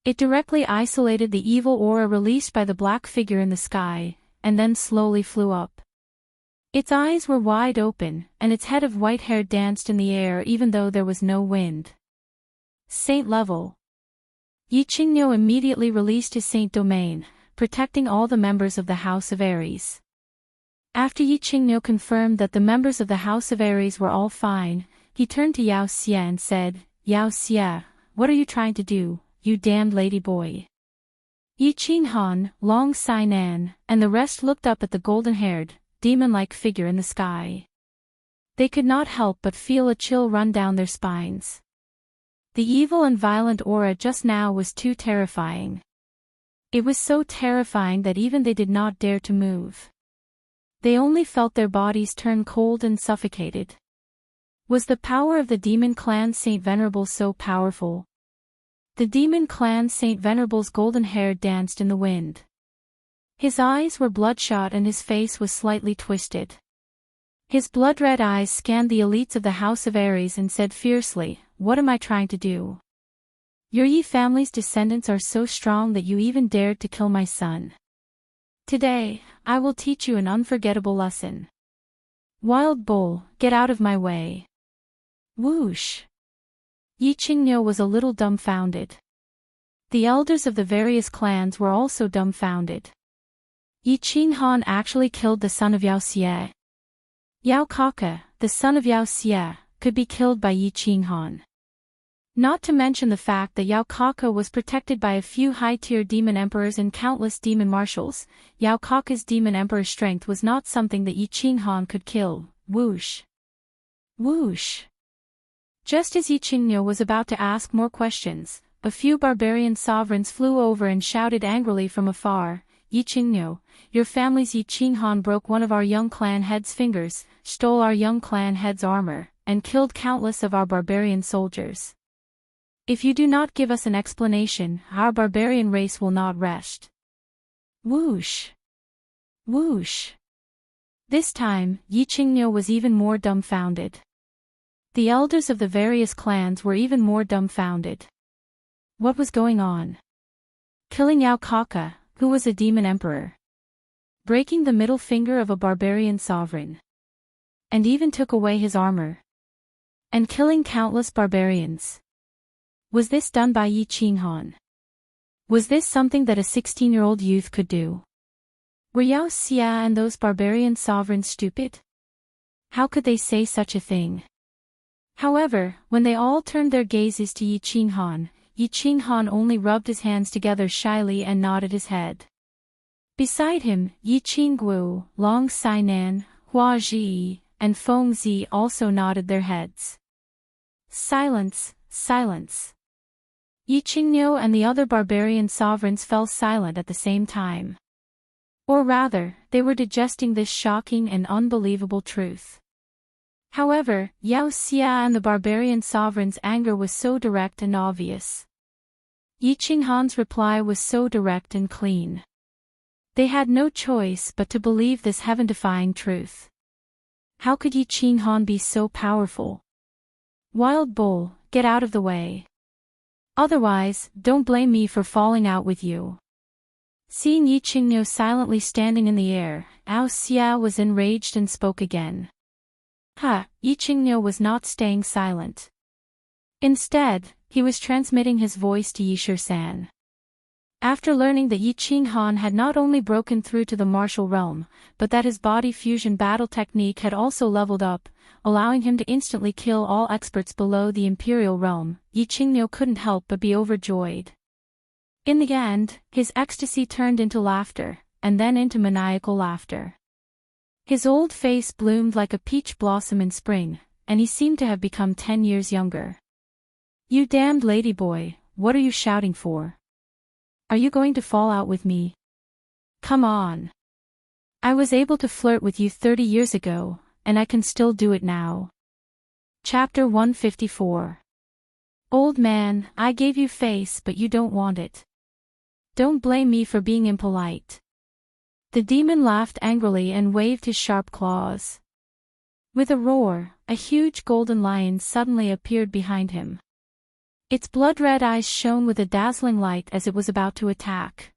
It directly isolated the evil aura released by the black figure in the sky, and then slowly flew up. Its eyes were wide open, and its head of white hair danced in the air even though there was no wind. Saint level. Yi Qingniu immediately released his saint domain, protecting all the members of the House of Ares. After Yi Qingniu confirmed that the members of the House of Ares were all fine, he turned to Yao Xie and said, Yao Xie, what are you trying to do, you damned lady boy? Yi Qinghan, Long Sainan, and the rest looked up at the golden-haired, demon-like figure in the sky. They could not help but feel a chill run down their spines. The evil and violent aura just now was too terrifying. It was so terrifying that even they did not dare to move. They only felt their bodies turn cold and suffocated. Was the power of the demon clan Saint Venerable so powerful? The demon clan Saint Venerable's golden hair danced in the wind. His eyes were bloodshot and his face was slightly twisted. His blood-red eyes scanned the elites of the House of Ares and said fiercely, what am I trying to do? Your Yi family's descendants are so strong that you even dared to kill my son. Today, I will teach you an unforgettable lesson. Wild bull, get out of my way. Whoosh! Yi Qingniu was a little dumbfounded. The elders of the various clans were also dumbfounded. Yi Qinghan actually killed the son of Yao Xie. Yao Kaka, the son of Yao Xie, could be killed by Yi Qinghan. Not to mention the fact that Yao Kaka was protected by a few high-tier demon emperors and countless demon marshals. Yao Kaka's demon emperor strength was not something that Yi Qinghan could kill. Whoosh! Whoosh! Just as Yi Qingniu was about to ask more questions, a few barbarian sovereigns flew over and shouted angrily from afar, "Yi Qingniu, your family's Yi Qinghan broke one of our young clan head's fingers, stole our young clan head's armor, and killed countless of our barbarian soldiers. If you do not give us an explanation, our barbarian race will not rest." Whoosh! Whoosh! This time, Yi Qingniu was even more dumbfounded. The elders of the various clans were even more dumbfounded. What was going on? Killing Yao Kaka, who was a demon emperor. Breaking the middle finger of a barbarian sovereign. And even took away his armor. And killing countless barbarians. Was this done by Yi Qinghan? Was this something that a 16-year-old youth could do? Were Yao Xia and those barbarian sovereigns stupid? How could they say such a thing? However, when they all turned their gazes to Yi Qinghan only rubbed his hands together shyly and nodded his head. Beside him, Yi Qingguo, Long Sainan, Hua Zhi, and Feng Zi also nodded their heads. Silence, silence. Yi Qingniu and the other barbarian sovereigns fell silent at the same time. Or rather, they were digesting this shocking and unbelievable truth. However, Yao Xia and the barbarian sovereign's anger was so direct and obvious. Yi Qinghan's reply was so direct and clean. They had no choice but to believe this heaven-defying truth. How could Yi Qinghan be so powerful? Wild bull, get out of the way. Otherwise, don't blame me for falling out with you. Seeing Yi Qingniu silently standing in the air, Yao Xia was enraged and spoke again. Yi Qingniu was not staying silent. Instead, he was transmitting his voice to Yi Shisan. After learning that Yi Qinghan had not only broken through to the martial realm, but that his body fusion battle technique had also leveled up, allowing him to instantly kill all experts below the imperial realm, Yi Qingniu couldn't help but be overjoyed. In the end, his ecstasy turned into laughter, and then into maniacal laughter. His old face bloomed like a peach blossom in spring, and he seemed to have become 10 years younger. "You damned ladyboy, what are you shouting for? Are you going to fall out with me? Come on. I was able to flirt with you 30 years ago, and I can still do it now." Chapter 154. Old man, I gave you face but you don't want it. Don't blame me for being impolite. The demon laughed angrily and waved his sharp claws. With a roar, a huge golden lion suddenly appeared behind him. Its blood-red eyes shone with a dazzling light as it was about to attack.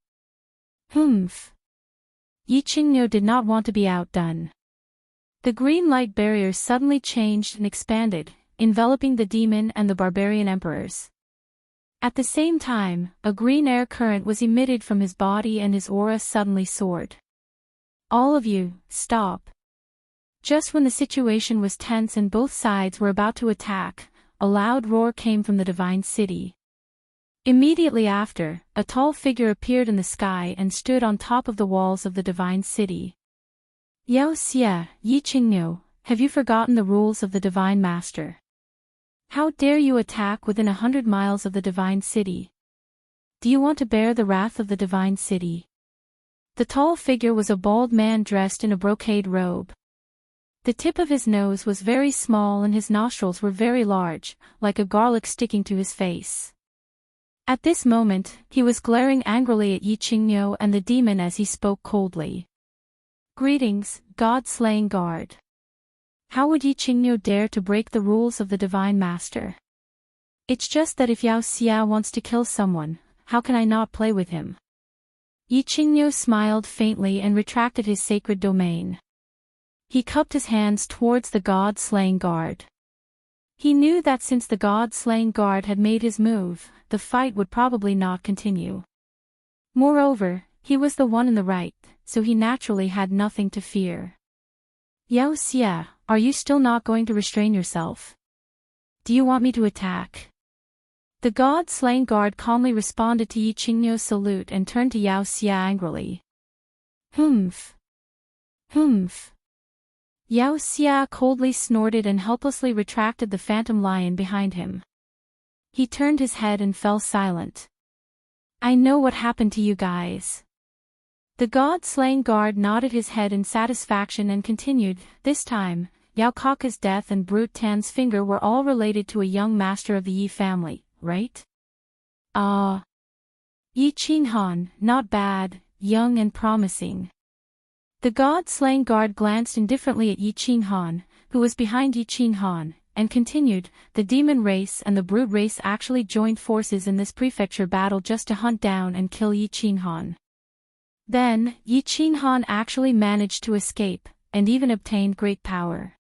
Humph! Yi Qingniu did not want to be outdone. The green light barrier suddenly changed and expanded, enveloping the demon and the barbarian emperors. At the same time, a green air current was emitted from his body and his aura suddenly soared. "All of you, stop." Just when the situation was tense and both sides were about to attack, a loud roar came from the divine city. Immediately after, a tall figure appeared in the sky and stood on top of the walls of the divine city. "Yao Xia, Yi Qingniu, have you forgotten the rules of the divine master? How dare you attack within 100 miles of the divine city? Do you want to bear the wrath of the divine city?" The tall figure was a bald man dressed in a brocade robe. The tip of his nose was very small and his nostrils were very large, like a garlic sticking to his face. At this moment, he was glaring angrily at Yi Qingniu and the demon as he spoke coldly. "Greetings, God-slaying guard. How would Yi Qingniu dare to break the rules of the divine master? It's just that if Yao Xia wants to kill someone, how can I not play with him?" Yi Qingniu smiled faintly and retracted his sacred domain. He cupped his hands towards the God-slaying guard. He knew that since the God-slaying guard had made his move, the fight would probably not continue. Moreover, he was the one in the right, so he naturally had nothing to fear. "Yao Xia, are you still not going to restrain yourself? Do you want me to attack? The god-slaying guard calmly responded to Yi Qingniu's salute and turned to Yao Xia angrily. Humph. Humph. Yao Xia coldly snorted and helplessly retracted the phantom lion behind him. He turned his head and fell silent. I know what happened to you guys. The god-slaying guard nodded his head in satisfaction and continued, this time, Yao Kaka's death and Brute Tan's finger were all related to a young master of the Yi family, right? Yi Qinghan, not bad, young and promising. The god-slaying guard glanced indifferently at Yi Qinghan, who was behind Yi Qinghan, and continued, the demon race and the brute race actually joined forces in this prefecture battle just to hunt down and kill Yi Qinghan. Then, Yi Qinghan actually managed to escape, and even obtained great power.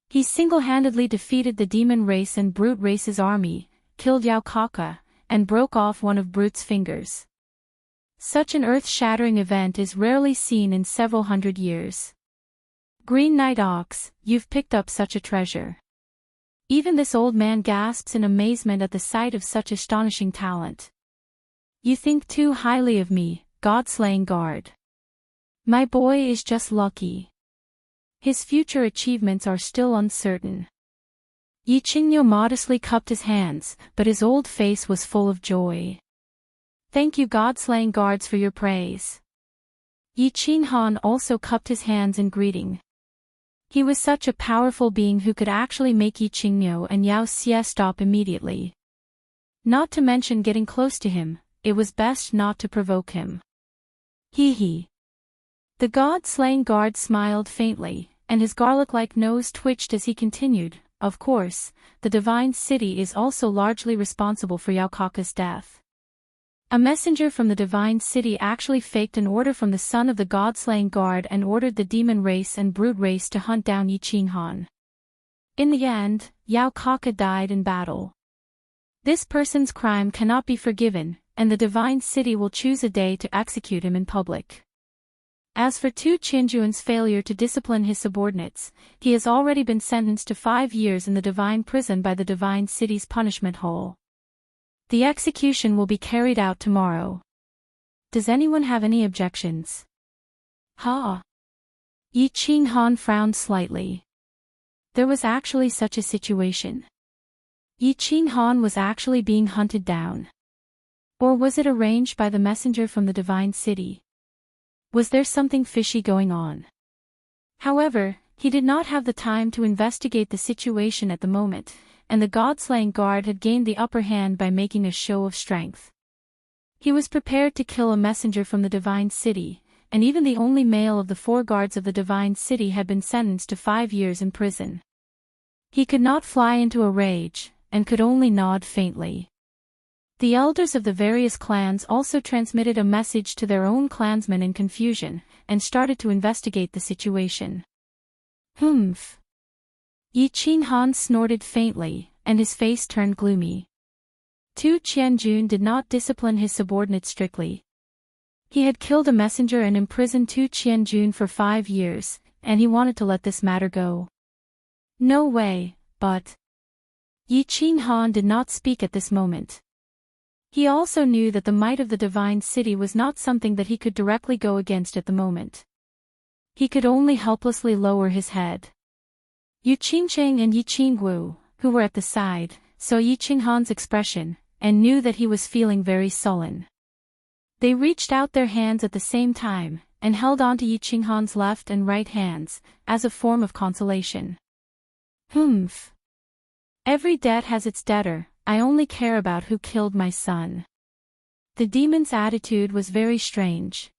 He single-handedly defeated the demon race and brute race's army, killed Yao Kaka, and broke off one of Brute's fingers. Such an earth-shattering event is rarely seen in several hundred years. Green Night Ox, you've picked up such a treasure. Even this old man gasps in amazement at the sight of such astonishing talent. You think too highly of me, god-slaying guard. My boy is just lucky. His future achievements are still uncertain. Yi Qingniu modestly cupped his hands, but his old face was full of joy. Thank you god-slaying guards for your praise. Yi Qinghan also cupped his hands in greeting. He was such a powerful being who could actually make Yi Qingniu and Yao Xia stop immediately. Not to mention getting close to him, it was best not to provoke him. Hee hee. The god-slaying guard smiled faintly, and his garlic-like nose twitched as he continued, of course, the divine city is also largely responsible for Yao Kaka's death. A messenger from the divine city actually faked an order from the son of the god-slaying guard and ordered the demon race and brute race to hunt down Yi Qinghan. In the end, Yao Kaka died in battle. This person's crime cannot be forgiven, and the divine city will choose a day to execute him in public. As for Tu Qianjuan's failure to discipline his subordinates, he has already been sentenced to 5 years in the divine prison by the divine city's punishment hole. The execution will be carried out tomorrow. Does anyone have any objections? Ha! Yi Qinghan frowned slightly. There was actually such a situation. Yi Qinghan was actually being hunted down. Or was it arranged by the messenger from the divine city? Was there something fishy going on? However, he did not have the time to investigate the situation at the moment, and the god-slaying guard had gained the upper hand by making a show of strength. He was prepared to kill a messenger from the divine city, and even the only male of the 4 guards of the divine city had been sentenced to 5 years in prison. He could not fly into a rage, and could only nod faintly. The elders of the various clans also transmitted a message to their own clansmen in confusion, and started to investigate the situation. Humph. Yi Qinghan snorted faintly, and his face turned gloomy. Tu Qianjun did not discipline his subordinates strictly. He had killed a messenger and imprisoned Tu Qianjun for 5 years, and he wanted to let this matter go. No way, but... Yi Qinghan did not speak at this moment. He also knew that the might of the divine city was not something that he could directly go against at the moment. He could only helplessly lower his head. Yu Qingcheng and Yi Qingwu, who were at the side, saw Yi Qinghan's expression, and knew that he was feeling very sullen. They reached out their hands at the same time, and held onto Yi Qinghan's left and right hands, as a form of consolation. Humph. Every debt has its debtor, I only care about who killed my son. The demon's attitude was very strange.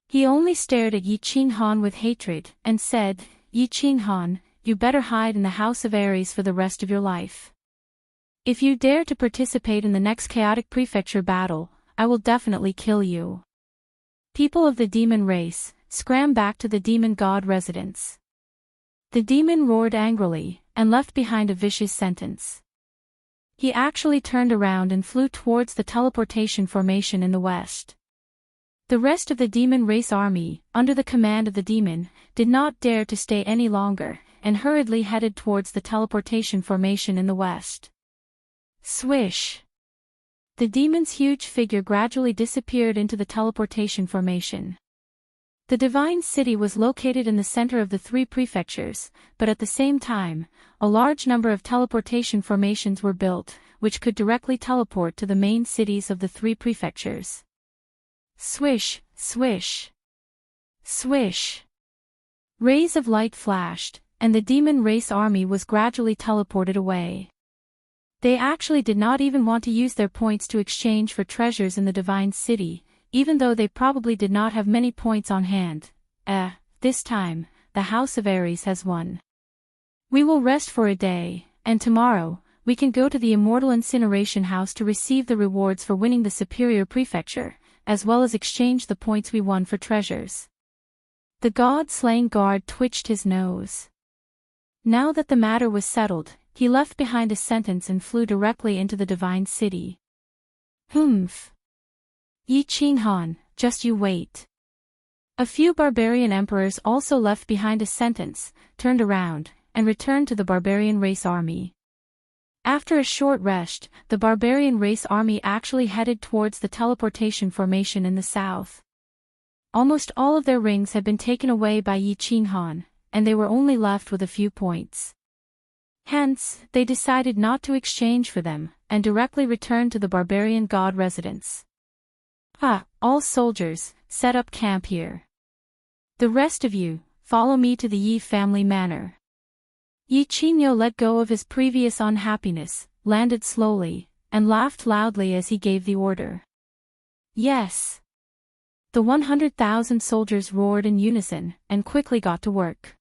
He only stared at Yi Qinghan with hatred, and said, Yi Qinghan, you better hide in the House of Ares for the rest of your life. If you dare to participate in the next chaotic prefecture battle, I will definitely kill you. People of the demon race, scram back to the demon god residence. The demon roared angrily, and left behind a vicious sentence. He actually turned around and flew towards the teleportation formation in the west. The rest of the demon race army, under the command of the demon, did not dare to stay any longer, and hurriedly headed towards the teleportation formation in the west. Swish! The demon's huge figure gradually disappeared into the teleportation formation. The divine city was located in the center of the three prefectures, but at the same time, a large number of teleportation formations were built, which could directly teleport to the main cities of the three prefectures. Swish, swish, swish. Rays of light flashed, and the demon race army was gradually teleported away. They actually did not even want to use their points to exchange for treasures in the divine city, even though they probably did not have many points on hand. This time, the House of Ares has won. We will rest for a day, and tomorrow, we can go to the Immortal Incineration House to receive the rewards for winning the Superior Prefecture, as well as exchange the points we won for treasures. The god-slaying guard twitched his nose. Now that the matter was settled, he left behind a sentence and flew directly into the divine city. Humph! Yi Qinghan, just you wait. A few barbarian emperors also left behind a sentence, turned around, and returned to the barbarian race army. After a short rest, the barbarian race army actually headed towards the teleportation formation in the south. Almost all of their rings had been taken away by Yi Qinghan, and they were only left with a few points. Hence, they decided not to exchange for them, and directly returned to the barbarian god residence. All soldiers, set up camp here. The rest of you, follow me to the Yi family manor. Yi Qingyo let go of his previous unhappiness, landed slowly, and laughed loudly as he gave the order. Yes! The 100,000 soldiers roared in unison, and quickly got to work.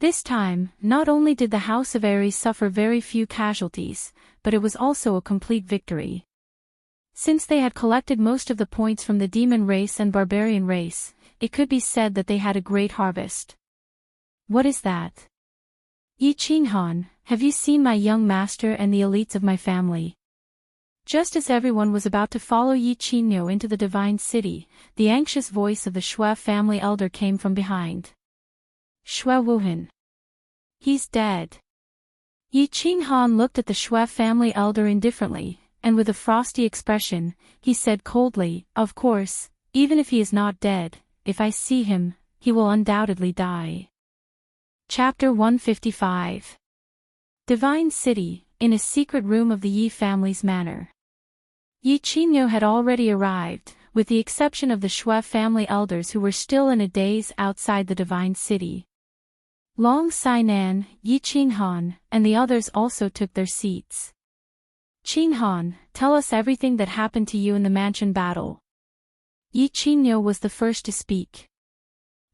This time, not only did the House of Ares suffer very few casualties, but it was also a complete victory. Since they had collected most of the points from the demon race and barbarian race, it could be said that they had a great harvest. What is that? Yi Qinghan, have you seen my young master and the elites of my family? Just as everyone was about to follow Yi Qingyo into the divine city, the anxious voice of the Shui family elder came from behind. Shui Wuhan. He's dead. Yi Qinghan looked at the Shui family elder indifferently, and with a frosty expression, he said coldly, "Of course, even if he is not dead, if I see him, he will undoubtedly die." Chapter 155. Divine City, in a secret room of the Yi family's manor. Yi Qingyo had already arrived, with the exception of the Shui family elders who were still in a daze outside the divine city. Long Sainan, Yi Qinghan, and the others also took their seats. Qinghan, tell us everything that happened to you in the mansion battle. Yi Qingyo was the first to speak.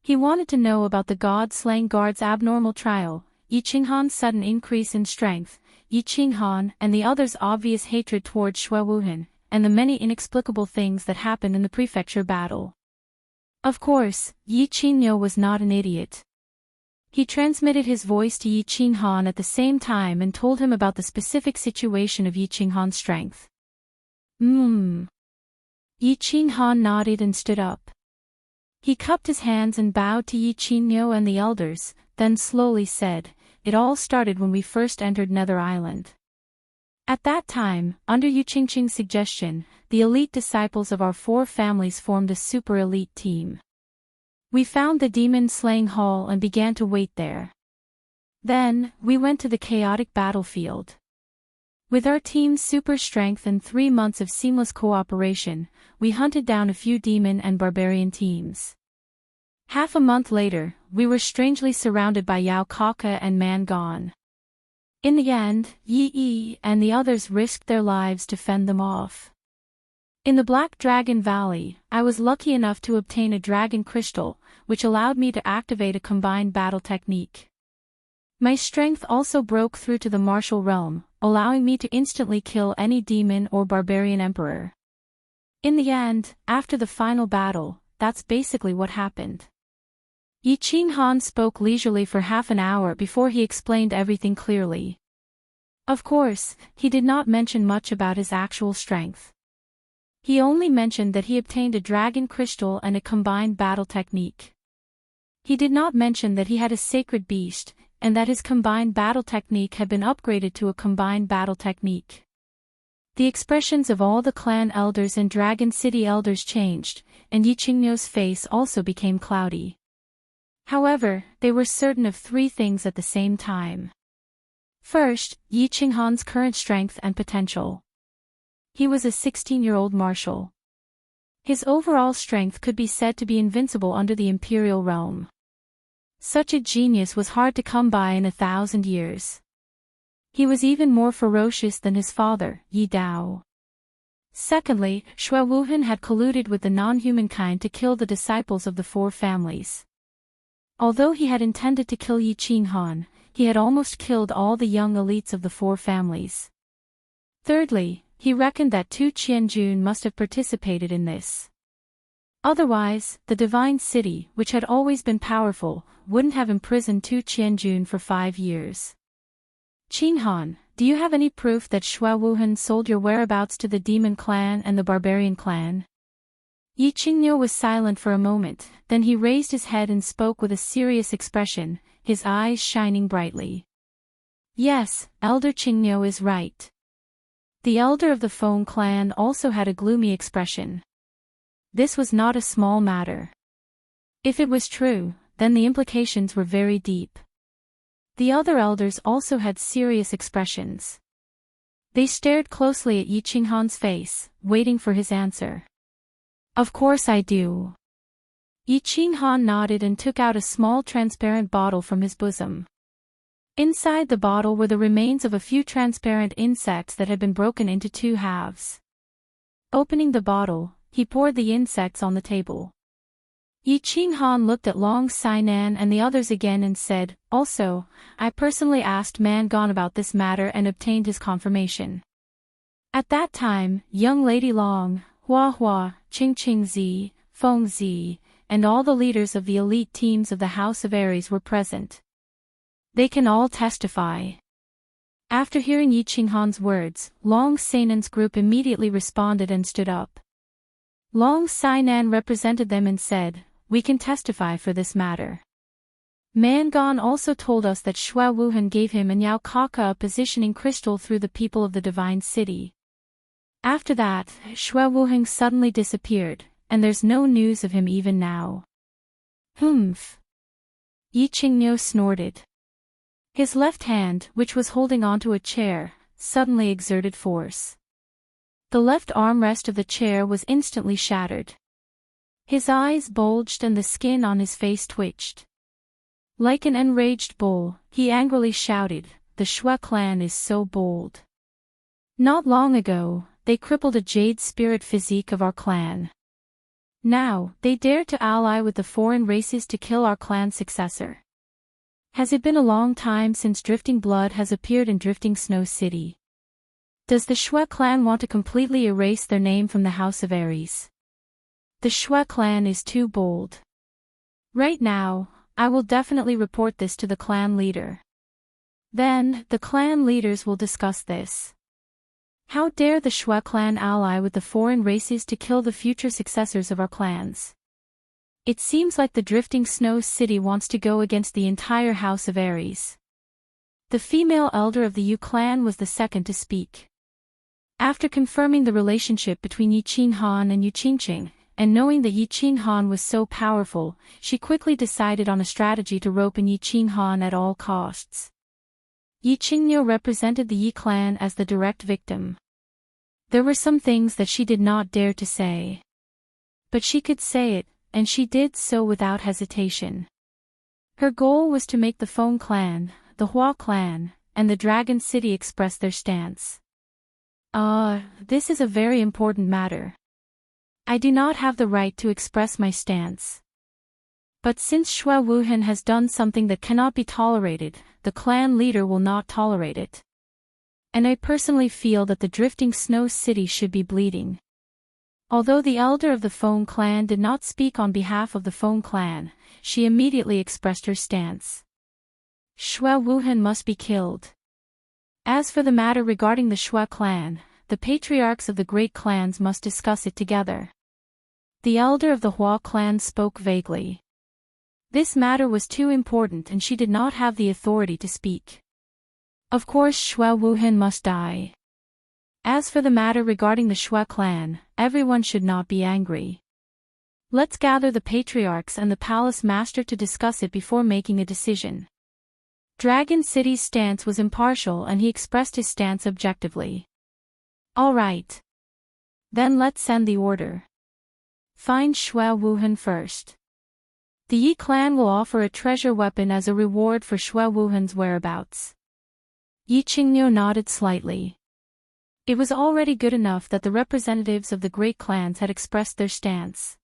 He wanted to know about the god-slaying guard's abnormal trial, Yi Qinghan's sudden increase in strength, Yi Qinghan and the others' obvious hatred towards Shui Wuhan, and the many inexplicable things that happened in the prefecture battle. Of course, Yi Qingyo was not an idiot. He transmitted his voice to Yi Qinghan at the same time and told him about the specific situation of Yi Qinghan's strength. Yi Qinghan nodded and stood up. He cupped his hands and bowed to Yi Qingyo and the elders, then slowly said, "It all started when we first entered Nether Island. At that time, under Yu Qingqing's suggestion, the elite disciples of our four families formed a super elite team. We found the demon-slaying hall and began to wait there. Then, we went to the chaotic battlefield. With our team's super strength and 3 months of seamless cooperation, we hunted down a few demon and barbarian teams. Half a month later, we were strangely surrounded by Yao Kaka and Man Gone. In the end, Yi and the others risked their lives to fend them off. In the Black Dragon Valley, I was lucky enough to obtain a dragon crystal, which allowed me to activate a combined battle technique. My strength also broke through to the martial realm, allowing me to instantly kill any demon or barbarian emperor. In the end, after the final battle, that's basically what happened." Yi Qinghan spoke leisurely for half an hour before he explained everything clearly. Of course, he did not mention much about his actual strength. He only mentioned that he obtained a dragon crystal and a combined battle technique. He did not mention that he had a sacred beast, and that his combined battle technique had been upgraded to a combined battle technique. The expressions of all the clan elders and Dragon City elders changed, and Yi Qingnyo's face also became cloudy. However, they were certain of three things at the same time. First, Yi Qinghan's current strength and potential. He was a 16-year-old marshal. His overall strength could be said to be invincible under the imperial realm. Such a genius was hard to come by in 1,000 years. He was even more ferocious than his father, Yi Dao. Secondly, Xue Wuhan had colluded with the non-humankind to kill the disciples of the four families. Although he had intended to kill Yi Qinghan, he had almost killed all the young elites of the four families. Thirdly, he reckoned that Tu Qianjun must have participated in this. Otherwise, the divine city, which had always been powerful, wouldn't have imprisoned Tu Qianjun for 5 years. Qinghan, do you have any proof that Xue Wuhan sold your whereabouts to the demon clan and the barbarian clan? Yi Qingnyo was silent for a moment, then he raised his head and spoke with a serious expression, his eyes shining brightly. Yes, Elder Qingnyo is right. The elder of the Feng clan also had a gloomy expression. This was not a small matter. If it was true, then the implications were very deep. The other elders also had serious expressions. They stared closely at Yi Qinghan's face, waiting for his answer. Of course I do. Yi Qinghan nodded and took out a small transparent bottle from his bosom. Inside the bottle were the remains of a few transparent insects that had been broken into 2 halves. Opening the bottle, he poured the insects on the table. Yi Qinghan looked at Long Sainan and the others again and said, also, I personally asked Man Gone about this matter and obtained his confirmation. At that time, young Lady Long, Hua Hua, Qing Zi, Feng Zi, and all the leaders of the elite teams of the House of Aries were present. They can all testify. After hearing Yi Qinghan's words, Long Sainan's group immediately responded and stood up. Long Sainan represented them and said, we can testify for this matter. Man Gone also told us that Xue Wuhan gave him and Yao Kaka a positioning crystal through the people of the Divine City. After that, Xue Wuhan suddenly disappeared, and there's no news of him even now. Humph. Yi Qingnyo snorted. His left hand, which was holding onto a chair, suddenly exerted force. The left armrest of the chair was instantly shattered. His eyes bulged and the skin on his face twitched. Like an enraged bull, he angrily shouted, the Xue clan is so bold. Not long ago, they crippled a jade spirit physique of our clan. Now, they dare to ally with the foreign races to kill our clan successor. Has it been a long time since Drifting Blood has appeared in Drifting Snow City? Does the Xue clan want to completely erase their name from the House of Aries? The Xue clan is too bold. Right now, I will definitely report this to the clan leader. Then, the clan leaders will discuss this. How dare the Xue clan ally with the foreign races to kill the future successors of our clans? It seems like the Drifting Snow City wants to go against the entire House of Aries. The female elder of the Yu clan was the second to speak. After confirming the relationship between Yi Qinghan and Yu Qingqing, and knowing that Yi Qinghan was so powerful, she quickly decided on a strategy to rope in Yi Qinghan at all costs. Yi Qingnyo represented the Yi clan as the direct victim. There were some things that she did not dare to say. But she could say it, and she did so without hesitation. Her goal was to make the Feng clan, the Hua clan, and the Dragon City express their stance. This is a very important matter. I do not have the right to express my stance. But since Xue Wuhan has done something that cannot be tolerated, the clan leader will not tolerate it. And I personally feel that the Drifting Snow City should be bleeding. Although the elder of the Feng clan did not speak on behalf of the Feng clan, she immediately expressed her stance. Xue Wuhan must be killed. As for the matter regarding the Xue clan, the patriarchs of the great clans must discuss it together. The elder of the Hua clan spoke vaguely. This matter was too important and she did not have the authority to speak. Of course Xue Wuhan must die. As for the matter regarding the Xue clan, everyone should not be angry. Let's gather the patriarchs and the palace master to discuss it before making a decision. Dragon City's stance was impartial and he expressed his stance objectively. All right. Then let's send the order. Find Xue Wuhan first. The Yi clan will offer a treasure weapon as a reward for Xue Wuhan's whereabouts. Yi Qingniu nodded slightly. It was already good enough that the representatives of the great clans had expressed their stance.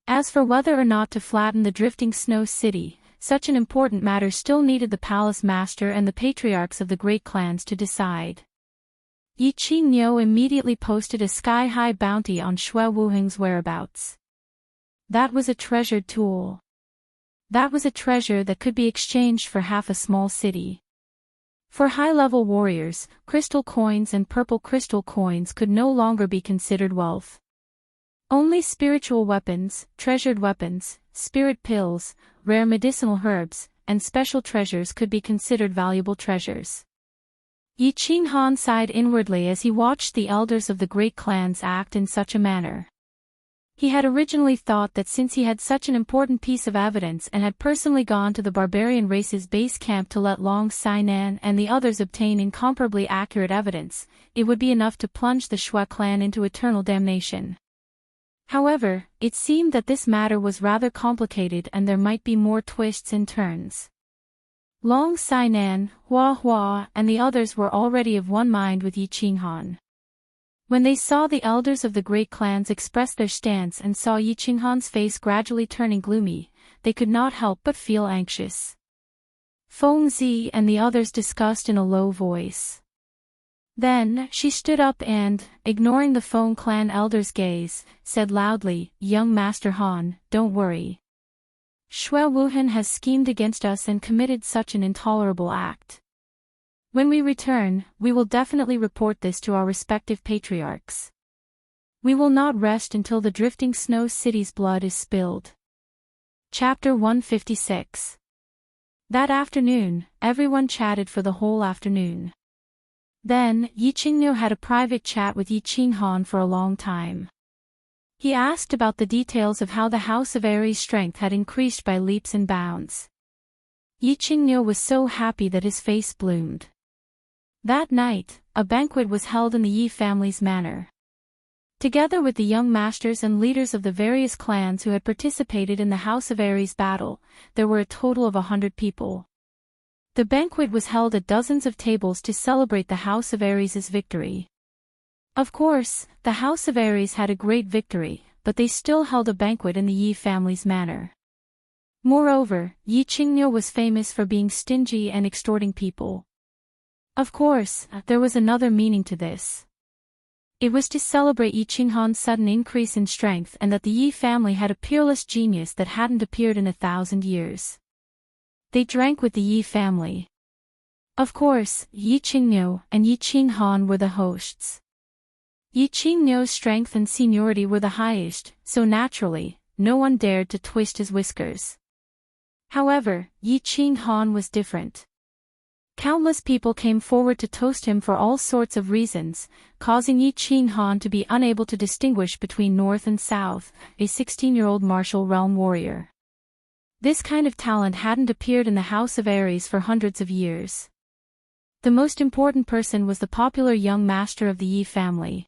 As for whether or not to flatten the drifting snow city, such an important matter still needed the palace master and the patriarchs of the great clans to decide. Yi Qingniu immediately posted a sky-high bounty on Xue Wuhan's whereabouts. That was a treasured tool. That was a treasure that could be exchanged for half a small city. For high-level warriors, crystal coins and purple crystal coins could no longer be considered wealth. Only spiritual weapons, treasured weapons, spirit pills, rare medicinal herbs, and special treasures could be considered valuable treasures. Yi Qinghan sighed inwardly as he watched the elders of the great clans act in such a manner. He had originally thought that since he had such an important piece of evidence and had personally gone to the barbarian race's base camp to let Long Sainan and the others obtain incomparably accurate evidence, it would be enough to plunge the Xue clan into eternal damnation. However, it seemed that this matter was rather complicated and there might be more twists and turns. Long Sainan, Hua Hua, and the others were already of one mind with Yi Qinghan. When they saw the elders of the great clans express their stance and saw Yi Qinghan's face gradually turning gloomy, they could not help but feel anxious. Feng Zi and the others discussed in a low voice. Then, she stood up and, ignoring the Feng clan elder's gaze, said loudly, "Young Master Han, don't worry. Xue Wuhan has schemed against us and committed such an intolerable act. When we return, we will definitely report this to our respective patriarchs. We will not rest until the drifting snow city's blood is spilled." Chapter 156. That afternoon, everyone chatted for the whole afternoon. Then, Yi Qingniu had a private chat with Yi Qinghan for a long time. He asked about the details of how the House of Aries' strength had increased by leaps and bounds. Yi Qingniu was so happy that his face bloomed. That night, a banquet was held in the Yi family's manor. Together with the young masters and leaders of the various clans who had participated in the House of Aries battle, there were a total of 100 people. The banquet was held at dozens of tables to celebrate the House of Aries' victory. Of course, the House of Aries had a great victory, but they still held a banquet in the Yi family's manor. Moreover, Yi Qingniu was famous for being stingy and extorting people. Of course, there was another meaning to this. It was to celebrate Yi Qinghan's sudden increase in strength and that the Yi family had a peerless genius that hadn't appeared in 1,000 years. They drank with the Yi family. Of course, Yi Qingniu and Yi Qinghan were the hosts. Yi Qingniu's strength and seniority were the highest, so naturally, no one dared to twist his whiskers. However, Yi Qinghan was different. Countless people came forward to toast him for all sorts of reasons, causing Yi Qinghan to be unable to distinguish between North and South, a 16-year-old martial realm warrior. This kind of talent hadn't appeared in the House of Aries for hundreds of years. The most important person was the popular young master of the Yi family.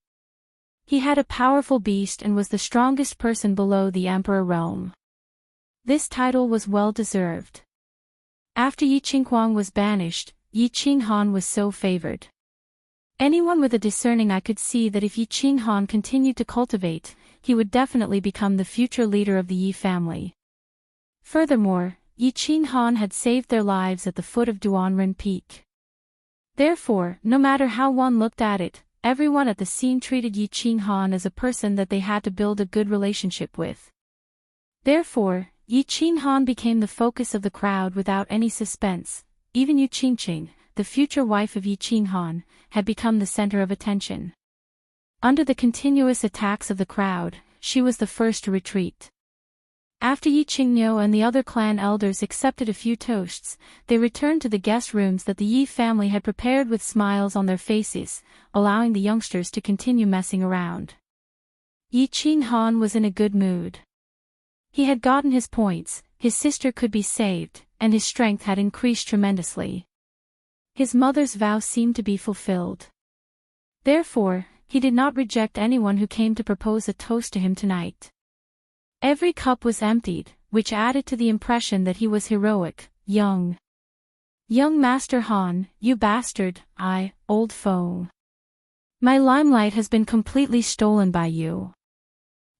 He had a powerful beast and was the strongest person below the Emperor realm. This title was well deserved. After Yi Qinghuang was banished, Yi Qinghan was so favored. Anyone with a discerning eye could see that if Yi Qinghan continued to cultivate, he would definitely become the future leader of the Yi family. Furthermore, Yi Qinghan had saved their lives at the foot of Duanren Peak. Therefore, no matter how one looked at it, everyone at the scene treated Yi Qinghan as a person that they had to build a good relationship with. Therefore, Yi Qinghan became the focus of the crowd without any suspense. Even Yu Qingqing, the future wife of Yi Qinghan, had become the center of attention. Under the continuous attacks of the crowd, she was the first to retreat. After Yi Qingniu and the other clan elders accepted a few toasts, they returned to the guest rooms that the Yi family had prepared with smiles on their faces, allowing the youngsters to continue messing around. Yi Qinghan was in a good mood. He had gotten his points, his sister could be saved, and his strength had increased tremendously. His mother's vow seemed to be fulfilled. Therefore, he did not reject anyone who came to propose a toast to him tonight. Every cup was emptied, which added to the impression that he was heroic, young. Young Master Han, you bastard, old foe. My limelight has been completely stolen by you.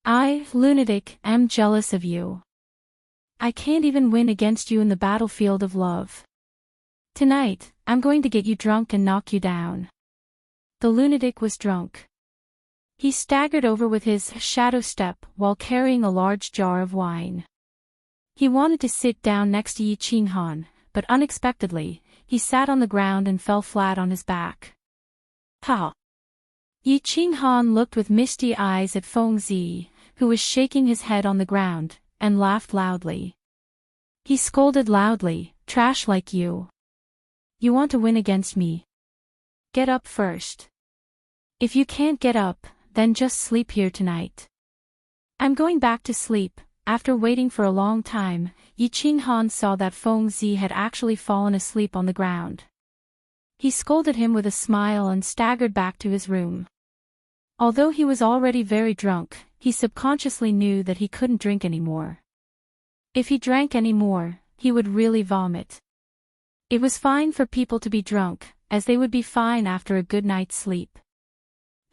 I, lunatic, am jealous of you. I can't even win against you in the battlefield of love. Tonight, I'm going to get you drunk and knock you down. The lunatic was drunk. He staggered over with his shadow step while carrying a large jar of wine. He wanted to sit down next to Yi Qinghan, but unexpectedly, he sat on the ground and fell flat on his back. Ha! Yi Qinghan looked with misty eyes at Feng Zi, who was shaking his head on the ground, and laughed loudly. He scolded loudly, trash like you. You want to win against me? Get up first. If you can't get up, then just sleep here tonight. I'm going back to sleep. After waiting for a long time, Yi Qinghan saw that Feng Zi had actually fallen asleep on the ground. He scolded him with a smile and staggered back to his room. Although he was already very drunk, he subconsciously knew that he couldn't drink anymore. If he drank any more, he would really vomit. It was fine for people to be drunk, as they would be fine after a good night's sleep.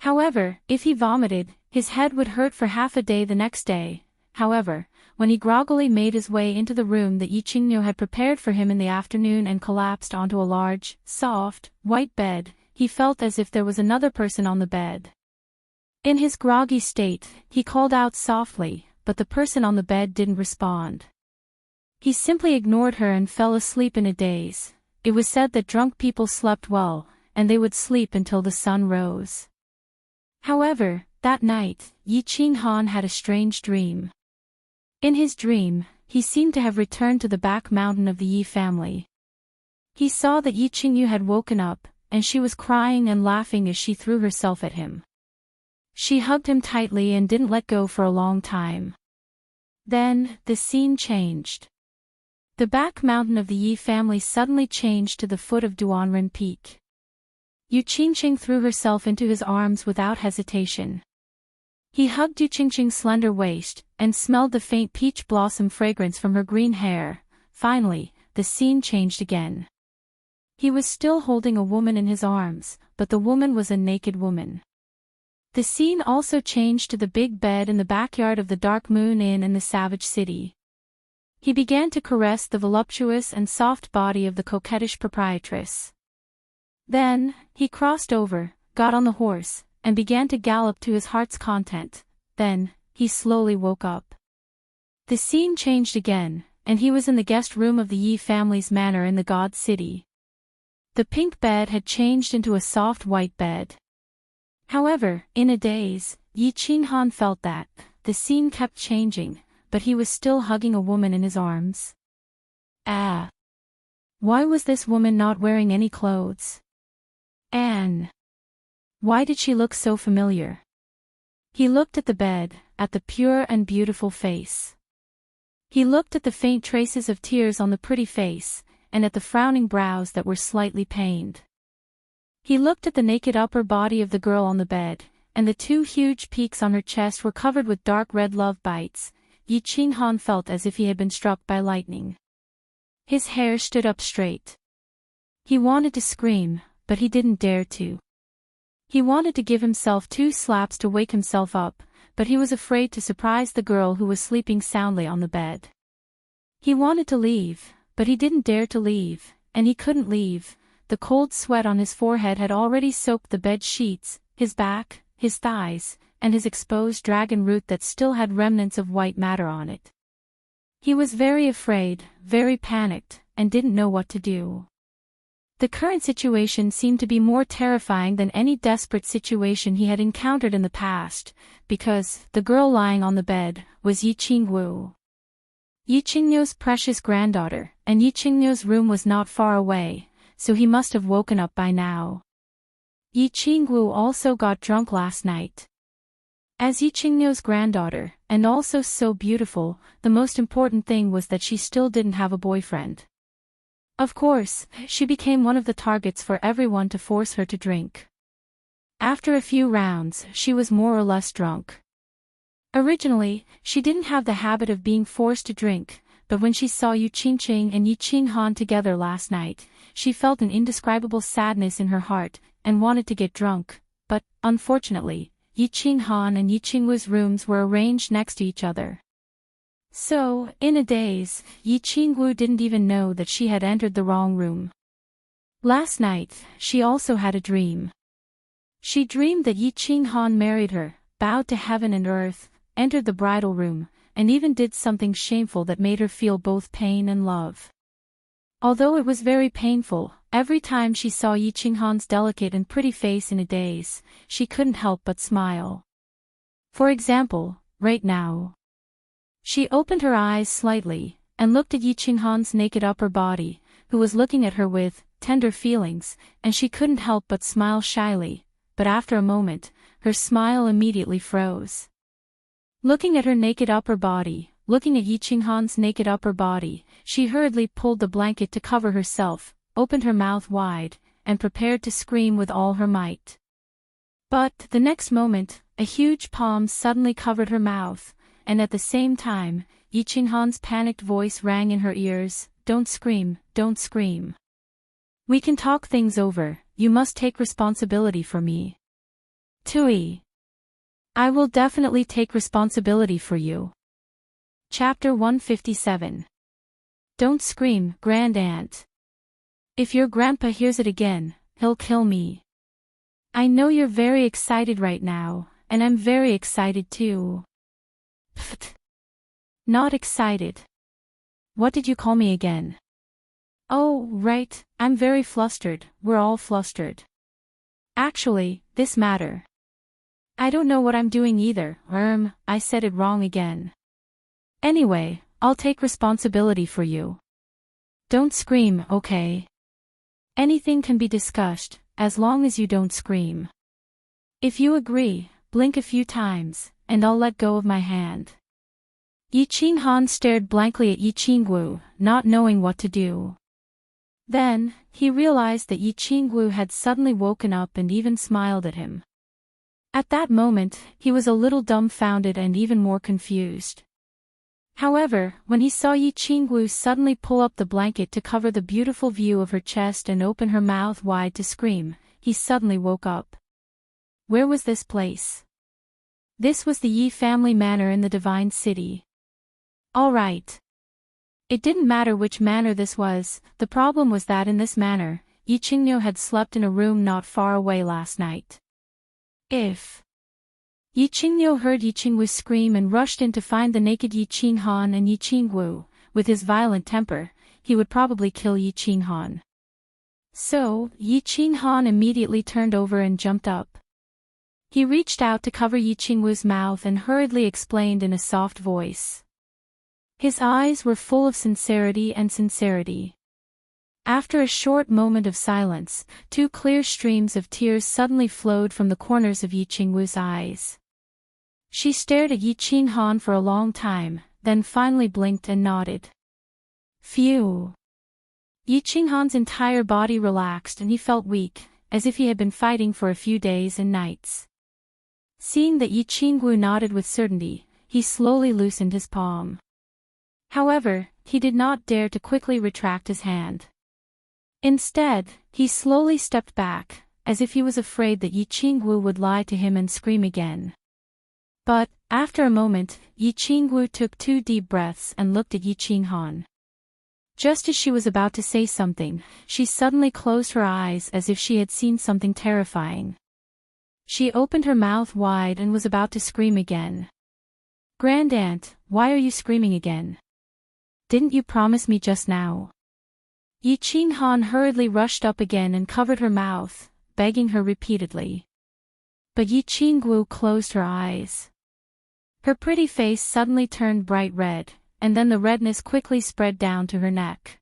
However, if he vomited, his head would hurt for half a day the next day. However, when he groggily made his way into the room that Yi Qingniu had prepared for him in the afternoon and collapsed onto a large, soft, white bed, he felt as if there was another person on the bed. In his groggy state, he called out softly, but the person on the bed didn't respond. He simply ignored her and fell asleep in a daze. It was said that drunk people slept well, and they would sleep until the sun rose. However, that night, Yi Qinghan had a strange dream. In his dream, he seemed to have returned to the back mountain of the Yi family. He saw that Yi Qingniu had woken up, and she was crying and laughing as she threw herself at him. She hugged him tightly and didn't let go for a long time. Then, the scene changed. The back mountain of the Yi family suddenly changed to the foot of Duanren Peak. Yu Qingqing threw herself into his arms without hesitation. He hugged Yu Qingqing's slender waist, and smelled the faint peach blossom fragrance from her green hair. Finally, the scene changed again. He was still holding a woman in his arms, but the woman was a naked woman. The scene also changed to the big bed in the backyard of the Dark Moon Inn in the Savage City. He began to caress the voluptuous and soft body of the coquettish proprietress. Then, he crossed over, got on the horse, and began to gallop to his heart's content. Then, he slowly woke up. The scene changed again, and he was in the guest room of the Yi family's manor in the God City. The pink bed had changed into a soft white bed. However, in a daze, Yi Qinghan felt that the scene kept changing, but he was still hugging a woman in his arms. Why was this woman not wearing any clothes? And why did she look so familiar? He looked at the bed, at the pure and beautiful face. He looked at the faint traces of tears on the pretty face, and at the frowning brows that were slightly pained. He looked at the naked upper body of the girl on the bed, and the two huge peaks on her chest were covered with dark red love bites. Yi Qinghan felt as if he had been struck by lightning. His hair stood up straight. He wanted to scream, but he didn't dare to. He wanted to give himself 2 slaps to wake himself up, but he was afraid to surprise the girl who was sleeping soundly on the bed. He wanted to leave, but he didn't dare to leave, and he couldn't leave. The cold sweat on his forehead had already soaked the bed sheets, his back, his thighs, and his exposed dragon root that still had remnants of white matter on it. He was very afraid, very panicked, and didn't know what to do. The current situation seemed to be more terrifying than any desperate situation he had encountered in the past, because the girl lying on the bed was Yi Qingwu. Yi Qingnuo's precious granddaughter, and Yi Qingnuo's room was not far away, so he must have woken up by now. Yi Qingwu also got drunk last night. As Yi Qingnuo's granddaughter, and also so beautiful, the most important thing was that she still didn't have a boyfriend. Of course, she became one of the targets for everyone to force her to drink. After a few rounds, she was more or less drunk. Originally, she didn't have the habit of being forced to drink, but when she saw Yu Qingqing and Yi Qinghan together last night, she felt an indescribable sadness in her heart, and wanted to get drunk, but, unfortunately, Yi Qinghan and Yi Qingwu's rooms were arranged next to each other. So, in a daze, Yi Qingwu didn't even know that she had entered the wrong room. Last night, she also had a dream. She dreamed that Yi Qinghan married her, bowed to heaven and earth, entered the bridal room, and even did something shameful that made her feel both pain and love. Although it was very painful, every time she saw Yi Qinghan's delicate and pretty face in a daze, she couldn't help but smile. For example, right now. She opened her eyes slightly, and looked at Yi Qinghan's naked upper body, who was looking at her with tender feelings, and she couldn't help but smile shyly, but after a moment, her smile immediately froze. Looking at her naked upper body, looking at Yi Qinghan's naked upper body, she hurriedly pulled the blanket to cover herself, opened her mouth wide, and prepared to scream with all her might. But, the next moment, a huge palm suddenly covered her mouth, and at the same time, Yi Qinghan's panicked voice rang in her ears, "Don't scream, don't scream. We can talk things over, you must take responsibility for me. Tui. I will definitely take responsibility for you." Chapter 157. Don't scream, Grand Aunt. If your grandpa hears it again, he'll kill me. I know you're very excited right now, and I'm very excited too. Pfft. Not excited. What did you call me again? Oh, right, I'm very flustered, we're all flustered. Actually, this matter. I don't know what I'm doing either, I said it wrong again. Anyway, I'll take responsibility for you. Don't scream, okay? Anything can be discussed, as long as you don't scream. If you agree, blink a few times, and I'll let go of my hand. Yi Qinghan stared blankly at Yi Qingwu, not knowing what to do. Then, he realized that Yi Qingwu had suddenly woken up and even smiled at him. At that moment, he was a little dumbfounded and even more confused. However, when he saw Yi Qingwu suddenly pull up the blanket to cover the beautiful view of her chest and open her mouth wide to scream, he suddenly woke up. Where was this place? This was the Yi family manor in the Divine City. All right. It didn't matter which manor this was, the problem was that in this manor, Yi Qingnuo had slept in a room not far away last night. If Yi Qingnuo heard Yi Qingwu scream and rushed in to find the naked Yi Qinghan and Yi Qingwu, with his violent temper, he would probably kill Yi Qinghan. So, Yi Qinghan immediately turned over and jumped up. He reached out to cover Yi Qingwu's mouth and hurriedly explained in a soft voice. His eyes were full of sincerity and sincerity. After a short moment of silence, two clear streams of tears suddenly flowed from the corners of Yi Qingwu's eyes. She stared at Yi Qinghan for a long time, then finally blinked and nodded. Phew! Yi Qinghan's entire body relaxed and he felt weak, as if he had been fighting for a few days and nights. Seeing that Yi Qingwu nodded with certainty, he slowly loosened his palm. However, he did not dare to quickly retract his hand. Instead, he slowly stepped back, as if he was afraid that Yi Qingwu would lie to him and scream again. But, after a moment, Yi Qingwu took 2 deep breaths and looked at Yi Qinghan. Just as she was about to say something, she suddenly closed her eyes as if she had seen something terrifying. She opened her mouth wide and was about to scream again. Grand Aunt, why are you screaming again? Didn't you promise me just now? Yi Qinghan hurriedly rushed up again and covered her mouth, begging her repeatedly. But Yi Qingwu closed her eyes. Her pretty face suddenly turned bright red, and then the redness quickly spread down to her neck.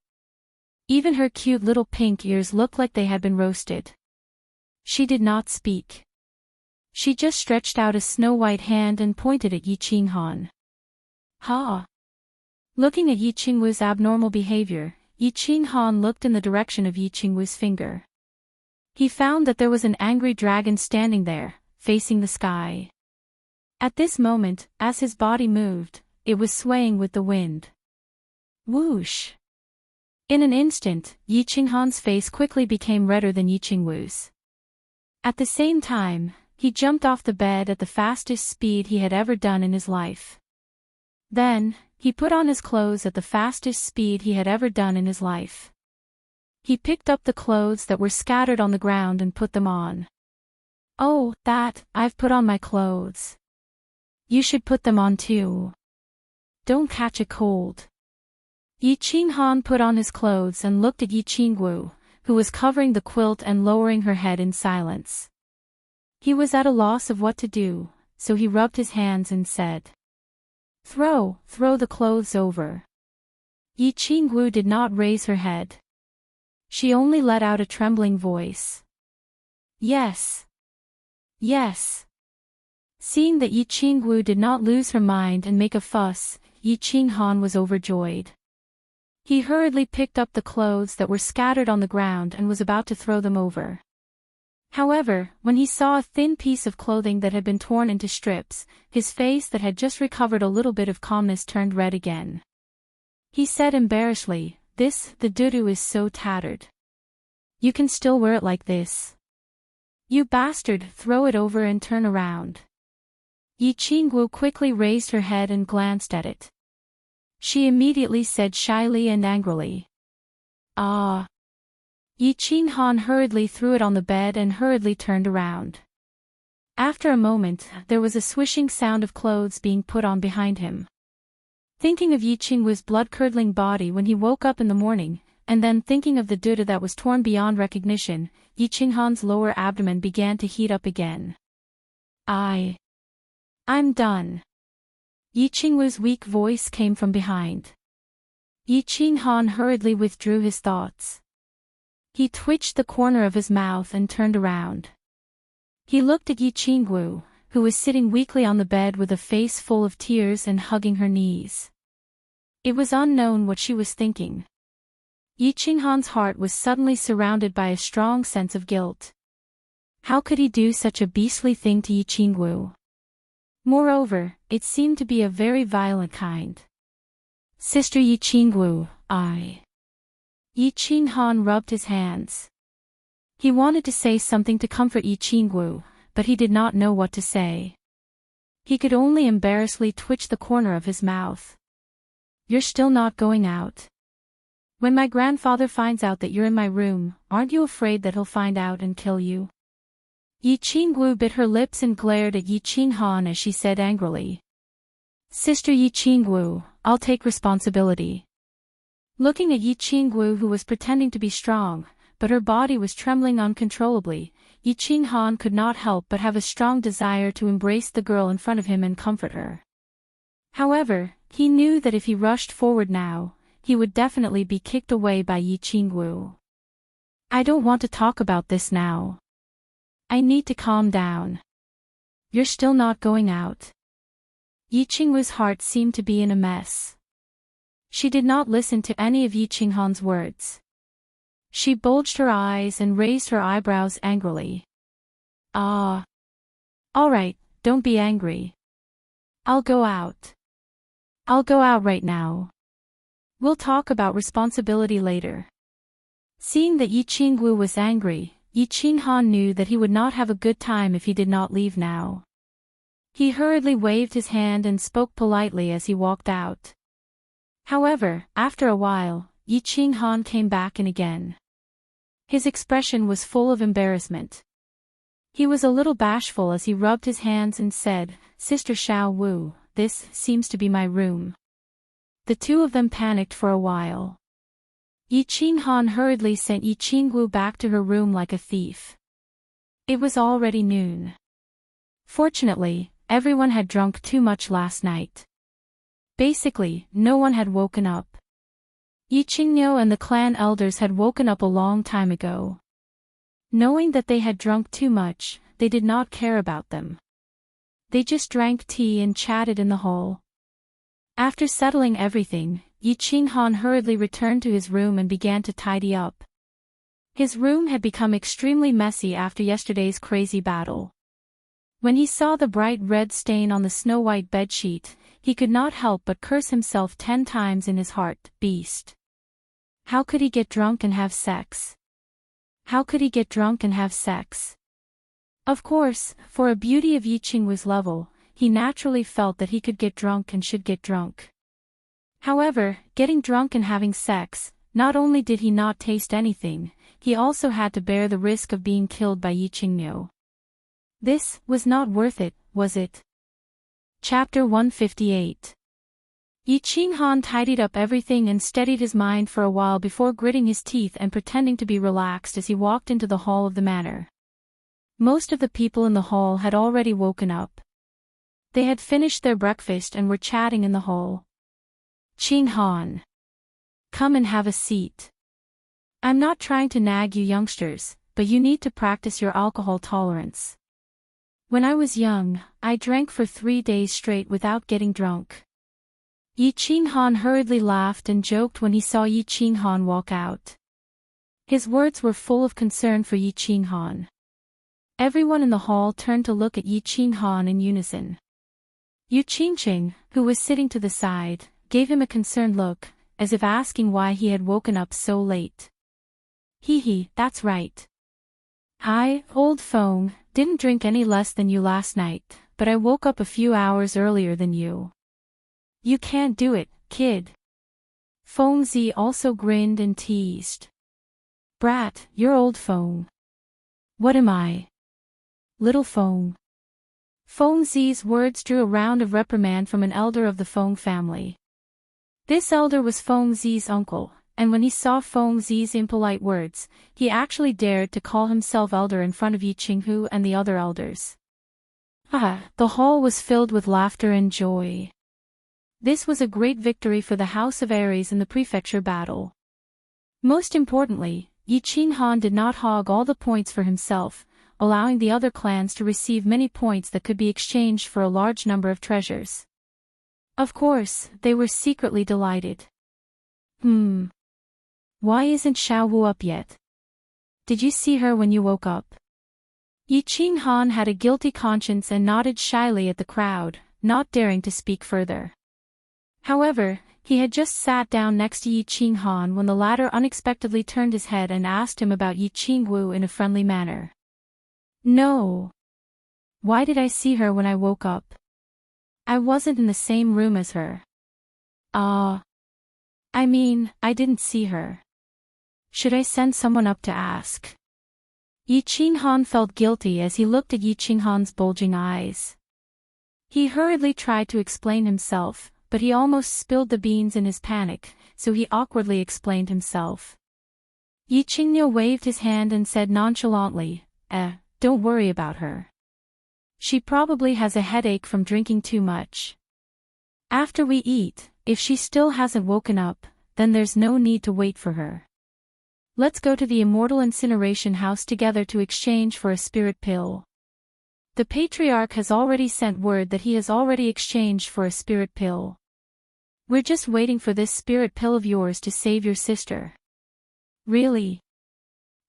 Even her cute little pink ears looked like they had been roasted. She did not speak. She just stretched out a snow-white hand and pointed at Yi Qinghan. Ha! Looking at Yi Qingwu's abnormal behavior, Yi Qinghan looked in the direction of Yi Qingwu's finger. He found that there was an angry dragon standing there, facing the sky. At this moment, as his body moved, it was swaying with the wind. Whoosh! In an instant, Yi Qinghan's face quickly became redder than Yi Qingwu's. At the same time, he jumped off the bed at the fastest speed he had ever done in his life. Then, he put on his clothes at the fastest speed he had ever done in his life. He picked up the clothes that were scattered on the ground and put them on. Oh, I've put on my clothes. You should put them on too. Don't catch a cold. Yi Qinghan put on his clothes and looked at Yi Qingwu, who was covering the quilt and lowering her head in silence. He was at a loss of what to do, so he rubbed his hands and said, Throw the clothes over. Yi Qingwu did not raise her head. She only let out a trembling voice. Yes. Yes. Seeing that Yi Qingwu did not lose her mind and make a fuss, Yi Qinghan was overjoyed. He hurriedly picked up the clothes that were scattered on the ground and was about to throw them over. However, when he saw a thin piece of clothing that had been torn into strips, his face that had just recovered a little bit of calmness turned red again. He said embarrassedly, the dudu is so tattered. You can still wear it like this. You bastard, throw it over and turn around. Yi Qingwu quickly raised her head and glanced at it. She immediately said shyly and angrily, Ah! Yi Qinghan hurriedly threw it on the bed and hurriedly turned around. After a moment, there was a swishing sound of clothes being put on behind him. Thinking of Yi Qingwu's blood-curdling body when he woke up in the morning, and then thinking of the duda that was torn beyond recognition, Yi Qinghan's lower abdomen began to heat up again. I'm done. Yi Qingwu's weak voice came from behind. Yi Qinghan hurriedly withdrew his thoughts. He twitched the corner of his mouth and turned around. He looked at Yi Qingwu, who was sitting weakly on the bed with a face full of tears and hugging her knees. It was unknown what she was thinking. Yi Qinghan's heart was suddenly surrounded by a strong sense of guilt. How could he do such a beastly thing to Yi Qingwu? Moreover, it seemed to be a very violent kind. Sister Yi Qingwu, Yi Qinghan rubbed his hands. He wanted to say something to comfort Yi Qingwu, but he did not know what to say. He could only embarrassedly twitch the corner of his mouth. You're still not going out? When my grandfather finds out that you're in my room, aren't you afraid that he'll find out and kill you? Yi Qingwu bit her lips and glared at Yi Qinghan as she said angrily. Sister Yi Qingwu, I'll take responsibility. Looking at Yi Qingwu, who was pretending to be strong, but her body was trembling uncontrollably, Yi Qinghan could not help but have a strong desire to embrace the girl in front of him and comfort her. However, he knew that if he rushed forward now, he would definitely be kicked away by Yi Qingwu. I don't want to talk about this now. I need to calm down. You're still not going out? Yi Qingwu's heart seemed to be in a mess. She did not listen to any of Yi Qinghan's words. She bulged her eyes and raised her eyebrows angrily. All right, don't be angry. I'll go out. I'll go out right now. We'll talk about responsibility later. Seeing that Yi Qingwu was angry, Yi Qinghan knew that he would not have a good time if he did not leave now. He hurriedly waved his hand and spoke politely as he walked out. However, after a while, Yi Qinghan came back in again. His expression was full of embarrassment. He was a little bashful as he rubbed his hands and said, Sister Xiao Wu, this seems to be my room. The two of them panicked for a while. Yi Qinghan hurriedly sent Yi Qingwu back to her room like a thief. It was already noon. Fortunately, everyone had drunk too much last night. Basically, no one had woken up. Yi Qingniu and the clan elders had woken up a long time ago. Knowing that they had drunk too much, they did not care about them. They just drank tea and chatted in the hall. After settling everything, Yi Qinghan hurriedly returned to his room and began to tidy up. His room had become extremely messy after yesterday's crazy battle. When he saw the bright red stain on the snow-white bedsheet, he could not help but curse himself 10 times in his heart, beast. How could he get drunk and have sex? How could he get drunk and have sex? Of course, for a beauty of Yi Qingwu's level, he naturally felt that he could get drunk and should get drunk. However, getting drunk and having sex, not only did he not taste anything, he also had to bear the risk of being killed by Yi Qingniu. This was not worth it, was it? Chapter 158. Yi Qinghan tidied up everything and steadied his mind for a while before gritting his teeth and pretending to be relaxed as he walked into the hall of the manor. Most of the people in the hall had already woken up. They had finished their breakfast and were chatting in the hall. Qinghan. Come and have a seat. I'm not trying to nag you youngsters, but you need to practice your alcohol tolerance. When I was young, I drank for 3 days straight without getting drunk. Yi Qinghan hurriedly laughed and joked when he saw Yi Qinghan walk out. His words were full of concern for Yi Qinghan. Everyone in the hall turned to look at Yi Qinghan in unison. Yu Qingqing, who was sitting to the side, gave him a concerned look, as if asking why he had woken up so late. Hee, that's right. I, old Feng, didn't drink any less than you last night, but I woke up a few hours earlier than you. You can't do it, kid. Feng Zi also grinned and teased. Brat, you're old Feng. What am I? Little Feng. Feng Zi's words drew a round of reprimand from an elder of the Feng family. This elder was Feng Zi's uncle, and when he saw Feng Zi's impolite words, he actually dared to call himself elder in front of Yi Qinghu and the other elders. The hall was filled with laughter and joy. This was a great victory for the House of Aries in the prefecture battle. Most importantly, Yi Qinghan did not hog all the points for himself, allowing the other clans to receive many points that could be exchanged for a large number of treasures. Of course, they were secretly delighted. Why isn't Xiao Wu up yet? Did you see her when you woke up? Yi Qinghan had a guilty conscience and nodded shyly at the crowd, not daring to speak further. However, he had just sat down next to Yi Qinghan when the latter unexpectedly turned his head and asked him about Yi Qingwu in a friendly manner. No. Why did I see her when I woke up? I wasn't in the same room as her. I didn't see her. Should I send someone up to ask? Yi Qinghan felt guilty as he looked at Yi Qinghan's bulging eyes. He hurriedly tried to explain himself, but he almost spilled the beans in his panic, so he awkwardly explained himself. Yi Qingniu waved his hand and said nonchalantly, don't worry about her. She probably has a headache from drinking too much. After we eat, if she still hasn't woken up, then there's no need to wait for her. Let's go to the Immortal incineration house together to exchange for a spirit pill. The patriarch has already sent word that he has already exchanged for a spirit pill. We're just waiting for this spirit pill of yours to save your sister. Really?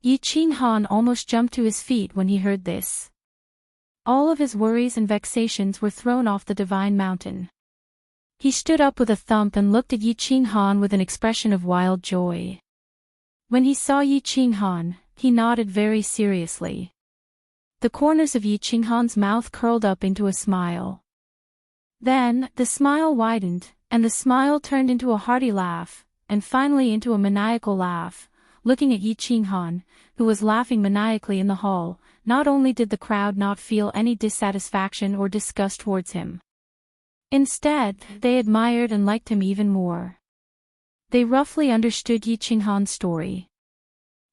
Yi Qinghan almost jumped to his feet when he heard this. All of his worries and vexations were thrown off the divine mountain. He stood up with a thump and looked at Yi Qinghan with an expression of wild joy. When he saw Yi Qinghan, he nodded very seriously. The corners of Yi Qinghan's mouth curled up into a smile. Then, the smile widened, and the smile turned into a hearty laugh, and finally into a maniacal laugh. Looking at Yi Qinghan, who was laughing maniacally in the hall, not only did the crowd not feel any dissatisfaction or disgust towards him. Instead, they admired and liked him even more. They roughly understood Yi Qinghan's story.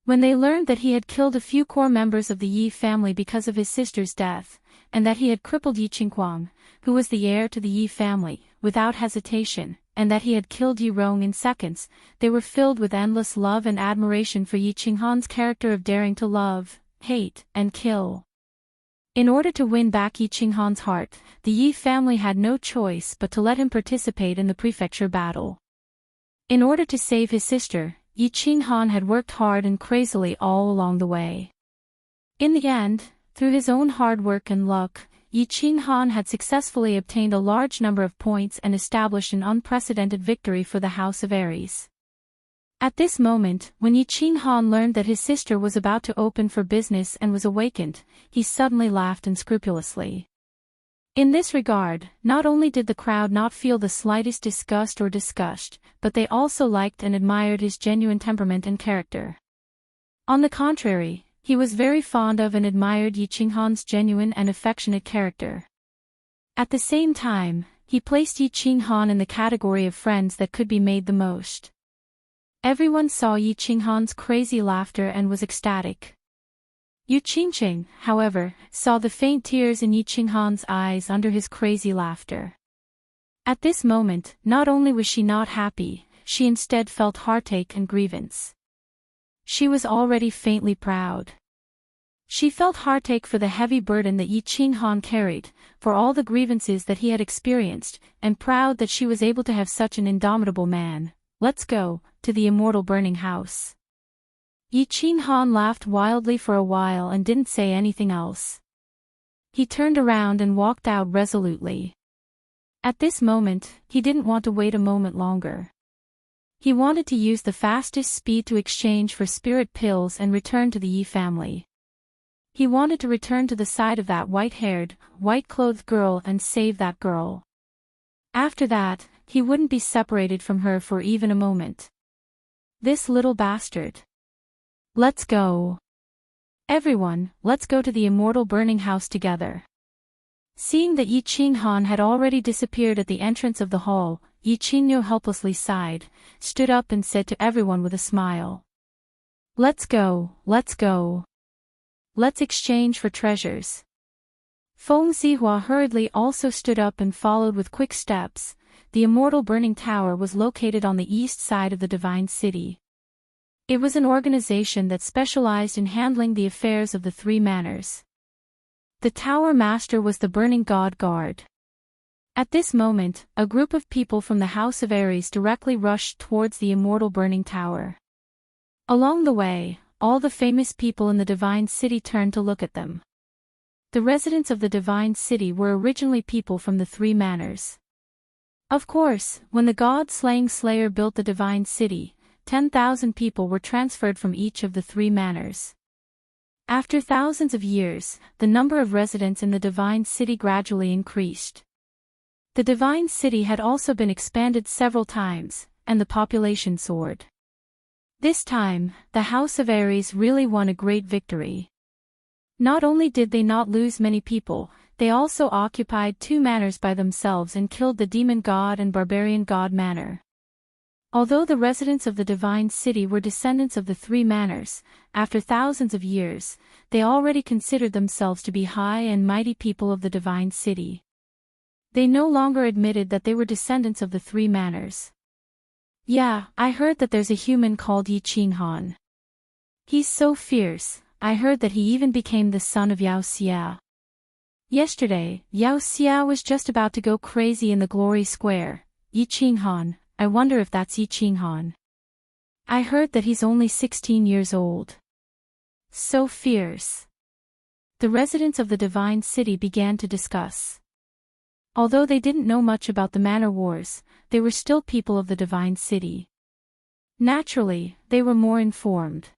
When they learned that he had killed a few core members of the Yi family because of his sister's death, and that he had crippled Yi Qingguang, who was the heir to the Yi family, without hesitation, and that he had killed Yi Rong in seconds. They were filled with endless love and admiration for Yi Qinghan's character of daring to love, hate, and kill. In order to win back Yi Qinghan's heart, the Yi family had no choice but to let him participate in the prefecture battle. In order to save his sister, Yi Qinghan had worked hard and crazily all along the way. In the end, through his own hard work and luck, Yi Qinghan had successfully obtained a large number of points and established an unprecedented victory for the House of Aries. At this moment, when Yi Qinghan learned that his sister was about to open for business and was awakened, he suddenly laughed unscrupulously. In this regard, not only did the crowd not feel the slightest disgust or disgust, but they also liked and admired his genuine temperament and character. On the contrary, he was very fond of and admired Yi Qinghan's genuine and affectionate character. At the same time, he placed Yi Qinghan in the category of friends that could be made the most. Everyone saw Yi Qinghan's crazy laughter and was ecstatic. Yu Qingqing, however, saw the faint tears in Yi Qinghan's eyes under his crazy laughter. At this moment, not only was she not happy, she instead felt heartache and grievance. She was already faintly proud. She felt heartache for the heavy burden that Yi Qinghan carried, for all the grievances that he had experienced, and proud that she was able to have such an indomitable man. Let's go to the immortal burning house. Yi Qinghan laughed wildly for a while and didn't say anything else. He turned around and walked out resolutely. At this moment, he didn't want to wait a moment longer. He wanted to use the fastest speed to exchange for spirit pills and return to the Yi family. He wanted to return to the side of that white-haired, white-clothed girl and save that girl. After that, he wouldn't be separated from her for even a moment. This little bastard. Let's go. Everyone, let's go to the immortal burning house together. Seeing that Yi Qinghan had already disappeared at the entrance of the hall, Yi Qingniu helplessly sighed, stood up and said to everyone with a smile. Let's go, let's go. Let's exchange for treasures. Feng Zihua hurriedly also stood up and followed with quick steps. The immortal burning tower was located on the east side of the divine city. It was an organization that specialized in handling the affairs of the three manors. The tower master was the burning god guard. At this moment, a group of people from the House of Aries directly rushed towards the immortal burning tower. Along the way, all the famous people in the divine city turned to look at them. The residents of the divine city were originally people from the three manors. Of course, when the god-slaying slayer built the divine city, 10,000 people were transferred from each of the three manors. After thousands of years, the number of residents in the divine city gradually increased. The divine city had also been expanded several times, and the population soared. This time, the House of Aries really won a great victory. Not only did they not lose many people, they also occupied two manors by themselves and killed the demon god and barbarian god manor. Although the residents of the divine city were descendants of the three manors, after thousands of years, they already considered themselves to be high and mighty people of the divine city. They no longer admitted that they were descendants of the three manors. Yeah, I heard that there's a human called Yi Qinghan. He's so fierce. I heard that he even became the son of Yao Xia. Yesterday, Yao Xia was just about to go crazy in the Glory Square. Yi Qinghan, I wonder if that's Yi Qinghan. I heard that he's only 16 years old. So fierce. The residents of the divine city began to discuss. Although they didn't know much about the manor wars, they were still people of the divine city. Naturally, they were more informed.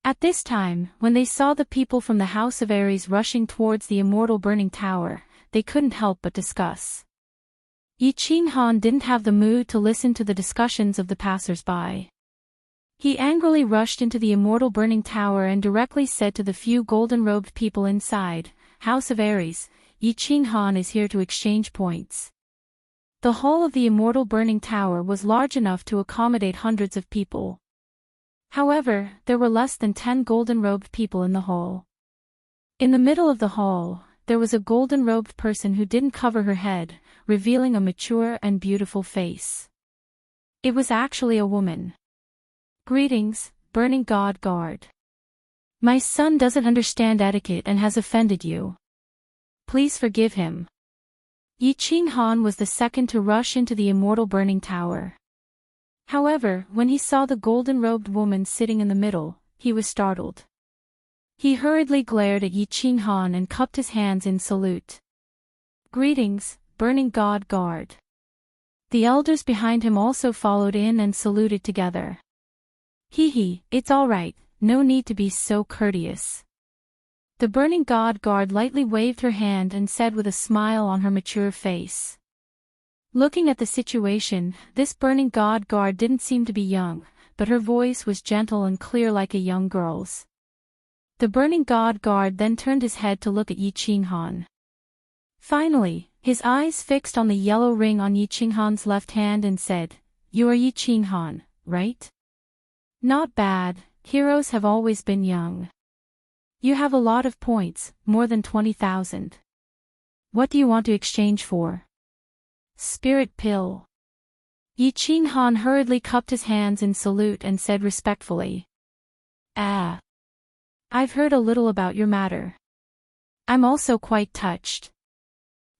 At this time, when they saw the people from the House of Aries rushing towards the immortal burning tower, they couldn't help but discuss. Yi Qinghan didn't have the mood to listen to the discussions of the passers-by. He angrily rushed into the immortal burning tower and directly said to the few golden-robed people inside, House of Aries, Yi Qinghan is here to exchange points. The hall of the immortal burning tower was large enough to accommodate hundreds of people. However, there were less than 10 golden-robed people in the hall. In the middle of the hall, there was a golden-robed person who didn't cover her head, revealing a mature and beautiful face. It was actually a woman. Greetings, Burning God Guard. My son doesn't understand etiquette and has offended you. Please forgive him. Yi Qinghan was the second to rush into the immortal burning tower. However, when he saw the golden-robed woman sitting in the middle, he was startled. He hurriedly glared at Yi Qinghan and cupped his hands in salute. Greetings, Burning God Guard. The elders behind him also followed in and saluted together. Hee, it's all right, no need to be so courteous. The Burning God Guard lightly waved her hand and said with a smile on her mature face. Looking at the situation, this Burning God Guard didn't seem to be young, but her voice was gentle and clear like a young girl's. The Burning God Guard then turned his head to look at Yi Qinghan. Finally, his eyes fixed on the yellow ring on Yi Qinghan's left hand and said, "You are Yi Qinghan, right? Not bad, heroes have always been young. You have a lot of points, more than 20,000. What do you want to exchange for?" Spirit pill. Yi Qinghan hurriedly cupped his hands in salute and said respectfully. I've heard a little about your matter. I'm also quite touched.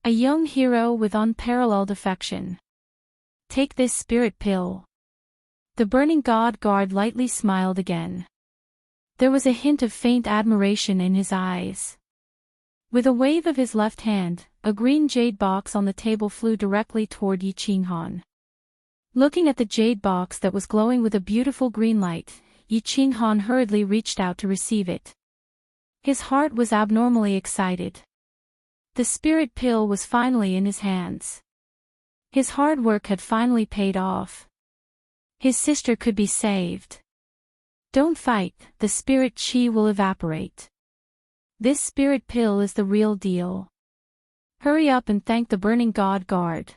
A young hero with unparalleled affection. Take this spirit pill. The Burning God Guard lightly smiled again. There was a hint of faint admiration in his eyes. With a wave of his left hand, a green jade box on the table flew directly toward Yi Qinghan. Looking at the jade box that was glowing with a beautiful green light, Yi Qinghan hurriedly reached out to receive it. His heart was abnormally excited. The spirit pill was finally in his hands. His hard work had finally paid off. His sister could be saved. Don't fight, the spirit chi will evaporate. This spirit pill is the real deal. Hurry up and thank the Burning God Guard.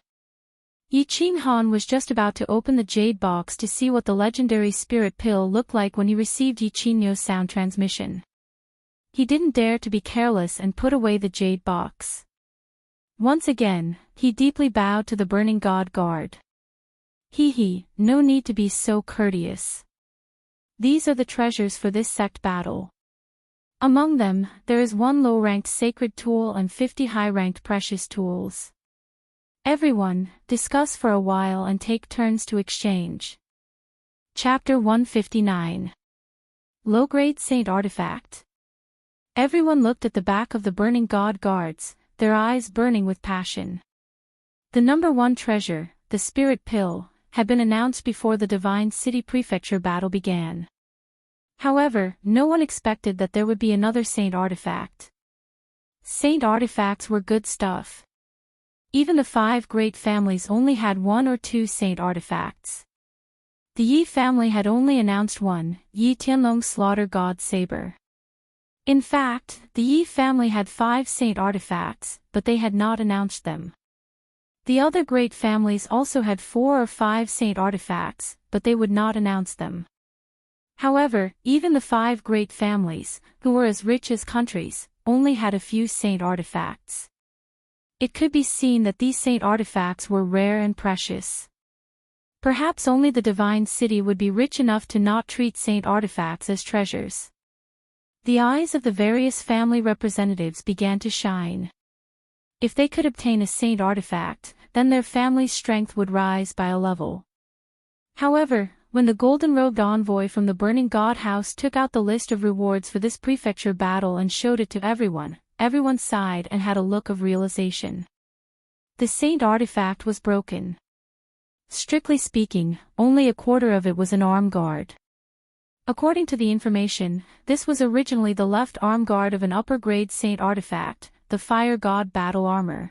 Yi Qinghan was just about to open the jade box to see what the legendary spirit pill looked like when he received Yi Qingyo's sound transmission. He didn't dare to be careless and put away the jade box. Once again, he deeply bowed to the Burning God Guard. Hee, no need to be so courteous. These are the treasures for this sect battle. Among them, there is 1 low-ranked sacred tool and 50 high-ranked precious tools. Everyone, discuss for a while and take turns to exchange. Chapter 159. Low-grade Saint Artifact. Everyone looked at the back of the Burning God Guards, their eyes burning with passion. The number 1 treasure, the Spirit Pill, had been announced before the Divine City Prefecture battle began. However, no one expected that there would be another Saint Artifact. Saint Artifacts were good stuff. Even the 5 great families only had 1 or 2 Saint Artifacts. The Yi family had only announced 1, Yi Tianlong Slaughter God Saber. In fact, the Yi family had 5 Saint Artifacts, but they had not announced them. The other great families also had 4 or 5 Saint Artifacts, but they would not announce them. However, even the 5 great families, who were as rich as countries, only had a few Saint Artifacts. It could be seen that these Saint Artifacts were rare and precious. Perhaps only the Divine City would be rich enough to not treat Saint Artifacts as treasures. The eyes of the various family representatives began to shine. If they could obtain a Saint Artifact, then their family's strength would rise by a level. However, when the golden-robed envoy from the Burning God House took out the list of rewards for this prefecture battle and showed it to everyone, everyone sighed and had a look of realization. The Saint Artifact was broken. Strictly speaking, only a quarter of it was an arm guard. According to the information, this was originally the left arm guard of an upper-grade Saint Artifact, the Fire God Battle Armor.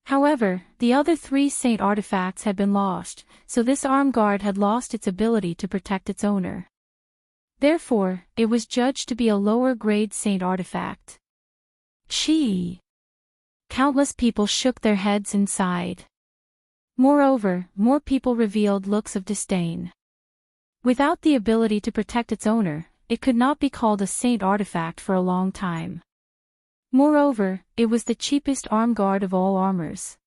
However, the other 3 Saint Artifacts had been lost, so this arm guard had lost its ability to protect its owner. Therefore, it was judged to be a lower-grade Saint Artifact. Gee! Countless people shook their heads and sighed. Moreover, more people revealed looks of disdain. Without the ability to protect its owner, it could not be called a Saint Artifact for a long time. Moreover, it was the cheapest arm guard of all armors.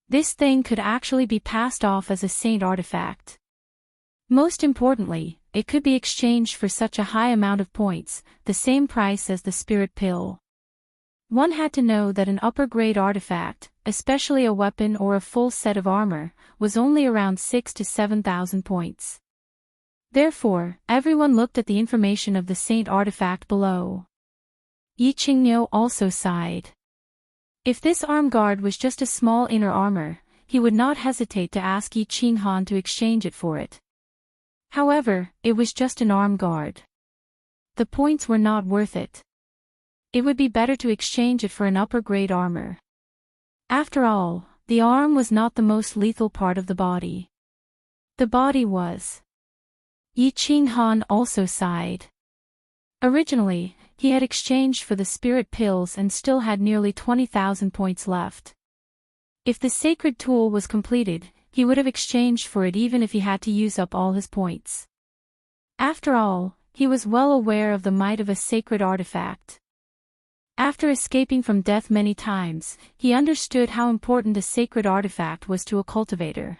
This thing could actually be passed off as a saint artifact. Most importantly, it could be exchanged for such a high amount of points, the same price as the spirit pill. One had to know that an upper-grade artifact, especially a weapon or a full set of armor, was only around 6,000 to 7,000 points. Therefore, everyone looked at the information of the saint artifact below. Yi Qingniu also sighed. If this arm guard was just a small inner armor, he would not hesitate to ask Yi Qinghan to exchange it for it. However, it was just an arm guard. The points were not worth it. It would be better to exchange it for an upper-grade armor. After all, the arm was not the most lethal part of the body. The body was. Yi Qinghan also sighed. Originally, he had exchanged for the spirit pills and still had nearly 20,000 points left. If the sacred tool was completed, he would have exchanged for it even if he had to use up all his points. After all, he was well aware of the might of a sacred artifact. After escaping from death many times, he understood how important a sacred artifact was to a cultivator.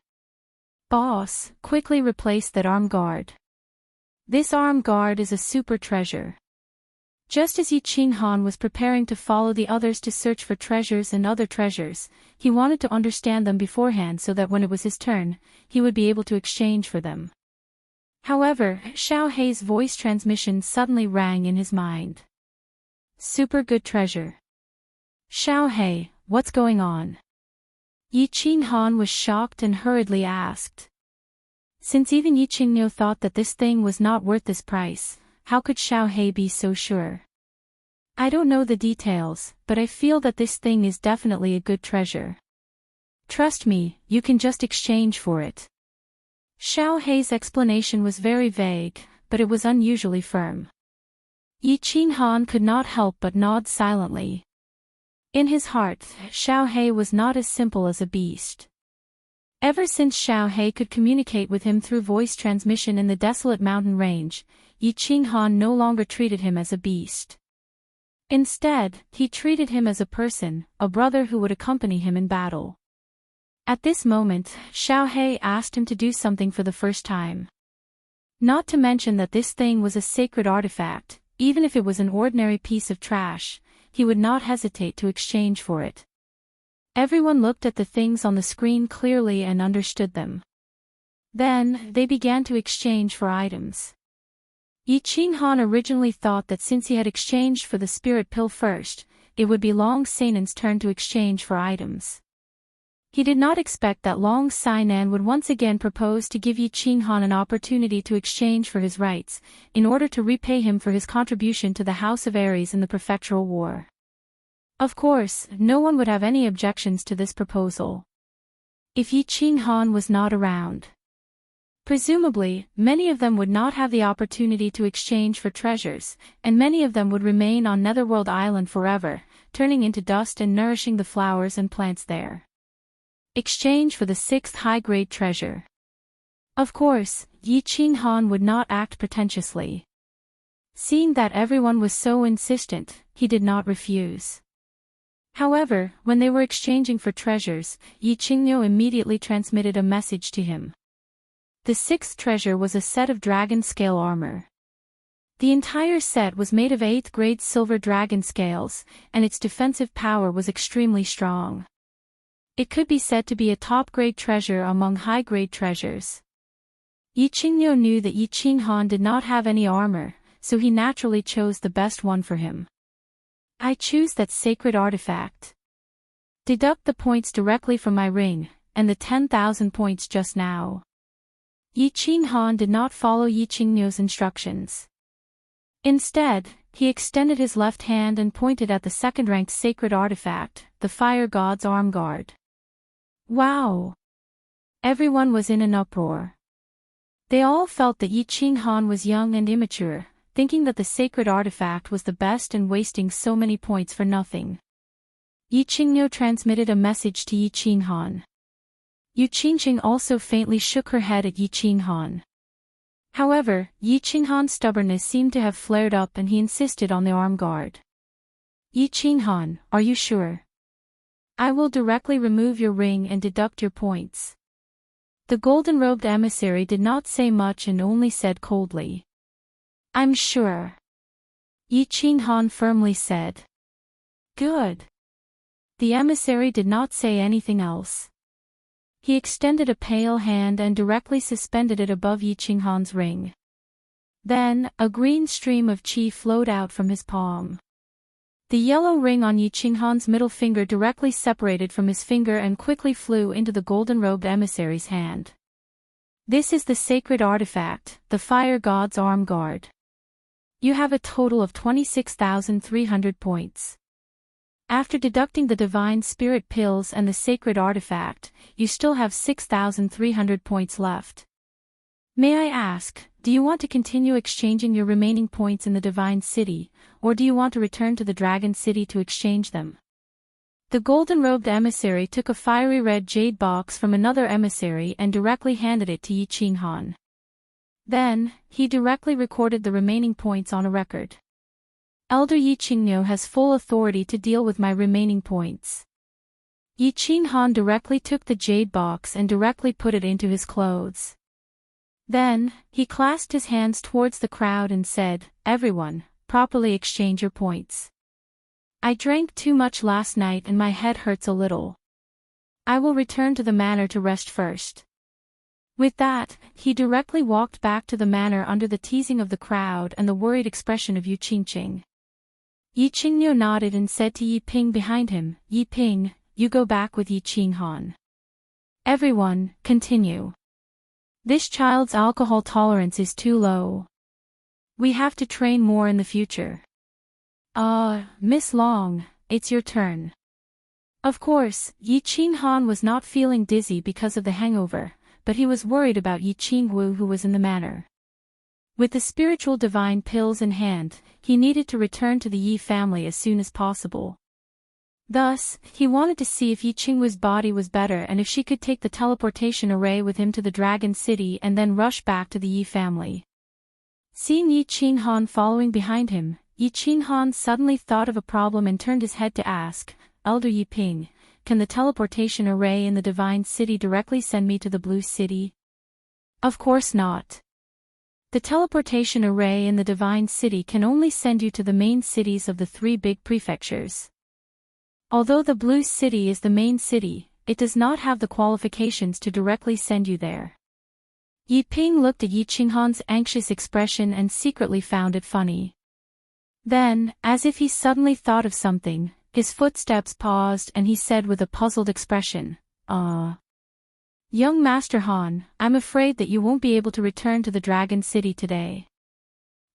Boss, quickly replace that arm guard. This arm guard is a super treasure. Just as Yi Qinghan was preparing to follow the others to search for treasures and other treasures, he wanted to understand them beforehand so that when it was his turn, he would be able to exchange for them. However, Xiao Hei's voice transmission suddenly rang in his mind. Super good treasure. Xiao Hei, what's going on? Yi Qinghan was shocked and hurriedly asked. Since even Yi Qingniu thought that this thing was not worth this price, how could Xiao Hei be so sure? I don't know the details, but I feel that this thing is definitely a good treasure. Trust me, you can just exchange for it. Xiao Hei's explanation was very vague, but it was unusually firm. Yi Qinghan could not help but nod silently. In his heart, Xiao Hei was not as simple as a beast. Ever since Xiao Hei could communicate with him through voice transmission in the desolate mountain range, Yi Qinghan no longer treated him as a beast. Instead, he treated him as a person, a brother who would accompany him in battle. At this moment, Xiao Hei asked him to do something for the first time. Not to mention that this thing was a sacred artifact. Even if it was an ordinary piece of trash, he would not hesitate to exchange for it. Everyone looked at the things on the screen clearly and understood them. Then, they began to exchange for items. Yi Qinghan originally thought that since he had exchanged for the spirit pill first, it would be Long Sainan's turn to exchange for items. He did not expect that Long Sainan would once again propose to give Yi Qinghan an opportunity to exchange for his rights, in order to repay him for his contribution to the House of Aries in the Prefectural War. Of course, no one would have any objections to this proposal. If Yi Qinghan was not around. Presumably, many of them would not have the opportunity to exchange for treasures, and many of them would remain on Netherworld Island forever, turning into dust and nourishing the flowers and plants there. Exchange for the 6th high-grade treasure. Of course, Yi Qinghan would not act pretentiously. Seeing that everyone was so insistent, he did not refuse. However, when they were exchanging for treasures, Yi Qingniu immediately transmitted a message to him. The 6th treasure was a set of dragon-scale armor. The entire set was made of 8th-grade silver dragon scales, and its defensive power was extremely strong. It could be said to be a top-grade treasure among high-grade treasures. Yi Qingniu knew that Yi Qinghan did not have any armor, so he naturally chose the best one for him. I choose that sacred artifact. Deduct the points directly from my ring, and the 10,000 points just now. Yi Qinghan did not follow Yi Qingniu's instructions. Instead, he extended his left hand and pointed at the second-ranked sacred artifact, the Fire God's Arm Guard. Wow! Everyone was in an uproar. They all felt that Yi Qinghan was young and immature, thinking that the sacred artifact was the best and wasting so many points for nothing. Yi Qingniu transmitted a message to Yi Qinghan. Yu Qingqing also faintly shook her head at Yi Qinghan. However, Yi Qinghan's stubbornness seemed to have flared up and he insisted on the arm guard. Yi Qinghan, are you sure? I will directly remove your ring and deduct your points. The golden-robed emissary did not say much and only said coldly, I'm sure. Yi Qinghan firmly said, Good. The emissary did not say anything else. He extended a pale hand and directly suspended it above Yi Qinghan's ring. Then, a green stream of qi flowed out from his palm. The yellow ring on Yi Qinghan's middle finger directly separated from his finger and quickly flew into the golden-robed emissary's hand. This is the sacred artifact, the Fire God's Arm Guard. You have a total of 26,300 points. After deducting the Divine Spirit Pills and the sacred artifact, you still have 6,300 points left. May I ask, do you want to continue exchanging your remaining points in the Divine City, or do you want to return to the Dragon City to exchange them? The golden-robed emissary took a fiery red jade box from another emissary and directly handed it to Yi Qinghan. Then, he directly recorded the remaining points on a record. Elder Yi Qingniu has full authority to deal with my remaining points. Yi Qinghan directly took the jade box and directly put it into his clothes. Then, he clasped his hands towards the crowd and said, Everyone, properly exchange your points. I drank too much last night and my head hurts a little. I will return to the manor to rest first. With that, he directly walked back to the manor under the teasing of the crowd and the worried expression of Yu Qingqing. Yi Qingniu nodded and said to Yi Ping behind him, Yi Ping, you go back with Yi Qinghan. Everyone, continue. This child's alcohol tolerance is too low. We have to train more in the future. Miss Long, it's your turn. Of course, Yi Qinghan was not feeling dizzy because of the hangover, but he was worried about Yi Qingwu who was in the manor. With the spiritual divine pills in hand, he needed to return to the Yi family as soon as possible. Thus, he wanted to see if Yi Qingwu's body was better and if she could take the teleportation array with him to the Dragon City and then rush back to the Yi family. Seeing Yi Qinghan following behind him, Yi Qinghan suddenly thought of a problem and turned his head to ask, Elder Yi Ping, can the teleportation array in the Divine City directly send me to the Blue City? Of course not. The teleportation array in the Divine City can only send you to the main cities of the 3 big prefectures. Although the Blue City is the main city, it does not have the qualifications to directly send you there. Yi Ping looked at Yi Qinghan's anxious expression and secretly found it funny. Then, as if he suddenly thought of something, his footsteps paused and he said with a puzzled expression, Young Master Han, I'm afraid that you won't be able to return to the Dragon City today.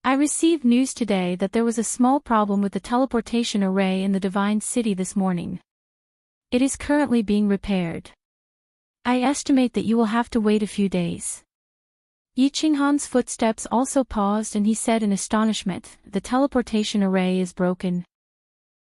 I received news today that there was a small problem with the teleportation array in the Divine City this morning. It is currently being repaired. I estimate that you will have to wait a few days. Yi Qinghan's footsteps also paused and he said in astonishment, The teleportation array is broken.